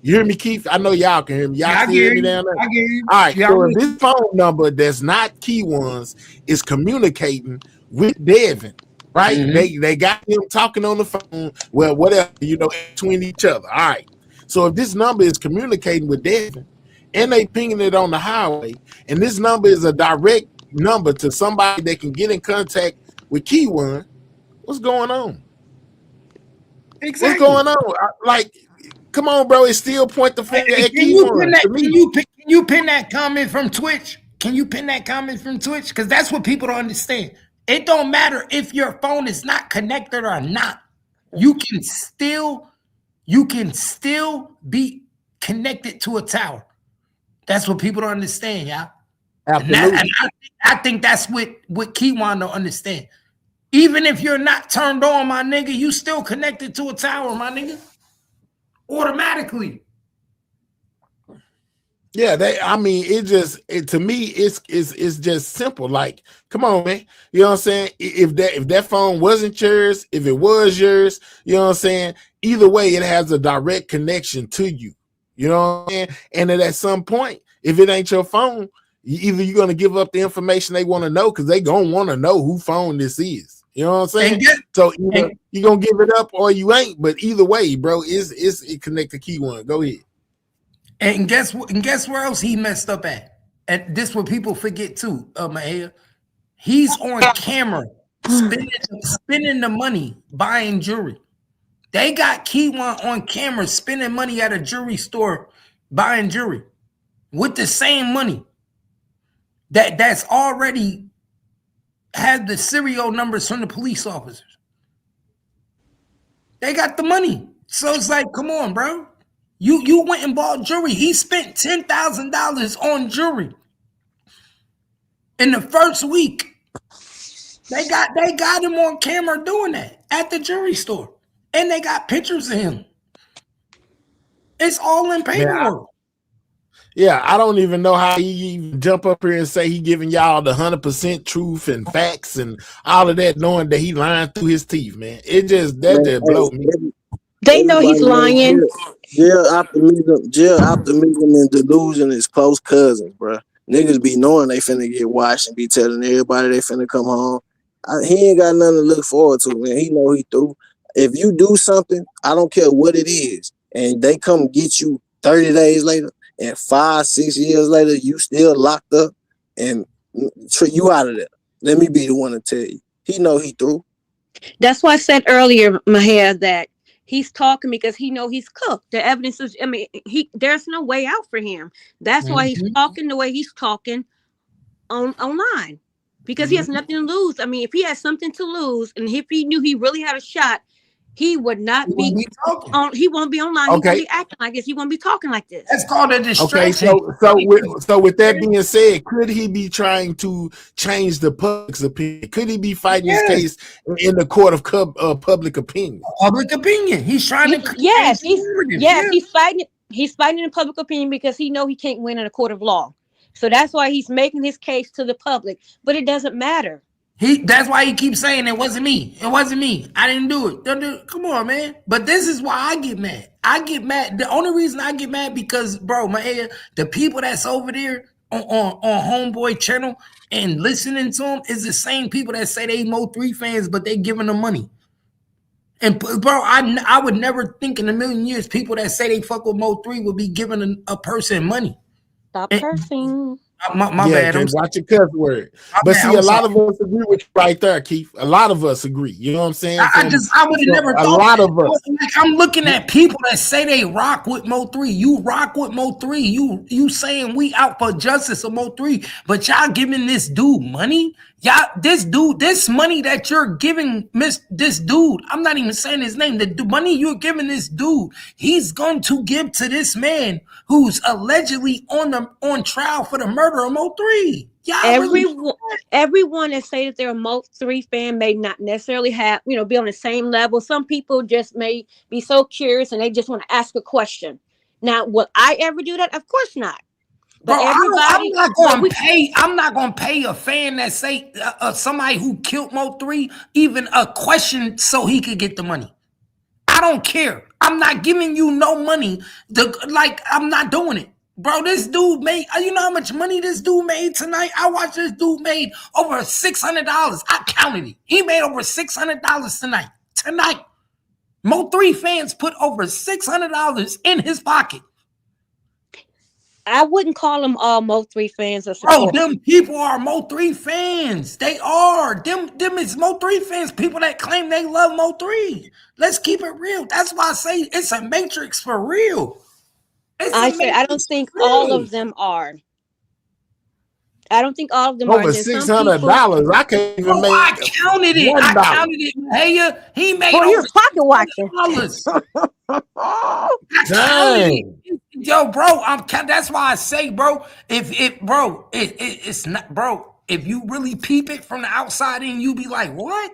You hear me, Keith? I know y'all can hear me. Y'all can hear me down there. I hear you. All right, so if this phone number that's not Key One's is communicating with Devin, right? They got him talking on the phone, well, whatever, you know, between each other. All right. So if this number is communicating with Devin and they pinging it on the highway, and this number is a direct number to somebody that can get in contact with Key One, what's going on? Exactly. What's going on? come on, bro. It still point the finger Hey, at Keyone to me. Can you pin that comment from Twitch? Can you pin that comment from Twitch? Because that's what people don't understand. It don't matter if your phone is not connected or not. You can still be connected to a tower. That's what people don't understand, y'all. Absolutely. And I think that's what Keyone don't understand. Even if you're not turned on, my nigga, you still connected to a tower, my nigga. Automatically. Yeah, I mean, to me, it's just simple. Like, come on, man. You know what I'm saying? If that phone wasn't yours, if it was yours, you know what I'm saying? Either way, it has a direct connection to you. You know what I'm saying? And then at some point, if it ain't your phone, either you're gonna give up the information they want to know, because they gonna want to know who phone this is. You know what I'm saying? So either you're gonna give it up or you ain't. But either way, bro, it connected Keyone. Go ahead. And guess where else he messed up at? And this what people forget too, Mahia. He's on camera spending the money buying jewelry. They got Keyone on camera spending money at a jewelry store buying jewelry with the same money that's already had the serial numbers from the police officers. They got the money. So it's like, come on, bro. You went and bought jewelry. He spent $10,000 on jewelry in the first week. They got him on camera doing that at the jewelry store, and they got pictures of him. It's all in paperwork. I don't even know how he even jump up here and say he giving y'all the 100% truth and facts and all of that, knowing that he lying through his teeth, man. It just blow me. They know he's lying. Jail optimism and delusion is close cousins, bro. Niggas be knowing they finna get washed and be telling everybody they finna come home. He ain't got nothing to look forward to, man. He know he through. If you do something, I don't care what it is, and they come get you 30 days later, and 5-6 years later, you still locked up, and you out of there. Let me be the one to tell you. He know he through. That's why I said earlier, Mahia, that he's talking because he know he's cooked. The evidence is, I mean, there's no way out for him. That's why he's talking the way he's talking online. Because he has nothing to lose. I mean, if he has something to lose, and if he knew he really had a shot, he would not be talking. He won't be online. Okay. He won't be acting like this. He won't be talking like this. That's called a distraction. Okay, so with that being said, could he be trying to change the public's opinion? Could he be fighting his case in the court of public opinion? Public opinion. He's trying to. He's fighting. He's fighting in public opinion because he know he can't win in a court of law. So that's why he's making his case to the public. But it doesn't matter. That's why he keeps saying it wasn't me. It wasn't me. I didn't do it. Don't do it. Come on, man. But this is why I get mad. I get mad. The only reason I get mad because, bro, the people that's over there on Homeboy channel and listening to him is the same people that say they Mo3 fans, but they giving them money. And bro, I would never think in a million years people that say they fuck with Mo3 would be giving a person money. Stop cursing. My bad. I'm watch your cuss word. But see, a lot of us agree with you right there, Keith. A lot of us agree. You know what I'm saying? I would have never thought. A lot of us. Like, I'm looking at people that say they rock with Mo3. You rock with Mo3. You saying we out for justice of Mo3, but y'all giving this dude money? Y'all, this money that you're giving this dude, I'm not even saying his name. The money you're giving this dude, he's going to give to this man who's allegedly on trial for the murder of Mo3. Everyone that say that they're a Mo3 fan may not necessarily have, be on the same level. Some people just may be so curious and they just want to ask a question. Now, will I ever do that? Of course not. But bro, I'm not gonna pay a fan that say somebody who killed Mo3 even a question so he could get the money. I don't care. I'm not giving you no money. I'm not doing it. Bro, this dude made, you know how much money this dude made tonight? I watched this dude made over $600. I counted it. He made over $600 tonight. Tonight. Mo3 fans put over $600 in his pocket. I wouldn't call them all Mo3 fans or Bro, support. them people are Mo3 fans. They are. Them is Mo3 fans. People that claim they love Mo3. Let's keep it real. That's why I say it's a matrix for real. It's a I said I don't matrix think for all real. of them are. I don't think all of them are. And Over then six some hundred people, dollars. I can't even Oh, I make counted it. I $1. counted it. Hey, he made boy, over you're pocket watching. $600. I counted it. Dang. Yo, bro, that's why I say, bro, it's not, bro. If you really peep it from the outside in, you be like, what?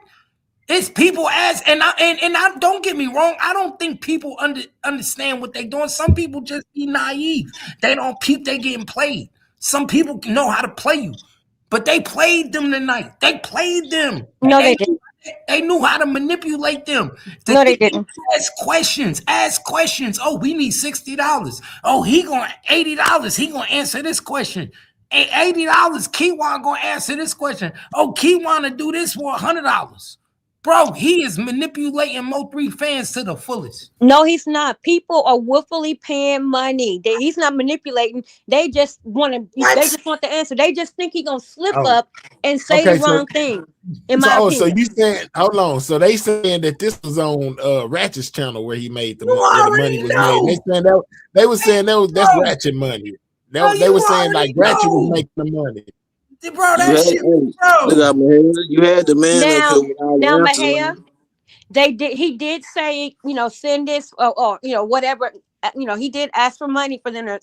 It's people as and I don't get me wrong. I don't think people understand what they doing. Some people just be naive. They don't peep. They getting played. Some people know how to play you, but they played them tonight. They played them, and No, they didn't. they knew how to manipulate them. The No, they thing didn't. ask questions. Ask questions. Oh, we need $60. Oh, he going $80. He gonna answer this question. $80. Keywan gonna answer this question. Oh, Keywan to do this for $100. Bro, he is manipulating Mo3 fans to the fullest. No, he's not. People are willfully paying money. He's not manipulating. They just want to. They What? just want the answer. They just think he's gonna slip Oh, up and say the okay. So wrong thing. In so my oh, so opinion. you saying hold on. So they saying that this was on Ratchet's channel where he made You where the money already was made. know. They were saying that's Bro, Ratchet money. bro, They you were saying like already Ratchet was know. making the money. Bro, You that had, shit, hey, look bro. out, man. You had the man up here Now, with all now, the answers, Mahia, man. they did. He did say, send this or whatever. He did ask for money for them to,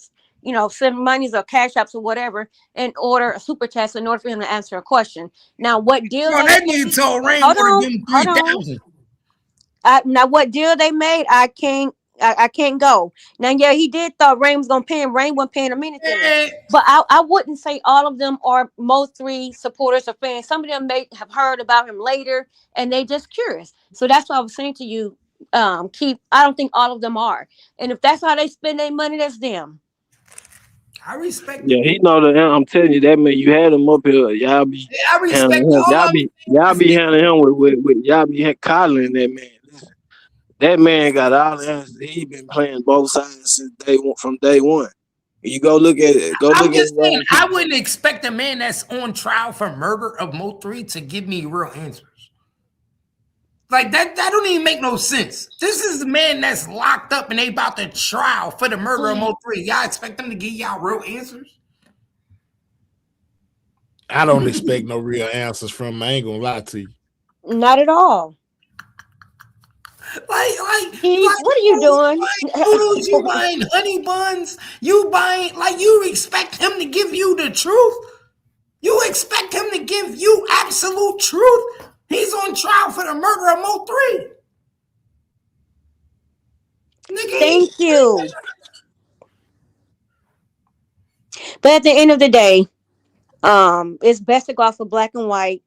send monies or cash apps or whatever in order a super chat in order for him to answer a question. Now, what deal Bro, they that nigga made? told Hold Rainwater on, give him hold on. 3,000. Now what deal they made, I can't go. Now yeah, he did thought Rain was gonna pay him. Rain wasn't paying him anything. Man, But I wouldn't say all of them are Mo3 supporters or fans. Some of them may have heard about him later and they just curious. So that's what I was saying to you, Keith. I don't think all of them are. And if that's how they spend their money, that's them. I respect Yeah, it. he know the. I'm telling you that man. You had him up here. Y'all be I respect handling him. all of Y'all them. be handling him with y'all be coddling that man. Listen, that man got all the answers. He been playing both sides since from day one. You go look at it. Go I'm look at just his saying, own. I wouldn't expect a man that's on trial for murder of Mo3 to give me real answers. Like that don't even make no sense. This is the man that's locked up and they about to trial for the murder of Mo3. Y'all expect them to give y'all real answers? I don't expect no real answers from him. I ain't gonna lie to you. Not at all. Like, Keith, what are you bro, you doing? buying noodles, you buying honey buns, you buying, like, you expect him to give you the truth? You expect him to give you absolute truth? He's on trial for the murder of Mo3. Nigga, Thank you. But at the end of the day, it's best to go off of black and white.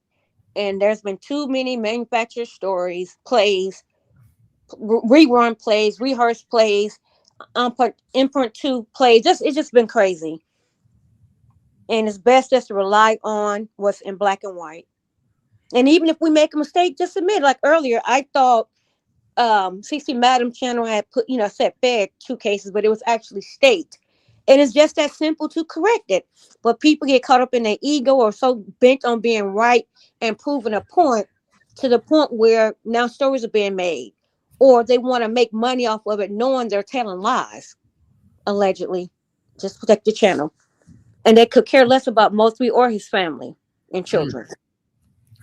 And there's been too many manufactured stories, plays, rerun plays, rehearsed plays, impromptu plays. It's just been crazy. And it's best just to rely on what's in black and white. And even if we make a mistake, just admit. Like earlier, I thought CC Madam channel had put, said Fed 2 cases, but it was actually state. And it's just that simple to correct it. But people get caught up in their ego or so bent on being right and proving a point to the point where now stories are being made. Or they want to make money off of it knowing they're telling lies, allegedly. Just protect your channel. And they could care less about Mosley or his family and children.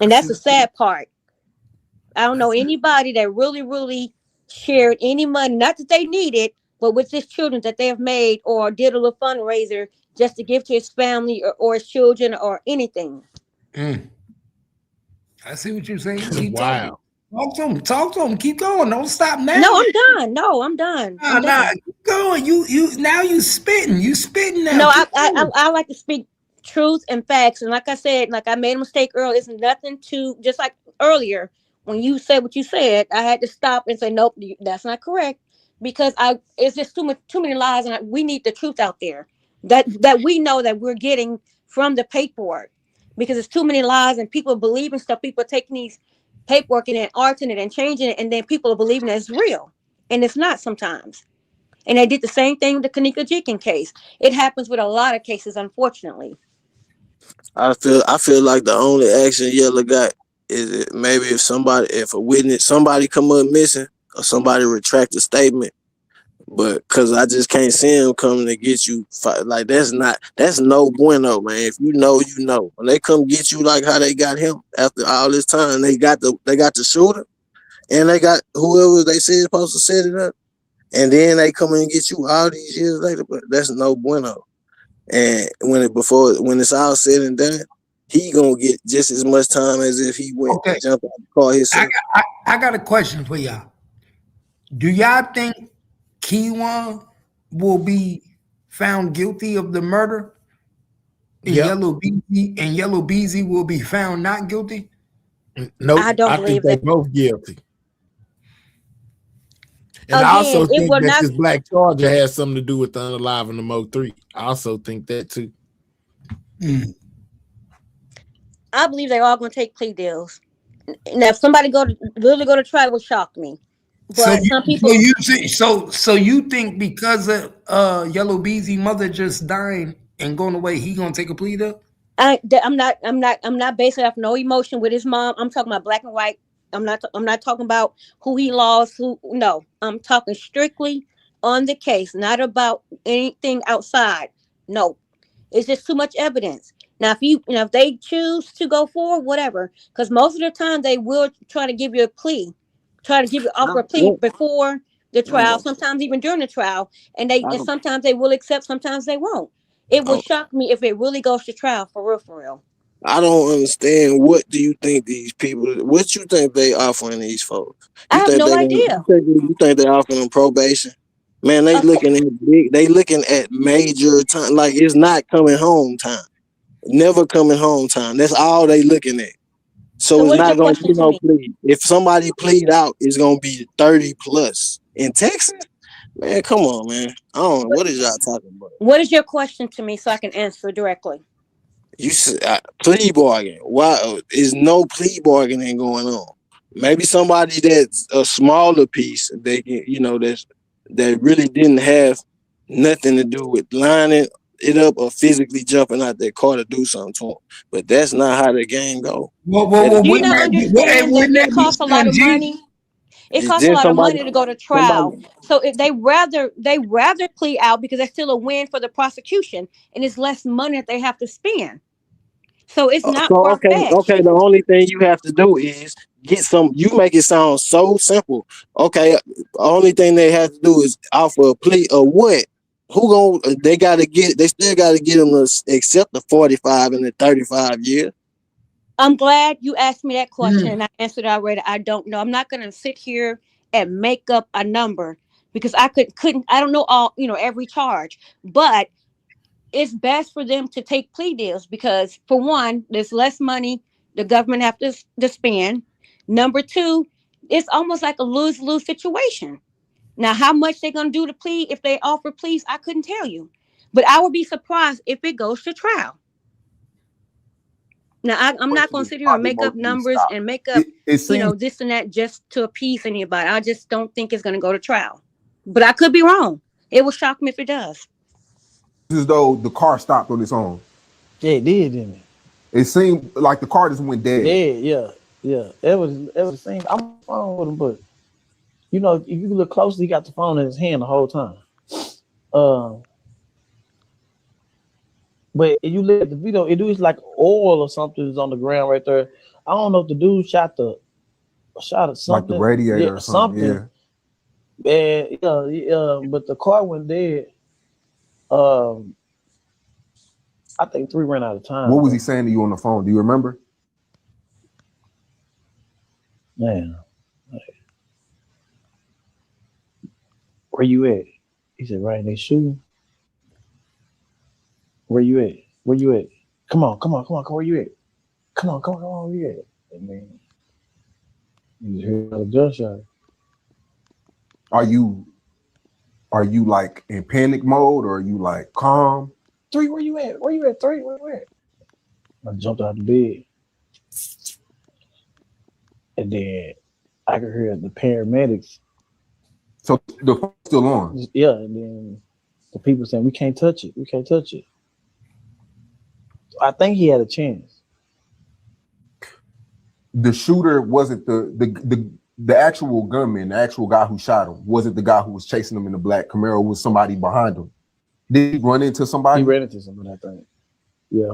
And that's the sad part. I don't know anybody that really, really shared any money, not that they need it, but with his children that they have made or did a little fundraiser just to give to his family or his children or anything. I see what you're saying. Keep talking. Wow. Talk to him. Talk to him. Keep going. Don't stop now. No, I'm done. No, I'm done. I'm done. Keep going. You now you spitting. You spitting now. No, Keep I like to speak truth and facts. And like I said, like I made a mistake earlier. It's nothing to, just like earlier when you said what you said, I had to stop and say, nope, that's not correct. Because it's just too many lies, and we need the truth out there. That we know that we're getting from the paperwork. Because it's too many lies and people believing stuff. People are taking these paperwork and then altering it and changing it, and then people are believing that it's real. And it's not sometimes. And they did the same thing with the Kanika Jenkins case. It happens with a lot of cases, unfortunately. I feel like the only action Yella got is maybe if a witness somebody come up missing or somebody retract a statement. But cause I just can't see him coming to get you, like that's no bueno, man. If you know, you know. When they come get you, like how they got him after all this time, they got the shooter, and they got whoever they said supposed to set it up, and then they come in and get you all these years later. But that's no bueno. And when it's all said and done, he gonna get just as much time as if he went Okay, and jumped out the car himself. I got a question for y'all. Do y'all think Kiwan will be found guilty of the murder, and Yellow Beezy will be found not guilty? I Nope. don't I think believe they that. both guilty. And I Again, also it think will that not. this black charger has something to do with the unalive and the Mo 3. I also think that too. I believe they're all going to take plea deals. Now, if somebody really go to trial, it would shock me. So But some you, so people, you think so you think because of Yellow Beezy mother just dying and going away, he gonna take a plea though? I'm not basing it off no emotion with his mom. I'm talking about black and white. I'm not talking about who he lost. No, I'm talking strictly on the case, not about anything outside. No, it's just too much evidence. Now, if they choose to go forward, whatever, because most of the time they will try to give you a plea, try to give you offer a plea before the trial. Sometimes even during the trial, and sometimes they will accept, sometimes they won't. It would shock me if it really goes to trial for real, for real. I don't understand. What do you think these people? What you think they offering these folks? I You have think no they? idea. You think they offering them probation? Man, they Uh, looking at big. They looking at major time. Like it's not coming home time. Never coming home time. That's all they looking at. so So it's what is not your gonna question be to no me? plea. If somebody plead out, it's gonna be 30 plus. In Texas, man, come on, man. I don't know What, what is y'all talking about. what is your question to me so I can answer directly? You said plea bargain. Why is no plea bargaining going on? Maybe somebody that's a smaller piece, they can, that really didn't have nothing to do with lining it up or physically jumping out their car to do something to them. But that's not how the game go. That is Do you not not how the game go. understand that it costs a lot of money? It Is costs a then lot of somebody money to go to somebody trial. So if they rather plea out because that's still a win for the prosecution, and it's less money that they have to spend. So it's not So far okay. fetched. The only thing you have to do is get some. You make it sound so simple. Okay, the only thing they have to do is offer a plea of what? Who gon' They got to get. They still got to get them to accept the 45 and the 35 years. I'm glad you asked me that question and I answered already. I don't know. I'm not gonna sit here and make up a number because I couldn't I don't know all every charge. But it's best for them to take plea deals because for one, there's less money the government have to spend. Number two, it's almost like a lose-lose situation. Now, how much they're gonna do to plea if they offer pleas, I couldn't tell you. But I would be surprised if it goes to trial. Now, I'm not Question going to is, sit here why and did make up Mo3 numbers stop? and make up, It seems this and that just to appease anybody. I just don't think it's going to go to trial. But I could be wrong. It will shock me if it does. as though the car stopped on its own. Yeah, it did, didn't it? It seemed like the car just went dead. Dead, yeah. Yeah. It was the same. I'm on the phone with him, but if you look closely, he got the phone in his hand the whole time. Um, but if you look at the video, it was like oil or something is on the ground right there. I don't know if the dude shot at Like the something. Yeah, radiator or something. something. Yeah. And but the car went dead. Um, I think 3 ran out of time, What was he bro. saying to you on the phone? Do you remember? Man, where you at? He said, right in their shoe. Where you at? Where you at? Come on, come on, come on, come. Where you at? Come on, where you at? And then you hear a gunshot. Are you like in panic mode or are you like calm? 3, where you at? Where you at? 3, where you at? I jumped out of bed. And then I could hear the paramedics So the phone's still on. Yeah, and then the people saying we can't touch it. We can't touch it. I think he had a chance. The shooter wasn't the actual gunman, the actual guy who shot him, wasn't the guy who was chasing him in the black Camaro. Was somebody behind him? Did he run into somebody? He ran into somebody, I think. Yeah.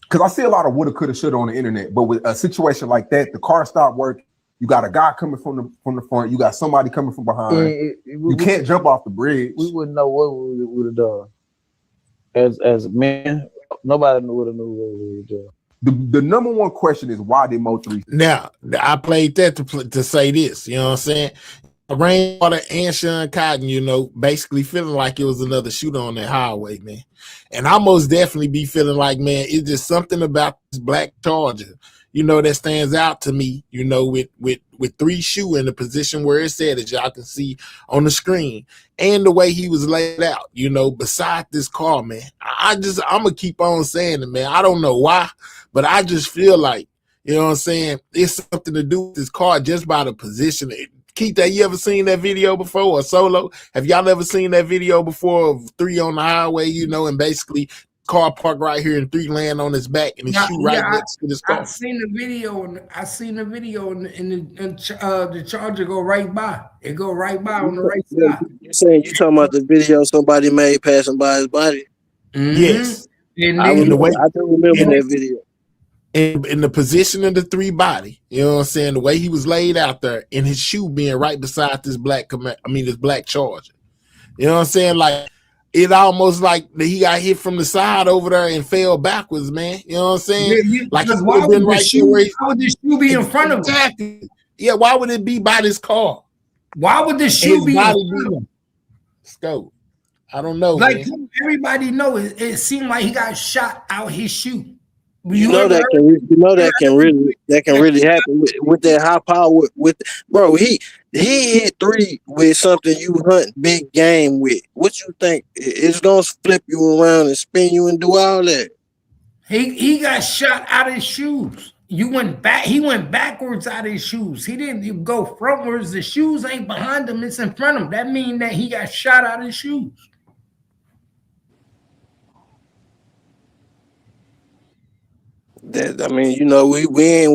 Because I see a lot of woulda, coulda, shoulda on the internet, but with a situation like that, the car stopped working. You got a guy coming from the front. You got somebody coming from behind. You can't jump off the bridge. We wouldn't know what we would have done. As men, nobody would have knew what we would have done. The number one question is, why did Mo3? Now, I played that to say this. You know what I'm saying? Rainwater and Sean Cotton, you know, basically feeling like it was another shooter on that highway, man. And I most definitely be feeling like, man, it's just something about this black Charger, you know, that stands out to me, you know, with 3 shoe in the position where it's at, as y'all can see on the screen, and the way he was laid out, you know, beside this car, man. I'm gonna keep on saying it, man. I don't know why, but I just feel like, you know what I'm saying, it's something to do with this car just by the position. Keith, have you ever seen that video before, or Solo? Have y'all ever seen that video before of 3 on the highway, you know, and basically car parked right here and 3 land on his back and his shoe right next to this car? I seen the video, and the Charger go right by. It go right by on the right side. You saying you talking about the video somebody made passing by his body? Mm-hmm. Yes. And I do remember that video. In the position of the 3 body, you know what I'm saying? The way he was laid out there, and his shoe being right beside this black Charger. You know what I'm saying? Like, it almost like he got hit from the side over there and fell backwards, man. You know what I'm saying? Yeah, like, why would the shoe be in front of him? Yeah, why would it be by this car? Why would the shoe be in front of him? Scope. I don't know. Like, man. everybody know it seemed like he got shot out his shoe. You know that can really happen with that high power. With bro, he hit 3 with something you hunt big game with. What you think? It's gonna flip you around and spin you and do all that. He got shot out of his shoes. He went backwards out of his shoes. He didn't go frontwards. The shoes ain't behind him, it's in front of him. That means that he got shot out of his shoes. That, I mean, you know, we ain't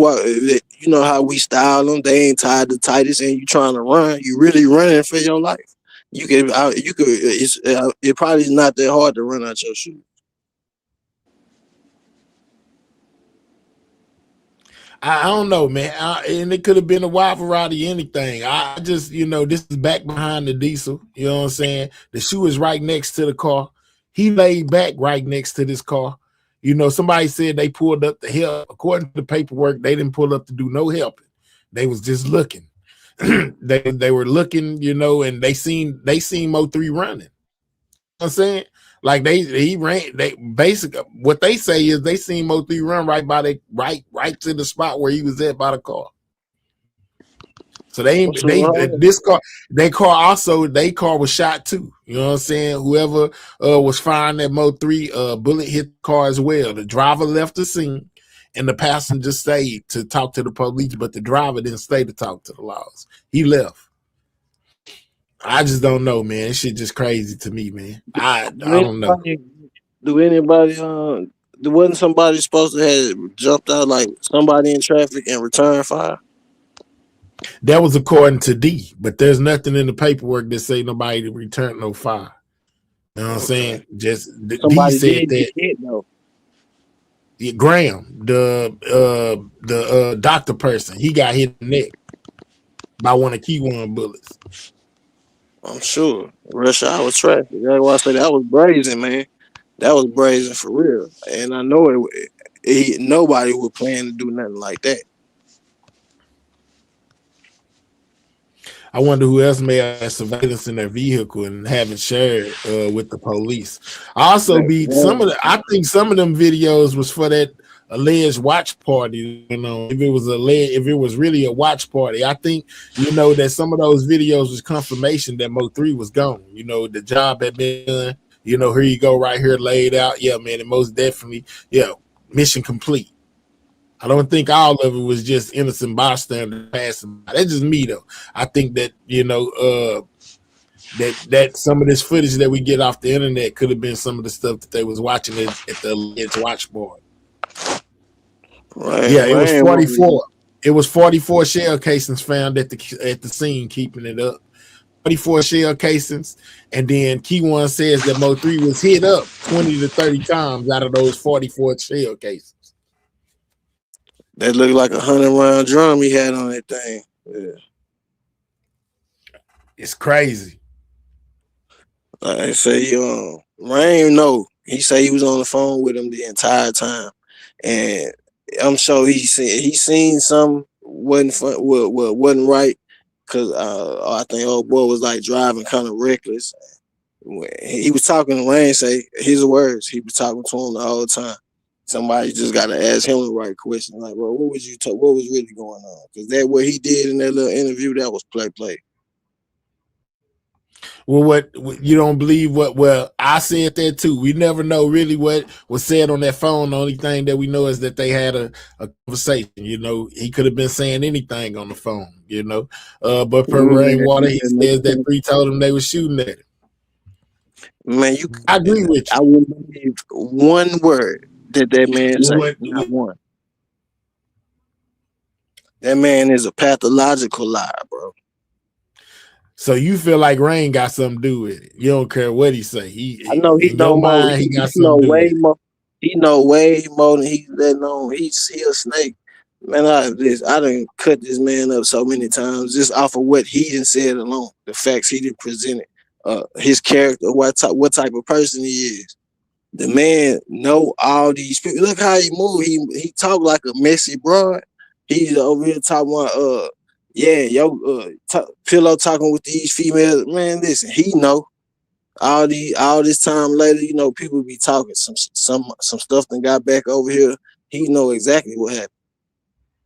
you know how we style them. They ain't tied the tightest, and you trying to run. You really running for your life. It probably is not that hard to run out your shoes. I don't know, man. And it could have been a wide variety of anything. I just, you know, this is back behind the diesel. You know what I'm saying? The shoe is right next to the car. He laid back right next to this car. You know, somebody said they pulled up to help. According to the paperwork, they didn't pull up to do no helping. They was just looking. they were looking, you know, and they seen Mo3 running. You know what I'm saying? Like he ran. They basically what they say is they seen Mo3 run right to the spot where he was at by the car. So their car was shot too. You know what I'm saying? Whoever was firing that Mo3 bullet hit the car as well. The driver left the scene and the passenger stayed to talk to the police, but the driver didn't stay to talk to the laws. He left. I just don't know, man. This shit just crazy to me, man. I don't know. Do anybody wasn't somebody supposed to have jumped out, like somebody in traffic, and returned fire? That was according to D, but there's nothing in the paperwork that say nobody returned no fire. You know what I'm saying? Just somebody D said that. Hit, though. Yeah, Graham, the doctor person, he got hit in the neck by one of Key1 bullets. I'm sure. Rush hour traffic. That's why I said that was brazen, man. That was brazen for real. And I know nobody would plan to do nothing like that. I wonder who else may have surveillance in their vehicle and haven't shared with the police. Also, I think some of them videos was for that alleged watch party. You know, if it was really a watch party, I think, you know, that some of those videos was confirmation that Mo3 was gone. You know, the job had been done. You know, here you go, right here laid out. Yeah, man, and most definitely, yeah, mission complete. I don't think all of it was just innocent bystander passing by. That's just me though. I think that that some of this footage that we get off the internet could have been some of the stuff that they was watching at the alleged watch board. Yeah, it was 44. It was 44 shell casings found at the scene, keeping it up. 44 shell casings, and then Key One says that Mo 3 was hit up 20 to 30 times out of those 44 shell casings. That looked like 100-round drum he had on that thing. Yeah. It's crazy. I say, Rain, no. He say he was on the phone with him the entire time, and I'm sure he seen something wasn't right, because I think old boy was like driving kind of reckless. He was talking to Rain, say his words. He was talking to him the whole time. Somebody just got to ask him the right question, like, well, what was really going on? Because that what he did in that little interview, that was play. Well, what you don't believe what? Well, I said that too. We never know really what was said on that phone. The only thing that we know is that they had a conversation. He could have been saying anything on the phone. But per Rainwater, he says that 3 told him they were shooting at him. Man, I agree with you. I wouldn't believe one word that man said. Not one. That man is a pathological liar, bro. So you feel like Rain got something to do with it? You don't care what he say. I know he know more. He got something to do with it. He know way more than he's letting on. He a snake. Man, I done cut this man up so many times just off of what he done said alone. The facts he done presented. His character, what type of person he is. The man know all these people. Look how he move. He talk like a messy broad. He's over here talking about pillow talking with these females. Man, listen, he know all this time later, people be talking some stuff that got back over here. He know exactly what happened.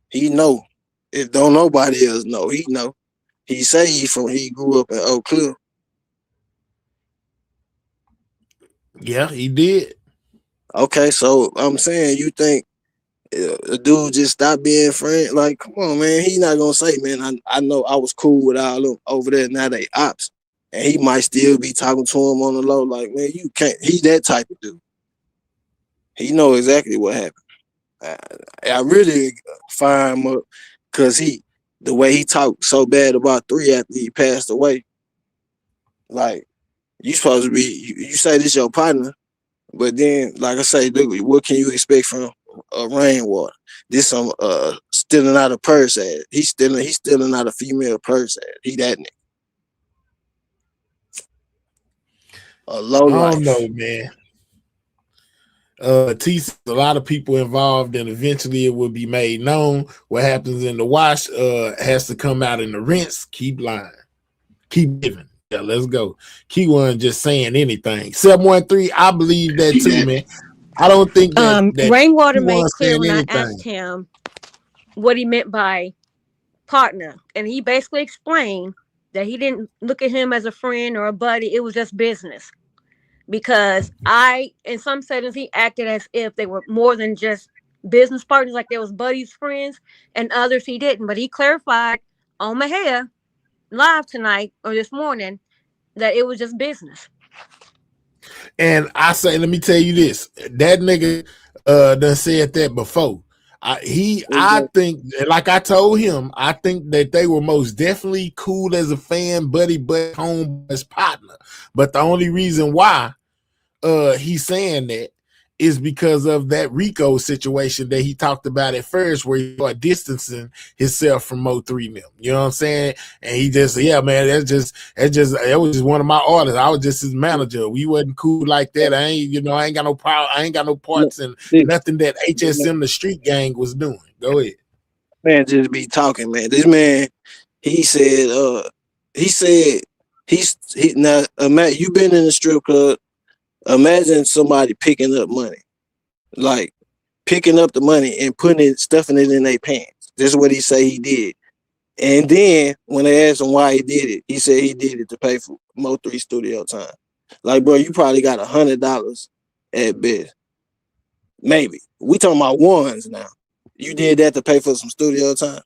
He know. If don't nobody else know, he know. He say he grew up in Oak Cliff. Yeah, he did. Okay, so I'm saying you think a dude just stop being friend? Like, come on, man. He not gonna say, man, I know I was cool with all them over there. Now they ops, and he might still be talking to him on the low. Like, man, you can't. He that type of dude. He know exactly what happened. I really fire him up because the way he talked so bad about 3 after he passed away. Like, you supposed to be, you say this your partner, but then, like I say, look, what can you expect from Rainwater? This some stealing out a purse ad. He's stealing out a female purse ad. He that nigga. A low life. I don't know, man. A lot of people involved, and eventually it will be made known. What happens in the wash has to come out in the rinse. Keep lying. Keep giving. Yeah, let's go. Key One just saying anything. 713, I believe that too, man. I don't think that Rainwater made clear when I asked him what he meant by partner, and he basically explained that he didn't look at him as a friend or a buddy. It was just business. Because in some settings, he acted as if they were more than just business partners, like they was buddies, friends, and others he didn't. But he clarified on my hair live tonight or this morning that it was just business. And I say, let me tell you this: that nigga done said that before. I think, like I told him, I think that they were most definitely cool as a fan, buddy, but home as partner. But the only reason why he's saying that is because of that Rico situation that he talked about at first, where he started distancing himself from Mo3 Mil. You know what I'm saying? And he just, yeah, man, that was just one of my artists. I was just his manager. We wasn't cool like that. I ain't got no power. I ain't got no parts in nothing that HSM the Street Gang was doing. Go ahead. Man, just be talking, man. This man, he said, now, Matt, you been in the strip club. Imagine somebody picking up money, like picking up the money and stuffing it in their pants. This is what he say he did. And then when they asked him why he did it, he said he did it to pay for Mo3 studio time. Like, bro, you probably got $100 at best. Maybe. We talking about ones now. You did that to pay for some studio time.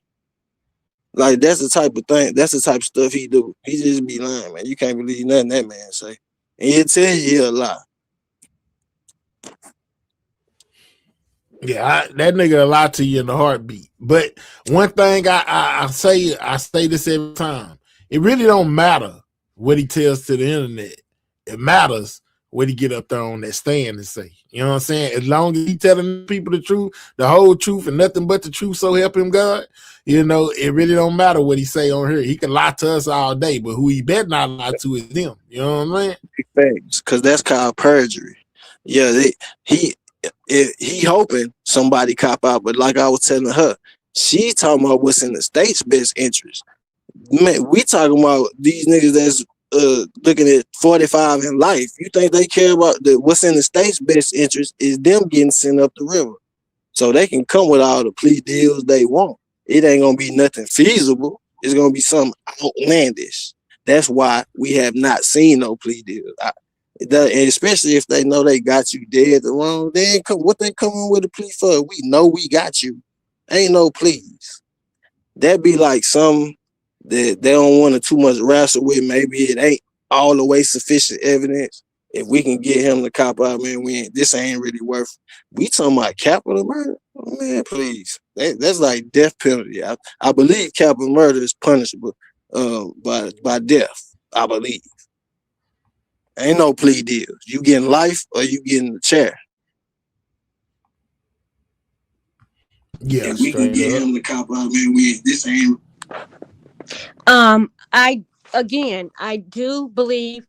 Like that's the type of thing. That's the type of stuff he do. He just be lying, man. You can't believe nothing that man say, and he'll tell you he'll lie. Yeah, that nigga a lie to you in the heartbeat. But one thing I say this every time. It really don't matter what he tells to the internet. It matters what he get up there on that stand and say. You know what I'm saying? As long as he telling people the truth, the whole truth, and nothing but the truth, so help him God. You know, it really don't matter what he say on here. He can lie to us all day, but who he better not lie to is them. You know what I mean? Thanks, because that's called perjury. Yeah, he hoping somebody cop out, but like I was telling her, she talking about what's in the state's best interest. Man, we talking about these niggas that's looking at 45 in life. You think they care about what's in the state's best interest is them getting sent up the river, so they can come with all the plea deals they want. It ain't gonna be nothing feasible. It's gonna be something outlandish. That's why we have not seen no plea deals. And especially if they know they got you dead or wrong, what they coming with a plea for? We know we got you. Ain't no pleas. That be like some that they don't want to too much wrestle with. Maybe it ain't all the way sufficient evidence. If we can get him to cop out, man, this ain't really worth. We talking about capital murder, oh, man. Please, that's like death penalty. I believe capital murder is punishable by death. I believe. Ain't no plea deals. You getting life or you getting the chair. Yeah, if we can get him to cop out, man, this ain't. I do believe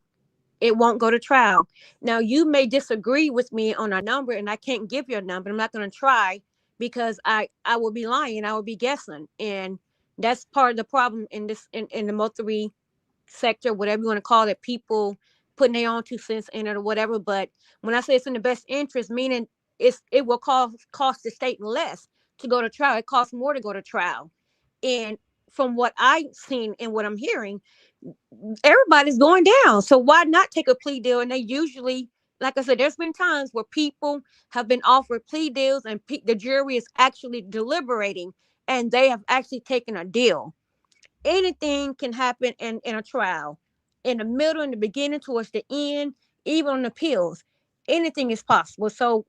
it won't go to trial. Now, you may disagree with me on a number, and I can't give you a number. I'm not going to try because I will be lying. I will be guessing, and that's part of the problem in the motory sector, whatever you want to call it. People putting their own 2 cents in it or whatever. But when I say it's in the best interest, meaning it will cost the state less to go to trial. It costs more to go to trial, and from what I've seen and what I'm hearing, everybody's going down. So why not take a plea deal? And they usually, like I said, there's been times where people have been offered plea deals and the jury is actually deliberating and they have actually taken a deal. Anything can happen in a trial, in the middle, in the beginning, towards the end, even on appeals. Anything is possible. So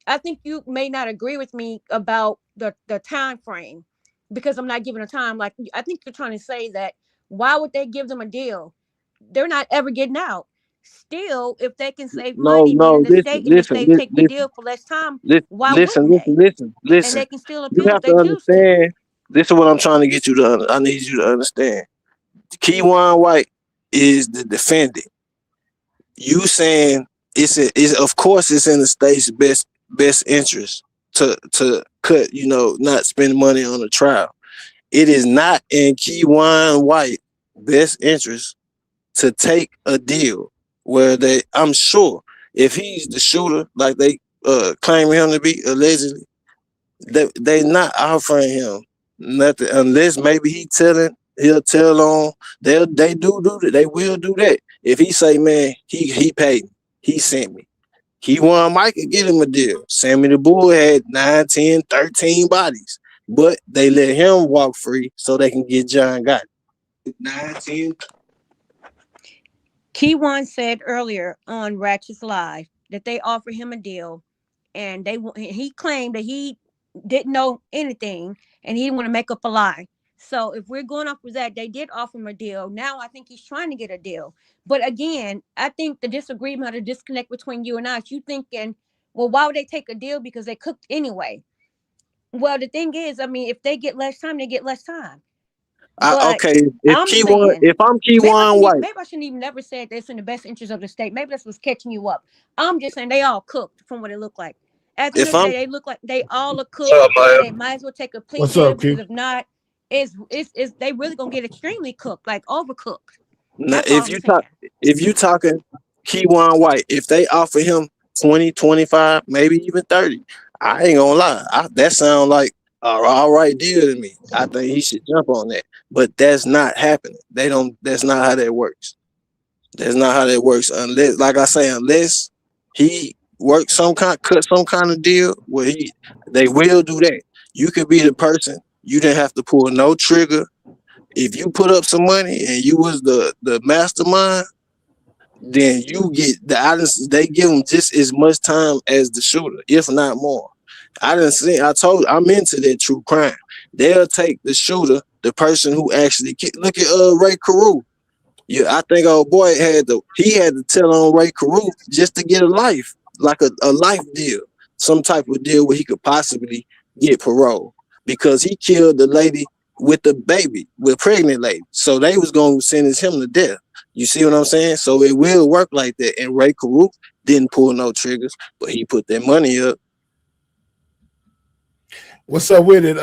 I think you may not agree with me about the time frame because I'm not giving a time. Like, I think you're trying to say that why would they give them a deal? They're not ever getting out. Still, if they can save No, money, meaning the listen, state and the state take the listen, deal for less time, why listen, wouldn't they? listen, And listen. they can still You appeal if have they to choose to. understand. This is what I'm trying to get you to. I need you to understand. Keywan White is the defendant. You saying it's of course it's in the state's best interest to cut, not spend money on a trial. It is not in Keywan White best interest to take a deal where I'm sure if he's the shooter, like they claim him to be allegedly, they not offering him nothing unless maybe he'll tell on. They do that. They will do that. If he say, man, he paid me, he sent me. He won Mike and get him a deal. Sammy the Bull had 9, 10, 13 bodies. But they let him walk free so they can get John Gotti. 9, 10. Keywan said earlier on Ratchet's Live that they offered him a deal, and he claimed that he didn't know anything and he didn't want to make up a lie. So if we're going off with that, they did offer him a deal. Now I think he's trying to get a deal. But again, I think the disagreement or disconnect between you and I is you thinking, well, why would they take a deal because they cooked anyway? Well, the thing is, I mean, if they get less time, they get less time. But Okay, I'm saying if I'm Keywan White, maybe I shouldn't even never said this in the best interest of the state. Maybe that's what's catching you up. I'm just saying they all cooked from what it looked like. At the end if of the I'm day, they look like they all are cooked. They might as well take a plea What's deal up, because Q? if not, it's they really gonna get extremely cooked, like overcooked. now, That's all I'm saying. if you talking Keywan White, if they offer him 20, 25, maybe even 30, I ain't gonna lie. That sound like all right deal to me. I think he should jump on that. But that's not happening. That's not how that works. That's not how that works. Unless, like I say, unless he cut some kind of deal where they will do that. You could be the person. You didn't have to pull no trigger. If you put up some money and you was the mastermind, then you get the items. They give them just as much time as the shooter, if not more. I didn't see. I'm into that true crime. They'll take the shooter, the person who actually look at Ray Carew. Yeah, I think old boy had to tell on Ray Carew just to get a life, like a life deal, some type of deal where he could possibly get parole because he killed the lady with the baby, with pregnant lady. So they was going to sentence him to death. You see what I'm saying? So it will work like that. And Ray Carew didn't pull no triggers, but he put that money up. What's up with it?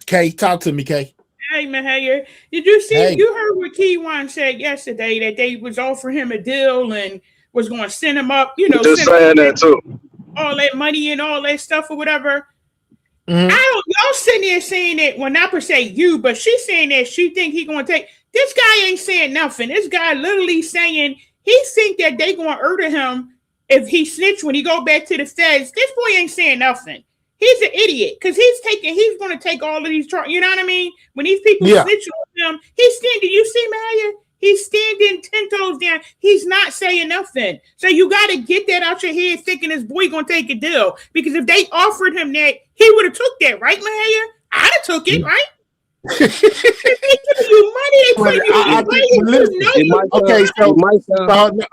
Kay, talk to me, Kay. Hey, Mahayer, did you see? Hey. You heard what Keywan said yesterday that they was offering him a deal and was going to send him up. Just saying that too. All that money and all that stuff or whatever. Mm-hmm. Y'all sitting there saying that. Well, not per se you, but she's saying that she think he going to take. This guy ain't saying nothing. This guy literally saying he think that they going to murder him if he snitch when he go back to the feds. This boy ain't saying nothing. He's an idiot because he's going to take all of these charges. You know what I mean? When these people snitch on him, he's standing. You see, Maya? He's standing 10 toes down. He's not saying nothing. So you got to get that out your head, thinking this boy going to take a deal. Because if they offered him that, he would have took that, right, Maya? I'd have took it, right? They give you money. They put you Okay, so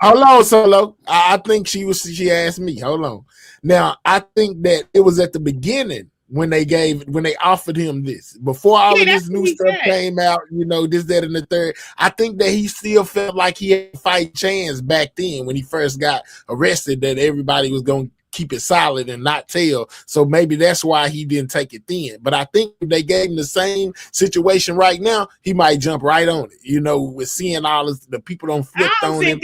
hold on, Solo. I think she asked me. Hold on. Now, I think that it was at the beginning when they offered him this. Before all of this new stuff came out, this, that, and the third. I think that he still felt like he had a fight chance back then when he first got arrested, that everybody was going to keep it solid and not tell. So maybe that's why he didn't take it then. But I think if they gave him the same situation right now, he might jump right on it. With seeing all the people don't flip on him.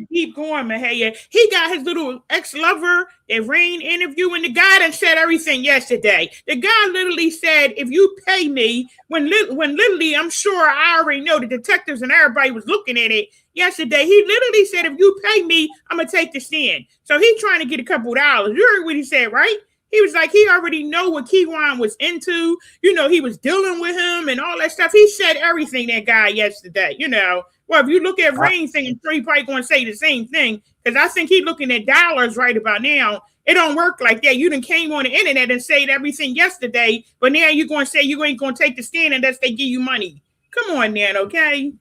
Keep going, Mahaya. He got his little ex-lover, that Rain interview, and the guy that said everything yesterday. The guy literally said, if you pay me, when literally, I'm sure I already know the detectives and everybody was looking at it yesterday. He literally said, if you pay me, I'm going to take the stand. So he's trying to get a couple $. You heard what he said, right? He was like, he already know what Keywan was into. He was dealing with him and all that stuff. He said everything, that guy, yesterday. Well, if you look at Rain thing, I'm sure he's probably going to say the same thing, because I think he's looking at dollars right about now. It don't work like that. You done came on the internet and said everything yesterday, but now you're going to say you ain't going to take the stand unless they give you money. Come on, man, okay?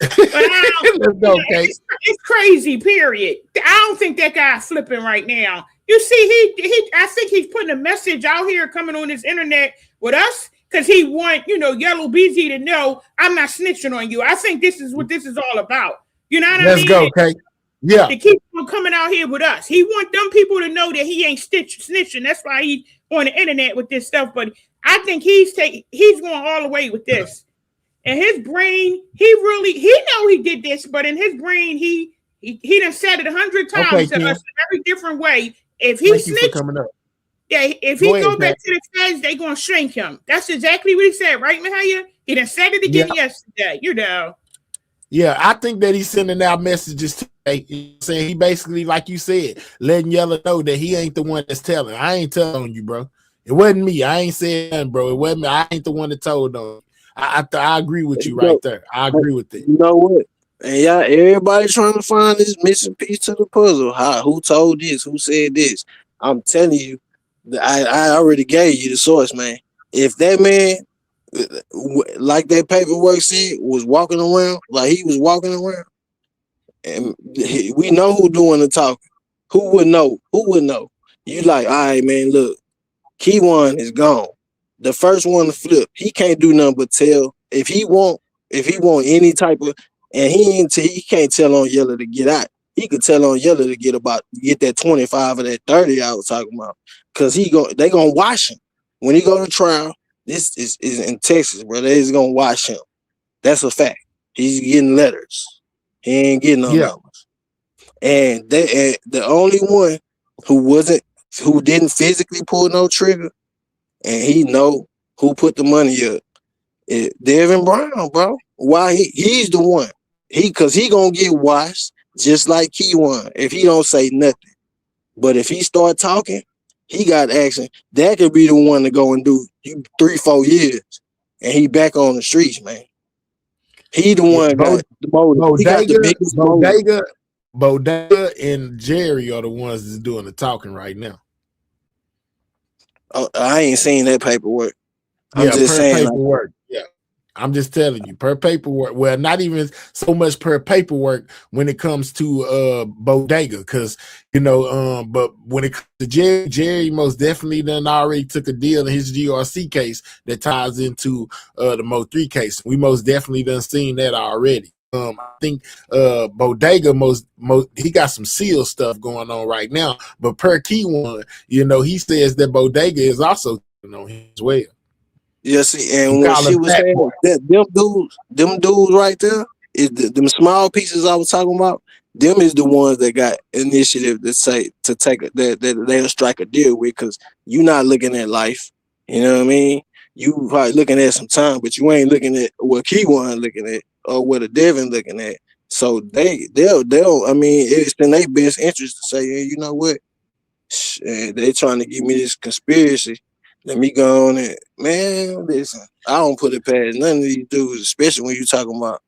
It's crazy, period. I don't think that guy's flipping right now. You see, I think he's putting a message out here coming on this internet with us because he want, Yellow BZ to know I'm not snitching on you. I think this is what this is all about. You know what I mean? Let's go, okay? Yeah. To keep on coming out here with us. He want them people to know that he ain't snitching. That's why he's on the internet with this stuff. But I think he's going all the way with this. And his brain, he know he did this, but in his brain, he done said it 100 times to us in every different way. If he snitched, if he go back to the feds, they gonna shrink him. That's exactly what he said, right, Mahaya? He done said it again yesterday. Yeah, I think that he's sending out messages today, saying he basically, like you said, letting Yellow know that he ain't the one that's telling. I ain't telling you, bro. It wasn't me. I ain't saying nothing, bro. It wasn't me. I ain't the one that told on you. I agree with you right there. I agree with it. You know what? And y'all, everybody trying to find this missing piece to the puzzle. Who told this? Who said this? I'm telling you, I already gave you the source, man. If that man, like that paperwork said, was walking around, like he was walking around, and we know who doing the talking. Who would know? Who would know? You like, all right, man, look, Keywan is gone. The first one to flip, he can't do nothing but tell. If he want any type of, and he can't tell on Yellow to get out. He could tell on Yellow to get that 25 or that 30 I was talking about. Cause they gonna watch him. When he go to trial, this is in Texas, bro. They's gonna watch him. That's a fact. He's getting letters. He ain't getting no numbers. And the only one who didn't physically pull no trigger, and he know who put the money up, Devin Brown, bro. Why he's the one. Cause he gonna get watched just like Keywan if he don't say nothing. But if he start talking, he got action. That could be the one to go and do you 3-4 years, and he back on the streets, man. He the one got the motive. He got the biggest motive. Bodega and Jerry are the ones that's doing the talking right now. I ain't seen that paperwork. I'm Yeah, just per saying. paperwork. Yeah. I'm just telling you, per paperwork. Well, not even so much per paperwork when it comes to Bodega, because but when it comes to Jerry most definitely done already took a deal in his GRC case that ties into the Mo3 case. We most definitely done seen that already. I think Bodega he got some seal stuff going on right now, but per Key One, he says that Bodega is also on him as well. Yeah, see, and when she was saying that them dudes right there, is them small pieces I was talking about, them is the ones that got initiative to take that they'll strike a deal with, because you not looking at life. You know what I mean? You probably looking at some time, but you ain't looking at what Keywan looking at or what a Devin looking at. So they'll I mean, it's in their best interest to say, hey, you know what? They trying to give me this conspiracy. Let me go on and, man, listen, I don't put it past none of these dudes, especially when you talking about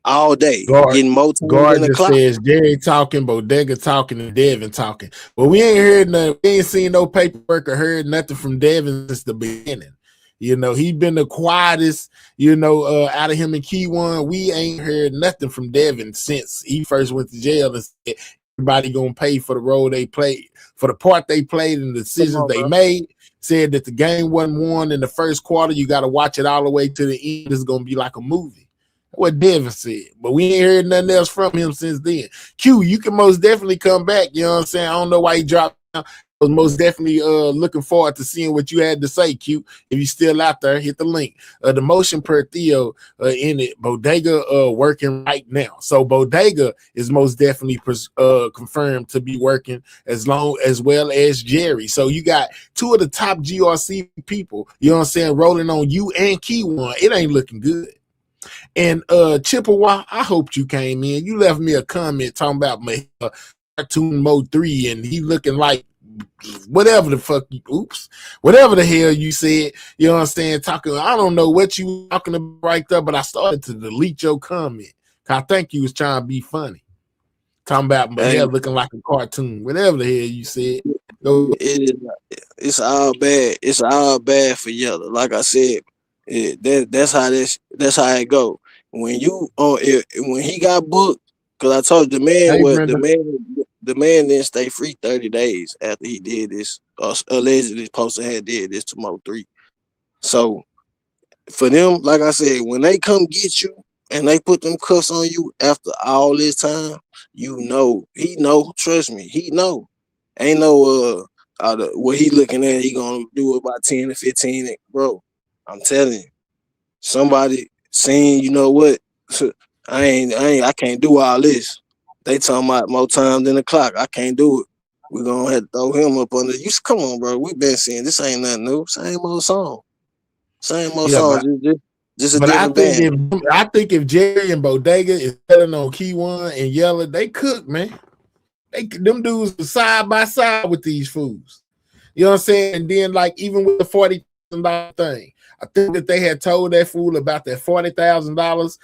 all day, getting more time than the just clock. says Jerry talking, Bodega talking, and Devin talking. But we ain't heard nothing. We ain't seen no paperwork or heard nothing from Devin since the beginning. He been the quietest, out of him and Key One. We ain't heard nothing from Devin since he first went to jail and said everybody gonna pay for the role they played, for the part they played and the decisions they made. Said that the game wasn't won in the first quarter. You got to watch it all the way to the end. It's gonna be like a movie. What Devin said, but we ain't heard nothing else from him since then. Q, you can most definitely come back. You know what I'm saying? I don't know why he dropped down. I was most definitely looking forward to seeing what you had to say, Q. If you still out there, hit the link. The motion per Theo in it, Bodega working right now. So Bodega is most definitely confirmed to be working as well as Jerry. So you got two of the top GRC people, you know what I'm saying, rolling on you and Key One. It ain't looking good. And Chippewa, I hoped you came in. You left me a comment talking about my cartoon Mo 3, and he looking like whatever the fuck whatever the hell you said, you know what I'm saying, talking, I don't know what you were talking about right there, but I started to delete your comment. I think you was trying to be funny. Talking about my hair looking like a cartoon, whatever the hell you said. It's all bad. It's all bad for Yellow. Like I said, that's how it go. When you when he got booked, because I told you the man didn't stay free 30 days after he did this, or allegedly supposed to have did this to Mo 3. So for them, like I said, when they come get you and they put them cuffs on you after all this time, he know, trust me, he know. Ain't no what he looking at, he gonna do about 10 to 15, bro. I'm telling you, somebody saying, you know what, I can't do all this. They talking about more time than the clock. I can't do it. We're gonna have to throw him up under you. Come on, bro. We've been seeing this, ain't nothing new. Same old song. Just a different band. I think if Jerry and Bodega is betting on Key One and Yella, they cook, man. Them dudes are side by side with these fools. You know what I'm saying? And then, like, even with the $40,000 thing, I think that they had told that fool about that $40,000.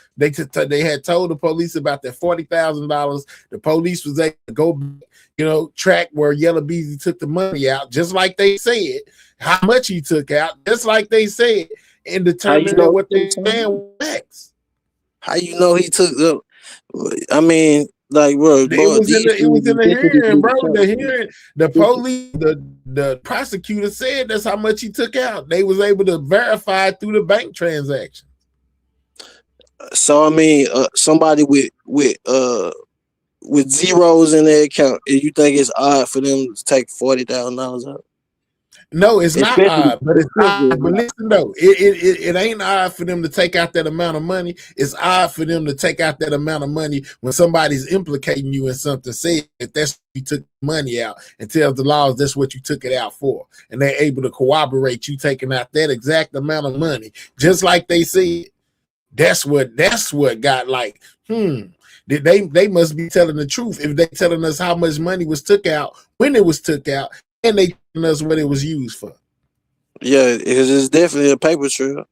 They had told the police about that $40,000. The police was able to go, track where Yella Beezy took the money out, just like they said, how much he took out, just like they said, and determining what they saying was next. How you know he took the? I mean, like, bro, it was in the hearing, bro. The hearing, the police, the prosecutor said that's how much he took out. They was able to verify through the bank transaction. So I mean, somebody with zeros in their account, you think it's odd for them to take $40,000 out? No, it's not odd, but it's odd. But listen, though, it ain't odd for them to take out that amount of money. It's odd for them to take out that amount of money when somebody's implicating you in something, saying that that's you took money out, and tells the laws that's what you took it out for, and they're able to corroborate you taking out that exact amount of money, just like they said. That's what got like, they must be telling the truth if they telling us how much money was took out, when it was took out, and they us what it was used for. Yeah, it's definitely a paper trail.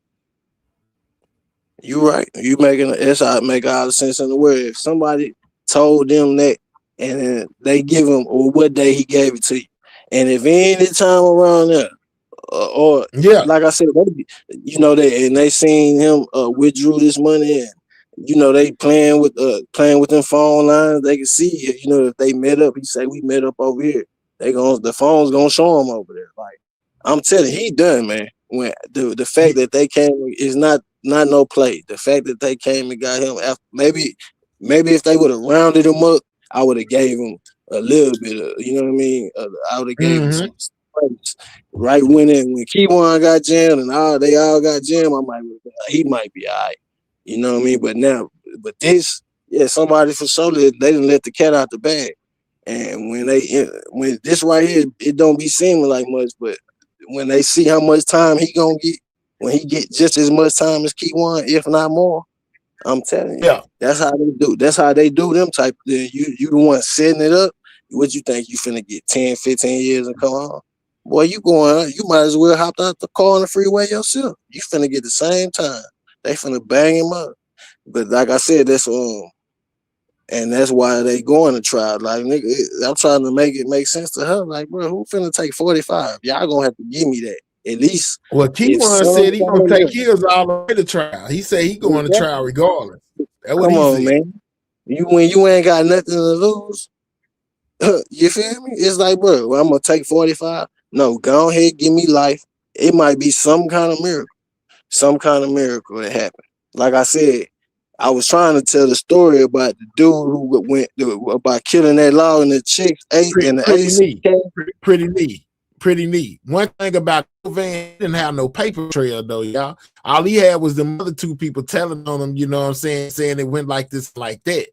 You right. You making it's make all the sense in the world. If somebody told them that, and then they give him or what day he gave it to you, and if any time around there, or Yeah, like I said, they seen him withdrew this money, and they playing with them phone lines. They can see it. If they met up, he say we met up over here. The phone's gonna show him over there. Like I'm telling you, he done, man. When the fact that they came is not no play. The fact that they came and got him after maybe if they would have rounded him up, I would have gave him a little bit of you know what I mean. I would have gave him some praise. Right when Keywan got jammed and they all got jammed, I'm like, he might be all right. You know what I mean? But this, yeah, somebody for sure they didn't let the cat out the bag. And when this right here, it don't be seeming like much, but when they see how much time he gonna get, when he get just as much time as Keywan, if not more, I'm telling you, that's how they do. That's how they do them type of thing. You the one setting it up. What you think you finna get 10, 15 years and come on? Boy, you might as well hop out the car on the freeway yourself. You finna get the same time. They finna bang him up. But like I said, and that's why they going to trial. Like, nigga, I'm trying to make it make sense to her. Like, bro, who finna take 45? Y'all gonna have to give me that. At least. Well, Keywan said he gonna take his all the way to trial. He said he going to trial regardless. That's what Come on, said. man. When you ain't got nothing to lose, you feel me? It's like, bro, I'm gonna take 45. No, go ahead, give me life. It might be some kind of miracle. Some kind of miracle that happened. Like I said, I was trying to tell the story about the dude who went about killing that law and the chicks pretty neat. One thing about Van didn't have no paper trail though, y'all. All he had was the other two people telling on him, you know what I'm saying it went like this, like that.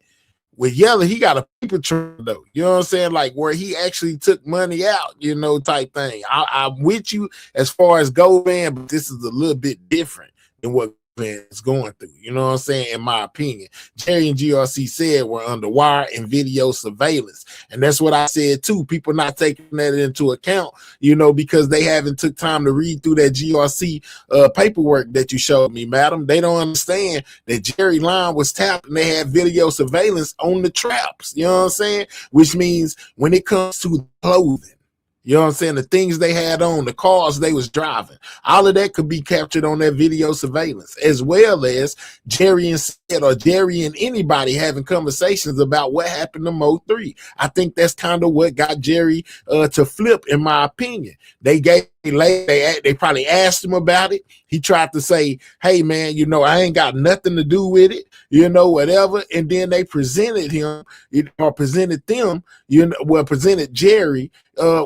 With Yella, he got a paper trail though, you know what I'm saying, like where he actually took money out, type thing. I'm with you as far as Go Van, but this is a little bit different than what is going through, you know what I'm saying, in my opinion. Jerry and GRC said we're under wire and video surveillance, and that's what I said too. People not taking that into account, because they haven't took time to read through that GRC paperwork that you showed me, madam. They don't understand that Jerry line was tapped and they had video surveillance on the traps, you know what I'm saying, which means when it comes to clothing, you know what I'm saying, the things they had on, the cars they was driving, all of that could be captured on that video surveillance, as well as Jerry and anybody having conversations about what happened to Mo 3. I think that's kind of what got Jerry to flip, in my opinion. They probably asked him about it. He tried to say, hey man, I ain't got nothing to do with it, whatever. And then they presented him, or presented them, presented Jerry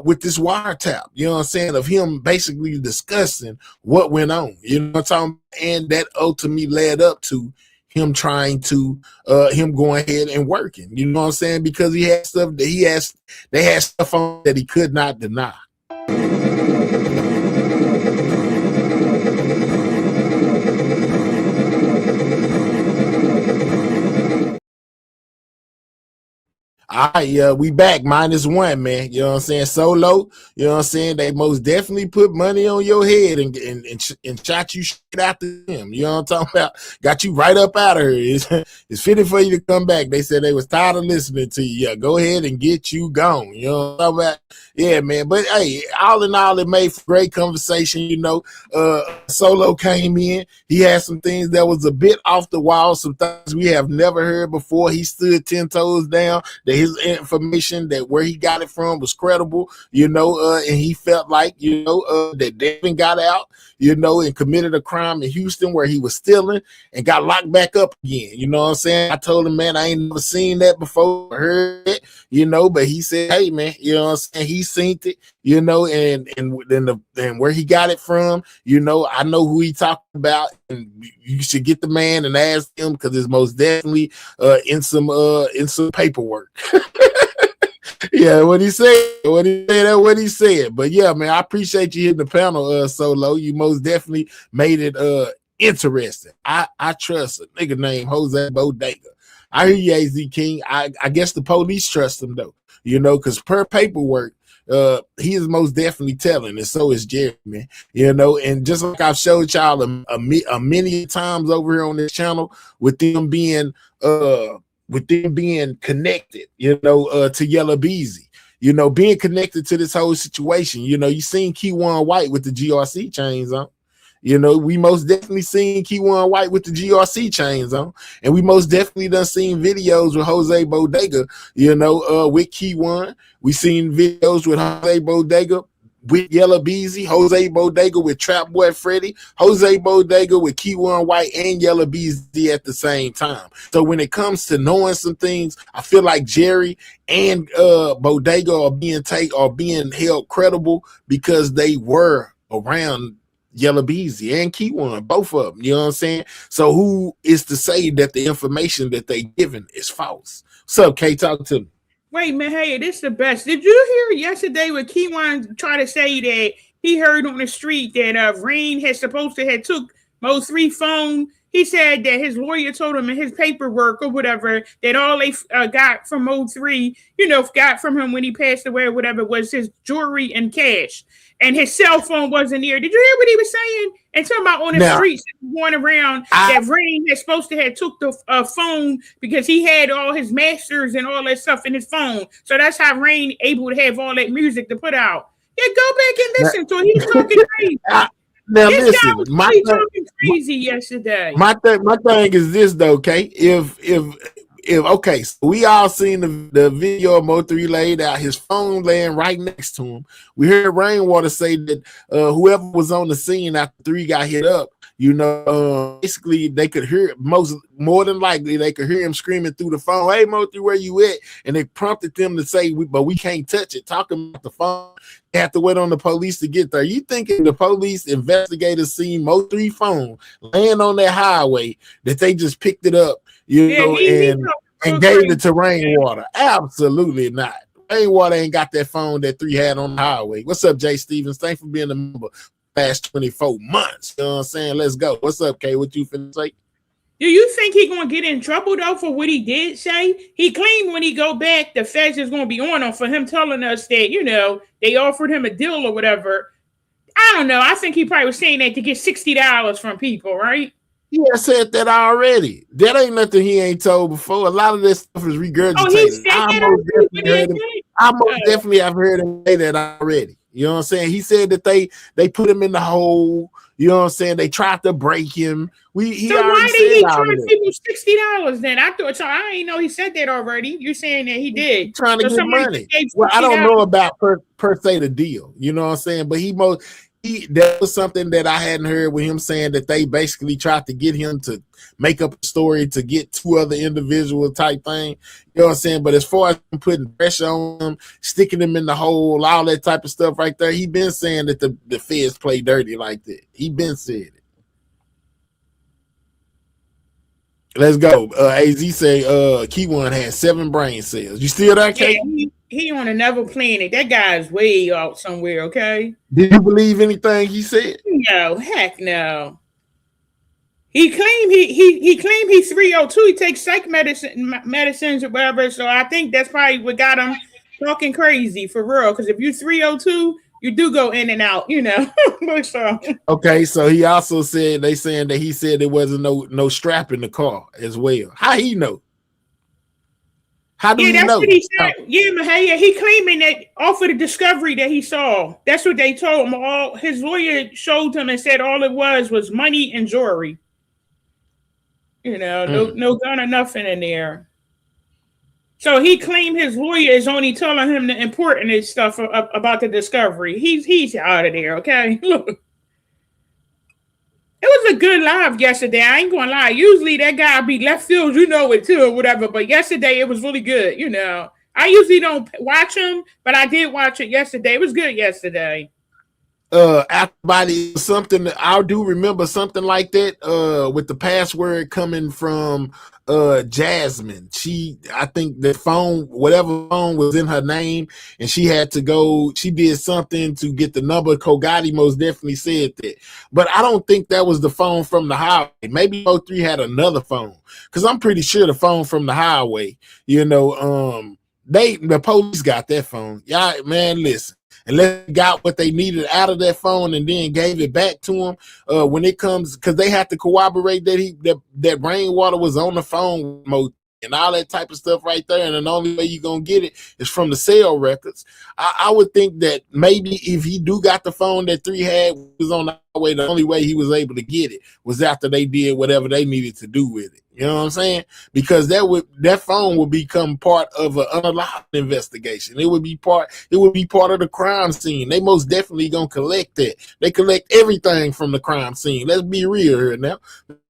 with this wiretap, you know what I'm saying, of him basically discussing what went on, you know what I'm talking about? And that ultimately led up to him trying to him going ahead and working, you know what I'm saying, because he had stuff that they had stuff on that he could not deny. All right, we back -1, man. You know what I'm saying? Solo, you know what I'm saying? They most definitely put money on your head and shot you shit out to them. You know what I'm talking about? Got you right up out of here. It's fitting for you to come back. They said they was tired of listening to you. Yeah, go ahead and get you gone. You know what I'm talking about? Yeah, man. But hey, all in all, it made for great conversation. Solo came in. He had some things that was a bit off the wall, some things we have never heard before. He stood 10 toes down. His information that where he got it from was credible, and he felt like, that Devin got out, and committed a crime in Houston where he was stealing and got locked back up again. You know what I'm saying? I told him, man, I ain't never seen that before, heard it, but he said, hey, man, you know what I'm saying? He seen it, and where he got it from, I know who he talking about, and you should get the man and ask him because it's most definitely in some paperwork. Yeah, what he said. But yeah, man, I appreciate you hitting the panel, Solo. You most definitely made it interesting. I trust a nigga named Jose Bodega. I hear you, AZ King. I guess the police trust him though, because per paperwork, he is most definitely telling, and so is Jeremy. You know, and just like I've showed y'all a many times over here on this channel, with them being connected, you know, to Yellow Beezy, you know, being connected to this whole situation. You know, you seen Keywan White with the GRC chains on. You know, we most definitely seen Keywan White with the GRC chains on, and we most definitely done seen videos with Jose Bodega, you know, with Keywan. We seen videos with Jose Bodega with Yellow Beezy, Jose Bodega with Trap Boy Freddy, Jose Bodega with Keywan White and Yellow Beezy at the same time. So when it comes to knowing some things, I feel like Jerry and Bodega are being held credible because they were around Yellow Beezy and Keywan, both of them. You know what I'm saying? So who is to say that the information that they given is false? What's up, K? Talk to me. Wait, man, hey, this is the best. Did you hear yesterday when Keywan tried to say that he heard on the street that Rain had supposed to have took Mo 3 phone? He said that his lawyer told him in his paperwork or whatever that all they got from Mo 3, you know, got from him when he passed away or whatever, was his jewelry and cash. And his cell phone wasn't there. Did you hear what he was saying? And talking about on the streets going around that Rain had supposed to have took the phone because he had all his masters and all that stuff in his phone. So that's how Rain able to have all that music to put out. Yeah, go back and listen to him. He's talking crazy. Now this listen, guy was really talking crazy yesterday. My thing is this though, okay? If okay, so we all seen the video of Mo3 laid out, his phone laying right next to him. We heard Rainwater say that whoever was on the scene after 3 got hit up, you know, basically they could hear more than likely they could hear him screaming through the phone, "Hey Mo3, where you at?" And it prompted them to say, "But we can't touch it." Talking about the phone, they have to wait on the police to get there. You thinking the police investigators seen Mo3 phone laying on that highway that they just picked it up, you know, and gave it to Rainwater? Absolutely not. Rainwater ain't got that phone that 3 had on the highway. What's up, Jay Stevens? Thanks for being a member past 24 months. You know what I'm saying? Let's go. What's up, Kay? What you finna say? Do you think he gonna get in trouble though for what he did say? He claimed when he go back, the feds is gonna be on him for him telling us that, you know, they offered him a deal or whatever. I don't know. I think he probably was saying that to get $60 from people, right? Yeah, I said that already. That ain't nothing he ain't told before. A lot of this stuff is regurgitated. Oh, he said that I most definitely have heard him say that already. You know what I'm saying? He said that they put him in the hole. You know what I'm saying? They tried to break him. So why did he charge people $60 then? I thought so. I ain't know he said that already. You're saying that he did. He's trying to get money. Well, I don't know about per se the deal. You know what I'm saying? But that was something that I hadn't heard with him saying that they basically tried to get him to make up a story to get 2 other individual type thing. You know what I'm saying? But as far as putting pressure on him, sticking him in the hole, all that type of stuff right there, he been saying that the feds play dirty like that. He been said it. Let's go. AZ say Keywan had 7 brain cells. You still there, Kate? Yeah, he on another planet. That guy's way out somewhere, okay? Did you believe anything he said? No, heck no. He claimed he claimed he's 302. He takes psych medicines or whatever. So I think that's probably what got him talking crazy for real. Because if you're 302, you do go in and out, you know. So. Okay, so he also said he said there wasn't no strap in the car as well. How he know? How do he know? What he said. Yeah, he claiming that off of the discovery that he saw. That's what they told him. All his lawyer showed him and said all it was money and jewelry. You know, no gun or nothing in there. So he claimed his lawyer is only telling him the important stuff about the discovery. He's out of there, okay? Look. It was a good live yesterday. I ain't gonna lie. Usually that guy be left field, you know it too, or whatever. But yesterday it was really good, you know. I usually don't watch him, but I did watch it yesterday. It was good yesterday. Afterbody something I do remember something like that with the password coming from Jasmine. I think the phone, whatever phone was in her name, and she did something to get the number. Kogati most definitely said that, but I don't think that was the phone from the highway. Maybe O3 had another phone, because I'm pretty sure the phone from the highway, you know, the police got that phone. Yeah, man, listen. unless they got what they needed out of that phone and then gave it back to him. When it comes, because they have to corroborate that rainwater was on the phone and all that type of stuff right there. And the only way you're going to get it is from the cell records. I would think that maybe if he do got the phone that 3 had was on the way, the only way he was able to get it was after they did whatever they needed to do with it. You know what I'm saying? Because that phone would become part of an unallowed investigation. It would be part of the crime scene. They most definitely gonna collect that. They collect everything from the crime scene. Let's be real here now.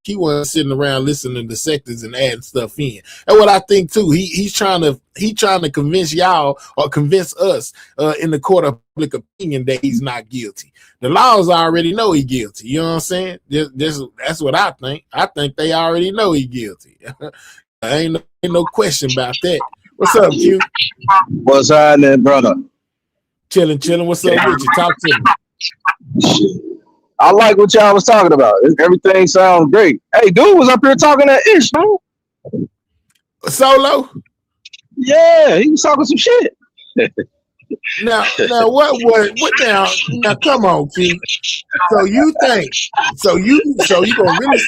He wasn't sitting around listening to sectors and adding stuff in. That's what I think too. He's trying to convince y'all or convince us in the court of public opinion that he's not guilty. The laws already know he's guilty. You know what I'm saying? That's what I think. I think they already know he's guilty. ain't no question about that. What's up, Q? What's happening, brother? Chilling. What's up with you? Talk to me. I like what y'all was talking about. Everything sounds great. Hey, dude was up here talking that ish, man. Solo? Yeah, he was talking some shit. Now what now come on, Q. So you gonna really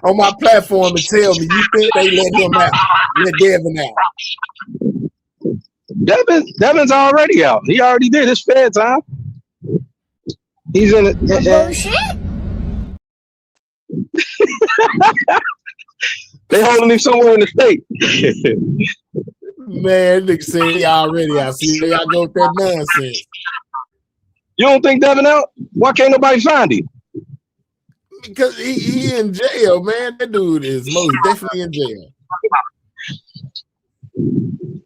on my platform and tell me you think they let Devin out? Devin's already out. He already did his fair time. He's in it. They holding him somewhere in the state. Man, Nick said he already out. See, y'all go with that nonsense. You don't think Devin out? Why can't nobody find him? Because he in jail, man. That dude is most definitely in jail.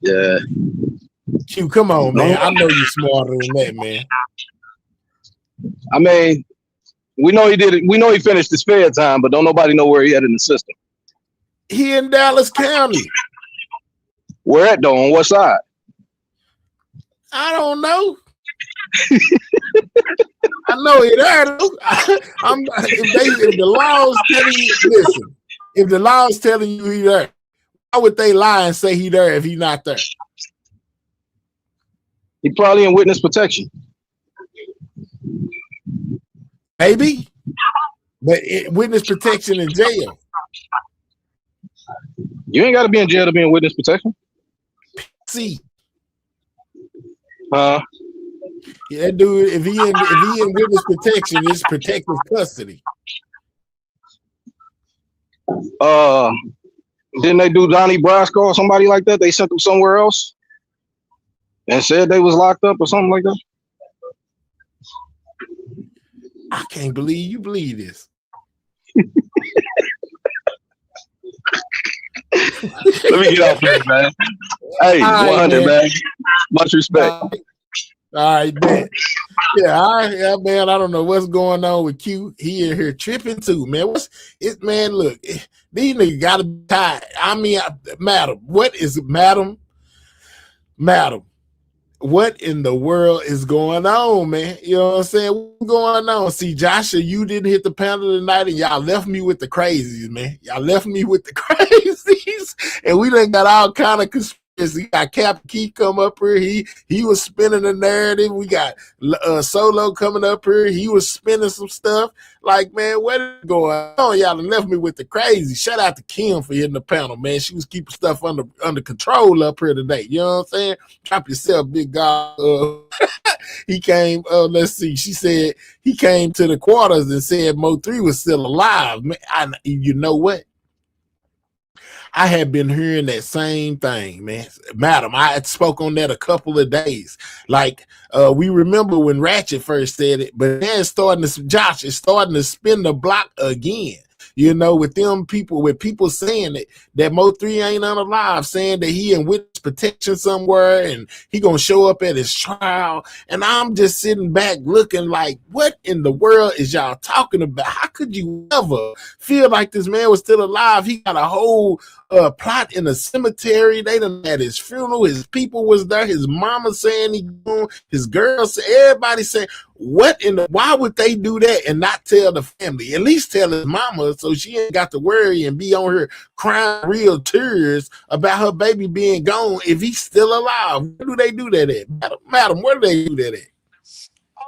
Yeah. Q, come on, man. I know you're smarter than that, man. I mean, we know he did it. We know he finished his fair time, but don't nobody know where he at in the system. He in Dallas County. Where at though? On what side? I don't know. I know he there though. If the law's telling you, listen, if the law's telling you he there, why would they lie and say he there if he not there? He probably in witness protection. Maybe, but witness protection in jail. You ain't got to be in jail to be in witness protection. See, yeah, that dude. If he in witness protection, it's protective custody. Didn't they do Donnie Brasco or somebody like that? They sent them somewhere else and said they was locked up or something like that. I can't believe you believe this. Let me get off here, man. Hey, 100, man. Much respect. All right, man. Yeah, man. I don't know what's going on with Q. He in here tripping too, man. Man, look, these niggas gotta be tired. I mean, madam, what is madam? What in the world is going on, man? You know what I'm saying? What's going on? See, Joshua, you didn't hit the panel tonight, and y'all left me with the crazies, man. Y'all left me with the crazies, and we done got all kind of conspiracy. We got Cap Keith come up here. He was spinning the narrative. We got Solo coming up here. He was spinning some stuff. Like, man, what is going on? Y'all done left me with the crazy. Shout out to Kim for hitting the panel, man. She was keeping stuff under control up here today. You know what I'm saying? Drop yourself, big guy. He came, let's see. She said he came to the quarters and said Mo3 was still alive. Man, you know what? I had been hearing that same thing, man. Madam, I had spoke on that a couple of days. Like, we remember when Ratchet first said it, but then it's starting to spin the block again. You know, with people saying that Mo3 ain't unalive, saying that he in witness protection somewhere and he gonna show up at his trial. And I'm just sitting back looking like, what in the world is y'all talking about? How could you ever feel like this man was still alive? He got a whole plot in a cemetery. They done had his funeral. His people was there. His mama saying he going. His girls, everybody saying, why would they do that and not tell the family? At least tell his mama so so she ain't got to worry and be on her crying real tears about her baby being gone if he's still alive. Where do they do that at? Madam, where do they do that at?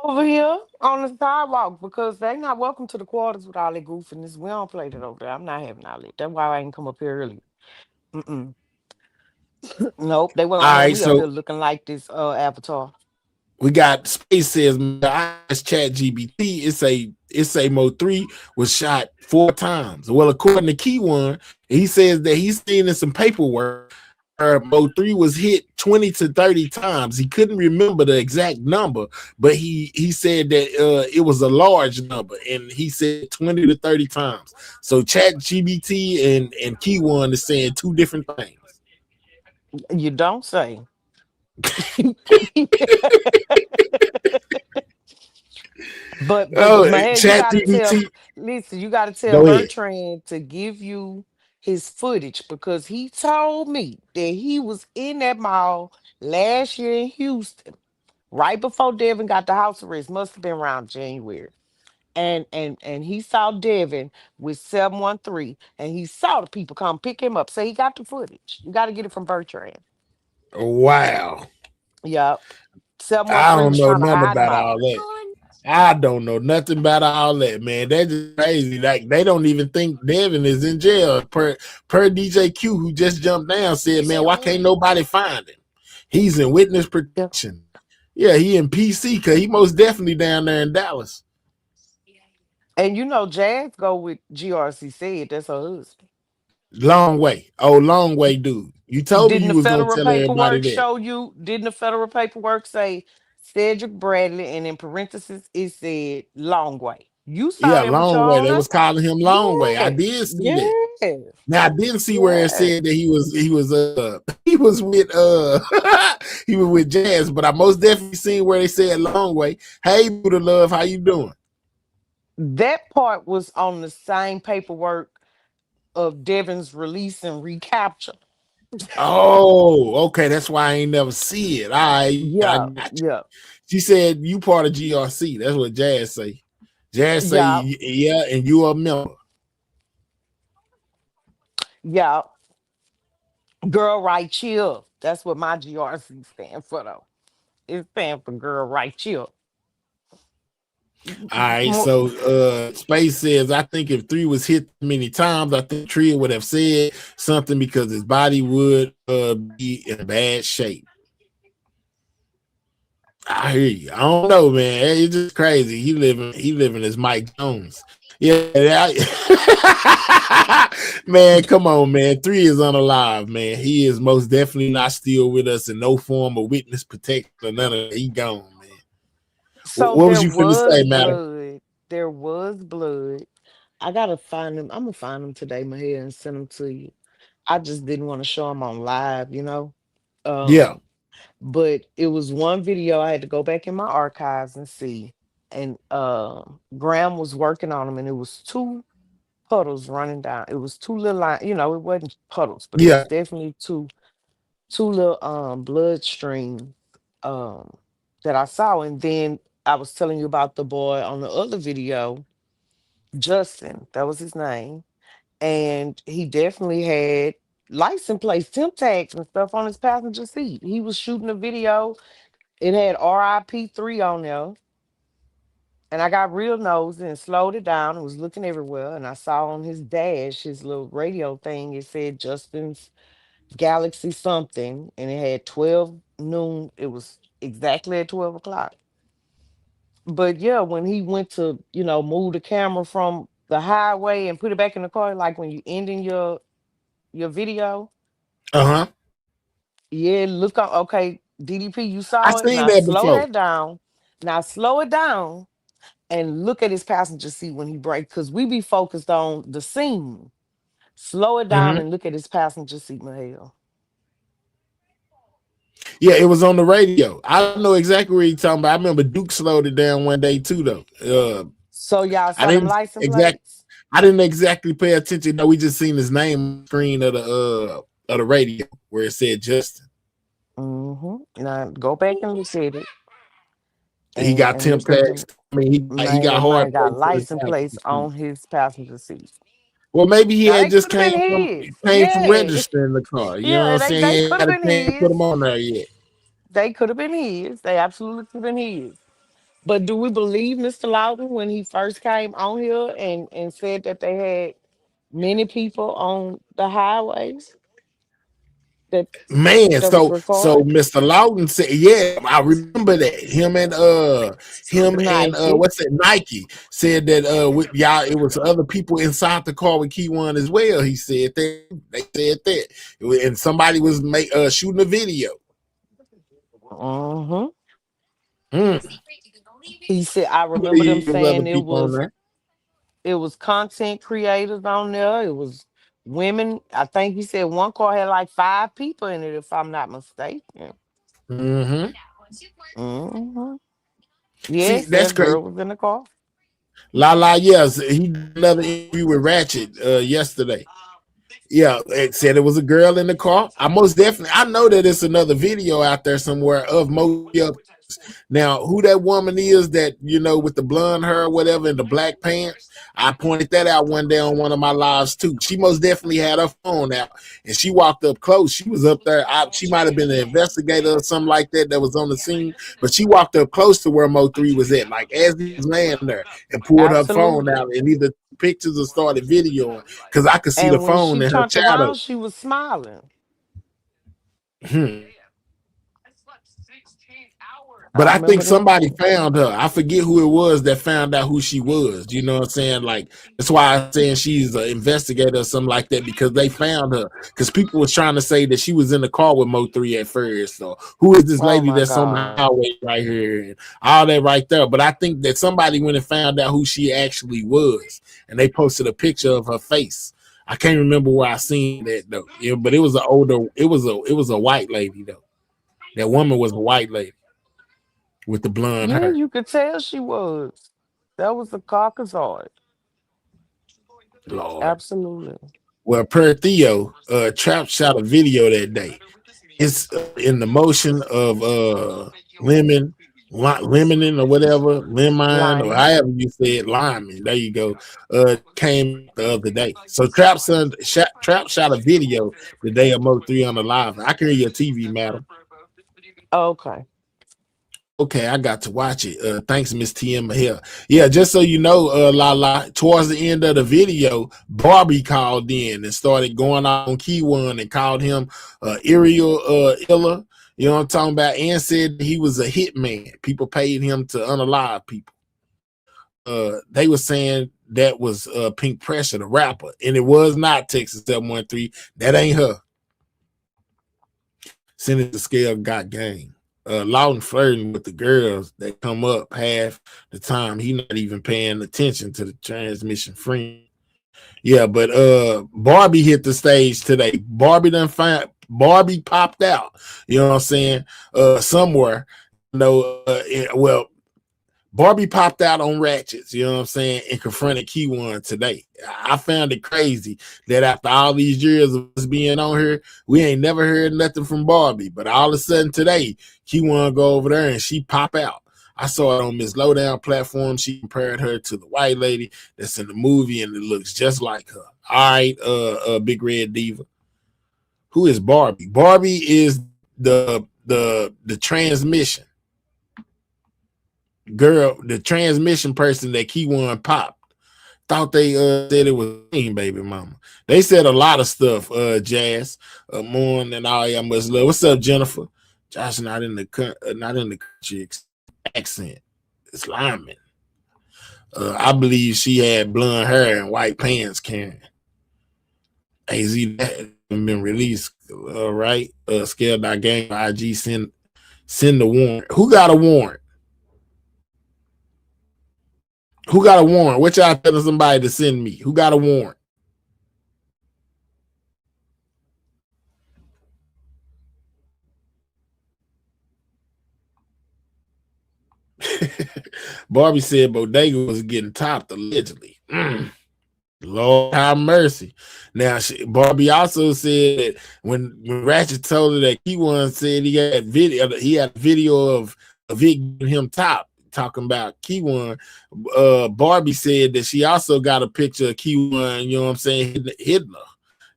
Over here on the sidewalk because they not welcome to the quarters with all that goofiness. We don't play that over there. I'm not having all that. That's why I ain't come up here early. Mm-mm. Nope, they weren't All gonna have right, me up here so looking like this avatar. we got Space says I asked Chat GBT. It say Mo 3 was shot 4 times. Well, according to Key One, he says that he's seen in some paperwork Mo 3 was hit 20 to 30 times. He couldn't remember the exact number, but he said that it was a large number, and he said 20 to 30 times. So Chat GBT and Key One is saying two different things. You don't say. But Oh, Maher, you Chat gotta tell GBT. listen, you gotta tell Go ahead. Bertrand to give you his footage because he told me that he was in that mall last year in Houston, right before Devin got the house arrest. Must have been around January. And he saw Devin with 713 and he saw the people come pick him up. So he got the footage. You gotta get it from Bertrand. Wow. Yup. I 713 don't was know trying to nothing hide him about out. all that. I don't know nothing about all that, man. That's just crazy. Like they don't even think Devin is in jail. Per DJ Q, who just jumped down, said, "Man, why can't nobody find him? He's in witness Yeah. protection. Yeah, he in PC because he most definitely down there in Dallas. And you know, Jazz go with GRC said that's her husband. Long way. Oh, long way, dude. You told me Didn't you the was gonna federal tell everybody paperwork that. show you? Didn't the federal paperwork say Cedric Bradley and in parentheses it said long way? You saw Yeah, that with your long way. own They eyes? was calling him long way. I Yes, did see that. yes, Now I didn't see where it yes. said that he was he was with he was with Jazz, but I most definitely seen where they said long way. Hey Buddha Love, how you doing? That part was on the same paperwork of Devin's release and recapture. Oh, okay, that's why I ain't never see it. I Yeah, got you. yeah, She said you part of GRC. That's what Jazz say. Jazz say yeah, yeah, and you a member. yeah. Girl, right chill. That's what my GRC stand for, though. It stands for girl, right chill. All right, so Space says I think if 3 was hit many times, I think Tria would have said something because his body would be in bad shape. I hear you. I don't know, man. It's just crazy. He living as Mike Jones. Yeah, man. Come on, man. 3 is unalive, man. He is most definitely not still with us in no form of witness protection or none of that. He gone, man. So What was there you finna was say, madam? blood. There was blood. I gotta find him. I'm gonna find him today, Mahia, and send him to you. I just didn't want to show him on live, you know. Yeah. But it was one video I had to go back in my archives and see. And Graham was working on him, and it was two puddles running down. It was two little line, you know, it wasn't puddles, but it was Yeah. definitely two little blood streams um that I saw. And then I was telling you about the boy on the other video, Justin, that was his name. And he definitely had license plates, temp tags and stuff on his passenger seat. He was shooting a video. It had RIP3 on there. And I got real nosy and slowed it down and was looking everywhere. And I saw on his dash, his little radio thing, it said Justin's Galaxy something. And it had 12 noon. It was exactly at 12 o'clock. But yeah, when he went to, move the camera from the highway and put it back in the car, like when you ending your video, Uh-huh. yeah, look up, okay, DDP, you I saw it. seen Now that slow before. that down. Now slow it down and look at his passenger seat when he brakes, because we be focused on the scene. Slow it down Mm-hmm. and look at his passenger seat, Mahel. Yeah, it was on the radio. I know exactly what you're talking about. I remember Duke slowed it down one day too, though. So y'all I saw them didn't license exact. plates? I didn't exactly pay attention. No, we just seen his name on the screen of the radio where it said Justin. Now go back and look at it He got and temp look at tags. them. I mean, he got Man, hard got plates on his license plates passenger seat. on his passenger seat. Well, maybe he Now had they just could have been his. came from Yeah. registering the car. You know what Yeah, I'm they saying? He ain't could got have a been chance to put his. them on there yet. They could have been his. They absolutely could have been his. But do we believe Mr. Lawton when he first came on here and said that they had many people on the highways that Man, that was so recorded? Mr. Lawton said, yeah, I remember that. Him and Nike. what's that, Nike said that with y'all it was other people inside the car with Key One as well. He said that they said that. And somebody was shooting a video. Uh-huh. Mm. He said I I remember them believe there's other saying people on there. it was content creators on there. It was women. I think he said one car had like 5 people in it, if I'm not mistaken. Mm-hmm. Hmm. See, Yes, that's that crazy. girl was in the car. Yes, he did another interview with Ratchet yesterday. Yeah, it said it was a girl in the car. I know that it's another video out there somewhere of Moji up. Now, who that woman is that, with the blonde hair or whatever and the black pants, I pointed that out one day on one of my lives too. She most definitely had her phone out and she walked up close. She was up there. She might have been an investigator or something like that was on the scene, but she walked up close to where Mo 3 was at, like as he was laying there and pulled her phone Absolutely. out and either took pictures or started videoing because I could see the And when phone she in her turned shadow. around, she was smiling. Hmm. I But I think remember them somebody too. found her. I forget who it was that found out who she was. You know what I'm saying? Like that's why I'm saying she's an investigator or something like that because they found her. Because people was trying to say that she was in the car with Mo 3 at first. So who is this Oh lady my that's on the God. highway right here and all that right there? But I think that somebody went and found out who she actually was, and they posted a picture of her face. I can't remember where I seen that though. Yeah, but it was it was a white lady though. That woman was a white lady with the blonde Yeah, hair. you could tell she was. That was the Caucasoid. Lord. Absolutely. Well, per Theo, Trap shot a video that day. It's in the motion of lemonin or whatever, lemon or Lyman. however you say it, lineman. There you go. Came the other day. So Trap shot a video the day of Mo 3 on the live. I can hear your TV, madam. Okay. Okay, I got to watch it. Thanks, Miss TM here. Yeah, just so you know, towards the end of the video, Barbie called in and started going on Key One and called him Ariel Illa. You know what I'm talking about? And said he was a hitman. People paid him to unalive people. They were saying that was Pink Pressure, the rapper, and it was not Texas 713. That ain't her. Senator Scale got game. Lawton flirting with the girls that come up half the time. He not even paying attention to the transmission free. Yeah, but Barbie hit the stage today. Barbie popped out. You know what I'm saying? Somewhere. Well, Barbie popped out on Ratchets, you know what I'm saying, and confronted Key One today. I found it crazy that after all these years of us being on here, we ain't never heard nothing from Barbie. But all of a sudden today, Key One go over there and she pop out. I saw it on Miss Lowdown platform. She compared her to the white lady that's in the movie, and it looks just like her. All right, Big Red Diva. Who is Barbie? Barbie is the transmission girl, the transmission person that Key One popped. Thought they said it was baby mama. They said a lot of stuff, Jazz, more than all y'all must love. What's up, Jennifer? Josh not in the country accent. It's Lyman. I believe she had blonde hair and white pants, Karen. AZ that been released. Right? Scale.gang IG send the warrant. Who got a warrant? Who got a warrant? What y'all telling somebody to send me? Who got a warrant? Barbie said Bodega was getting topped allegedly. Lord have mercy. Now, Barbie also said that when Ratchet told her that Key One said he had video of it getting him top. talking about Keyone, Barbie said that she also got a picture of Keyone, you know what I'm saying, hitting her.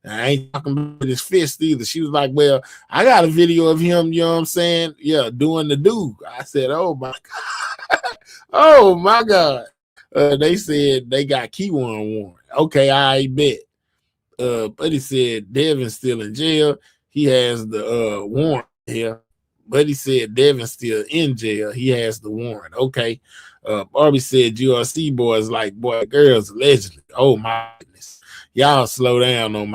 I ain't talking about his fist either. She was like, well, I got a video of him, you know what I'm saying? Yeah, doing the do. I said, oh my God. Oh my God. They said they got Keyone warrant. Okay, I bet. But he said Devin's still in jail. He has the warrant here. But he said Devin's still in jail. He has the warrant. Okay. Barbie said GRC boys like boy girls allegedly. Oh my goodness. Y'all slow down on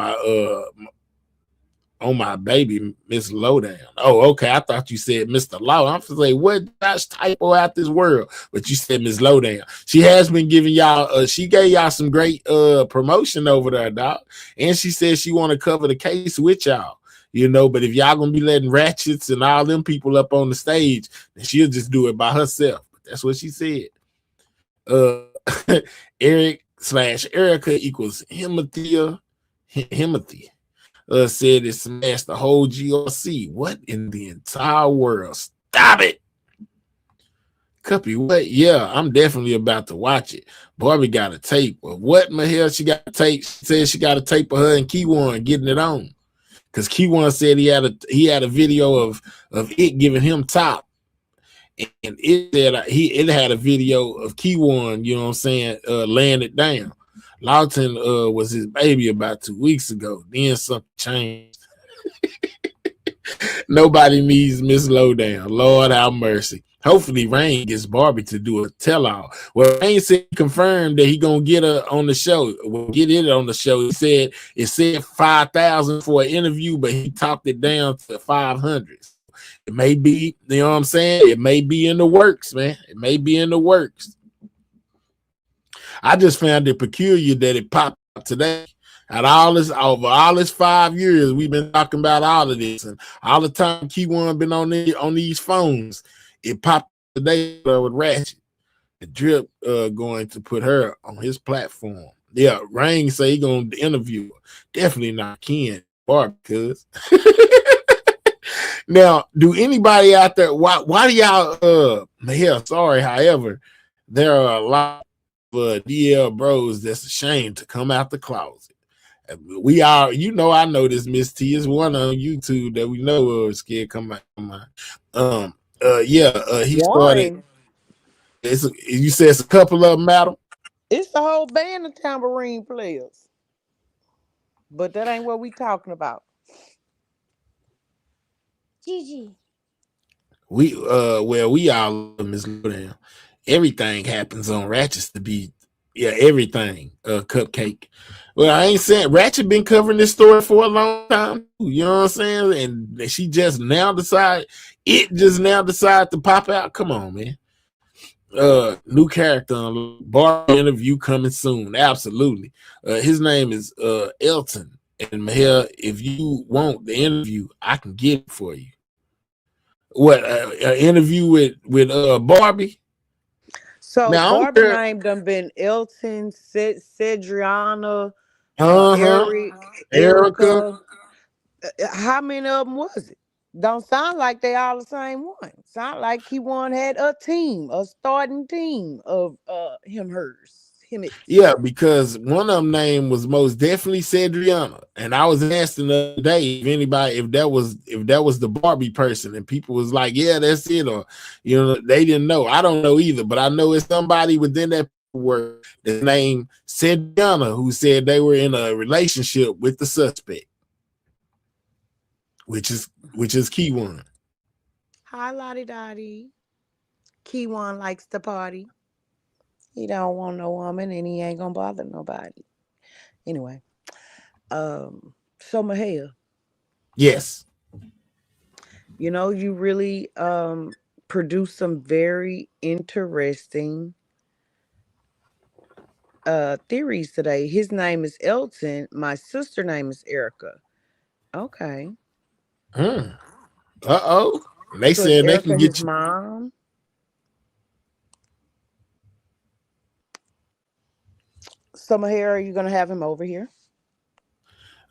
my baby, Miss Lowdown. Oh, okay. I thought you said Mr. Low. I'm gonna say what Josh typo out this world, but you said Miss Lowdown. She has been giving y'all. She gave y'all some great promotion over there, doc. And she said she want to cover the case with y'all. You know, but if y'all gonna be letting Ratchets and all them people up on the stage, then she'll just do it by herself. But that's what she said. Eric/Erica equals Hemathia. Said it smashed the whole GRC. What in the entire world? Stop it. Cuppy, what? Yeah, I'm definitely about to watch it. Barbie got a tape. Well, what in the hell she got a tape? She said she got a tape of her and Keyone getting it on. Because Keyone said he had a video of it giving him top. And it said it had a video of Keyone, you know what I'm saying, laying it down. Lawton was his baby about 2 weeks ago. Then something changed. Nobody needs Miss Lowdown. Lord have mercy. Hopefully Rain gets Barbie to do a tell-all. Well, Rain said confirmed that he gonna get her on the show. We'll get it on the show. He said it said 5,000 for an interview, but he talked it down to 500. It may be, you know what I'm saying? It may be in the works, man. It may be in the works. I just found it peculiar that it popped up today. Over all this 5 years, we've been talking about all of this, and all the time Keyone been on these phones. It popped today with Ratchet. The Drip going to put her on his platform. Yeah, Rain say he gonna interview her. Definitely not Ken Barbie, cuz. Now, do anybody out there? Why do y'all? Sorry. However, there are a lot of DL bros that's ashamed to come out the closet. We are, you know, I know this Miss T is one on YouTube that we know is scared come out. He started. You said it's a couple of them, madam. It's the whole band of tambourine players, but that ain't what we talking about. Gigi. We all Miss Lowdown. Everything happens on Ratchets to be everything cupcake. Well, I ain't saying Ratchet been covering this story for a long time, you know what I'm saying? And she just now decide to pop out. Come on, man. New character on bar interview coming soon. Absolutely. His name is Elton. And Mahel, if you want the interview, I can get it for you. What an interview with Barbie? So now, Barbie name done been Elton, Cedriana, Erica. How many of them was it? Don't sound like they all the same one. Sound like Keyone had a starting team of hers. Yeah, because one of them name was most definitely Cedriana, and I was asking the other day if that was the Barbie person, and people was like, "Yeah, that's it," or they didn't know. I don't know either, but I know it's somebody within that word that's named Cedriana who said they were in a relationship with the suspect, which is Keyone. Hi, Lottie Dottie. Keyone likes to party. He don't want no woman, and he ain't gonna bother nobody. Anyway, so Mahia. Yes. You really produced some very interesting theories today. His name is Elton. My sister name is Erica. Okay. Uh-oh. They so said they Erica can get his mom. So Mahir, are you gonna have him over here?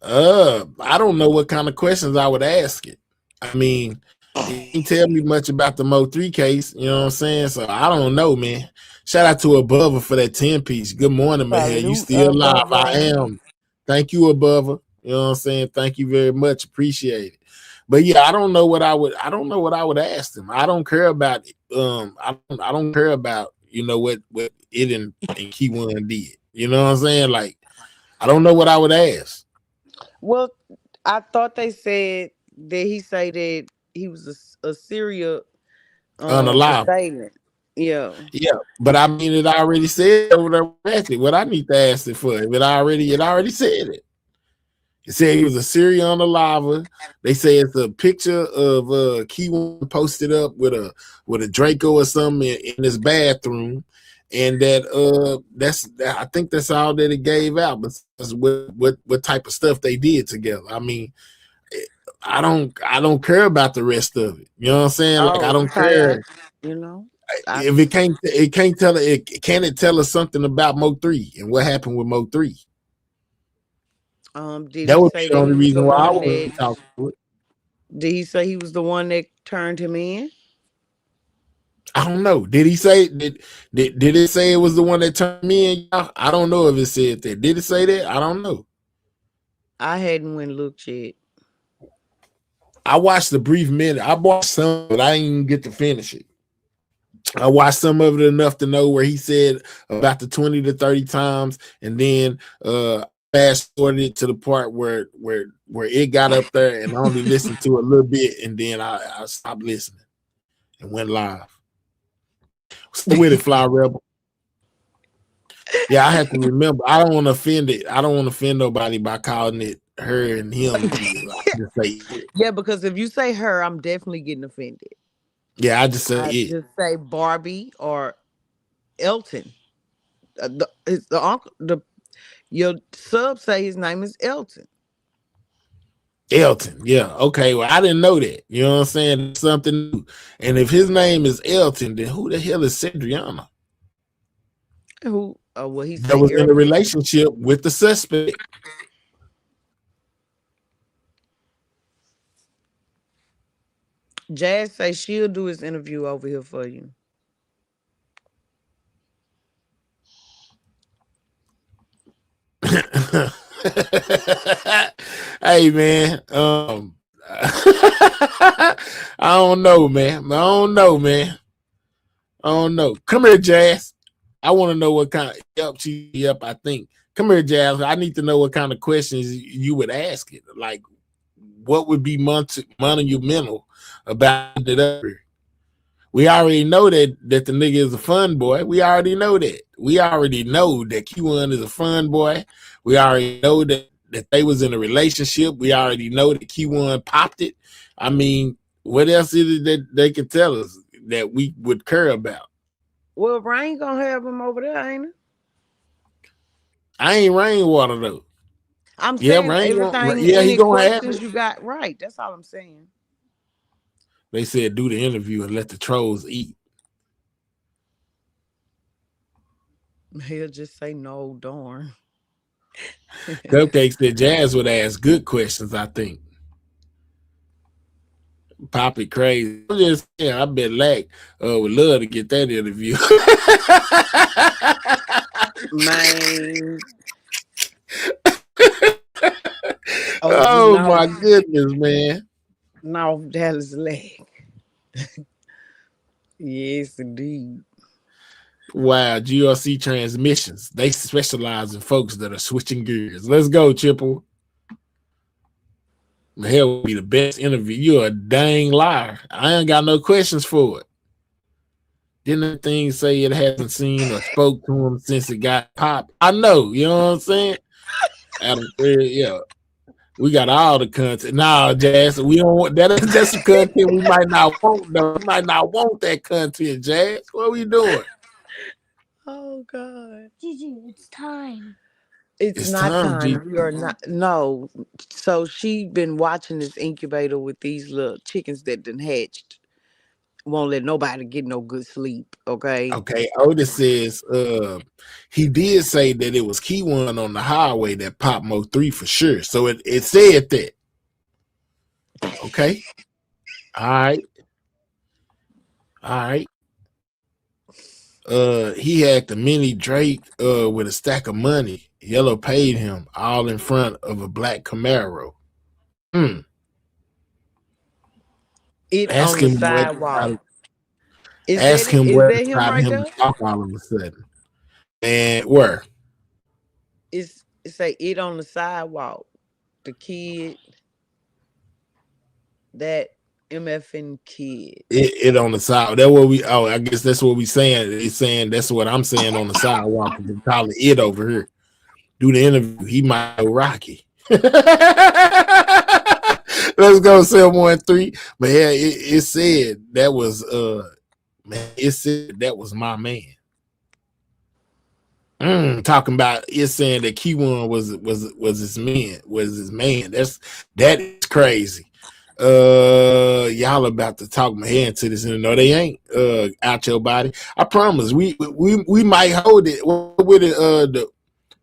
I don't know what kind of questions I would ask it. I mean, He didn't tell me much about the Mo3 case, you know what I'm saying? So I don't know, man. Shout out to Above for that 10 piece. Good morning, man. You Salute still alive. above. I am. Thank you, Above. You know what I'm saying? Thank you very much. Appreciate it. But yeah, I don't know what I would ask them. I don't care about I don't care about, you know, what it and Key One did. You know what I'm saying? Like, I don't know what I would ask. Well, I thought they said that he say that he was a serial Unalive. assailant. Yeah. Yeah, but I mean, it already said over there. What I need to ask it for? It already said it. It said he was a serial unaliver. They say it's a picture of Key One posted up with a Draco or something in his bathroom, and I think that's all that it gave out. But what type of stuff they did together? I mean, I don't care about the rest of it. You know what I'm saying? Like, I Oh, don't okay. care. You know, If it can't tell it, can it tell us something about Mo3 and what happened with Mo3? did That he would be say the that he only was the reason why I one wanted that? to talk to it. Did he say he was the one that turned him in? I don't know. Did he say did it say it was the one that turned me in? I don't know if it said that. Did it say that? I don't know. I hadn't went and looked yet. I watched the brief minute. I watched some, but I didn't even get to finish it. I watched some of it enough to know where he said about the 20 to 30 times, and then fast forwarded it to the part where it got up there, and I only listened to a little bit, and then I stopped listening and went live. So with it, Fly Rebel. Yeah, I have to remember. I don't want to offend it. I don't want to offend nobody by calling it her and him. I just say it. Yeah, because if you say her, I'm definitely getting offended. Yeah, I just say I it. just say Barbie or Elton. The uncle, your sub say his name is Elton. Elton. Yeah. Okay. Well, I didn't know that. You know what I'm saying? Something new. And if his name is Elton, then who the hell is Cedriana? Who? Well, he That say was in a Elton. relationship with the suspect. Jazz say she'll do his interview over here for you. Hey man, I don't know, man. I don't know, man. I don't know. Come here, Jazz. I want to know what kind of yep, I think. Come here, Jazz. I need to know what kind of questions you would ask it. Like, what would be monumental about it? We already know that the nigga is a fun boy. We already know that. We already know that Q1 is a fun boy. We already know that they was in a relationship. We already know that Q1 popped it. I mean, what else is it that they can tell us that we would care about? Well, Rain gonna have him over there, ain't it? I ain't rainwater though. I'm Yeah, saying everything, yeah, he any gonna have questions it. you got right. That's all I'm saying. They said do the interview and let the trolls eat. He'll just say no, darn. Cupcake said Jazz would ask good questions, I think. Pop it crazy. I'm just saying, I bet Lack would love to get that interview. Man. Oh my goodness, man. No, Dallas leg. Yes, indeed. Wow, GRC Transmissions. They specialize in folks that are switching gears. Let's go, Chipple. The hell would be the best interview. You're a dang liar. I ain't got no questions for it. Didn't the thing say it hasn't seen or spoke to him since it got popped? I know, you know what I'm saying? Yeah. We got all the content. Nah, Jazz, we don't want that. That's some content we might not want, though. We might not want that content, Jazz. What are we doing? Oh God. Gigi, it's time. It's not time, time. G. We are not. No. So she been watching this incubator with these little chickens that done hatched. Won't let nobody get no good sleep. Okay. Okay, Otis says he did say that it was Key One on the highway that popped Mo3 for sure. So it said that. Okay. All right. All right. He had the mini Drake with a stack of money. Yellow paid him all in front of a black Camaro. Hmm. It Ask on the him what sidewalk. ask him Is what that him decided right him there? to talk all of a sudden. And where? It's say it on the sidewalk. The kid, that MFN kid. It on the side. That what we I guess that's what we saying. He's saying that's what I'm saying on the sidewalk. We call it over here. Do the interview. He might know Rocky. Let's go 713. But yeah, it said that was man, it said that was my man. Talking about it saying that Key1 was his man. That is crazy. Y'all about to talk my head into this, and no, they ain't out your body. I promise. We might hold it with it.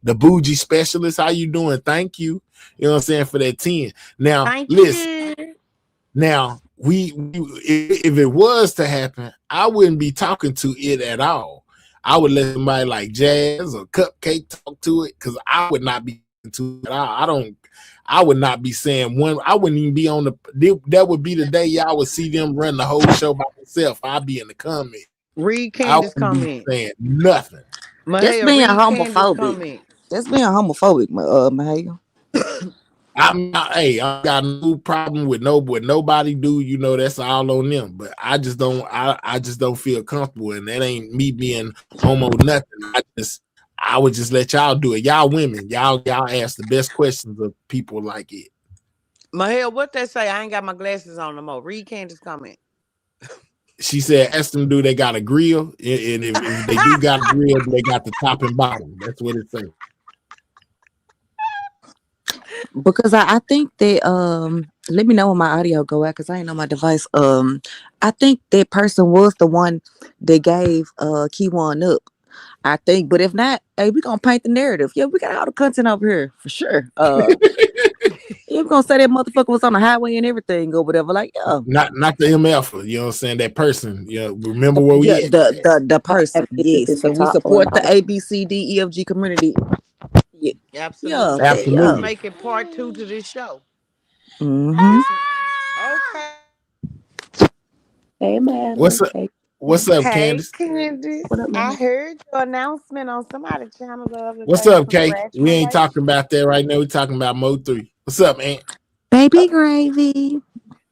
The bougie specialist. How you doing? Thank you. You know what I'm saying for that 10. Now Thank listen. you. Now we if it was to happen, I wouldn't be talking to it at all. I would let somebody like Jazz or Cupcake talk to it because I would not be to it at all. I would not be saying one. I wouldn't even be on that would be the day y'all would see them run the whole show by themselves. I'd be in the comment. Read I Candace wouldn't be comment. saying nothing. That's Mahaya, being read Candace homophobic. comment. That's being homophobic, Mahaya. I'm not, hey, I got no problem with nobody do, you know, that's all on them. But I just don't feel comfortable, and that ain't me being homo nothing. I would just let y'all do it. Y'all women, y'all ask the best questions of people like it. Mahaya, what they say? I ain't got my glasses on no more. Read Candace comment. She said, ask them do they got a grill, and if they do got a grill, they got the top and bottom. That's what it says. Because I think that let me know when my audio go out because I ain't on my device. I think that person was the one that gave Key1 up. I think, but if not, hey, we gonna paint the narrative. Yeah, we got all the content over here for sure. Yeah, we gonna say that motherfucker was on the highway and everything or whatever. Like, yeah. Not the MF, you know what I'm saying? That person, remember where we Yeah, at. the person, If yes. it's a And we top one, support the ABCDEFG community. Yeah. Yeah. Absolutely. Let's Absolutely. make it part 2 to this show. Mm-hmm. Okay. hey What's madam, up? hey, What's up, Hey, Candace? Candace. what up, I man? heard your announcement on somebody's channel the other What's day. up, Kay? We ain't talking Congratulations. about that right now. We talking about Mo 3. What's up, man? Baby gravy.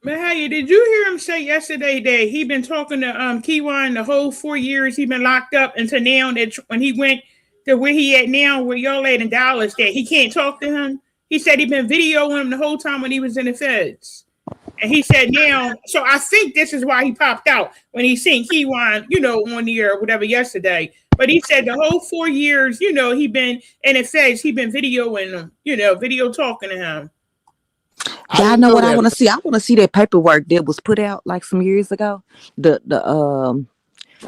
Mahaya, did you hear him say yesterday that he been talking to Keywan the whole 4 years he been locked up until now that when he went to where he at now, where y'all at in Dallas, that he can't talk to him? He said he been videoing him the whole time when he was in the feds. And he said now, so I think this is why he popped out when he seen Keywan, on the air or whatever yesterday. But he said the whole 4 years, he been in the feds, he been videoing him, video talking to him. I Y'all didn't know know what I that. want to see? I want to see that paperwork that was put out like some years ago. The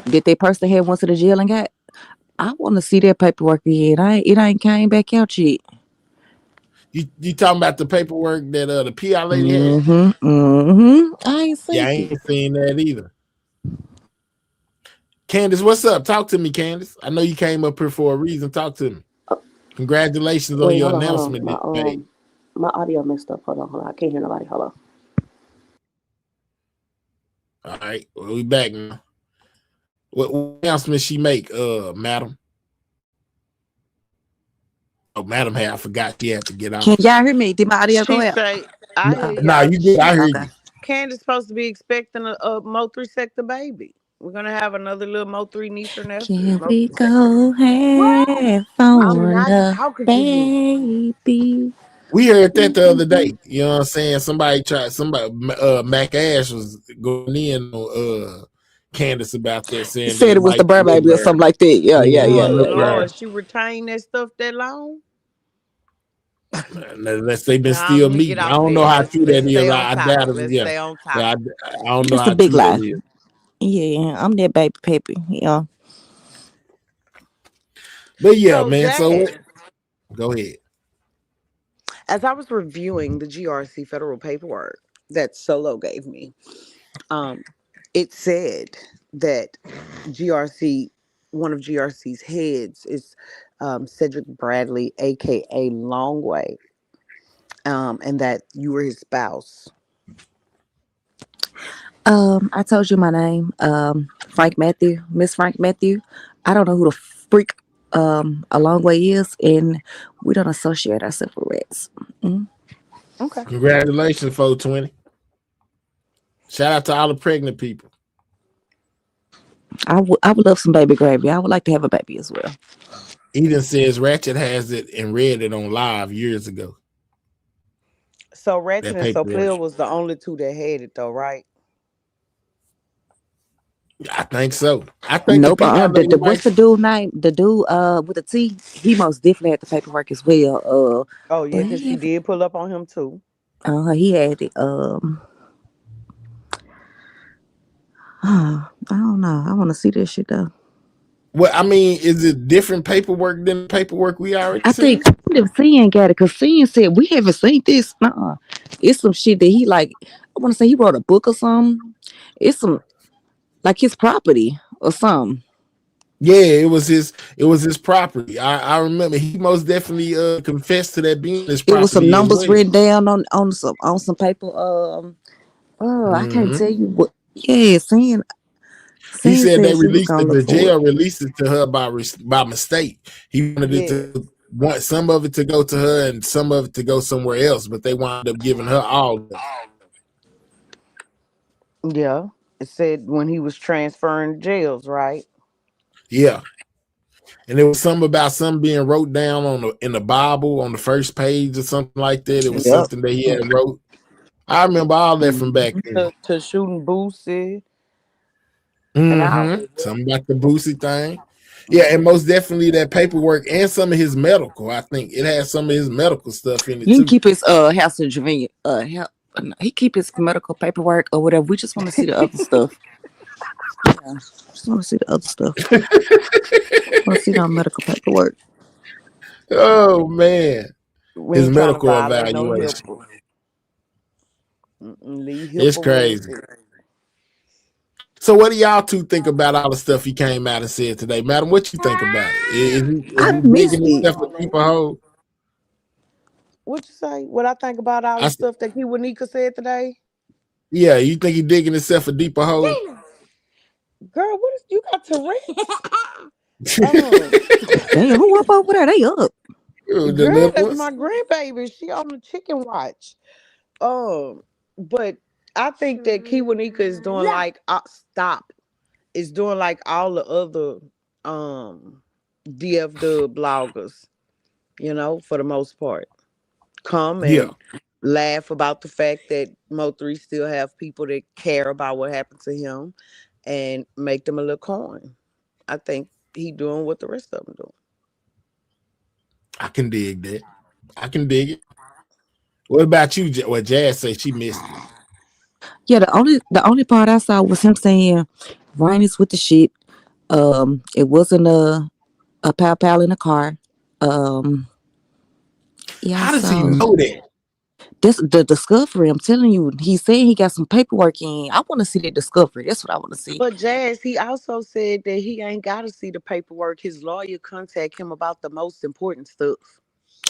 that that person had went to the jail and got. I want to see that paperwork again. It ain't came back out yet. You talking about the paperwork that the PI lady had? I ain't Yeah, seen I it. ain't seen that either. Candace, what's up? Talk to me, Candace. I know you came up here for a reason. Talk to me. Congratulations on Wait, your hold on. announcement that you made. My audio messed up. Hold on. I can't hear nobody. Hold on. All right, well, we back now. What announcement she make, madam? Oh, madam, hey, I forgot she had to get Can off. y'all hear me? Did my audio go She out? say, I hear Nah, y'all. you good. I heard Okay. you. Candace supposed to be expecting a Mo 3 sector baby. We're gonna have another little Mo 3 niece or nephew. Can Mo we 3 sector. go have I'm on not the talking to you. baby? We heard that the other day. You know what I'm saying? Somebody, Mac Ash was going in on Candace about that, He saying that said it it was the might burr be baby or something like that. Yeah, yeah, yeah, yeah, Good yeah, yeah. Lord, she retained that stuff that long? unless they've been Nah, still let me get meeting. I off don't know that. how Let's true let's that is. stay on I doubt topic. it. Let's Yeah, stay on yeah, topic. I don't know It's a how big true that lie. is. Yeah, I'm that baby peppy. Yeah. But yeah, So man. So Jazz, go ahead. as I was reviewing the GRC federal paperwork that Solo gave me, Um, it said that GRC, one of GRC's heads is Cedric Bradley, aka Longway, and that you were his spouse. I told you my name, Frank Matthew, Miss Frank Matthew. I don't know who the freak a long way is, and we don't associate ourselves with rats. Okay. Congratulations, 420. Shout out to all the pregnant people. I would love some baby gravy. I would like to have a baby as well. Eden says Ratchet has it and read it on live years ago. So Ratchet That and paperwork. Sophia was the only two that had it though, right? I think so. I think the Nope. people I know The, who what's rank. the dude name? The dude with the T. He most definitely had the paperwork as well. Oh yeah, But because she did pull up on him too. he had it. I don't know. I want to see this shit though. Well, I mean, is it different paperwork than the paperwork we already I seen? think if Cian got it, because Cian said we haven't seen this. It's some shit that he like. I want to say he wrote a book or something. It's some like his property or something. Yeah, it was his property. I remember he most definitely confessed to that being his It was some property as numbers well. written down on some paper. I can't Hmm. tell you what. Yeah, Cian He Cian said they said she was released gonna it. look The for it. jail released it to her by mistake. He wanted it Yeah. to want some of it to go to her and some of it to go somewhere else, but they wound up giving her all of it. Yeah. It said when he was transferring jails, right? Yeah, and it was something about something being wrote down in the Bible on the first page or something like that. It was Yep. something that he had wrote. I remember all that from back then. To shooting Boosie and all Mm-hmm. that. Something about the Boosie thing. Yeah, and most definitely that paperwork and some of his medical. I think it has some of his medical stuff in it You can too. keep his house in Virginia. He keep his medical paperwork or whatever. We just want to see the other stuff. Yeah, just want to see the other stuff. Want to see the medical paperwork. Oh man, We his ain't trying to medical violate no evaluation. HIPAA. Leave It's HIPAA where it's crazy. at. So, what do y'all two think about all the stuff he came out and said today, madam? What you think about it? Is I he missed digging it. himself a deeper hole? What you say? What I think about all I the said, stuff that Kiwanika said today? yeah, you think he digging himself a deeper hole? Girl, what is you got Tourette's? Damn, who up over there? They up. The Girl, little that's ones? my grandbaby. She on the chicken watch. But I think that Kiwanika is doing like stop. Is doing like all the other DFW bloggers, for the most part. Come Yeah, and laugh about the fact that Mo3 still have people that care about what happened to him and make them a little coin. I think he doing what the rest of them doing. I can dig that. I can dig it. What about you? Well, Jazz say she missed it. Yeah, the only part I saw was him saying, "Ryan is with the shit." It wasn't a pal in the car. Um, yeah, I How does he saw know that? this the discovery. I'm telling you, he's saying he got some paperwork in. I want to see the discovery. That's what I want to see. But Jazz, he also said that he ain't got to see the paperwork. His lawyer contact him about the most important stuff.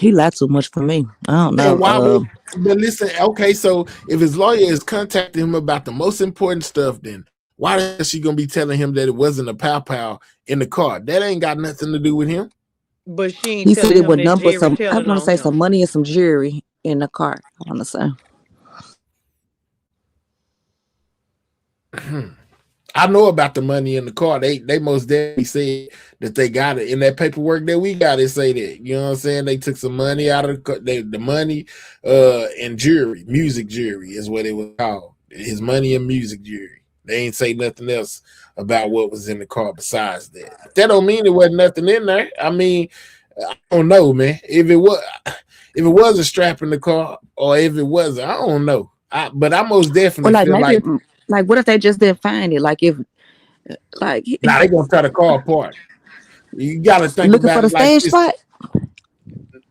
He lied too much for me. I don't So know. why would? But listen, okay. So if his lawyer is contacting him about the most important stuff, then why is she gonna be telling him that it wasn't a pow in the car? That ain't got nothing to do with him. But she ain't He said telling it him was that number Jerry some. I telling want to on say some him. money and some jewelry in the car. I want to say. I know about the money in the car. They most definitely said that they got it in that paperwork that we got. It say that, you know what I'm saying? They took some money out of the money, and jewelry, music jewelry is what it was called. His money and music jewelry. They ain't say nothing else about what was in the car besides that. That don't mean there wasn't nothing in there. I mean, I don't know, man. If it was a strap in the car or if it wasn't, I don't know. But I most Or definitely like feel maybe like like what if they just didn't find it? Like if like now they gonna try to call apart. You got to think looking for about the it like stash this. spot.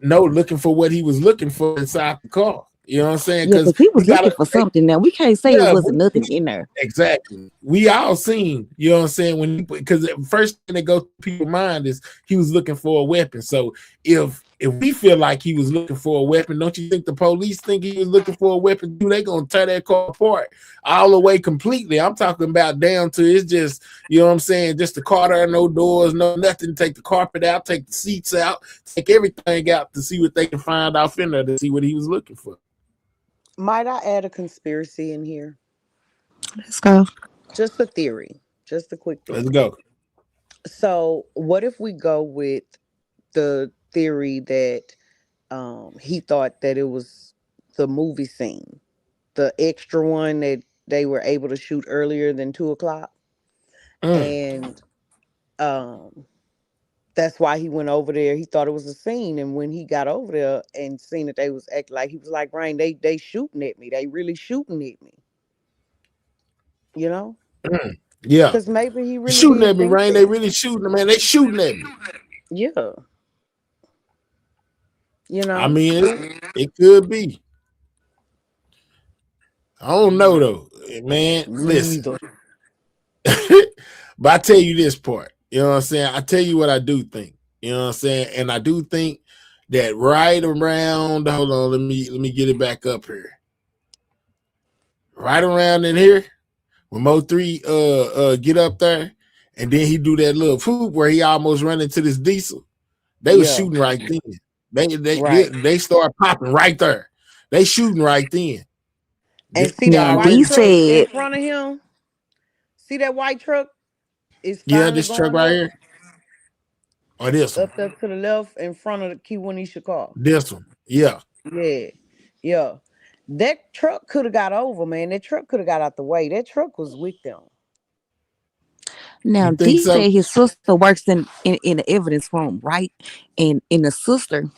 No, looking for what he was looking for inside the car. You know what I'm saying? Yeah, Because because he we was looking gotta, for something. Now we can't say it yeah, wasn't nothing in there. exactly. We all seen, you know what I'm saying? When because the first thing that goes to people's mind is he was looking for a weapon. So if we feel like he was looking for a weapon, don't you think the police think he was looking for a weapon too? They gonna tear that car apart all the way completely. I'm talking about down to it's just, you know what I'm saying, just the car there, no doors, no nothing. Take the carpet out, take the seats out, take everything out to see what they can find off in there to see what he was looking for. Might I add a conspiracy in here? Let's go. Just a theory, just a quick Let's theory. go. So, what if we go with the theory that he thought that it was the movie scene, the extra one that they were able to shoot earlier than 2 o'clock, Mm. and um, that's why he went over there. He thought it was a scene, and when he got over there and seen that they was acting like, he was like, "Rain, they shooting at me. They really shooting at me." You know, Mm. Yeah. because maybe he really Shooting at did me, think Rain. They that. really shooting, man. They shooting at me. Yeah, you I know. mean, it could be. I don't know though, man. Me Listen, either. but I tell you this part. You know what I'm saying? I tell you what I do think. You know what I'm saying? And I do think that right around. Hold on, let me get it back up here. Right around in here, when Mo3 get up there, and then he do that little poop where he almost run into this diesel. They was Yeah, shooting right then. right. They start popping right there. They shooting right then. And They see that Now white D already truck in said, front of him? See that white truck is yeah, finally this truck going right up, here or this one, up there to the left in front of the Kiwanisha car. this one, yeah. Yeah, yeah. That truck could have got over, man. That truck could have got out the way. That truck was with them. now You think D so? said his sister works in the evidence room, right? And the sister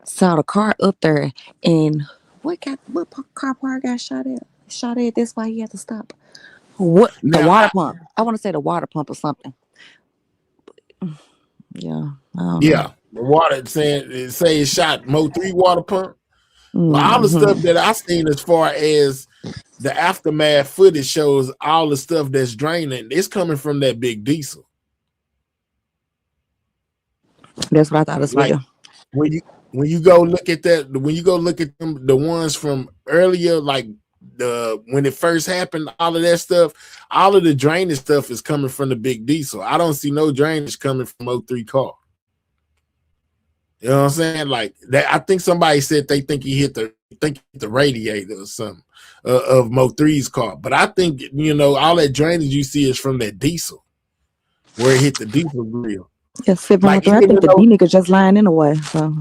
saw the car up there, and car part got shot at? Shot at. That's why he had to stop. What the Now, water pump? I want to say the water pump or something. Yeah, I don't know. yeah, the water saying it say it shot Mo3 water pump. Well, all the stuff Hmm. that I seen as far as the aftermath footage shows all the stuff that's draining. It's coming from that big diesel. That's what I thought as When well. when you when you go look at that, when you go look at them, the ones from earlier, like the when it first happened, all of that stuff, all of the drainage stuff is coming from the big diesel. I don't see no drainage coming from O3 car. You know what I'm saying? Like that, I think somebody said they think he hit the radiator or something of Mo3's car. But I think all that drainage you see is from that diesel where it hit the diesel grill. Yeah, 7 Like three. I even think the D nigga just lying in a way. So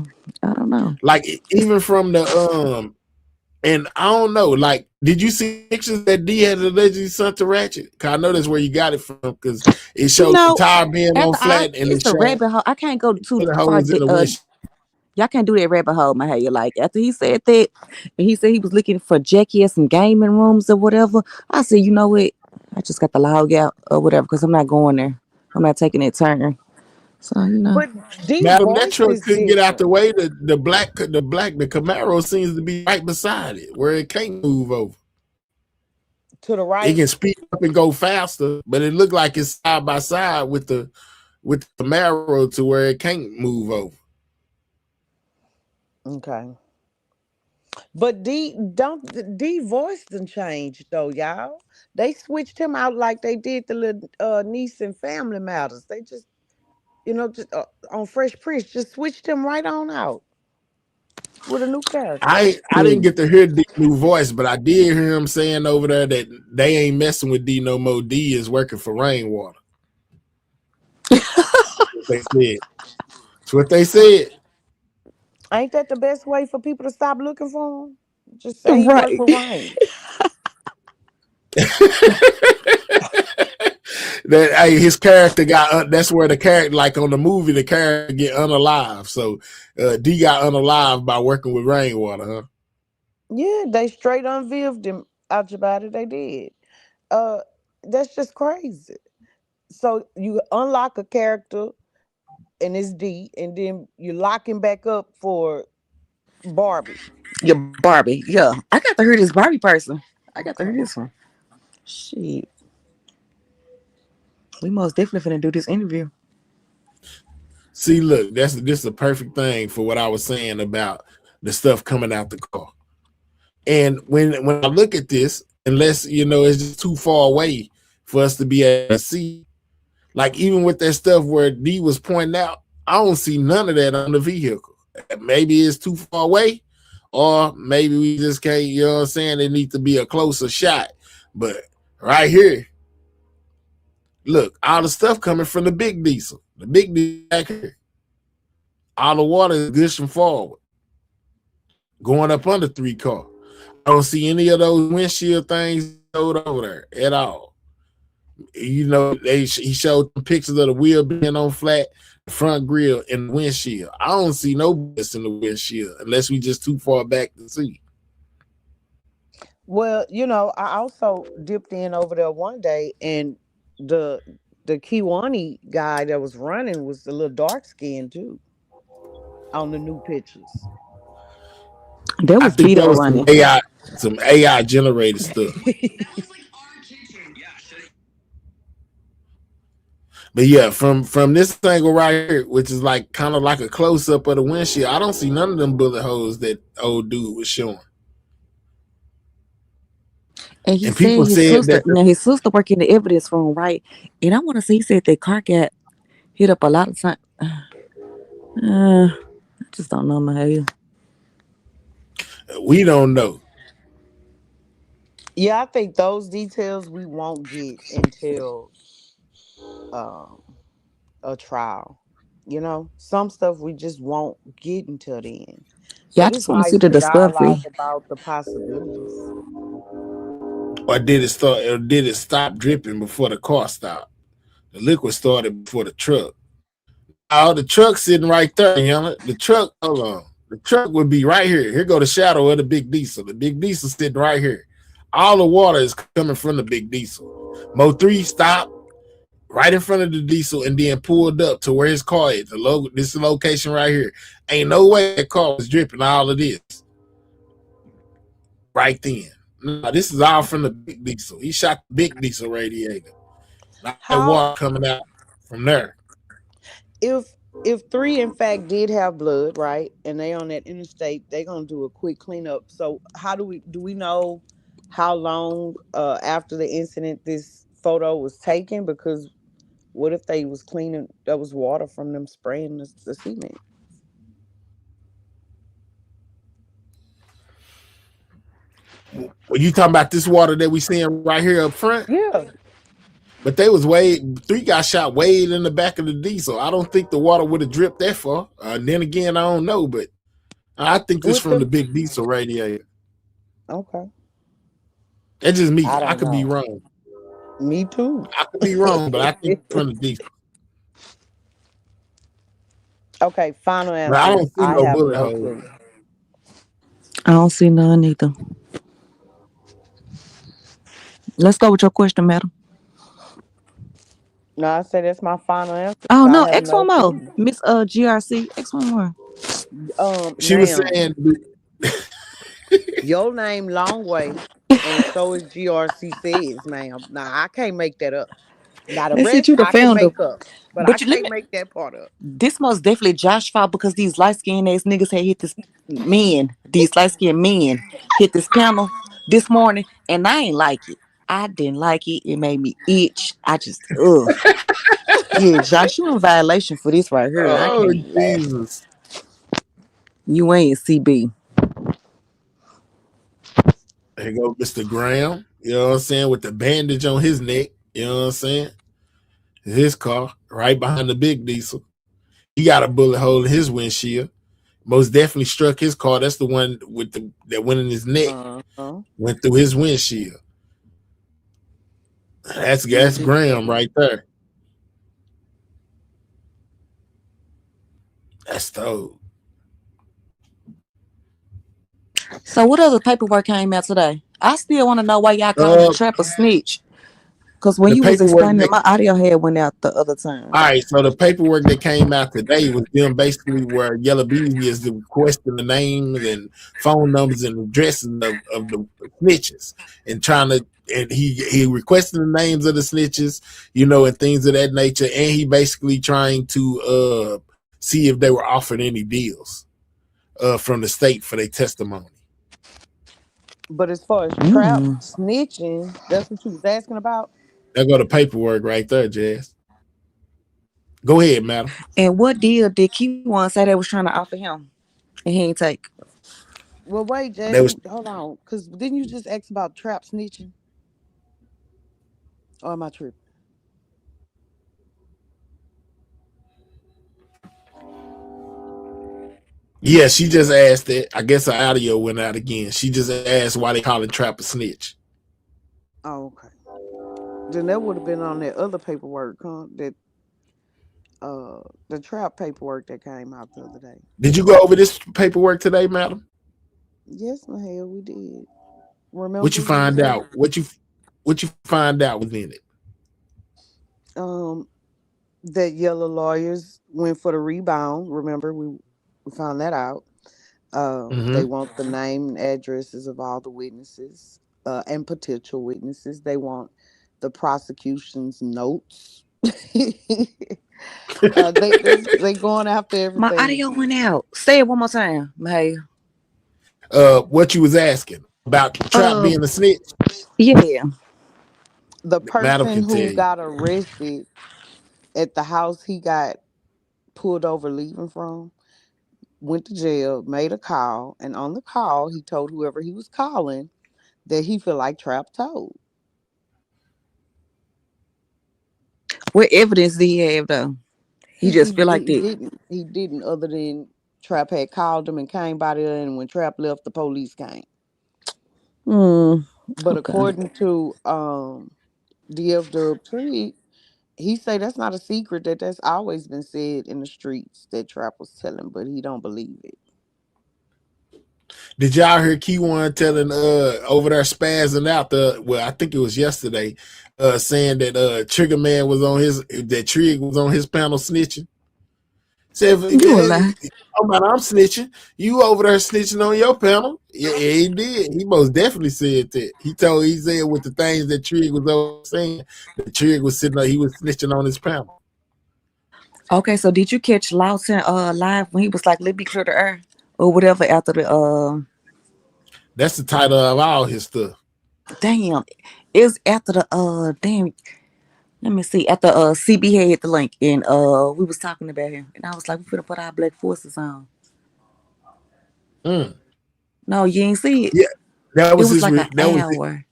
I don't know. even from the and I don't know. Like, did you see pictures that D had allegedly sent to Ratchet? Cause I know that's where you got it from. Cause it You showed the know, tire being on after flat, and it's it a showed rabbit hole. I can't go too the far. holes in the windshield. Y'all can't do that rabbit hole, my hair. Like after he said that, and he said he was looking for Jackie at some gaming rooms or whatever. I said, you know what? I just got the log out or whatever because I'm not going there. I'm not taking that turn. So But D Madam, that voice truck is couldn't get out different. the way. The Camaro seems to be right beside it, where it can't move over. To the It right. can speed up and go faster, but it looked like it's side by side with the Camaro to where it can't move over. Okay. But D voice done changed though, y'all. They switched him out like they did the little niece and family matters. They just, just on Fresh Prince, just switched him right on out with a new character. I didn't get to hear the new voice, but I did hear him saying over there that they ain't messing with D no more. D is working for Rainwater. They said. That's what they said. Ain't that the best way for people to stop looking for him? Just say he worked right. with Rain. That hey, his character got that's where the character, like on the movie, the character get unalive. So D got unalive by working with Rainwater, huh? Yeah, they straight unveiled him out your body. They did. Uh, that's just crazy. So you unlock a character and it's D, and then you lock him back up for Barbie. Yeah, Barbie. Yeah, I got to hear this Barbie person. I got to hear this one. Shit, we most definitely finna do this interview. See, look, this is a perfect thing for what I was saying about the stuff coming out the car. And when I look at this, unless it's just too far away for us to be able to see, like even with that stuff where D was pointing out, I don't see none of that on the vehicle. Maybe it's too far away, or maybe we just can't. You know what I'm saying? It needs to be a closer shot. But right here, look, all the stuff coming from the big diesel. The big diesel back here. All the water is gushing forward, going up under 3 car. I don't see any of those windshield things over there at all. He showed pictures of the wheel being on flat, the front grill, and the windshield. I don't see no bits in the windshield unless we just too far back to see. Well, I also dipped in over there one day, and the Kiwani guy that was running was a little dark skinned too on the new pictures. That I was think that Vito was running. some AI generated stuff. But yeah, from this angle right here, which is like kind of like a close up of the windshield, I don't see none of them bullet holes that old dude was showing. And he And said people his said sister. that Now his sister work in the evidence room, right? And I want to say he said that car got hit up a lot of times. I just don't know, my. we don't know. Yeah, I think those details we won't get until um a trial. Some stuff we just won't get until then. Yeah, I But just it's want to see nice the to dialogue discovery. about the possibilities. Or did it start? Or did it stop dripping before the car stopped? The liquid started before the truck. Oh, the truck sitting right there, The truck, hold on. The truck would be right here. Here go the shadow of the big diesel. The big diesel sitting right here. All the water is coming from the big diesel. Mo 3 stopped right in front of the diesel and then pulled up to where his car is. This location right here. Ain't no way that car was dripping all of this right then. No, this is all from the big diesel. He shot the big diesel radiator. Not that How water coming out from there. if if three in fact did have blood, right, and they on that interstate, they gonna do a quick cleanup. So how do we know how long after the incident this photo was taken? Because what if they was cleaning, there was water from them spraying the cement? When you talking about this water that we seeing right here up front, Yeah. but they was way 3 got shot way in the back of the diesel. I don't think the water would have dripped that far. Then again, I don't know, but I think this With from the the big diesel radiator. Okay. That's just me. I I don't could be know. wrong. Me too. I could be wrong, but I think from the diesel. Okay, final But I answer. don't see I no have bullet no holes. clue. I don't see none either. Let's go with your question, madam. No, I say that's my final answer. Oh I no, have X no one more, clue. Miss GRC. X one more. She was Ma'am, saying, your name long way, and so is GRC says, ma'am. Now I can't make that up. Now the They said rest you the I can founder, make up, but I but you let can't me. make that part up. This most definitely Josh fault because these light skinned ass niggas had hit this men. These light skinned men hit this panel this morning, and I ain't like it. I didn't like it. It made me itch. I just ugh. Yeah, Josh, you in violation for this right here. I "Oh can't laugh. Jesus, You ain't CB. here go Mr. Graham." You know what I'm saying, with the bandage on his neck. You know what I'm saying. His car right behind the big diesel. He got a bullet hole in his windshield. Most definitely struck his car. That's the one with the that went in his neck. Uh-huh. Went through his windshield. That's Mm-hmm. Graham right there. That's dope. So what other paperwork came out today? I still want to know why y'all calling the Uh, trap a snitch. Because when The you was paperwork explaining, that my audio had went out the other time. All right, so the paperwork that came out today was them basically where Yellow Beezy is requesting the names and phone numbers and addresses of the snitches and trying to, and he requesting the names of the snitches, you know, and things of that nature, and he basically trying to see if they were offered any deals from the state for their testimony. But as far as trap Mm. snitching, that's what you was asking about. There go the paperwork right there, Jazz. Go ahead, madam. And what deal did Key1 say they was trying to offer him? And he ain't take. Well, wait, Jazz, They was hold on, because didn't you just ask about trap snitching? Or am I tripping? Yeah, she just asked it. I guess her audio went out again. She just asked why they call it trap a snitch. Oh, okay. Then that would have been on that other paperwork, huh? That the trap paperwork that came out the other day. Did you go over this paperwork today, madam? Yes, my hell, we did. What Remember you we was find at out? What you find out within it? um that yellow lawyers went for the rebound. Remember we found that out. They Mm-hmm. want the name and addresses of all the witnesses and potential witnesses. They want the prosecution's notes. They going after My everything. audio went out. Say it one more time, Maya. What you was asking about Trap Uh, being a snitch? yeah. The Madam person can tell who you. got arrested at the house he got pulled over leaving from went to jail, made a call, and on the call he told whoever he was calling that he feel like Trap told. What evidence did he have though? He just feel like He that. didn't other than Trap had called him and came by there, and when Trap left, the police came. Hmm. But Okay. according to DF Dub Tree, he say that's not a secret, that's always been said in the streets that Trap was telling, but he don't believe it. Did y'all hear Key1 telling over there spazzing out I think it was yesterday, saying that Trigger Man was on that Trig was on his panel snitching? Said, You a lie. oh man, I'm snitching. You over there snitching on your panel. Yeah, he did. He most definitely said that. He said with the things that Trig was over saying, that Trig was sitting there, he was snitching on his panel. Okay, so did you catch Lawson live when he was like, let me clear the air or whatever after the That's the title of all his stuff. damn. It was after the damn, let me see, after CB had the link and we was talking about him and I was like, we finna put our black forces on. Mm. No, you ain't see it. Yeah, that It was was like an that was hour.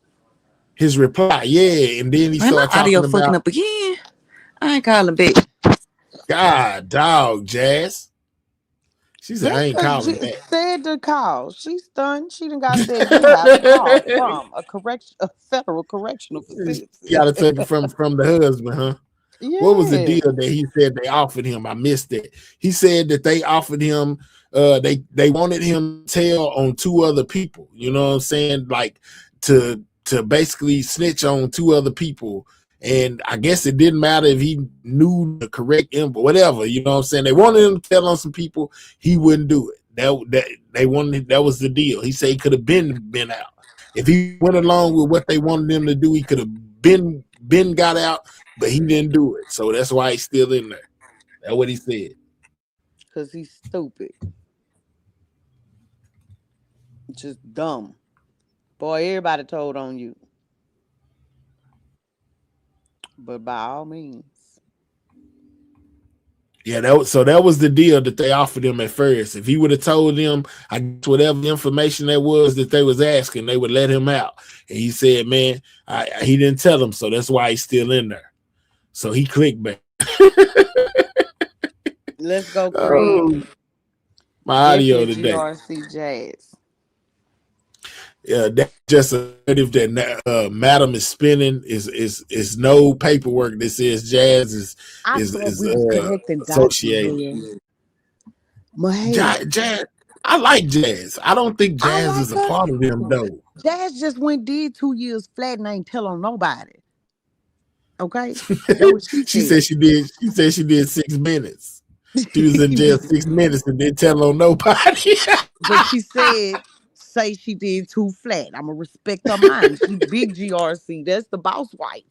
his reply. Yeah, and then he Man, my started audio talking fucking about up again. I ain't calling back. God, dog, Jazz. She said, I That's ain't because calling J back. said to call. She's stunned. She done got said you have called from a federal correctional You facility. gotta take it from the husband, huh? What was the Yeah. deal that he said they offered him? I missed it. He said that they offered him they wanted him to tell on two other people, you know what I'm saying? Like to basically snitch on two other people. And I guess it didn't matter if he knew the correct info, whatever, you know what I'm saying? They wanted him to tell on some people, he wouldn't do it. That was the deal. He said he could have been out. If he went along with what they wanted him to do, he could have been got out, but he didn't do it. So that's why he's still in there. That's what he said. Because he's stupid. Just dumb. Boy, everybody told on you. But by all means. Yeah, that was the deal that they offered him at first. If he would have told them, I guess whatever information that was that they was asking, they would let him out. And he said, man, he didn't tell them, so that's why he's still in there. So he clicked back. Let's go, Craig. Oh, my audio today. FNGRC Jazz. Yeah, that's just a narrative that Madam is spinning is no paperwork that says Jazz I is thought we was connecting dots, associated. Mahel. Mahel. Jazz, I like Jazz. I don't think I Jazz like is a her part of them too. though. Jazz just did 2 years flat and ain't tell on nobody. Okay, that's what she She said. said she did. She said she did 6 minutes. She was in jail 6 minutes and didn't tell on nobody. But she said, say she did too flat. I'ma respect her mind. She big GRC. That's the boss wife.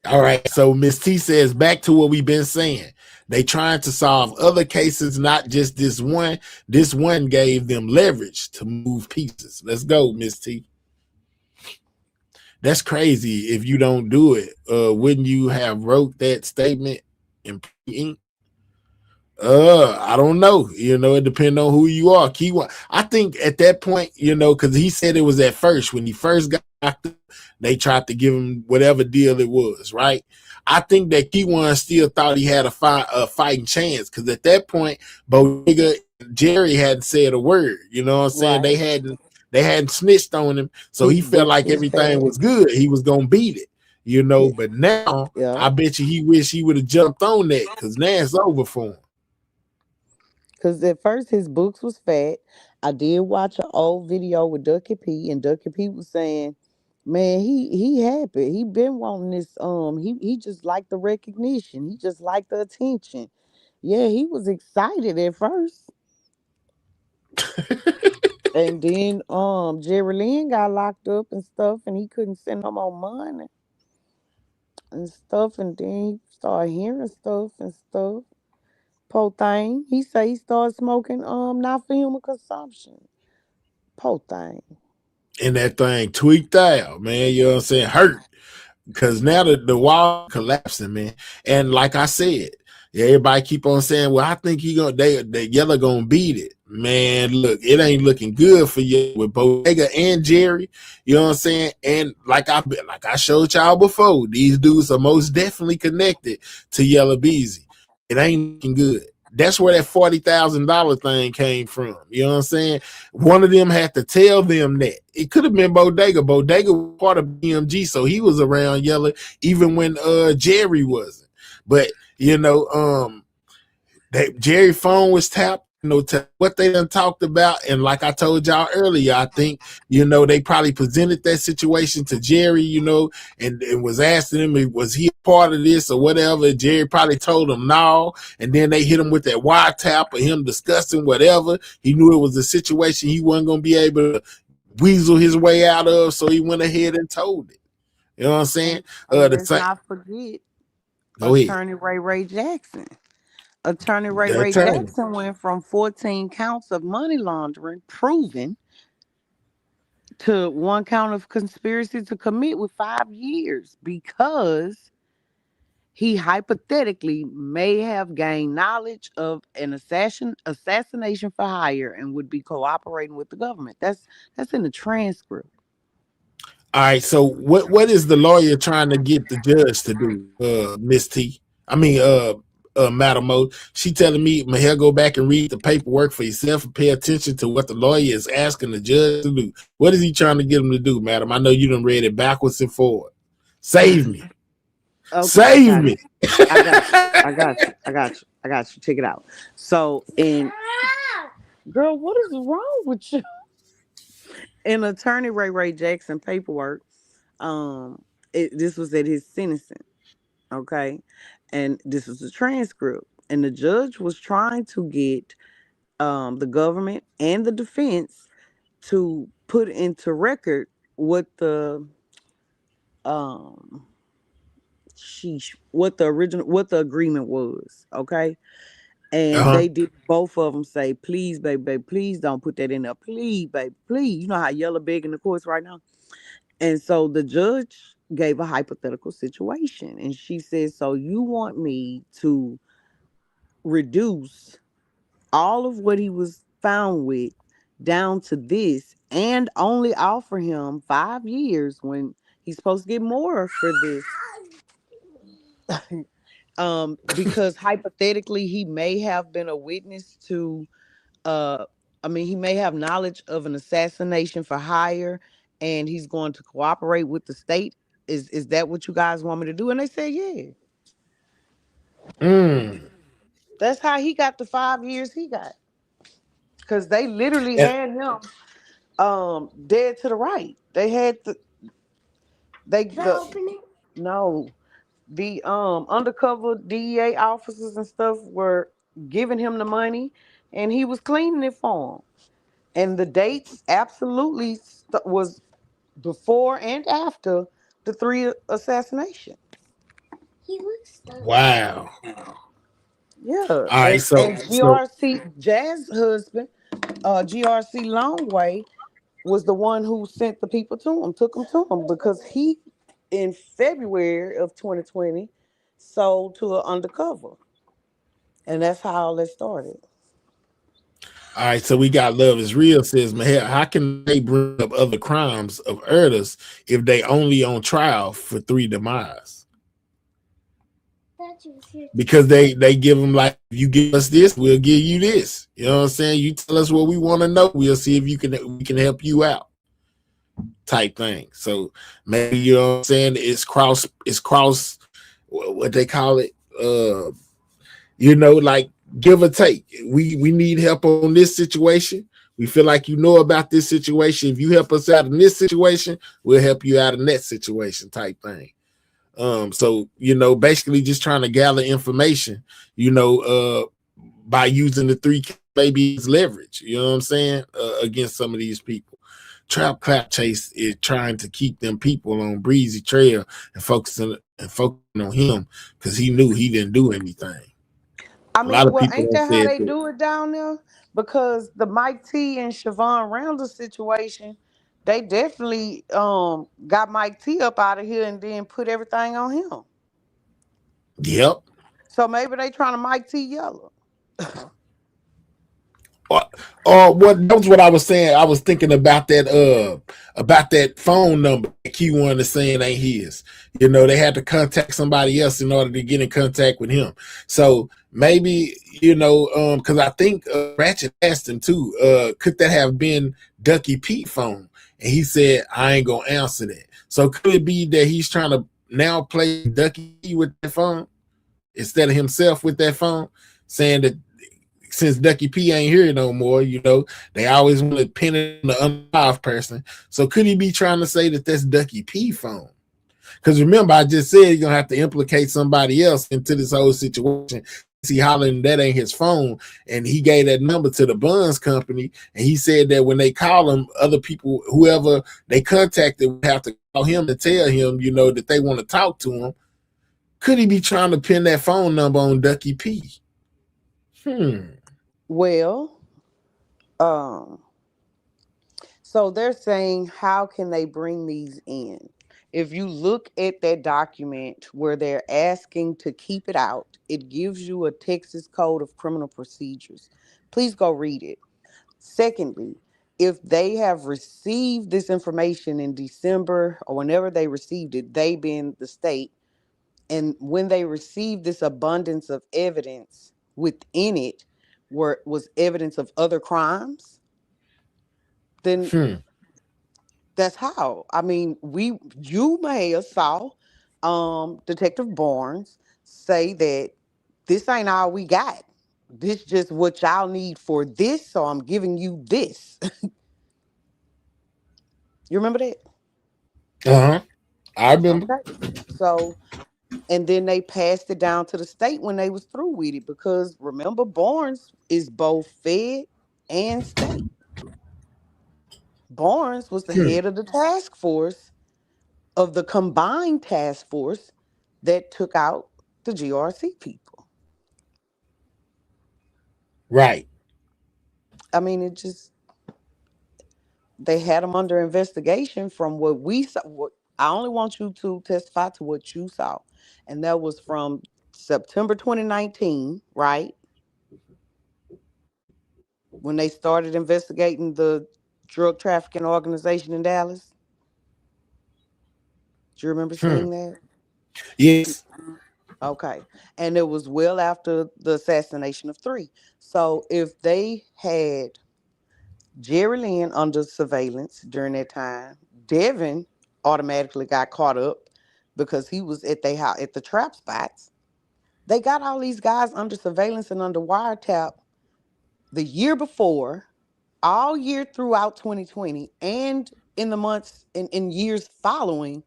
All right. So Miss T says back to what we've been saying. They trying to solve other cases, not just this one. This one gave them leverage to move pieces. Let's go, Miss T. That's crazy. If you don't do it, wouldn't you have wrote that statement in ink? I don't know. It depends on who you are. I think at that point, because he said it was at first when he first got locked up, they tried to give him whatever deal it was, right? I think that Keywan still thought he had a fighting chance because at that point, Bodega and Jerry hadn't said a word. You know what I'm saying? Right. They hadn't snitched on him, so His he felt books like was everything fat. was good. He was gonna beat it, Yeah. But now Yeah. I bet you he wish he would have jumped on that because now it's over for him. Because at first his books was fat. I did watch an old video with Ducky P, and Ducky P was saying, "Man, he happy. He been wanting this. He just liked the recognition. He just liked the attention. Yeah, he was excited at first, and then Jerry Lynn got locked up and stuff, and he couldn't send no more money and stuff, and then he started hearing stuff and stuff. Po thing. He say he started smoking not for human consumption. Po thing. And that thing tweaked out, man. You know what I'm saying? Hurt. Because now the wall collapsing, man. And like I said, everybody keep on saying, well, I think they Yellow gonna beat it. Man, look, it ain't looking good for you with Bodega and Jerry. You know what I'm saying? And like I showed y'all before, these dudes are most definitely connected to Yellow Beezy. It ain't looking good. That's where that $40,000 thing came from. You know what I'm saying? One of them had to tell them that. It could have been Bodega. Bodega was part of BMG, so he was around Yellow even when Jerry wasn't. But that Jerry phone was tapped. To what they done talked about, and like I told y'all earlier, I think they probably presented that situation to Jerry, and was asking him, was he a part of this or whatever? Jerry probably told him no, and then they hit him with that wiretap of him discussing whatever. He knew it was a situation he wasn't gonna be able to weasel his way out of, so he went ahead and told it. You know what I'm saying? And let's not forget Go ahead. Attorney Ray Jackson. Attorney The Ray attorney. Jackson went from 14 counts of money laundering proven to one count of conspiracy to commit with 5 years because he hypothetically may have gained knowledge of an assassination for hire and would be cooperating with the government. That's in the transcript. All right, so what is the lawyer trying to get the judge to do, Miss T? I mean, Madam O. She telling me, Mahel, go back and read the paperwork for yourself and pay attention to what the lawyer is asking the judge to do. What is he trying to get him to do, Madam? I know you done read it backwards and forward. Save me. Okay, Save me. I got you. I got you. I got you. I got you. Check it out. So girl, what is wrong with you? In Attorney Ray Jackson paperwork, this was at his sentencing, okay, and this was the transcript, and the judge was trying to get the government and the defense to put into record what the um what the agreement was, okay. And Uh-huh. they did both of them say, please, baby, please don't put that in there. Please, baby, please. You know how Yellow big in the courts right now? And so the judge gave a hypothetical situation. And she said, so you want me to reduce all of what he was found with down to this and only offer him 5 years when he's supposed to get more for this? Because hypothetically he may have been a witness to he may have knowledge of an assassination for hire and he's going to cooperate with the state. Is that what you guys want me to do? And they said, yeah. Mm. That's how he got the 5 years he got. Because they literally And, had him dead to the right. They had No, the undercover DEA officers and stuff were giving him the money, and he was cleaning it for them. And the dates absolutely was before and after the three assassination. Wow. Yeah, All right, and so GRC Jazz husband, GRC Longway was the one who sent the people to him, took them to him because he, in February of 2020, sold to an undercover, and that's how all that started. all right, so we got Love is Real says, Mahel, how can they bring up other crimes of Erdus if they only on trial for 3 demise? Because they give them like, if you give us this, we'll give you this. You know what I'm saying? You tell us what we want to know, we'll see if we can help you out, type thing. So maybe, you know what I'm saying, it's cross what they call it, like give or take. We need help on this situation. We feel like you know about this situation. If you help us out in this situation, we'll help you out in that situation, type thing. So basically just trying to gather information, by using the 3 maybe as leverage, you know what I'm saying, against some of these people. Trap Clap Chase is trying to keep them people on Breezy Trail and focusing on him because he knew he didn't do anything. I A lot mean, of well, people ain't have that how said they that. do it down there? Because the Mike T and Siobhan Randall situation, they definitely got Mike T up out of here and then put everything on him. Yep. So maybe they trying to Mike T yellow. What that was what I was saying. I was thinking about that phone number that Q1 is saying ain't his. They had to contact somebody else in order to get in contact with him. So maybe, because I think Ratchet asked him too, could that have been Ducky Pete phone? And he said, I ain't gonna answer that. So could it be that he's trying to now play Ducky with that phone instead of himself with that phone, saying that since Ducky P ain't here no more, they always want to pin it on the unlive person. So could he be trying to say that that's Ducky P phone? Because remember, I just said you're gonna have to implicate somebody else into this whole situation. He hollering that ain't his phone, and he gave that number to the Buns company, and he said that when they call him, other people, whoever they contacted, would have to call him to tell him, that they want to talk to him. Could he be trying to pin that phone number on Ducky P? Well, um, so they're saying, how can they bring these in? If you look at that document where they're asking to keep it out, it gives you a Texas Code of Criminal Procedures. Please go read it. Secondly, if they have received this information in December or whenever they received it, they being the state, and when they received this abundance of evidence within it, where was evidence of other crimes, then that's how. I mean, you may have saw Detective Barnes say that this ain't all we got. This just what y'all need for this, so I'm giving you this. You remember that? Uh-huh. I remember. Okay. So, and then they passed it down to the state when they was through with it because remember Barnes is both fed and state. Barnes was the head of the task force of the combined task force that took out the GRC people. Right. I mean, it just they had them under investigation from what we saw. What I only want you to testify to what you saw, and that was from September 2019, right? When they started investigating the drug trafficking organization in Dallas. Do you remember seeing that? Yes. Okay. And it was well after the assassination of three. So if they had Jerry Lynn under surveillance during that time, Devin automatically got caught up because he was at their house at the trap spots. They got all these guys under surveillance and under wiretap the year before, all year throughout 2020, and in the months and in years following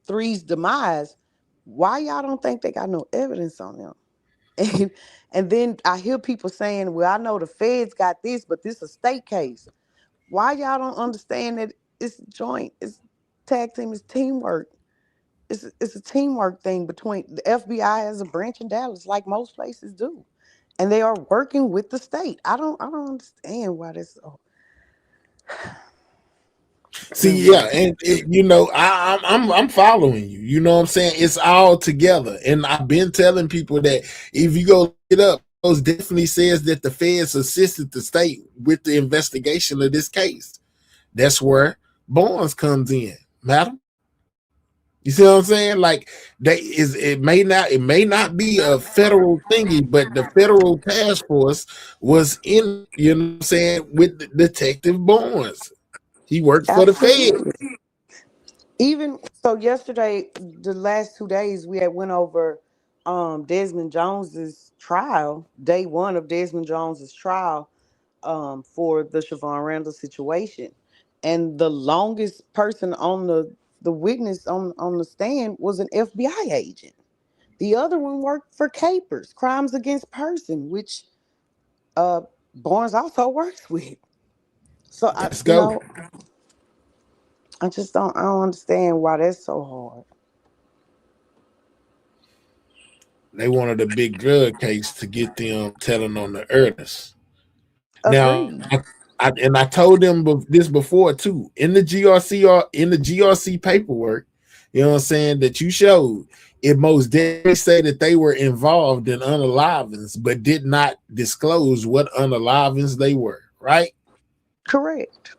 three's demise, why y'all don't think they got no evidence on them? And, and then I hear people saying, well, I know the feds got this, but this is a state case. Why y'all don't understand that it's joint, it's tag team, it's teamwork. It's a teamwork thing between the FBI has a branch in Dallas, like most places do, and they are working with the state. I don't understand why this. Oh, never See, yeah, mind. and I'm following you. You know what I'm saying? It's all together, and I've been telling people that if you go look it up, most definitely says that the feds assisted the state with the investigation of this case. That's where Barnes comes in, madam. You see what I'm saying? Like it may not be a federal thingy, but the federal task force was in, you know what I'm saying, with Detective Barnes. He worked for the Fed. Absolutely. Even so, yesterday, the last 2 days, we had went over Desmond Jones's trial, day one of Desmond Jones's trial for the Siobhan Randall situation, and the longest person on the witness on the stand was an FBI agent. The other one worked for Capers, Crimes Against Person, which uh, Barnes also works with. So Let's go. I just don't understand why that's so hard. They wanted a big drug case to get them telling on the earnest. Now, Agreed. I told them this before too. In the GRC or in the GRC paperwork, you know what I'm saying, that you showed, it most definitely say that they were involved in unalivings, but did not disclose what unalivings they were. Right? Correct.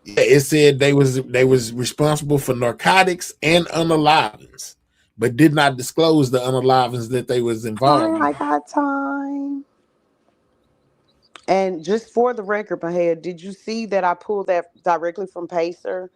Yeah, it said they was responsible for narcotics and unalivings, but did not disclose the unalivings that they was involved I in. got time. And just for the record, Mahia, did you see that I pulled that directly from Pacer?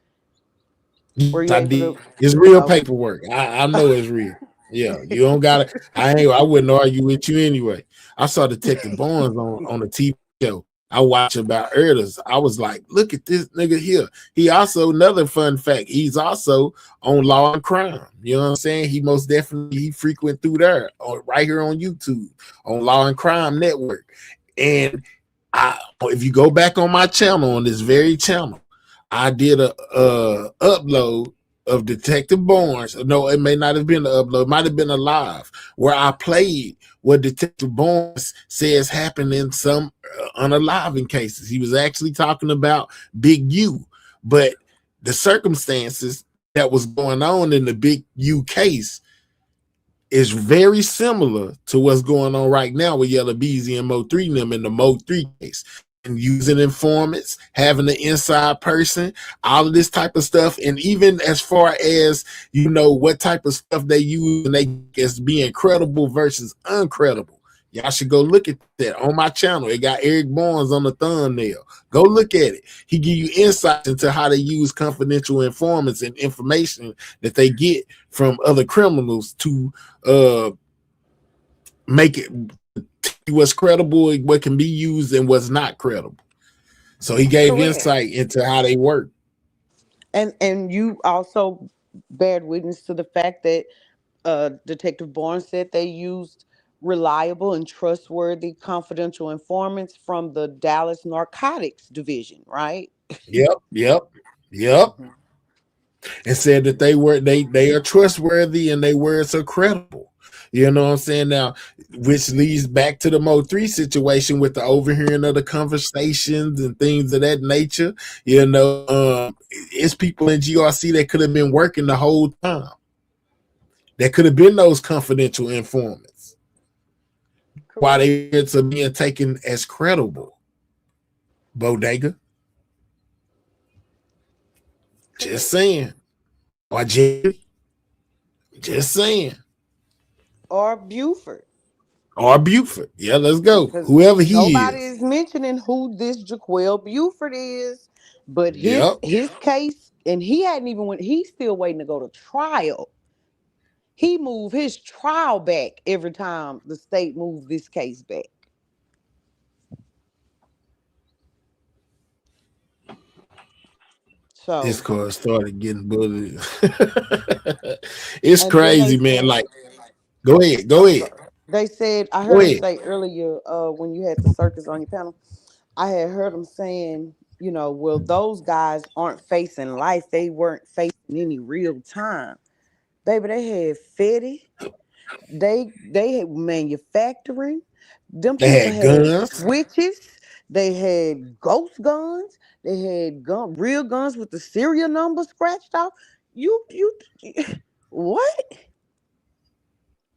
Were Yes, you I able did. to? It's real Okay. paperwork. I know it's real. Yeah, you don't gotta. I wouldn't argue with you anyway. I saw Detective Barnes on the TV show. I watch about Erders. I was like, look at this nigga here. He also, another fun fact, he's also on Law and Crime. You know what I'm saying? He most definitely he frequent through there, right here on YouTube, on Law and Crime Network. And if you go back on my channel, on this very channel, I did a upload of Detective Barnes. No, it may not have been an upload, it might have been a live where I played what Detective Barnes says happened in some unaliving cases. He was actually talking about Big U, but the circumstances that was going on in the Big U case is very similar to what's going on right now with Yellow Beezy and Mo 3 and them in the Mo 3 case. And using informants, having an inside person, all of this type of stuff. And even as far as, what type of stuff they use and they as being credible versus uncredible. Y'all should go look at that on my channel. It got Eric Barnes on the thumbnail. Go look at it. He give you insights into how they use confidential informants and information that they get from other criminals to make it what's credible, what can be used, and what's not credible. So he gave Correct. insight into how they work. And you also bared witness to the fact that Detective Barnes said they used reliable and trustworthy confidential informants from the Dallas Narcotics Division, right? Yep. And said that they are trustworthy and they were so credible. You know what I'm saying? Now, which leads back to the Mo 3 situation with the overhearing of the conversations and things of that nature. It's people in GRC that could have been working the whole time. That could have been those confidential informants. Why they are being taken as credible. Bodega. Just saying. Or Jerry. Just saying. Or Buford. Or Buford. Yeah, let's go. Because Whoever he nobody is. is mentioning who this Jaquel Buford is, but his Yep. his case, and he hadn't even went. He's still waiting to go to trial. He moved his trial back every time the state moved this case back. This So, car started getting bullied. It's and then they crazy, man. said, Like, go ahead, go I'm ahead, sorry. They said I go heard them ahead. say earlier, when you had the circus on your panel, I had heard them saying, well, those guys aren't facing life. They weren't facing any real time. Baby, they had Fetty. They had manufacturing. Them They people had had guns. switches. They had ghost guns. They had real guns with the serial number scratched off. You what?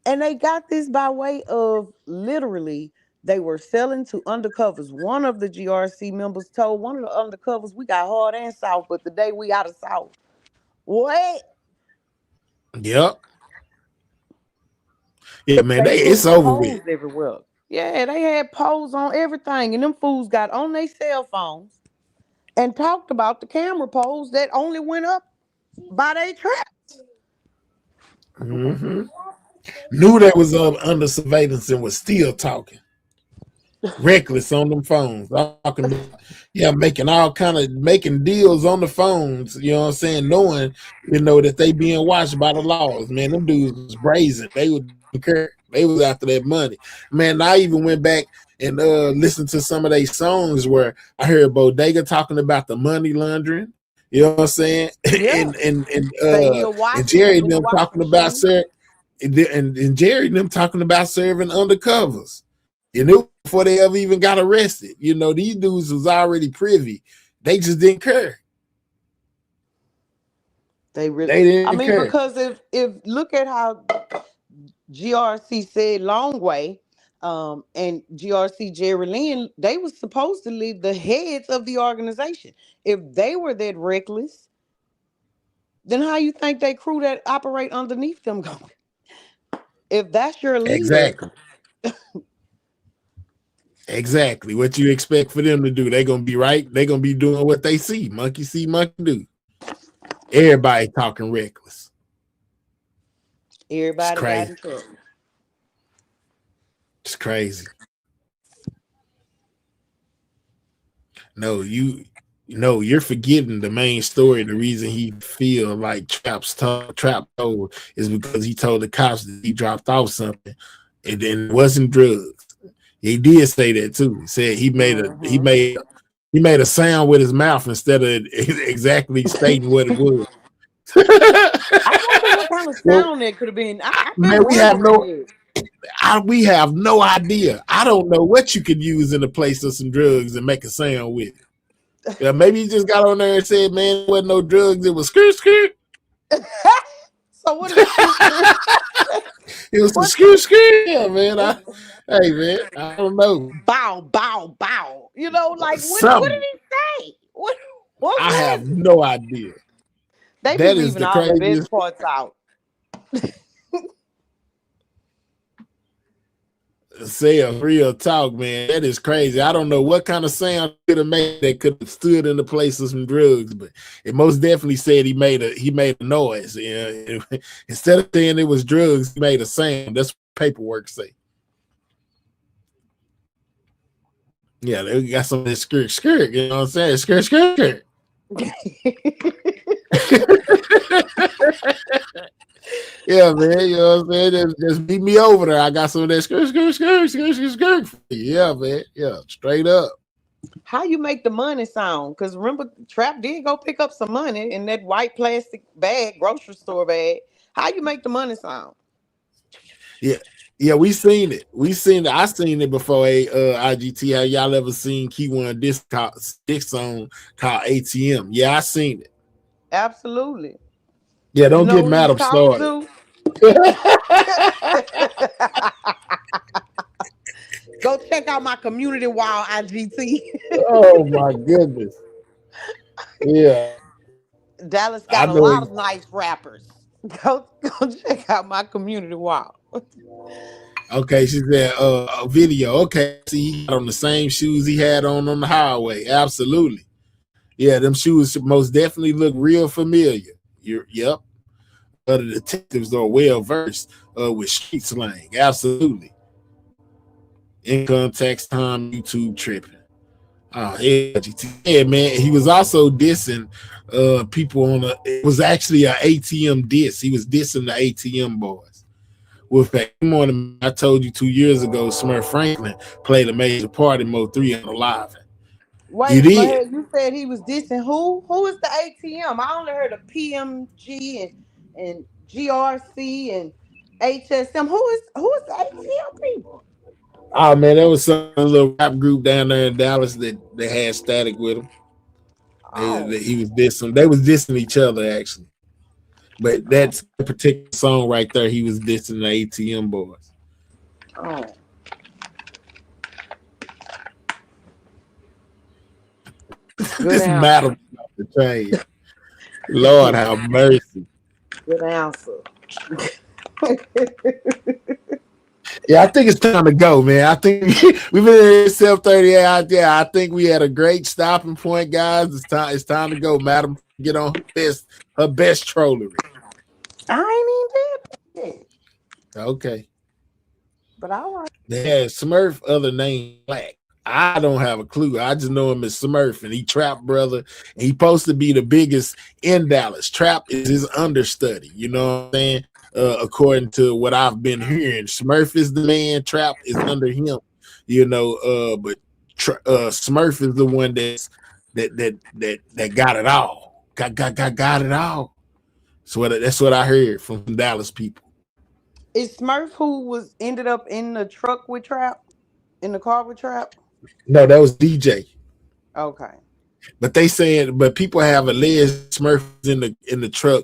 And they got this by way of literally they were selling to undercovers. One of the GRC members told one of the undercovers, "We got hard and soft, but the day we out of south." What? Yep. Yeah, man. They It's put over with. poles everywhere. Yeah, they had poles on everything, and them fools got on their cell phones and talked about the camera poles that only went up by their trap. Mm-hmm. Knew they was under surveillance and was still talking. Reckless on them phones. Talking about, yeah, making all kind of making deals on the phones, you know what I'm saying, knowing, that they being watched by the laws. Man, them dudes was brazen. They would care. They was after that money. Man, I even went back and listened to some of their songs where I heard Bodega talking about the money laundering. You know what I'm saying? Yeah. Stay here And watching Jerry in and the them watch talking about machine. and Jerry and them talking about serving undercovers. Before they ever even got arrested. These dudes was already privy. They just didn't care. They really, They I didn't mean, care. because if look at how GRC said long way, and GRC Jerry Lynn, they was supposed to leave the heads of the organization. If they were that reckless, then how you think they crew that operate underneath them going? If that's your leader, Exactly. Exactly. What you expect for them to do? They're gonna be right. They're gonna be doing what they see. Monkey see, monkey do. Everybody talking reckless. It's everybody got crazy. in trouble. It's crazy. No, you're forgetting the main story. The reason he feel like Trap told is because he told the cops that he dropped off something, and then it wasn't drugs. He did say that too. He said he made a sound with his mouth instead of exactly stating what it was. I wonder what kind of Well, sound that could have been. I've man, been wondering that. we have no idea. I don't know what you could use in the place of some drugs and make a sound with. Yeah, maybe he just got on there and said, "Man, there wasn't no drugs. It was skirt skirt." So what is skirt skirt? It was some What? skirt skirt. Yeah, man. Hey, man, I don't know. Bow, bow, bow. Like what did Something. he say? What I was have it? no idea. They be That is leaving the all the craziest. best parts out. Sales, real talk, man. That is crazy. I don't know what kind of sound could have made that could have stood in the place of some drugs, but it most definitely said he made a noise. Yeah. Instead of saying it was drugs, he made a sound. That's what paperwork say. Yeah, they got some of that skirt skirt. You know what I'm saying? Skirt skirt skirt. Yeah, man. You know what I'm saying? Just beat me over there. I got some of that skirt skirt. Yeah, man. Yeah, straight up. How you make the money sound? Because remember, Trap did go pick up some money in that white plastic bag, grocery store bag. How you make the money sound? Yeah, we seen it. I seen it before IGT. Have y'all ever seen Key1 disc song called ATM? Yeah, I seen it. Absolutely. Yeah, You don't know get who you Madam talking started. to? Go check out my community wall, IGT. Oh my goodness. Yeah. Dallas I got a know. lot of nice rappers. Go check out my community wall. Okay, she said a video. Okay, see, he got on the same shoes he had on the highway. Absolutely. Yeah, them shoes most definitely look real familiar. Yep. The detectives are well versed with street slang. Absolutely. In context time, YouTube tripping. Oh yeah, man. He was also dissing people on a. It was actually an ATM diss. He was dissing the ATM boys. With that, come on, I told you 2 years ago, Smurf Franklin played a major part in Mo 3 on the live. You Wait, did. but you said he was dissing who? Who is the ATM? I only heard of PMG and GRC and HSM. Who is the ATM people? Oh man, there was some little rap group down there in Dallas that they had Static with him. Oh, He was dissing. They was dissing each other actually. But that's a particular song right there. He was dissing the ATM boys. oh, good This matter answer. off the chain. Lord have mercy. Good answer. Yeah, I think it's time to go, man. I think we've been here 7:30 out there. I think we had a great stopping point, guys. It's time to go, madam. Get on her best trollery. I ain't even did that. Okay. But all right. They had Smurf other name Black. I don't have a clue. I just know him as Smurf, and he Trap brother. And he supposed to be the biggest in Dallas. Trap is his understudy. You know what I'm saying? According to what I've been hearing, Smurf is the man. Trap is under him. You know, but Smurf is the one that got it all. Got it all. So that's what I heard from Dallas people. Is Smurf who was ended up in the truck with Trap? In the car with Trap? No, that was DJ. Okay. But but people have alleged Smurf in the truck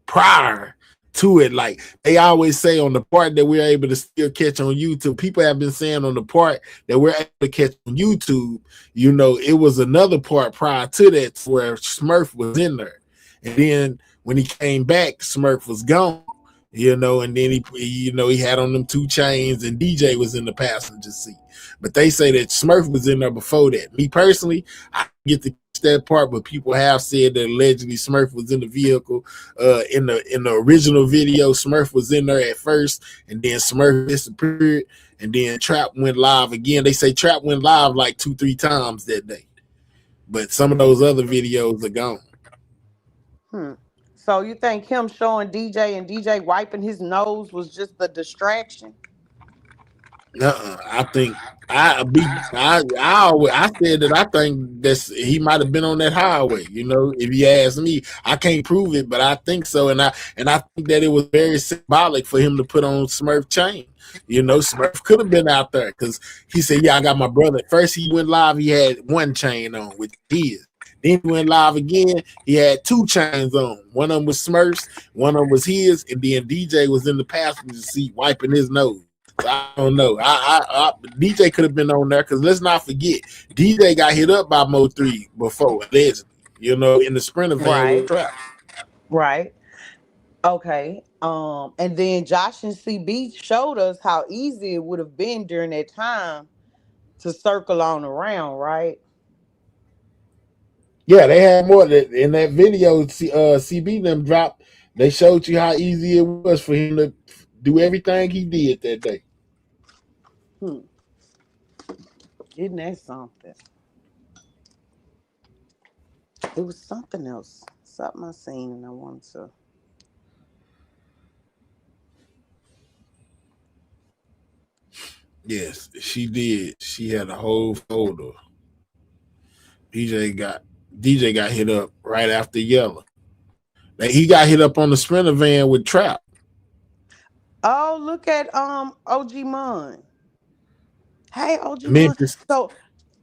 prior to it. Like they always say on the part that we're able to still catch on YouTube. People have been saying on the part that we're able to catch on YouTube, you know, it was another part prior to that where Smurf was in there. And then when he came back, Smurf was gone. You know, and then he had on them 2 chains, and DJ was in the passenger seat. But they say that Smurf was in there before that. Me personally, I get to catch that part, but people have said that allegedly Smurf was in the vehicle. In the original video, Smurf was in there at first, and then Smurf disappeared, and then Trap went live again. They say Trap went live like 2-3 times that day, but some of those other videos are gone. So you think him showing DJ and DJ wiping his nose was just a distraction? I think I said that I think that he might have been on that highway. You know, if you ask me, I can't prove it, but I think so, and I think that it was very symbolic for him to put on Smurf chain. You know, Smurf could have been out there because he said, "Yeah, I got my brother." First, he went live. He had 1 chain on, which he is. Then he went live again. He had 2 chains on. One of them was Smurf's, one of them was his, and then DJ was in the passenger seat wiping his nose. So I don't know. DJ could have been on there because let's not forget, DJ got hit up by Mo 3 before, allegedly. You know, in the Sprinter van with Trap. Right. Okay. And then Josh and CB showed us how easy it would have been during that time to circle on around, right? Yeah, they had more in that video. CB them dropped. They showed you how easy it was for him to do everything he did that day. Isn't that something? It was something else. Something I seen and I wanted to. Yes, she did. She had a whole folder. DJ got hit up right after Yella. Like, he got hit up on the Sprinter van with Trap. Oh, look at OG Mon. Hey, OG Mon. Memphis. So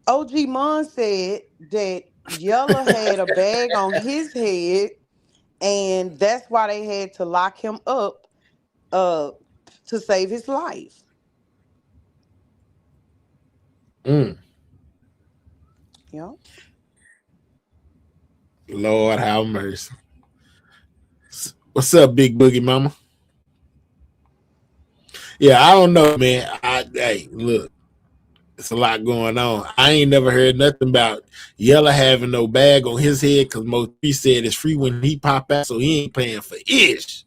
OG Mon said that Yella had a bag on his head, and that's why they had to lock him up to save his life. Yeah. Lord have mercy. What's up, Big Boogie Mama? Yeah, I don't know, man. Hey, look, it's a lot going on. I ain't never heard nothing about Yella having no bag on his head because Mo 3 said it's free when he pop out, so he ain't paying for ish.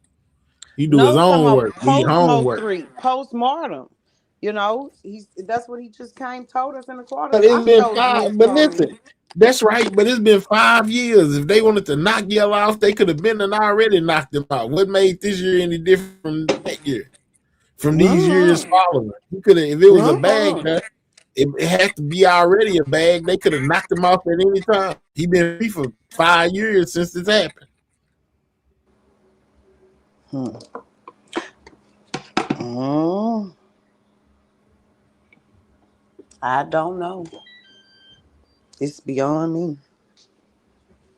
He do his own work. He homework. Postmortem. You know, that's what he just came told us in the quarter. But I it's been showed you his 5. But comment. listen, that's right. But it's been 5 years. If they wanted to knock y'all off, they could have been and already knocked them out. What made this year any different from that year? From these years Mm-hmm. following, you could have. If it was a bag, Mm-hmm. it had to be already a bag. They could have knocked him off at any time. He been free for 5 years since this happened. Mm, I don't know. It's beyond me.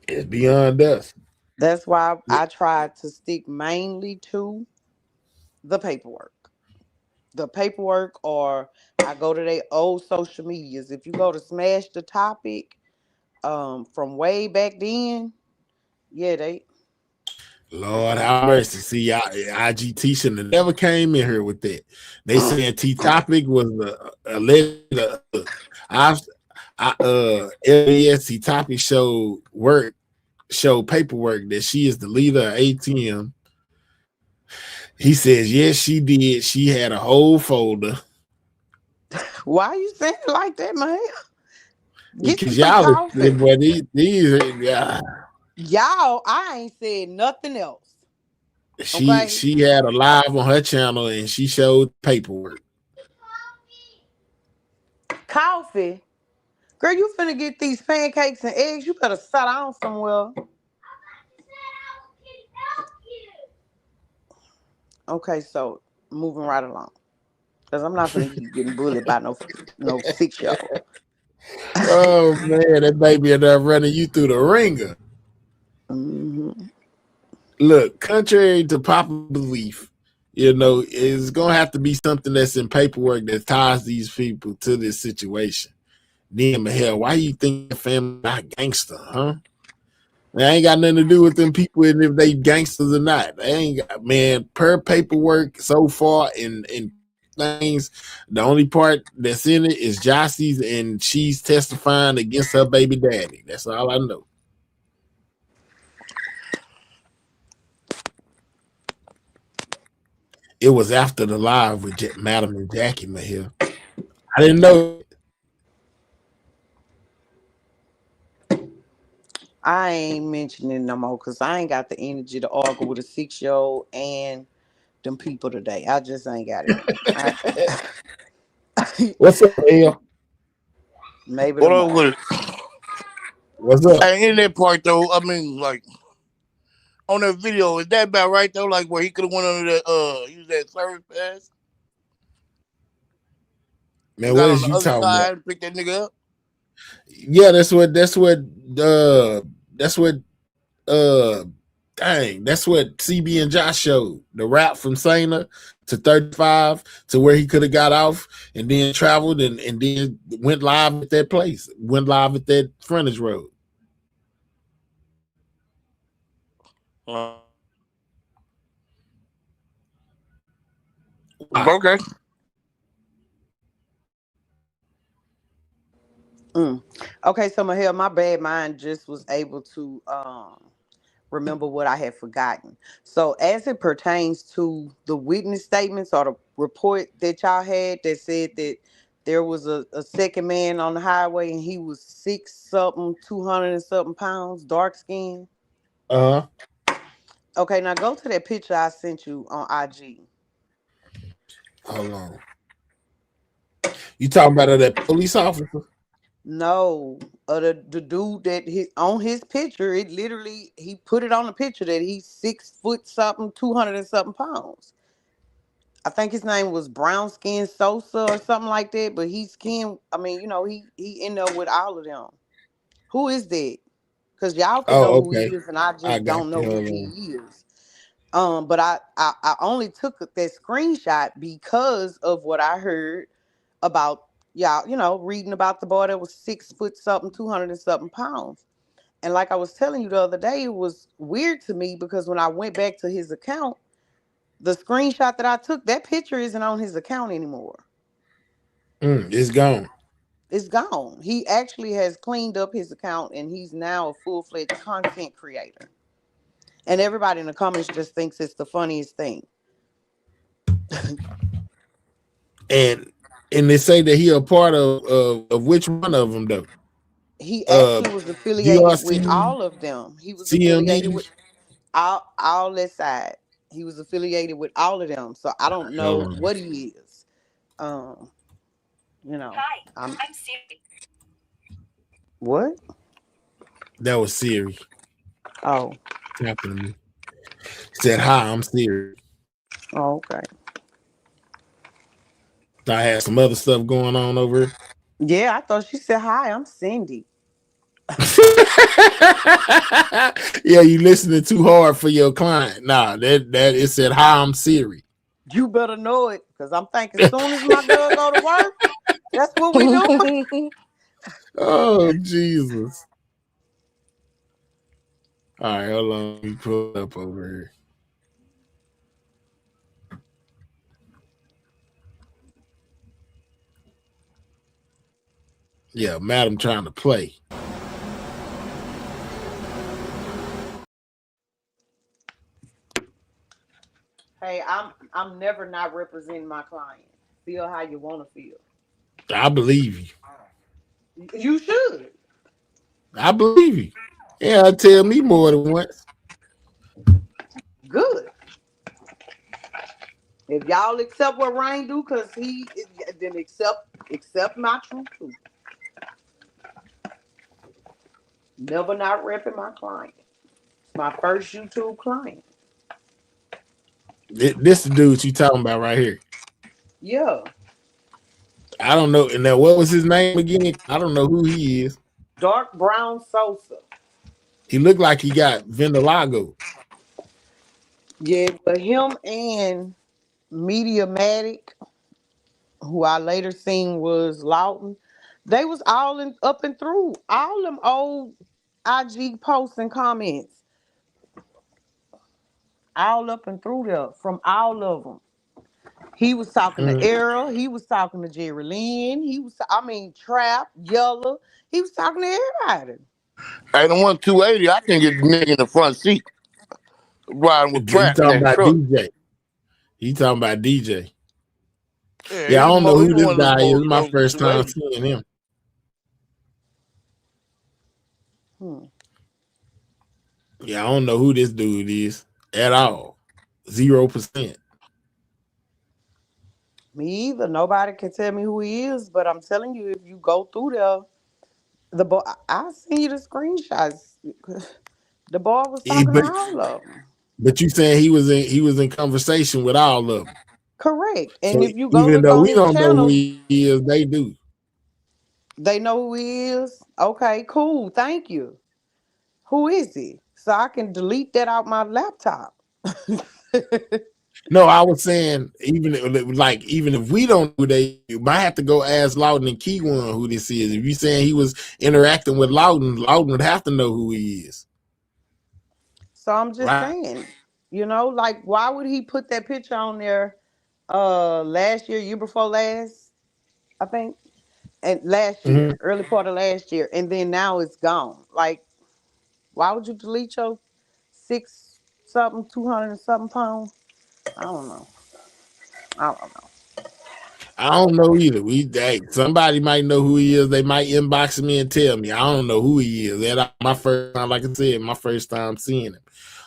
It's beyond us. That's why I tried to stick mainly to the paperwork. The paperwork, or I go to their old social medias. If you go to Smash the Topic, from way back then, yeah, they. Lord have mercy. See, IGT shouldn't have never came in here with that. They saying T Topic was a legend. LES T Topic showed paperwork that she is the leader of ATM. He says, yes, she did. She had a whole folder. Why you saying it like that, man? Get you Because some y'all, coffee. boy, these Y'all, I ain't said nothing else. she Okay? she had a live on her channel and she showed paperwork. Coffee. Girl, you finna get these pancakes and eggs. You better sit down somewhere. Okay, so moving right along. Because I'm not finna keep getting bullied by no 6-year-old. Oh man, that baby ended up running you through the ringer. Mm-hmm. Look, contrary to popular belief, it's gonna have to be something that's in paperwork that ties these people to this situation. Damn hell, why you think the family not gangster, huh? That ain't got nothing to do with them people and if they gangsters or not. They ain't got, man, per paperwork so far in things, the only part that's in it is Jossie's and she's testifying against her baby daddy. That's all I know. It was after the live with Madam and Jackie Mahia. I didn't know. I ain't mentioning no more because I ain't got the energy to argue with a 6-year-old and them people today. I just ain't got it. What's up, L? Maybe What up tomorrow. with it? What's up? And in that part though, I mean, like on that video, is that about right though? Like where he could have went under that use that service pass and Man, what got on is the you other talking about? side and picked that nigga up? Yeah, that's what uh dang, that's what CB and Josh showed. The rap from Sana to 35 to where he could have got off and then traveled and then went live at that place. Went live at that frontage road. Okay. Okay, so my bad mind just was able to remember what I had forgotten. So as it pertains to the witness statements or the report that y'all had that said that there was a second man on the highway and he was 6 something, 200 and something pounds, dark skin. Uh-huh. Okay, now go to that picture I sent you on IG. Hold on. You talking about that police officer? No, the dude that on his picture, it literally he put it on the picture that he's 6 foot something, 200 and something pounds. I think his name was Brown Skin Sosa or something like that. But he's skin. I mean, he in there with all of them. Who is that? Because y'all can know Oh, who he okay. is, and I I just got don't know you. who Hold he on. is. But I only took that screenshot because of what I heard about y'all. Reading about the boy that was 6 foot something, 200 and something pounds. And like I was telling you the other day, it was weird to me because when I went back to his account, the screenshot that I took, that picture isn't on his account anymore. It's gone. It's gone. He actually has cleaned up his account and he's now a full-fledged content creator. And everybody in the comments just thinks it's the funniest thing. And they say that he a part of which one of them though? He actually was affiliated with GRC, all of them. He was affiliated CME. with all that side. He was affiliated with all of them. So I don't Hold know on. what he is. You know. I'm Siri. what? That was Siri Oh. talking to me. Said, "Hi, I'm Siri." Oh, okay. So I had some other stuff going on over. Yeah, I thought she said hi, I'm Cindy. Yeah, you listening too hard for your client. Nah, that it said, "Hi, I'm Siri." You better know it, because I'm thinking as soon as my girl go to work, that's what we doing. Oh Jesus! All right, hold on. Let me pull up over here. Yeah, madam trying to play. Hey, I'm never not representing my client. Feel how you want to feel. I believe you. You should. I believe you. Yeah, tell me more than once. Good. If y'all accept what Rain do, then accept my truth too. Never not repping my client. It's my first YouTube client. This the dude you talking about right here. Yeah. I don't know. And now, what was his name again? I don't know who he is. Dark brown Sosa. He looked like he got Vindalago. Yeah, but him and Mediamatic, who I later seen was Lawton, they was all up and through all them old IG posts and comments, all up and through there from all of them. He was talking to Errol. He was talking to Jerry Lynn. Trap, Yella. He was talking to everybody. Hey, the one 280, I can get the nigga in the front seat riding with He Trap in talking that about truck. DJ. He talking about DJ. Yeah, Yeah, I don't know he who the this one of guy is. those, It's my first time 280. seeing him. Yeah, I don't know who this dude is at all. 0%. Me either. Nobody can tell me who he is, but I'm telling you, if you go through there, the boy, I seen you the screenshots. The boy was talking to But all of them. you saying he was in conversation with all of them. Correct. And So if you go even look though on we his don't know who channel, he is, they do. they know who he is. Okay, cool. Thank you. Who is he? So I can delete that out my laptop. No, I was saying even if we don't know who they, you might have to go ask Loudon and Key One who this is. If you saying he was interacting with Loudon, Loudon would have to know who he is. So I'm just Right? saying, like why would he put that picture on there last year before last, I think, and last Mm-hmm. year, early part of last year, and then now it's gone. Like, why would you delete your 200 and something pounds? I don't know. I don't know. I don't know either. Somebody might know who he is. They might inbox me and tell me. I don't know who he is. That my first time, like I said, my first time seeing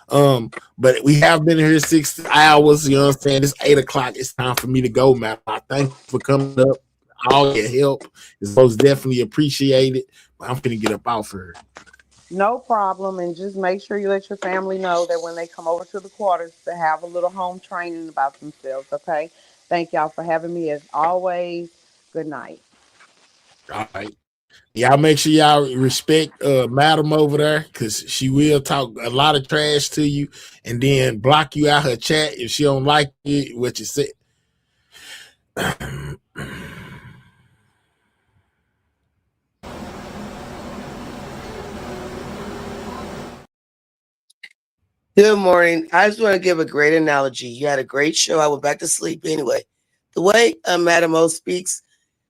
him. But we have been here 6 hours. You know what I'm saying? It's 8 o'clock. It's time for me to go, man. I thank you for coming up. All your help is most definitely appreciated. But I'm gonna get up out for her. No problem. And just make sure you let your family know that when they come over to the quarters to have a little home training about themselves, okay? Thank y'all for having me as always. Good night. All right. Y'all make sure y'all respect Madam over there because she will talk a lot of trash to you and then block you out her chat if she don't like it, what you said. Good morning. I just want to give a great analogy. You had a great show. I went back to sleep anyway. The way Madam O speaks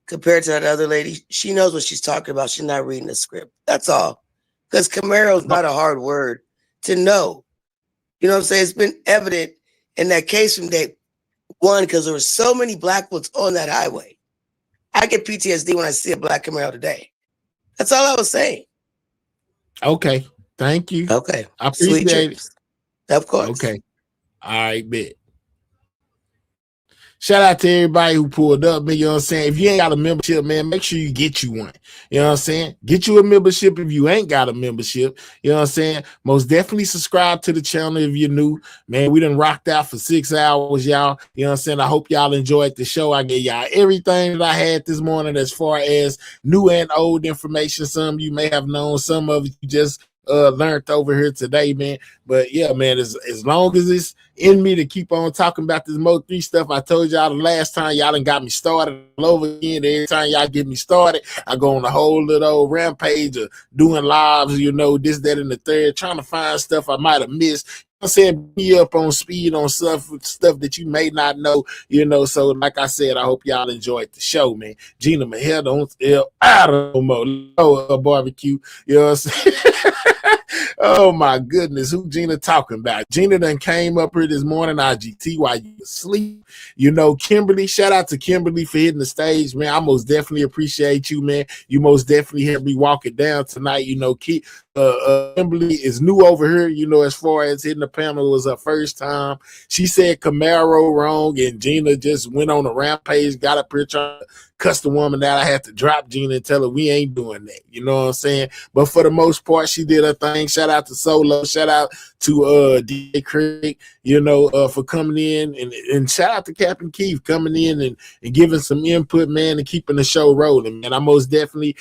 compared to that other lady, she knows what she's talking about. She's not reading the script. That's all. Because Camaro is not a hard word to know. You know what I'm saying? It's been evident in that case from day One, because there were so many black folks on that highway. I get PTSD when I see a black Camaro today. That's all I was saying. Okay. Thank you. Okay. I appreciate it. Of course. Okay. All right, bet. Shout out to everybody who pulled up, man. You know what I'm saying? If you ain't got a membership, man, make sure you get you one. You know what I'm saying? Get you a membership if you ain't got a membership. You know what I'm saying? Most definitely subscribe to the channel if you're new. Man, we done rocked out for 6 hours, y'all. You know what I'm saying? I hope y'all enjoyed the show. I gave y'all everything that I had this morning as far as new and old information. Some you may have known, some of it you just learned over here today, man. But yeah, man, as long as it's in me to keep on talking about this Mo 3 stuff, I told y'all the last time, y'all done got me started all over again. Every time y'all get me started, I go on a whole little rampage of doing lives, you know, this, that, and the third, trying to find stuff I might have missed. I'm saying, be up on speed on stuff that you may not know, you know. So, like I said, I hope y'all enjoyed the show, man. Gina Mahel, don't I don't know, barbecue, you know what I'm saying? Oh my goodness, who Gina talking about? Gina done came up here this morning, IGT, while you asleep. You know, Kimberly, shout out to Kimberly for hitting the stage, man. I most definitely appreciate you, man. You most definitely helped me walk it down tonight. You know, Kimberly is new over here, you know, as far as hitting the panel. It was her first time. She said Camaro wrong, and Gina just went on a rampage, got up here trying to cuss the woman that. I had to drop Gina and tell her we ain't doing that. You know what I'm saying? But for the most part, she did her thing. Shout out to Solo. Shout out to DJ Craig, you know, for coming in, and shout out to Captain Keith coming in and giving some input, man, and keeping the show rolling, man. I most definitely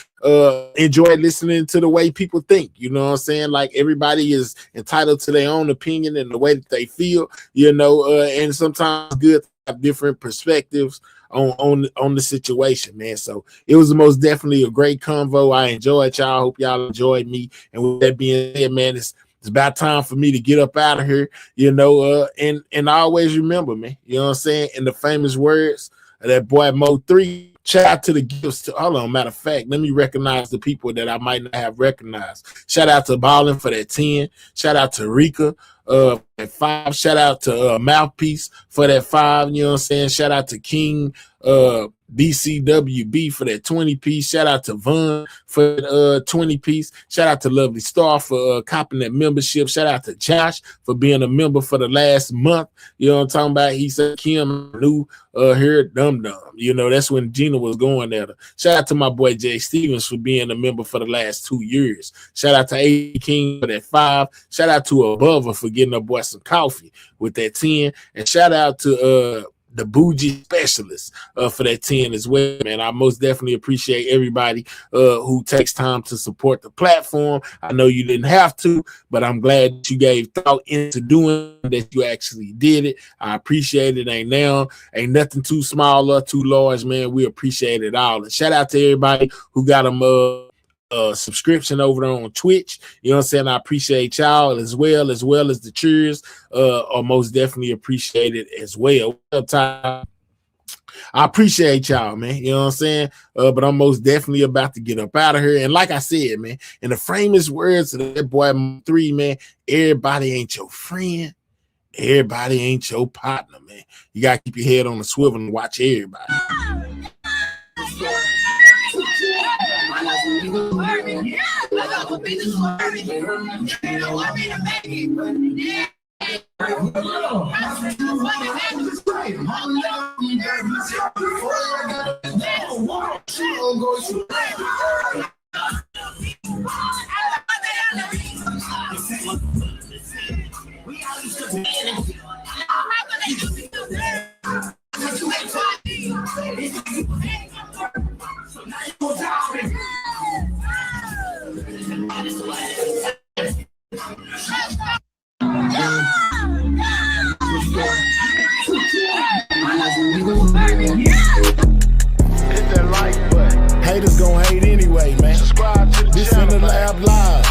enjoy listening to the way people think. You know what I'm saying? Like, everybody is entitled to their own opinion and the way that they feel, you know, and sometimes good to have different perspectives on the situation, man. So it was most definitely a great convo. I enjoyed y'all. Hope y'all enjoyed me. And with that being said, man, it's about time for me to get up out of here, you know, and I always remember, man, you know what I'm saying? In the famous words of that boy Mo 3, shout out to the gifts. Hold on, matter of fact, let me recognize the people that I might not have recognized. Shout out to Ballin for that 10. Shout out to Rika at 5. Shout out to Mouthpiece for that 5. You know what I'm saying? Shout out to King BCWB for that 20 piece. Shout out to Vaughn for that 20 piece. Shout out to Lovely Star for copping that membership. Shout out to Josh for being a member for the last month. You know what I'm talking about? He said Kim knew here at Dum Dum. You know, that's when Gina was going at her. Shout out to my boy Jay Stevens for being a member for the last 2 years. Shout out to A King for that 5. Shout out to Abova for getting a boy some coffee with that 10. And shout out to the bougie specialist for that 10 as well, man. I most definitely appreciate everybody who takes time to support the platform. I know you didn't have to, but I'm glad that you gave thought into doing that. You actually did it. I appreciate it. Ain't nothing too small or too large, man. We appreciate it all. And shout out to everybody who got them subscription over there on Twitch. You know what I'm saying? I appreciate y'all as well as the cheers. Are most definitely appreciated as well. I appreciate y'all, man. You know what I'm saying? But I'm most definitely about to get up out of here. And like I said, man, in the famous words of that boy 3, man, everybody ain't your friend. Everybody ain't your partner, man. You gotta keep your head on the swivel and watch everybody. Haters gon' hate anyway, man. This in the lab live.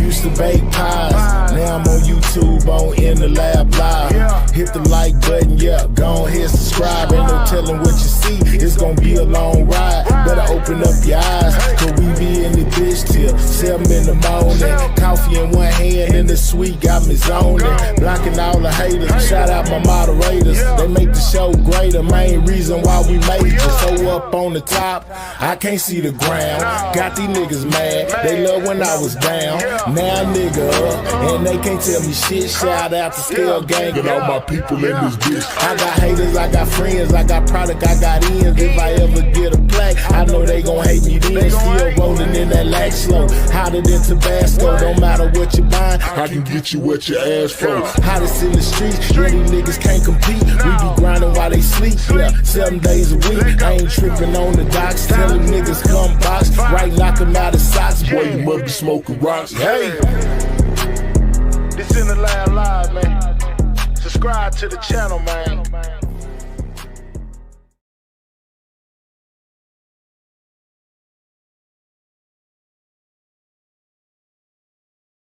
Used to bake pies, now I'm on YouTube on In the Lab Live. Hit the like button, yeah, go ahead subscribe. Ain't no telling what you see, it's gonna be a long ride. Better open up your eyes, cause we be in the bitch till 7 in the morning. Coffee in one hand and the sweet got me zoning. Blocking all the haters, shout out my moderators. They make the show greater, main reason why we made it. So up on the top, I can't see the ground. Got these niggas mad, they love when I was down. Now nigga up, and they can't tell me shit. Shout out to Scale Gang and all my people in this bitch. I got haters, I got friends, I got product, I got ends. If I ever get a plaque, I know they gon' hate me then. Still rolling in that lag slow, hotter than Tabasco. Don't matter what you buying, I can get you what you ask for. Hottest in the streets, yeah, these niggas can't compete. We be grinding while they sleep, yeah, 7 days a week. I ain't tripping on the docks, telling niggas come box. Right, knock them out of socks, boy, you must be smoking rocks. Hey! This in the Lab Live, man. Subscribe to the channel, man.